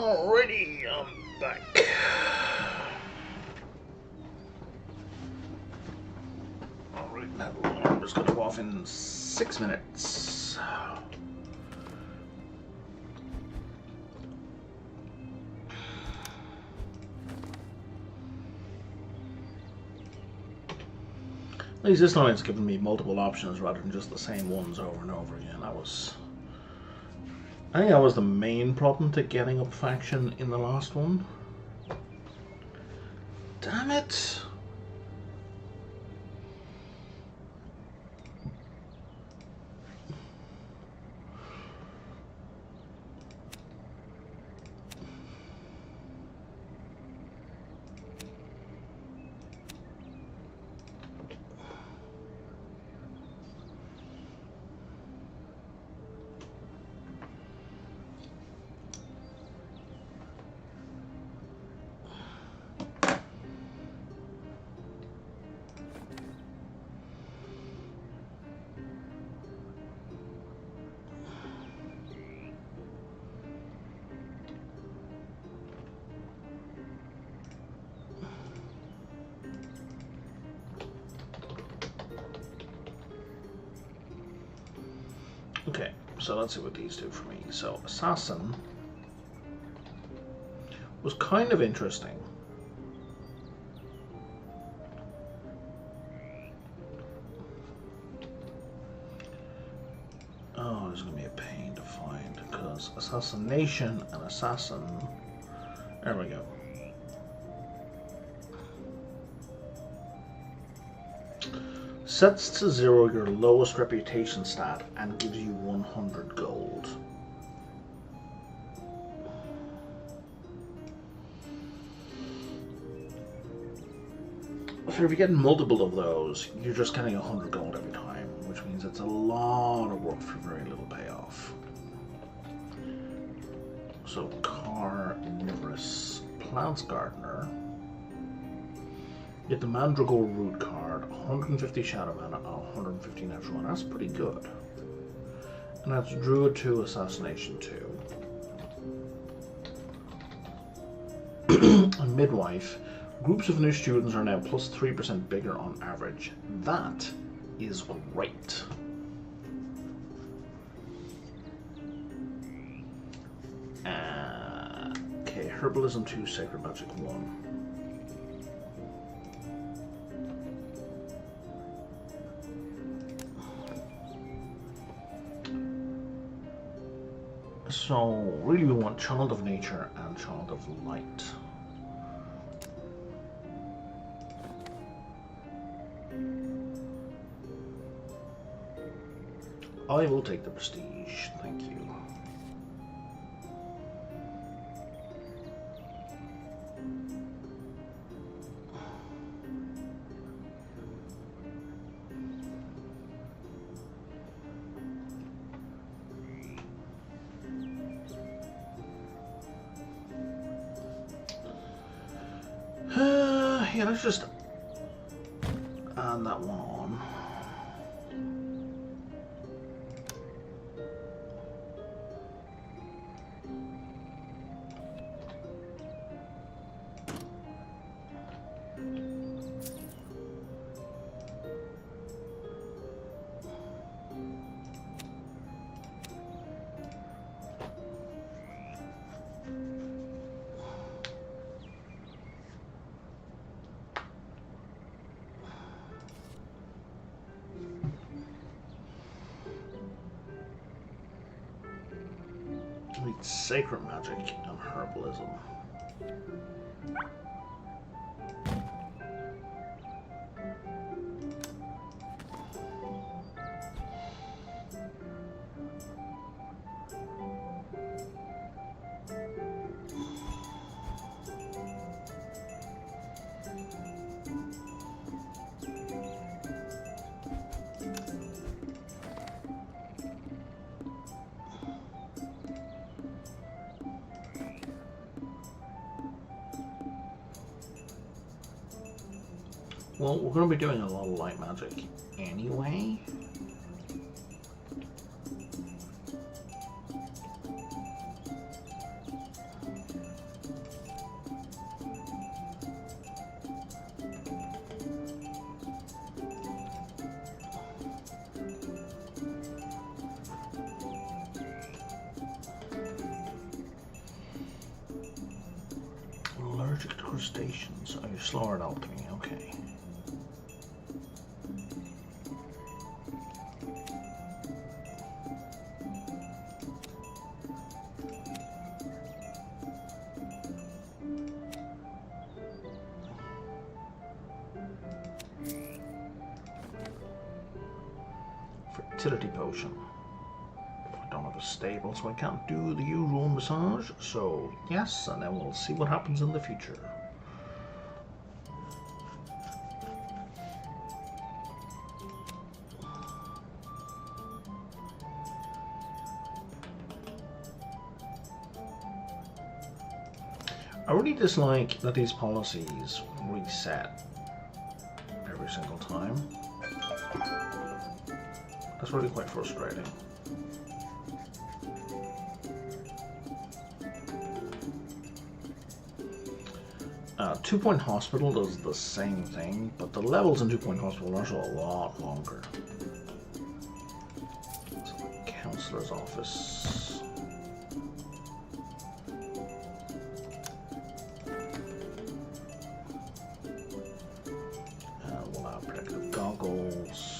Alrighty, I'm back. Alright, that alarm is going to go off in 6 minutes. At least this time it's given me multiple options rather than just the same ones over and over again. I think that was the main problem to getting up faction in the last one. Damn it! Okay, so let's see what these do for me. So, Assassin was kind of interesting. Oh, this is going to be a pain to find because Assassination and Assassin. There we go. Sets to 0 your lowest reputation stat and gives you 100 gold. So if you get multiple of those, you're just getting 100 gold every time, which means it's a lot of work for very little payoff. So Carnivorous Plants Gardener. Get the Mandragora Root card, 150 Shadow Mana, and 150 Natural Mana. That's pretty good. And that's Druid 2, Assassination 2. And Midwife. Groups of new students are now plus 3% bigger on average. That is great. Okay, Herbalism 2, Sacred Magic 1. So, really we want Child of Nature and Child of Light. I will take the Prestige, thank you. Yeah, let's just add that one on. Sacred Magic and Herbalism. Well, we're going to be doing a lot of light magic anyway. stations. Oh, you're slower at alchemy, okay. Fertility potion. I don't have a stable, so I can't do the usual massage. So yes, and then we'll see what happens in the future. I really dislike that these policies reset every single time. That's really quite frustrating. 2-point hospital does the same thing, but the levels in 2-point hospital are also a lot longer. So, counselor's office. We'll have protective goggles.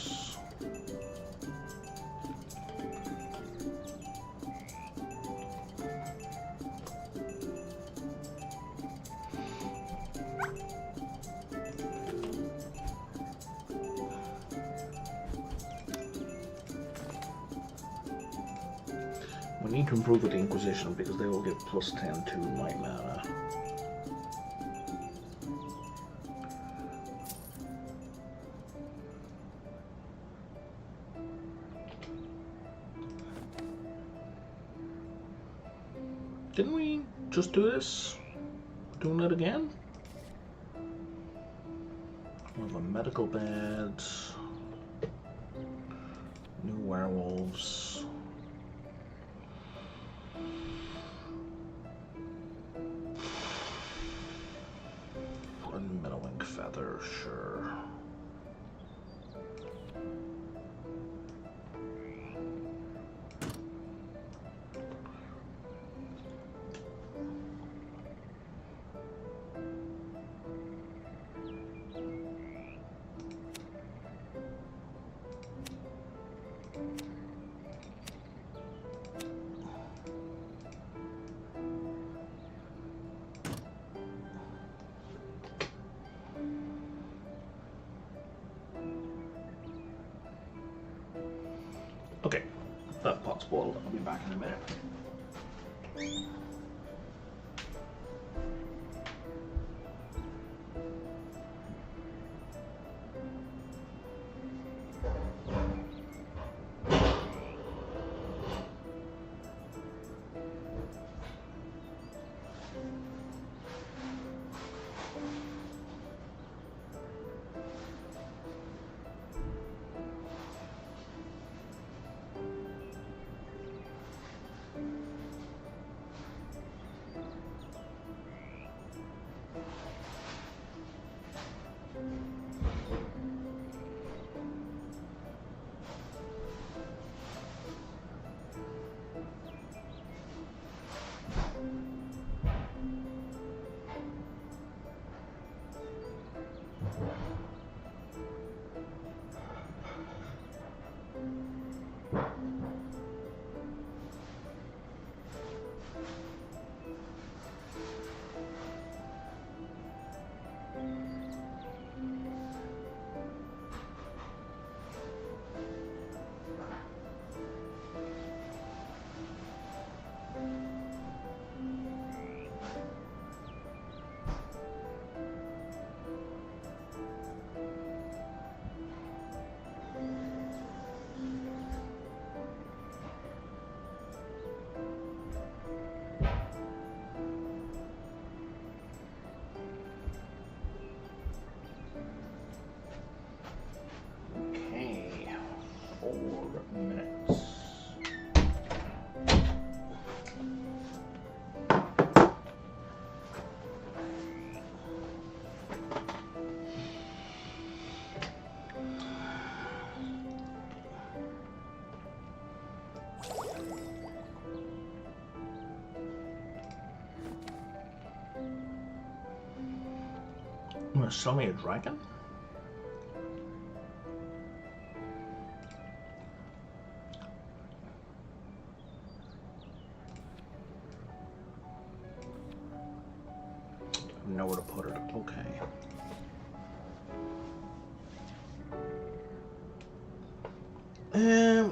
We need to improve with the Inquisition because they will get +10 to night mana. Didn't we just do this? Doing it again? We have a medical bed. New werewolves. Meadowing feather, sure. Okay, that pot's boiled. I'll be back in a minute. gonna sell me a dragon? Nowhere to put it. Okay.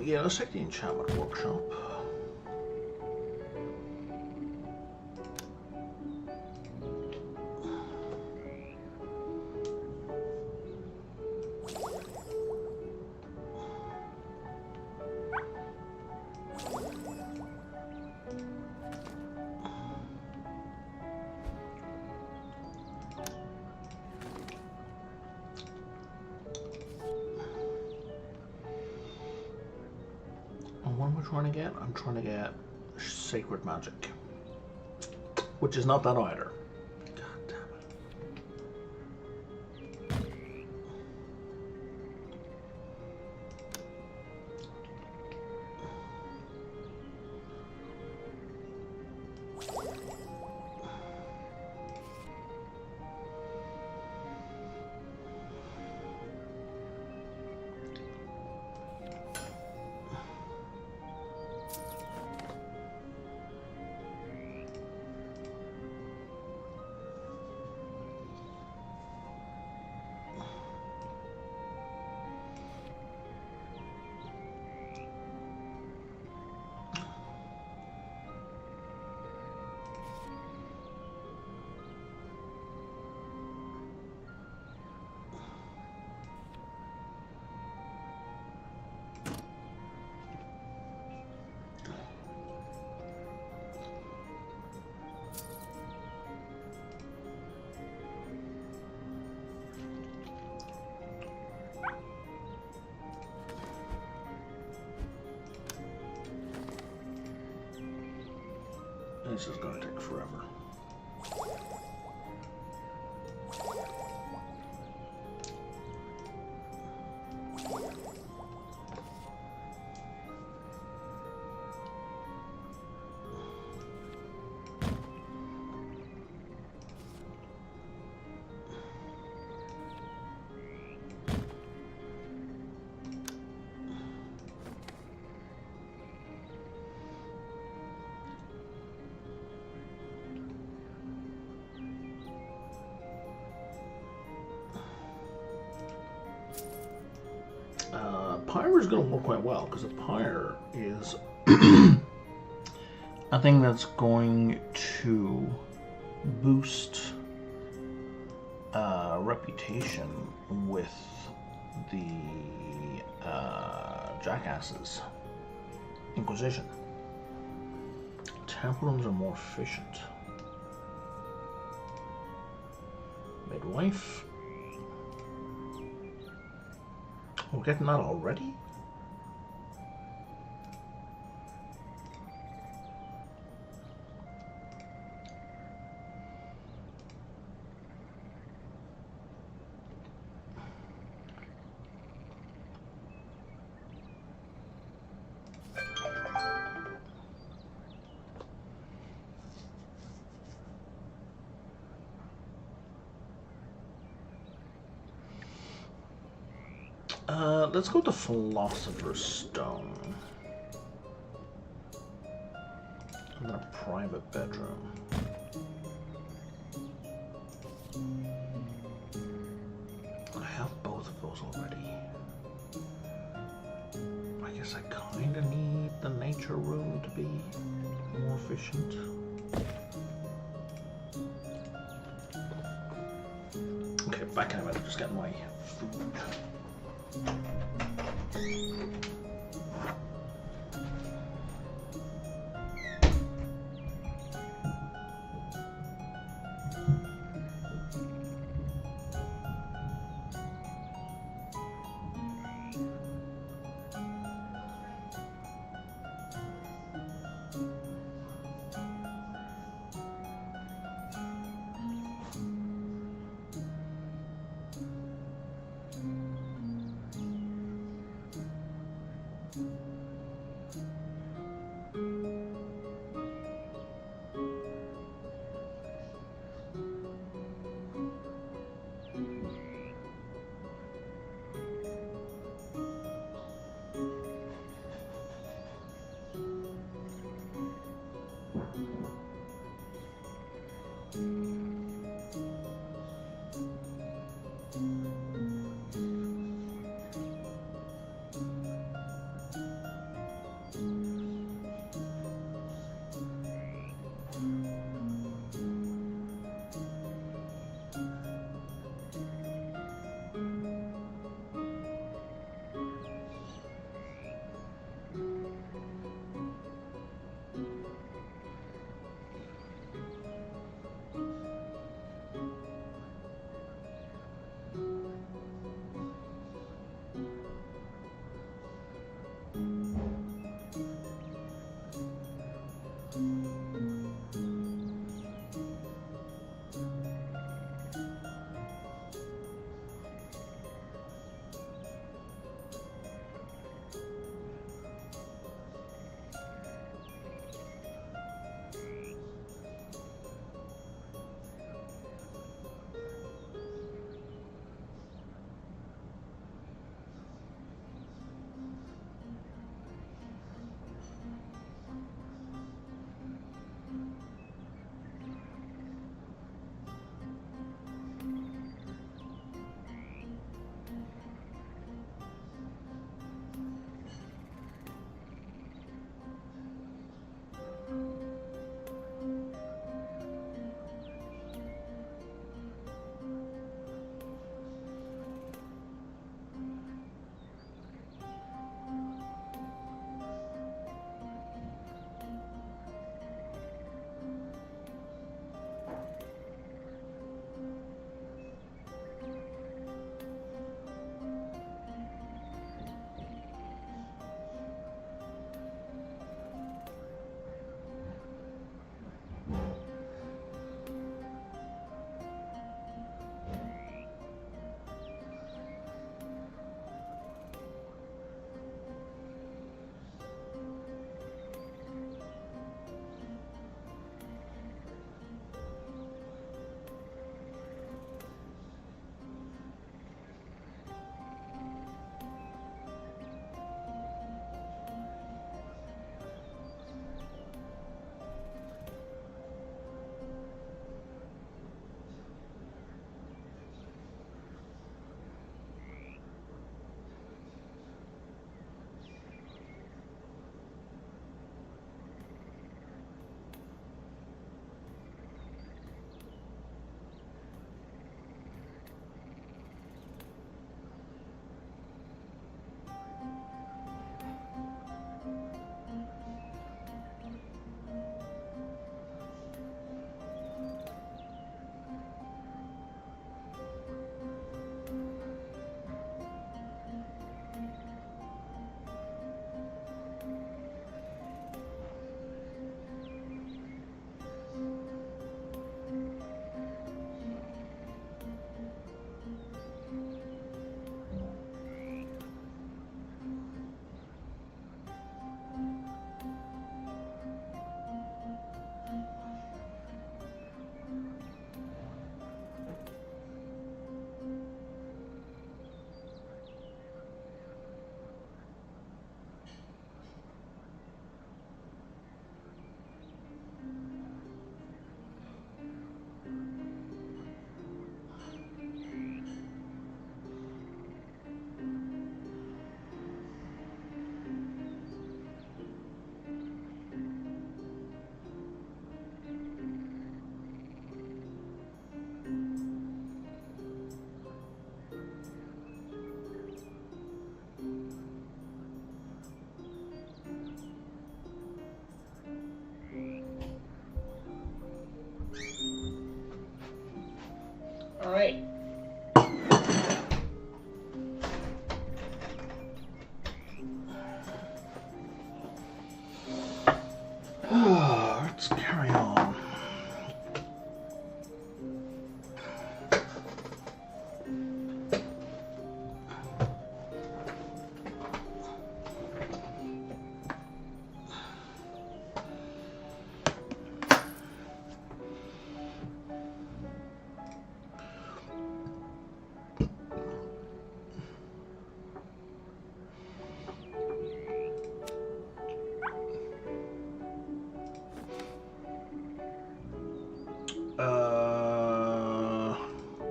Yeah, let's take the enchantment workshop. What am I trying to get? I'm trying to get sacred magic, which is not that either. God damn it. This is going to take forever. Pyre is going to work quite well because a pyre is a thing that's going to boost reputation with the jackasses. Inquisition. Temple rooms are more efficient. Midwife. We're getting that already? Let's go to Philosopher's Stone. And then a private bedroom. I have both of those already. I guess I kind of need the nature room to be more efficient. Okay, back in a minute, just getting my food. All right. Let's carry on.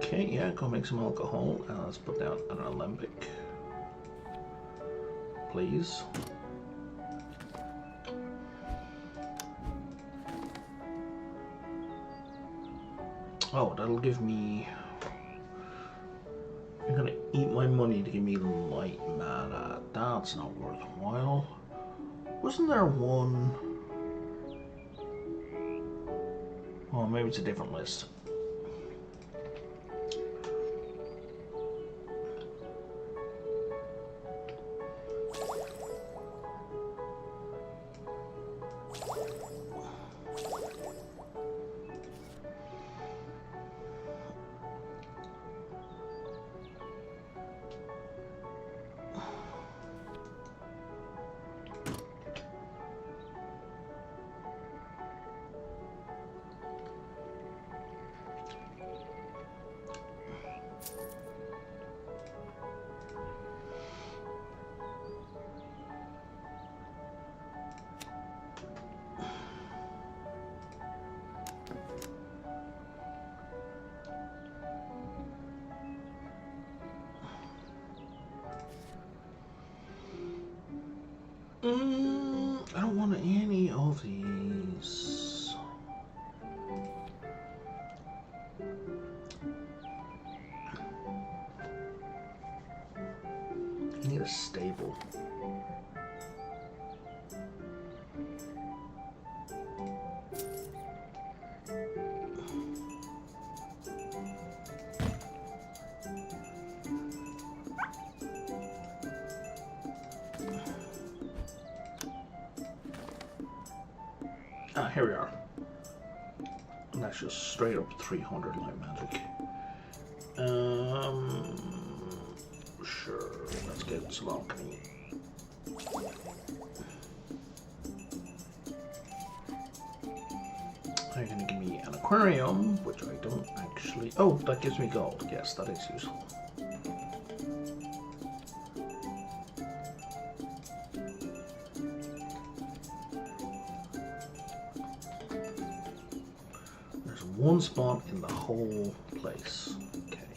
Okay, yeah, go make some alcohol and let's put down an alembic, please. Oh, that'll give me... I'm gonna eat my money to give me light mana. That's not worthwhile. Wasn't there one? Oh, maybe it's a different list. I don't want any of these. I need a stable. Ah, here we are. And that's just straight up 300 light magic. Sure, let's get some alchemy. They're gonna give me an aquarium, which I don't actually... Oh, that gives me gold. Yes, that is useful. One spot in the whole place. Okay.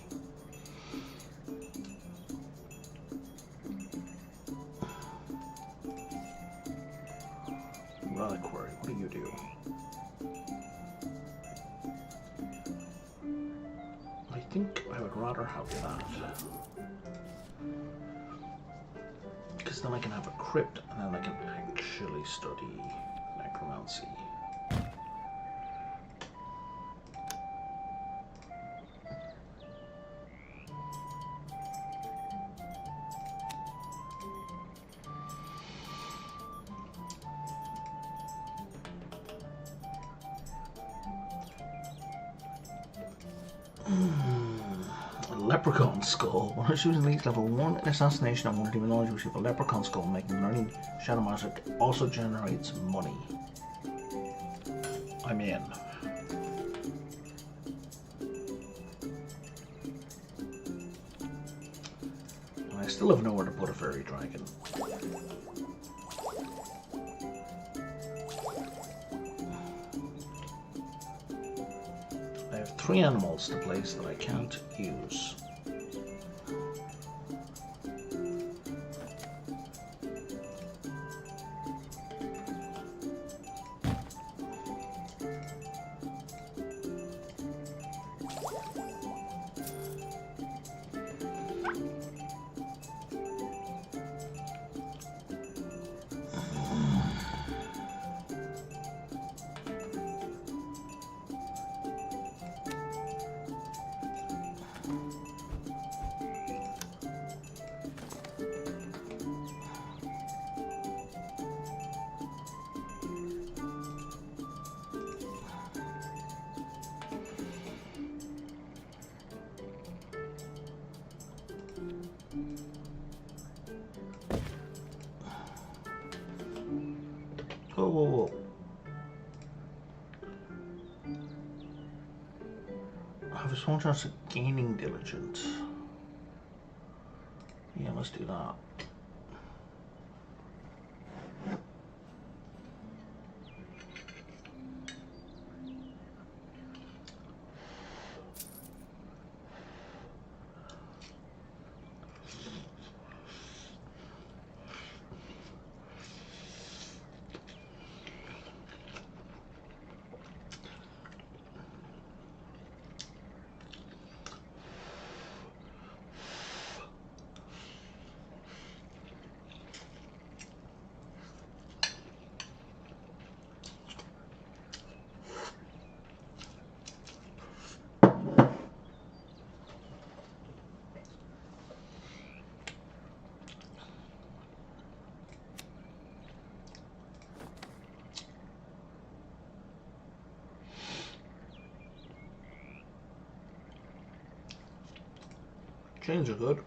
Reliquary, what do you do? I think I would rather have that. Because then I can have a crypt and then I can actually study necromancy. Leprechaun skull. When shooting leads level 1 in assassination on one of the knowledge you receive a leprechaun skull, making learning shadow magic also generates money. I'm in. And I still have nowhere to put a fairy dragon. I have 3 animals to place that I can't use. Whoa, whoa, whoa. I have a small chance of gaining diligence. Yeah, let's do that. Chains are good.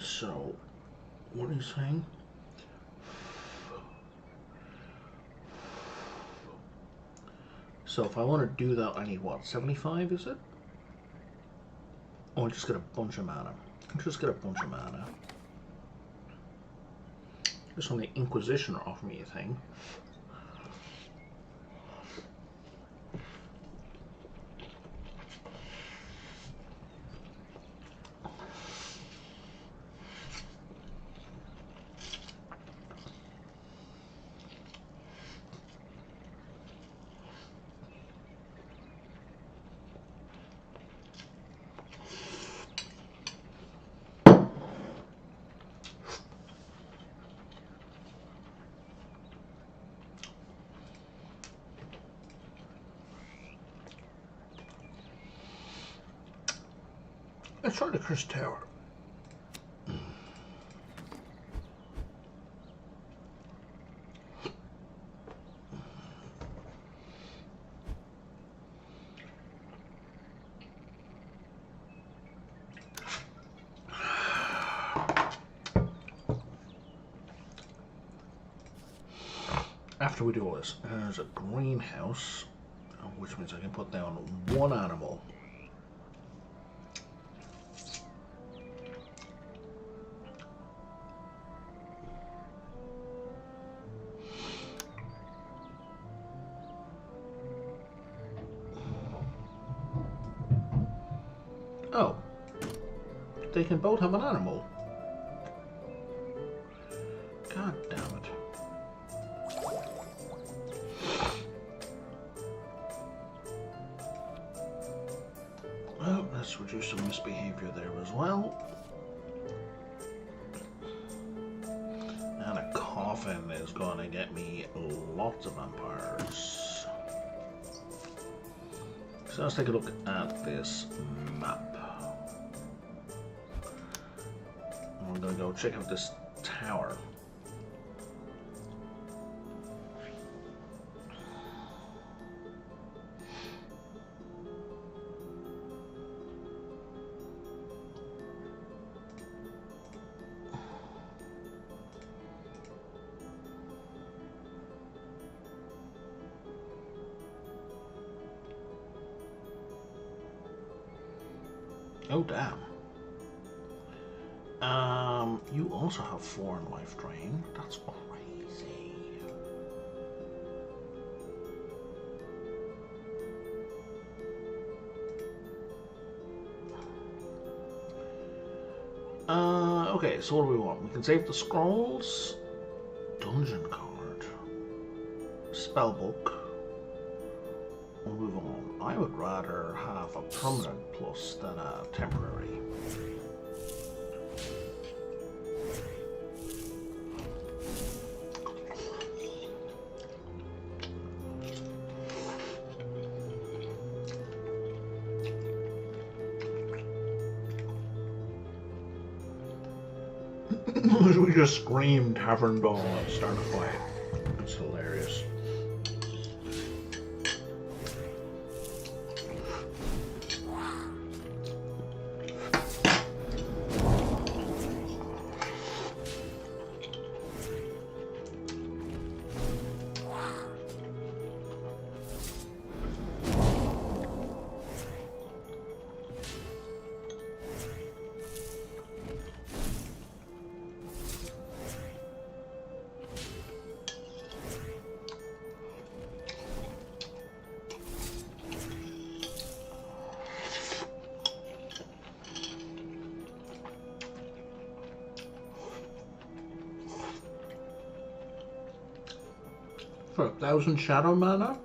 So, what are you saying? So if I want to do that, I need what, 75 is it? Oh, I just get a bunch of mana. Just get a bunch of mana. Just on the Inquisition offer me a thing. Let's try the Cursed Tower. After we do all this, there's a greenhouse, which means I can put down one animal. Oh, they can both have an animal. God damn it. Well, let's reduce some misbehavior there as well. And a coffin is going to get me lots of vampires. So let's take a look at this map. We're going to go check out this tower. Oh, damn. You also have 4 in life drain. That's crazy. Okay, so what do we want? We can save the scrolls, dungeon card, spellbook. We'll move on. I would rather have a permanent plus than a temporary. We just scream Tavern Ball and start a fight. It's hilarious. For 1,000 shadow mana?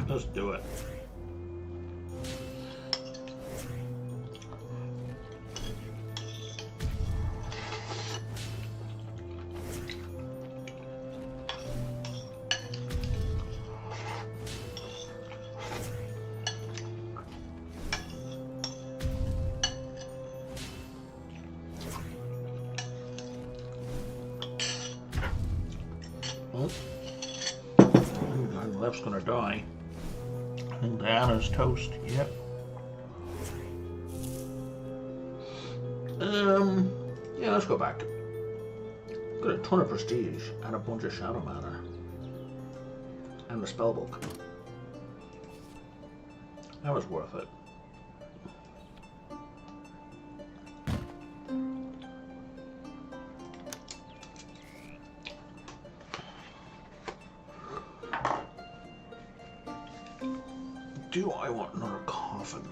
Let's do it. Left's gonna die. I think Diana's toast. Yep. Yeah, let's go back. Got a ton of prestige and a bunch of shadow mana. And the spell book. That was worth it. Do I want another coffin?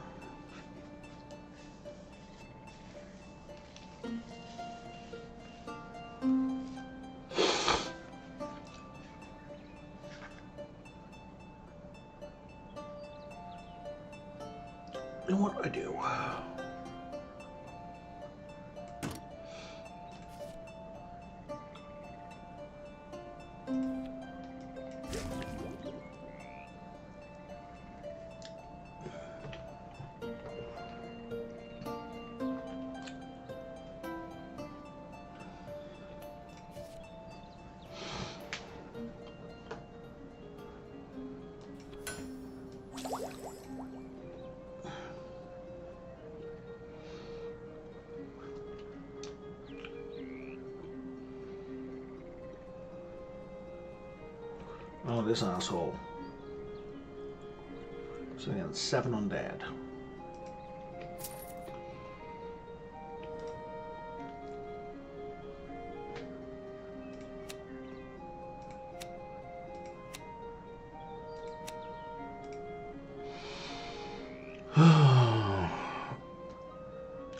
And what do I do? Oh, this asshole. So again, 7 undead.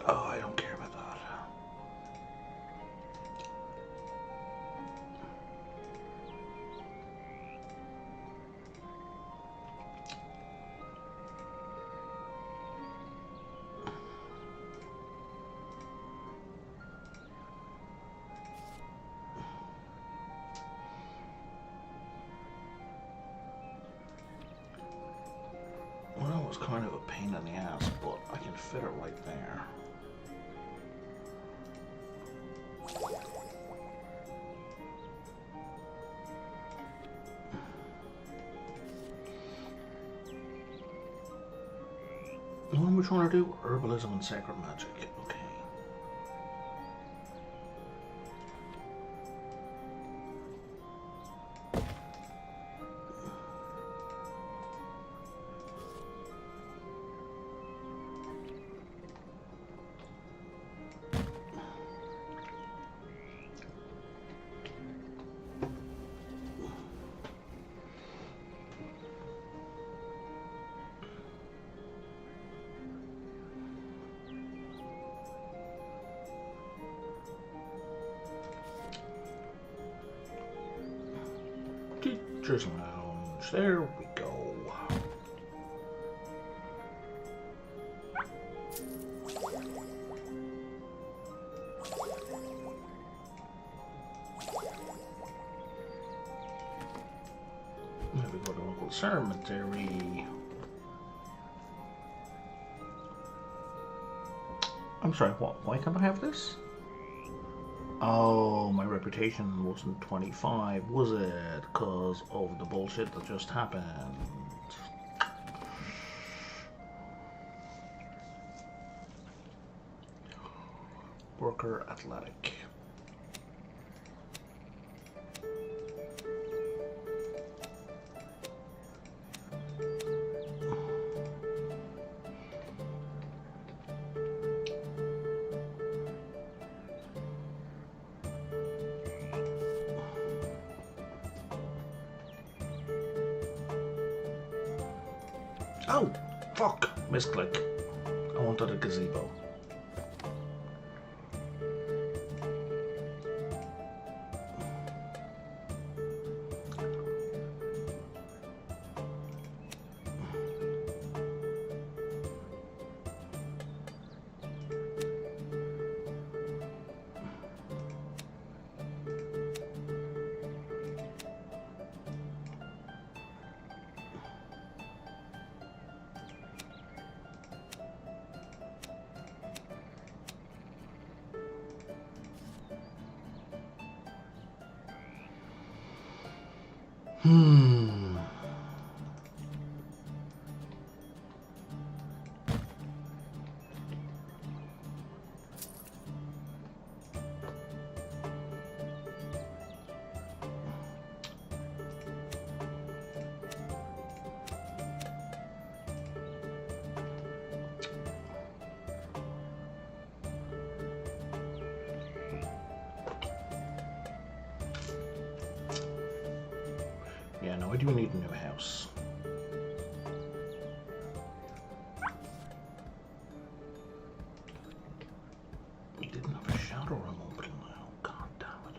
Oh, I don't care about that. Well, that was kind of a pain in the ass, but I can fit it right there. What am I trying to do? Herbalism and sacred magic. Okay. Teacher's Lounge. There we go. There we go to local cemetery. I'm sorry, what? Why can't I have this? Oh, my reputation wasn't 25, was it? Because of the bullshit that just happened. Worker Athletic. Oh, fuck! Misclick. I wanted a gazebo. Hmm. Yeah, no, I do need a new house. We didn't have a shadow removal now. God damn it.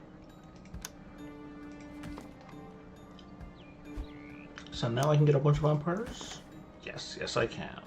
So now I can get a bunch of vampires? Yes, yes I can.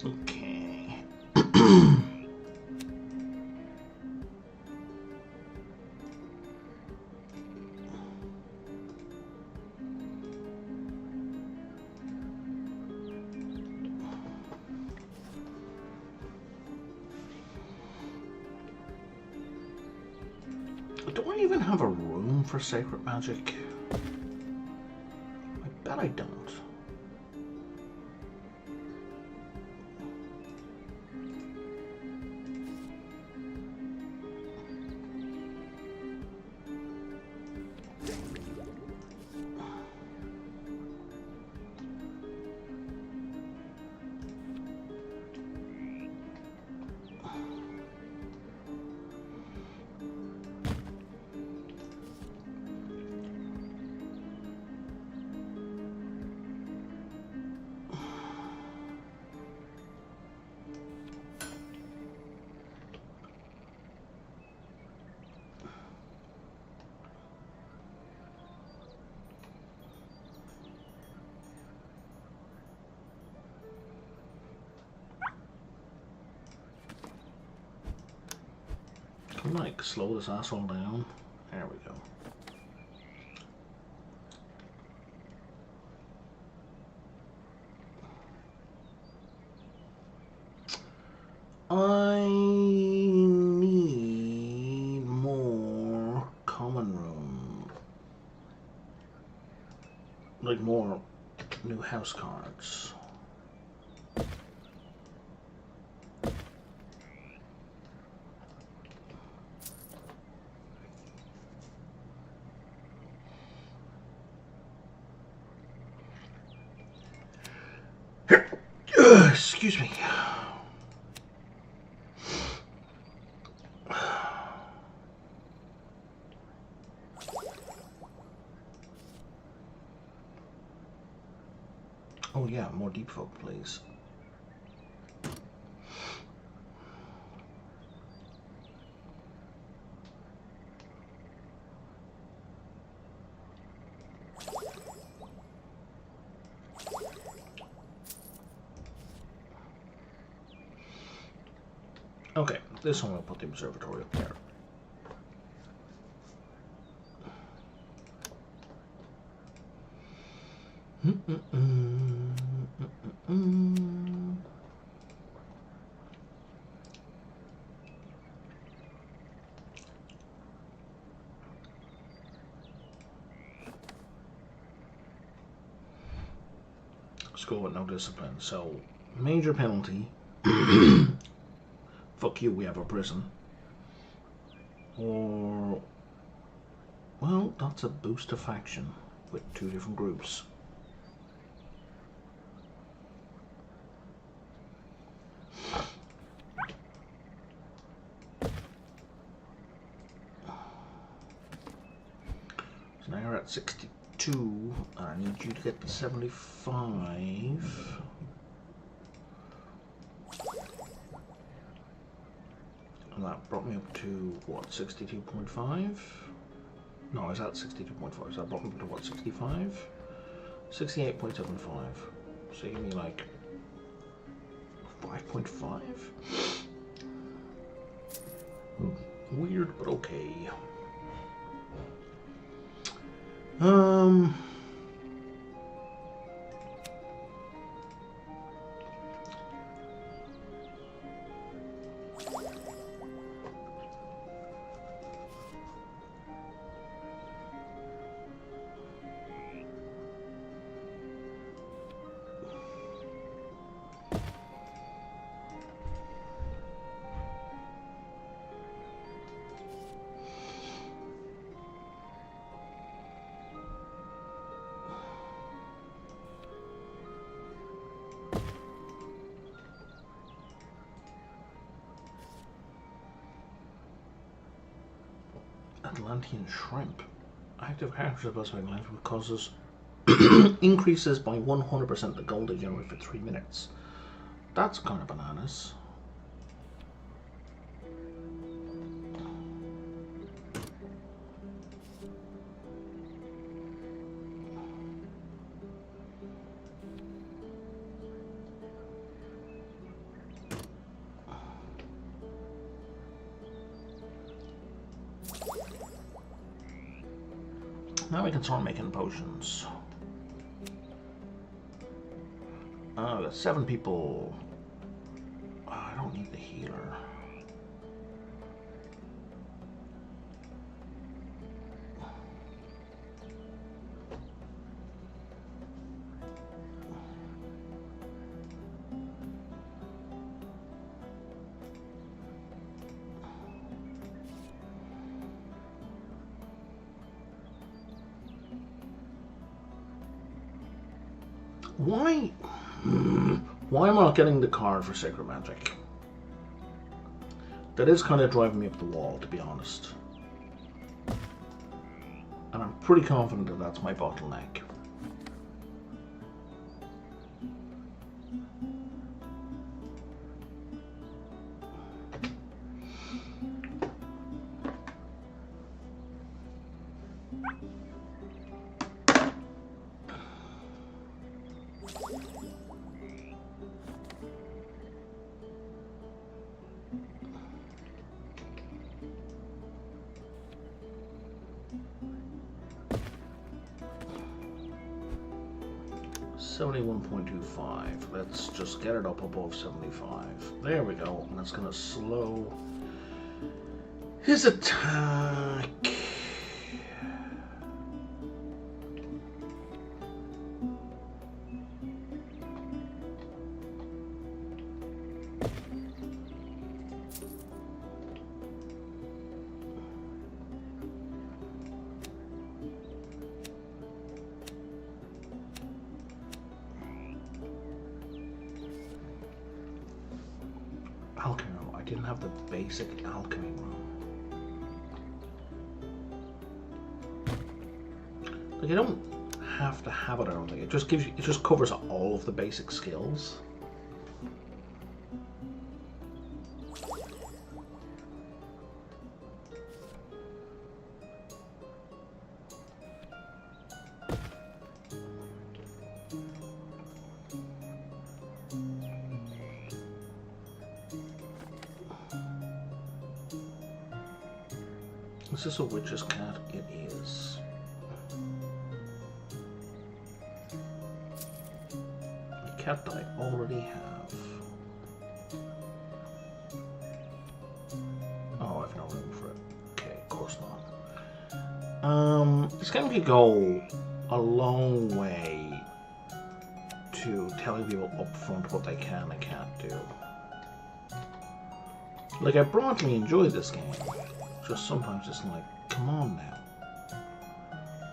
Okay. Do I even have a room for sacred magic? I bet I don't. Can I like slow this asshole down? There we go. I need more common room. Like more new house cards. Excuse me. Oh yeah, more deep folk, please. Okay, this one will put the observatory up there. School with no discipline. So, major penalty. Fuck you, we have a prison. Or, well, that's a booster faction with 2 different groups. So now you're at 62. I need you to get to 75. And that brought me up to, what, 62.5? No, I was at 62.5, so that brought me up to, what, 65? 68.75. So you give me, like, 5.5? Weird, but okay. Atlantean shrimp. Active characters specified language causes increases by 100% the gold they generate for 3 minutes. That's kind of bananas. Now we can start making potions. I've got 7 people. Oh, I don't need the healer. Why am I not getting the card for Sacred Magic? That is kind of driving me up the wall, to be honest. And I'm pretty confident that that's my bottleneck. .25. Let's just get it up above 75. There we go. And that's gonna slow his attack. Alchemy room. I didn't have the basic alchemy room. Like, I don't have to have it, I don't think. It just gives you, it just covers all of the basic skills. Is this a witch's cat? It is. A cat that I already have. Oh, I've no room for it. Okay, of course not. This game could go a long way to telling people up front what they can and can't do. Like, I broadly enjoy this game, just sometimes it's like, come on now.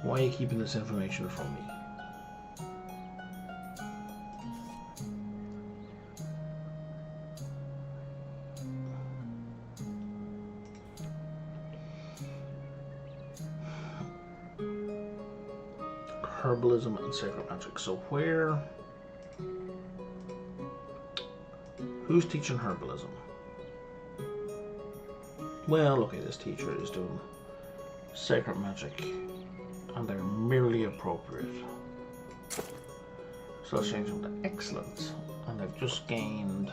Why are you keeping this information from me? Herbalism and sacred magic. So who's teaching herbalism? Well, okay, this teacher is doing sacred magic, and they're merely appropriate. So let's change them to excellent, and they've just gained.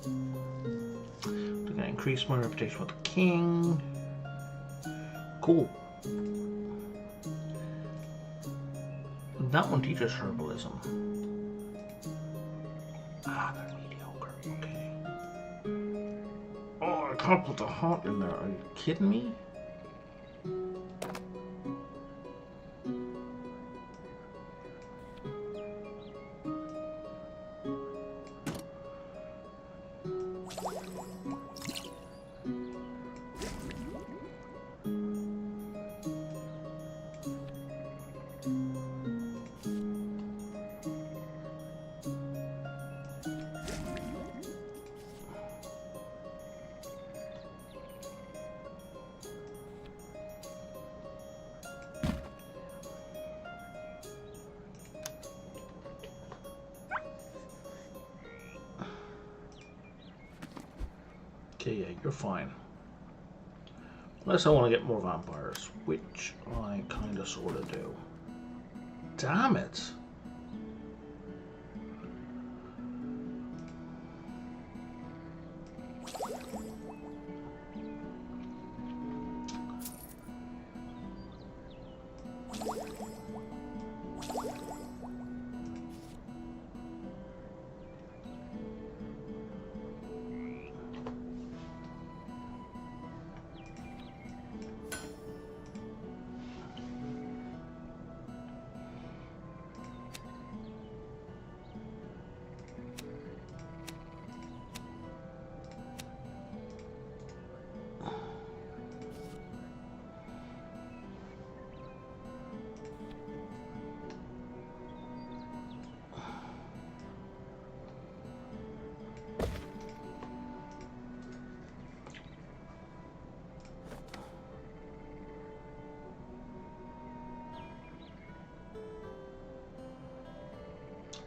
They're going to increase my reputation with the king. Cool. That one teaches herbalism. Ah, they're mediocre. Okay. Oh, I can't put the heart in there. Are you kidding me? Okay, yeah, you're fine. Unless I want to get more vampires, which I kind of sort of do. Damn it!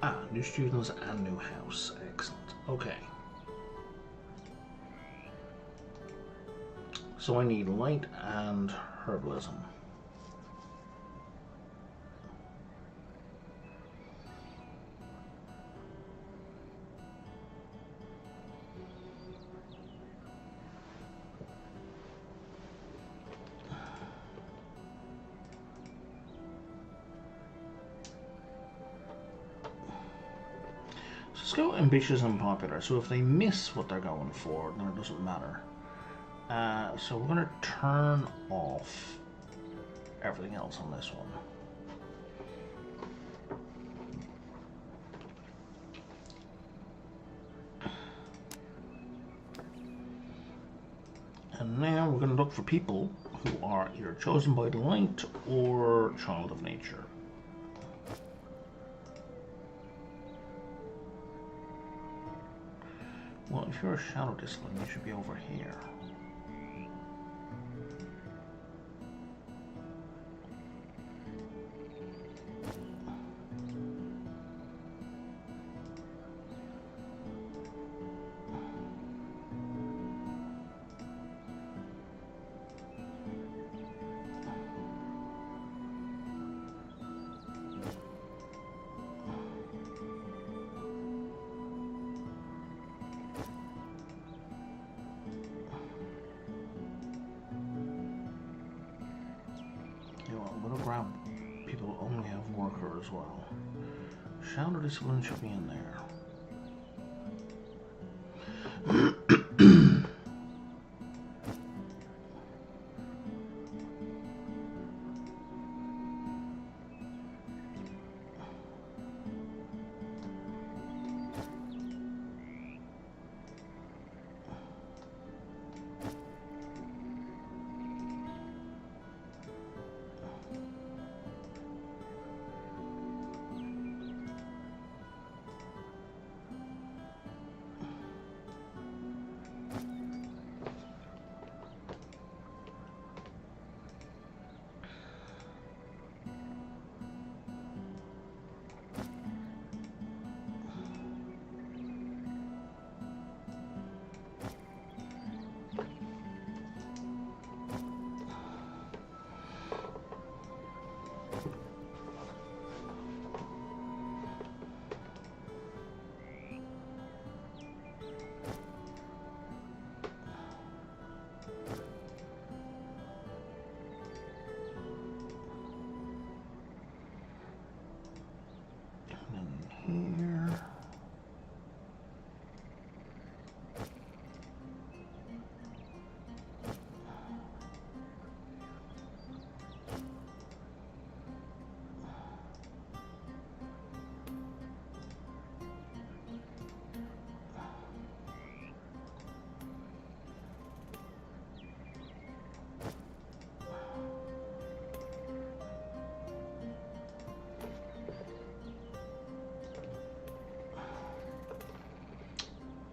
Ah, new students and new house. Excellent. Okay. So I need light and herbalism. Let's go ambitious and popular. So if they miss what they're going for, then it doesn't matter. So we're going to turn off everything else on this one. And now we're going to look for people who are either chosen by the light or child of nature. Well, if you're a shadow discipline, you should be over here. People only have worker as well. Shadow discipline should be in there.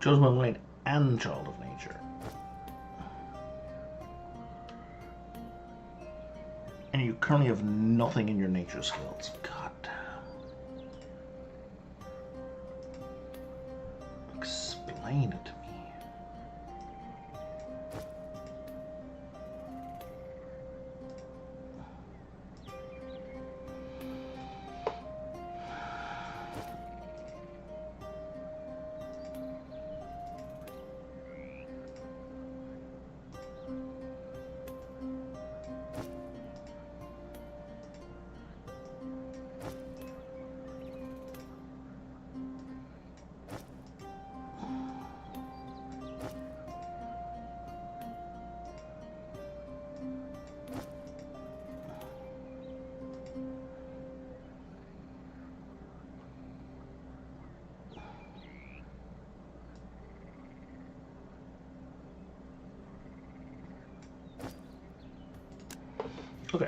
Chosen by mind and child of nature. And you currently have nothing in your nature skills. God damn. Explain it to me. Okay.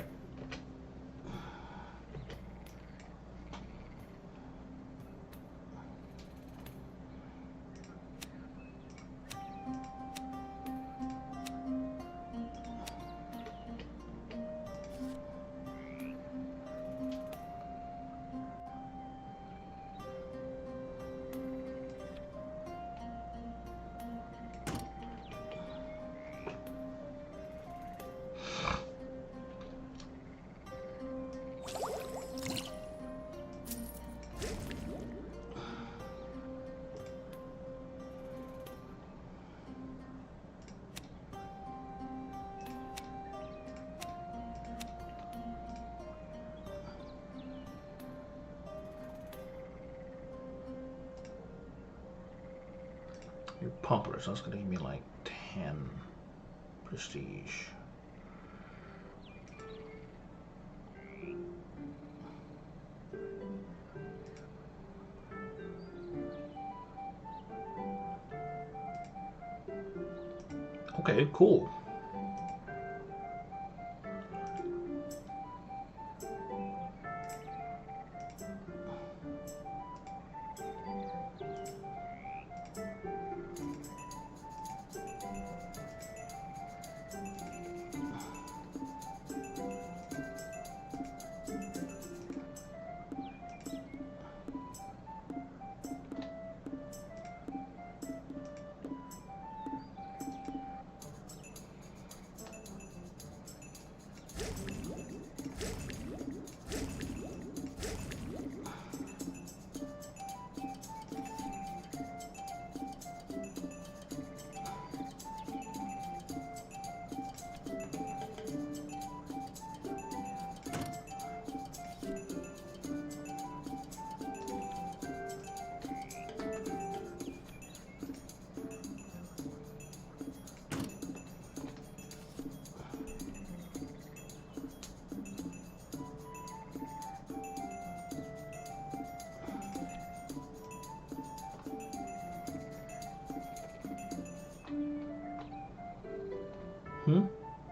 Your pumpers, that's gonna give me like 10 prestige. Okay, cool.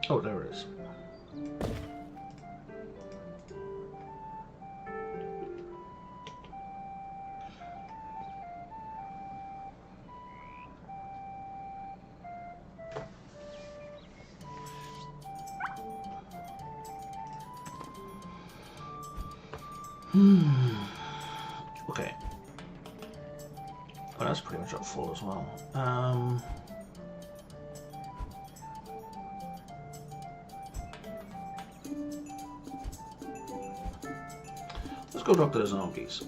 Oh, there it is. Okay. Well, that's pretty much up full as well. Let's go talk to the zombies.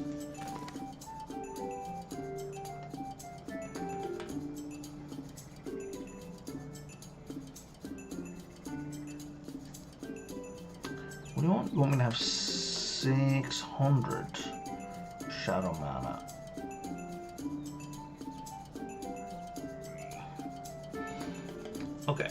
What do you want? You want me to have 600 shadow mana? Okay.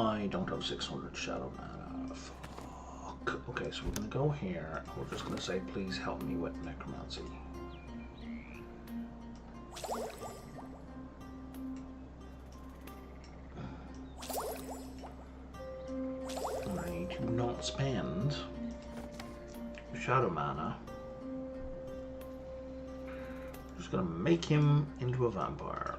I don't have 600 shadow mana. Fuck. Okay, so we're going to go here. We're just going to say, please help me with necromancy. I do not spend shadow mana. I'm just going to make him into a vampire.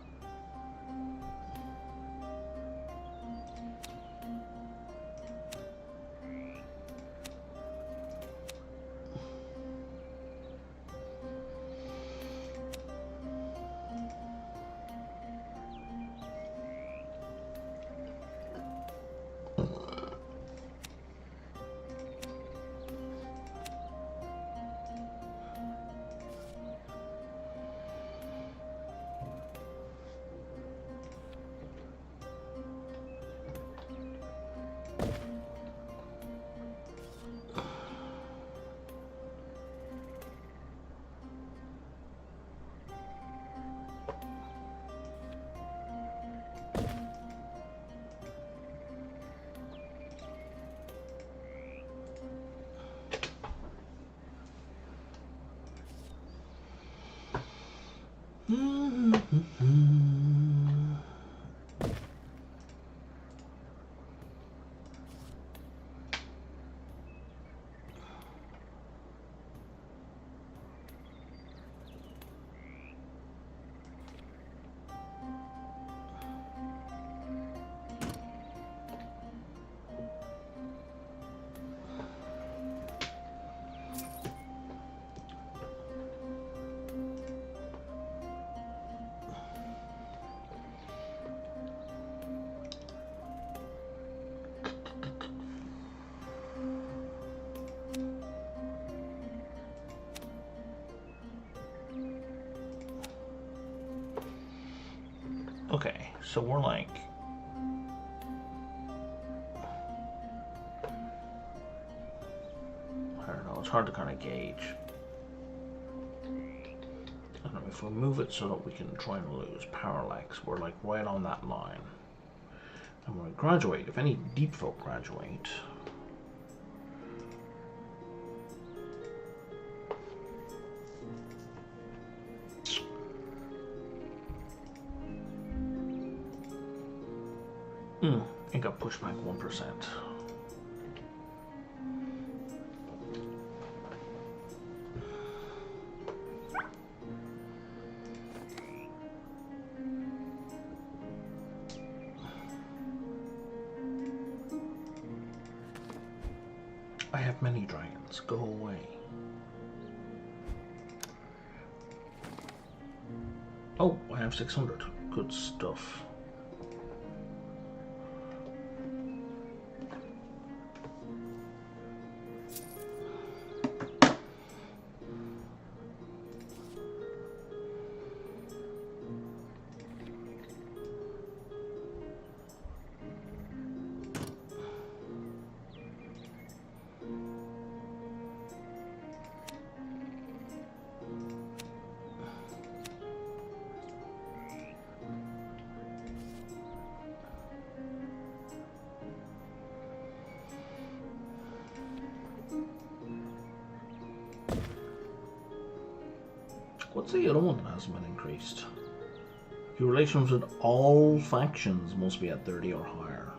Okay, so we're like... I don't know, it's hard to kind of gauge. I don't know, if we move it so that we can try and lose parallax, we're like right on that line. And when we graduate, if any deep folk graduate... It got pushed back 1%. I have many dragons. Go away. Oh, I have 600. Good stuff. What's the other one that hasn't been increased? Your relations with all factions must be at 30 or higher.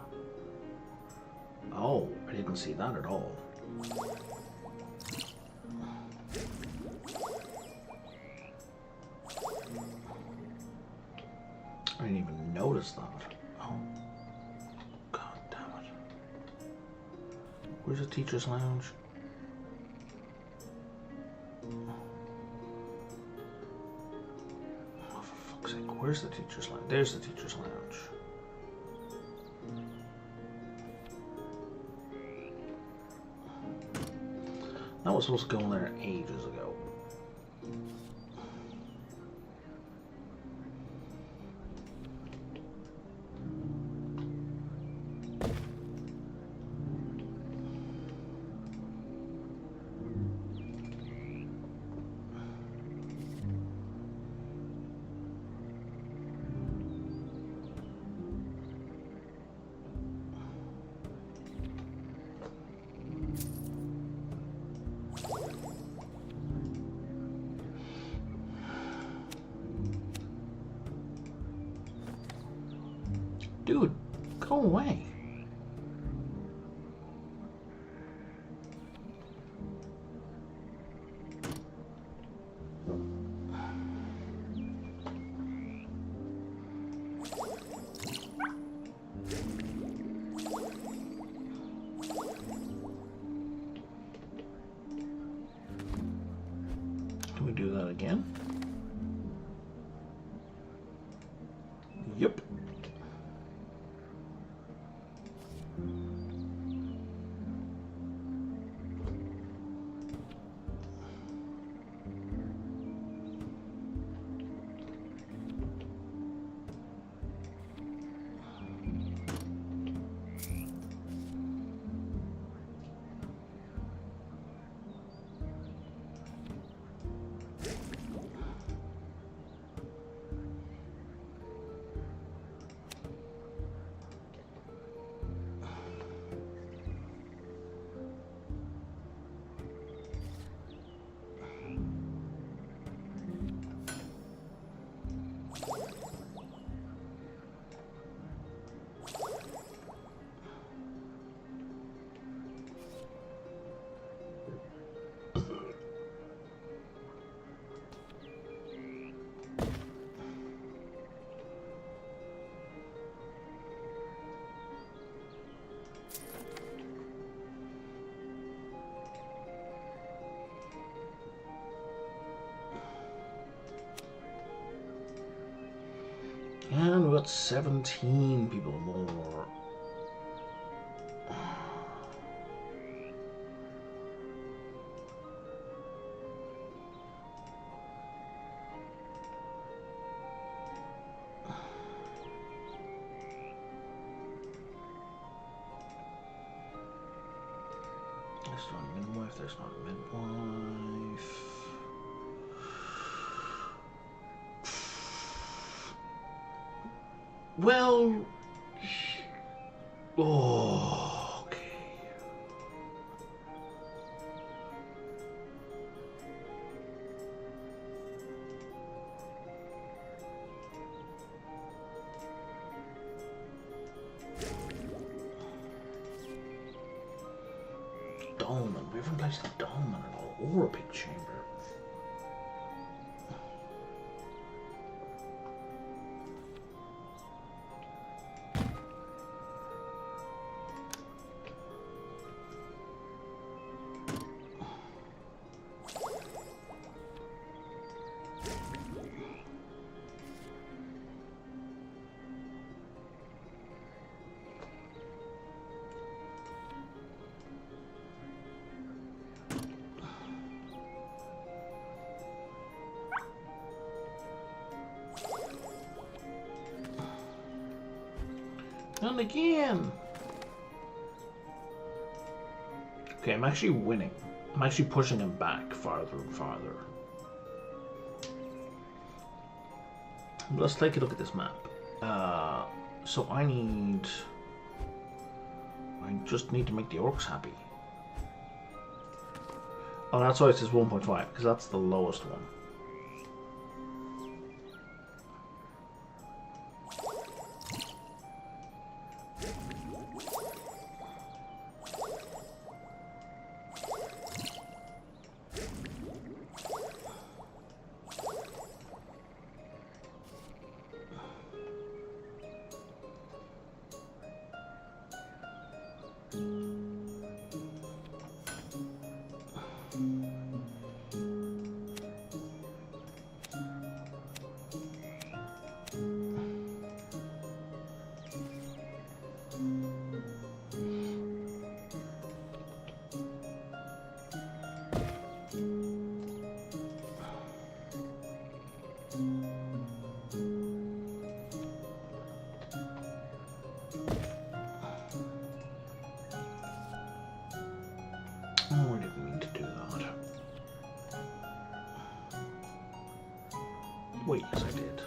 Oh, I didn't see that at all. I didn't even notice that. Oh. God damn it. Where's the teacher's lounge? Where's the teacher's lounge? There's the teacher's lounge. That was supposed to go in there ages ago. Dude, go away. Can we do that again? Yep. And we've got 17 people more. There's not a midwife, there's not a midwife. Well, oh, okay. Dolmen, we haven't placed a dolmen at all, or a big chamber. And again. Okay, I'm actually winning. I'm actually pushing him back farther and farther. Let's take a look at this map. So I just need to make the orcs happy. Oh, that's why it says 1.5, because that's the lowest one. Wait, yes I did.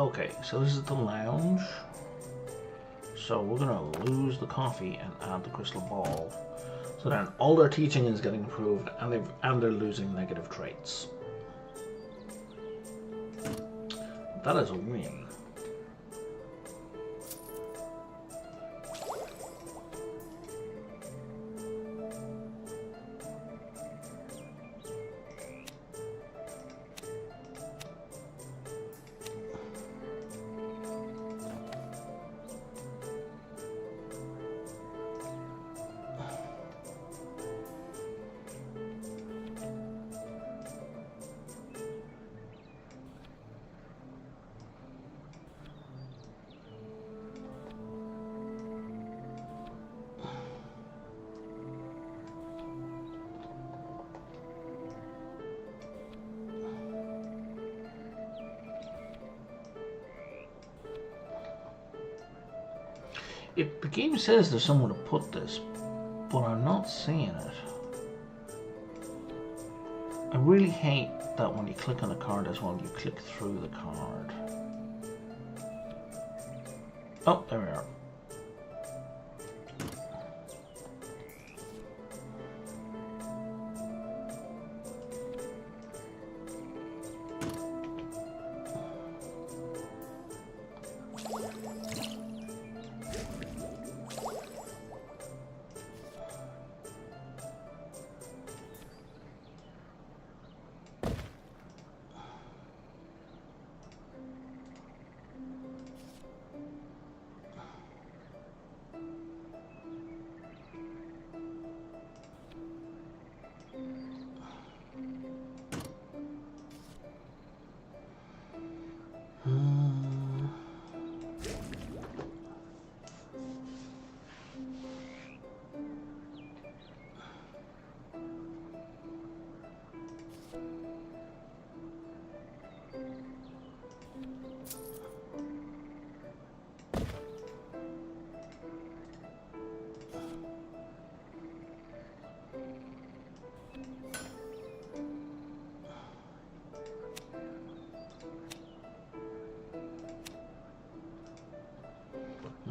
Okay, so this is the lounge. So we're gonna lose the coffee and add the crystal ball. So then all their teaching is getting improved, and they're losing negative traits. That is a win. The game says there's somewhere to put this, but I'm not seeing it. I really hate that when you click on a card as well, you click through the card. Oh, there we are.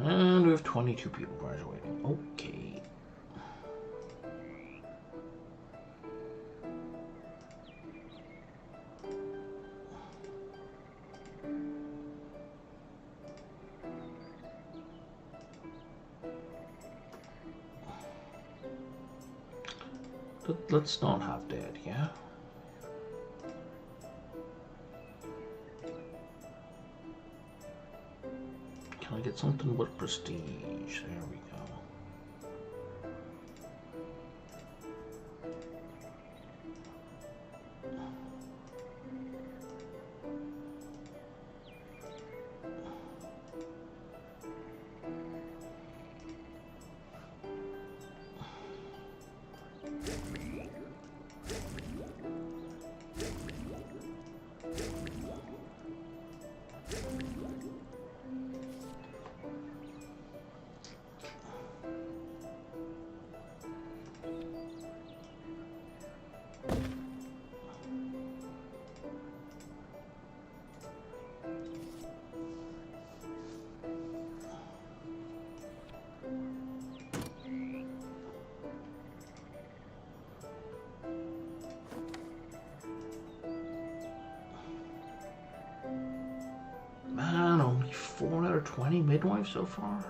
And we have 22 people graduating. Okay. Let's not have dead, yeah? Can I get something with prestige? There we go. Man, only 4 out of 20 midwives so far?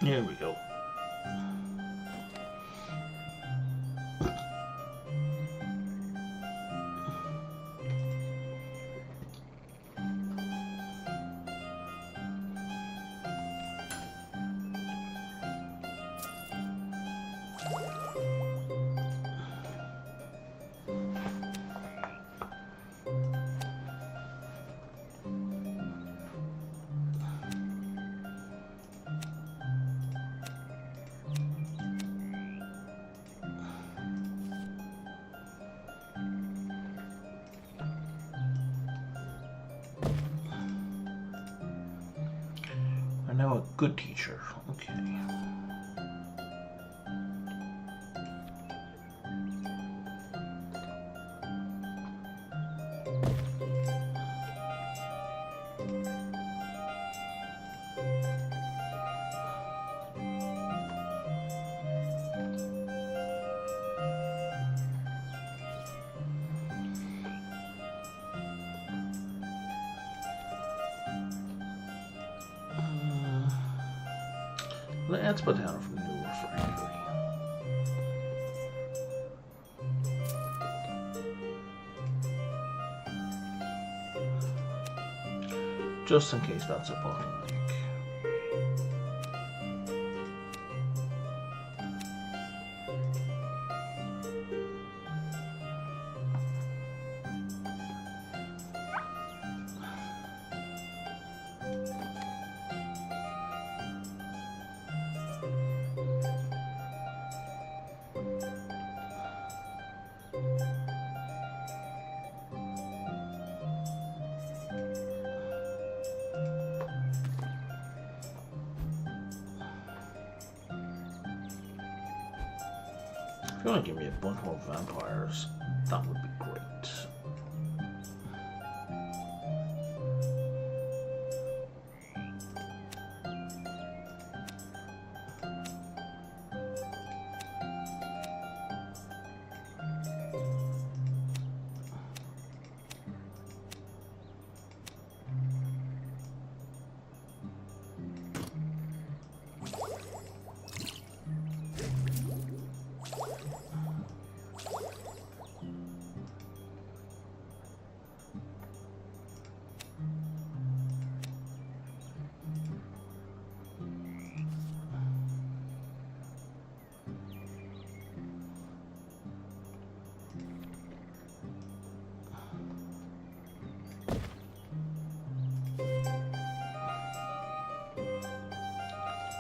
Here we go. good teacher. Okay. Let's put down from new refractory. Just in case that's a bottleneck. If you want to give me a bunch more vampires, that would be great.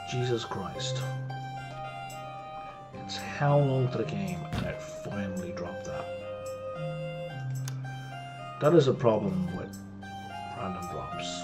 Jesus Christ. It's how long to the game and it finally dropped that. That is a problem with random drops.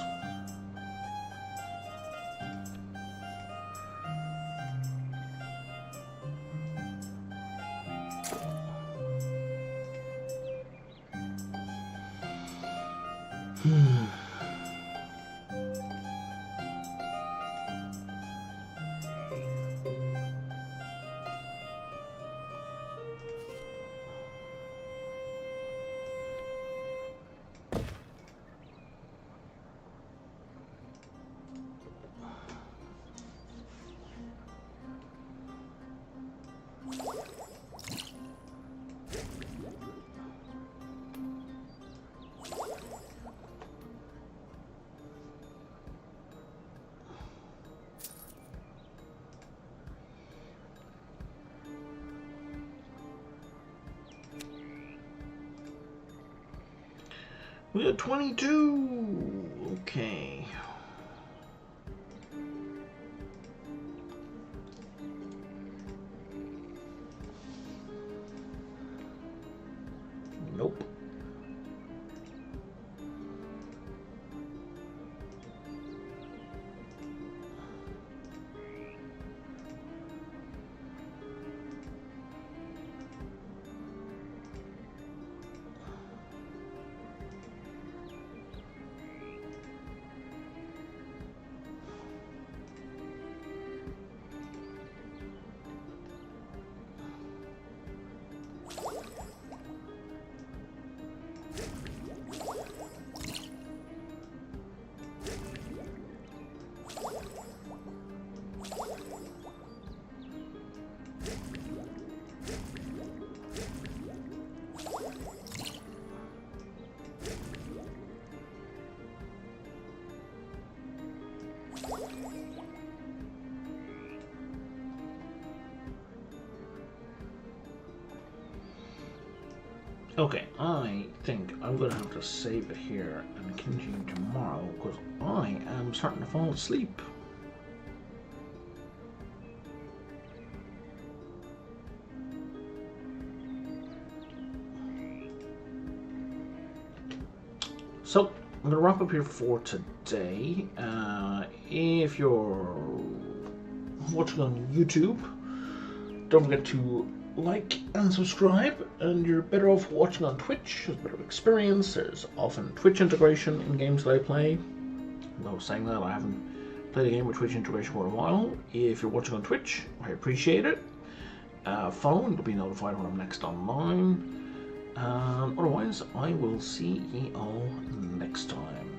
We got 22. Okay. Nope. Okay, I think I'm going to have to save it here and continue tomorrow because I am starting to fall asleep. So, I'm going to wrap up here for today. If you're watching on YouTube, don't forget to like and subscribe, and you're better off watching on Twitch. There's a better experience. There's often Twitch integration in games that I play. Though saying that, I haven't played a game with Twitch integration for a while. If you're watching on Twitch, I appreciate it. Follow and you'll be notified when I'm next online. Otherwise, I will see ye all next time.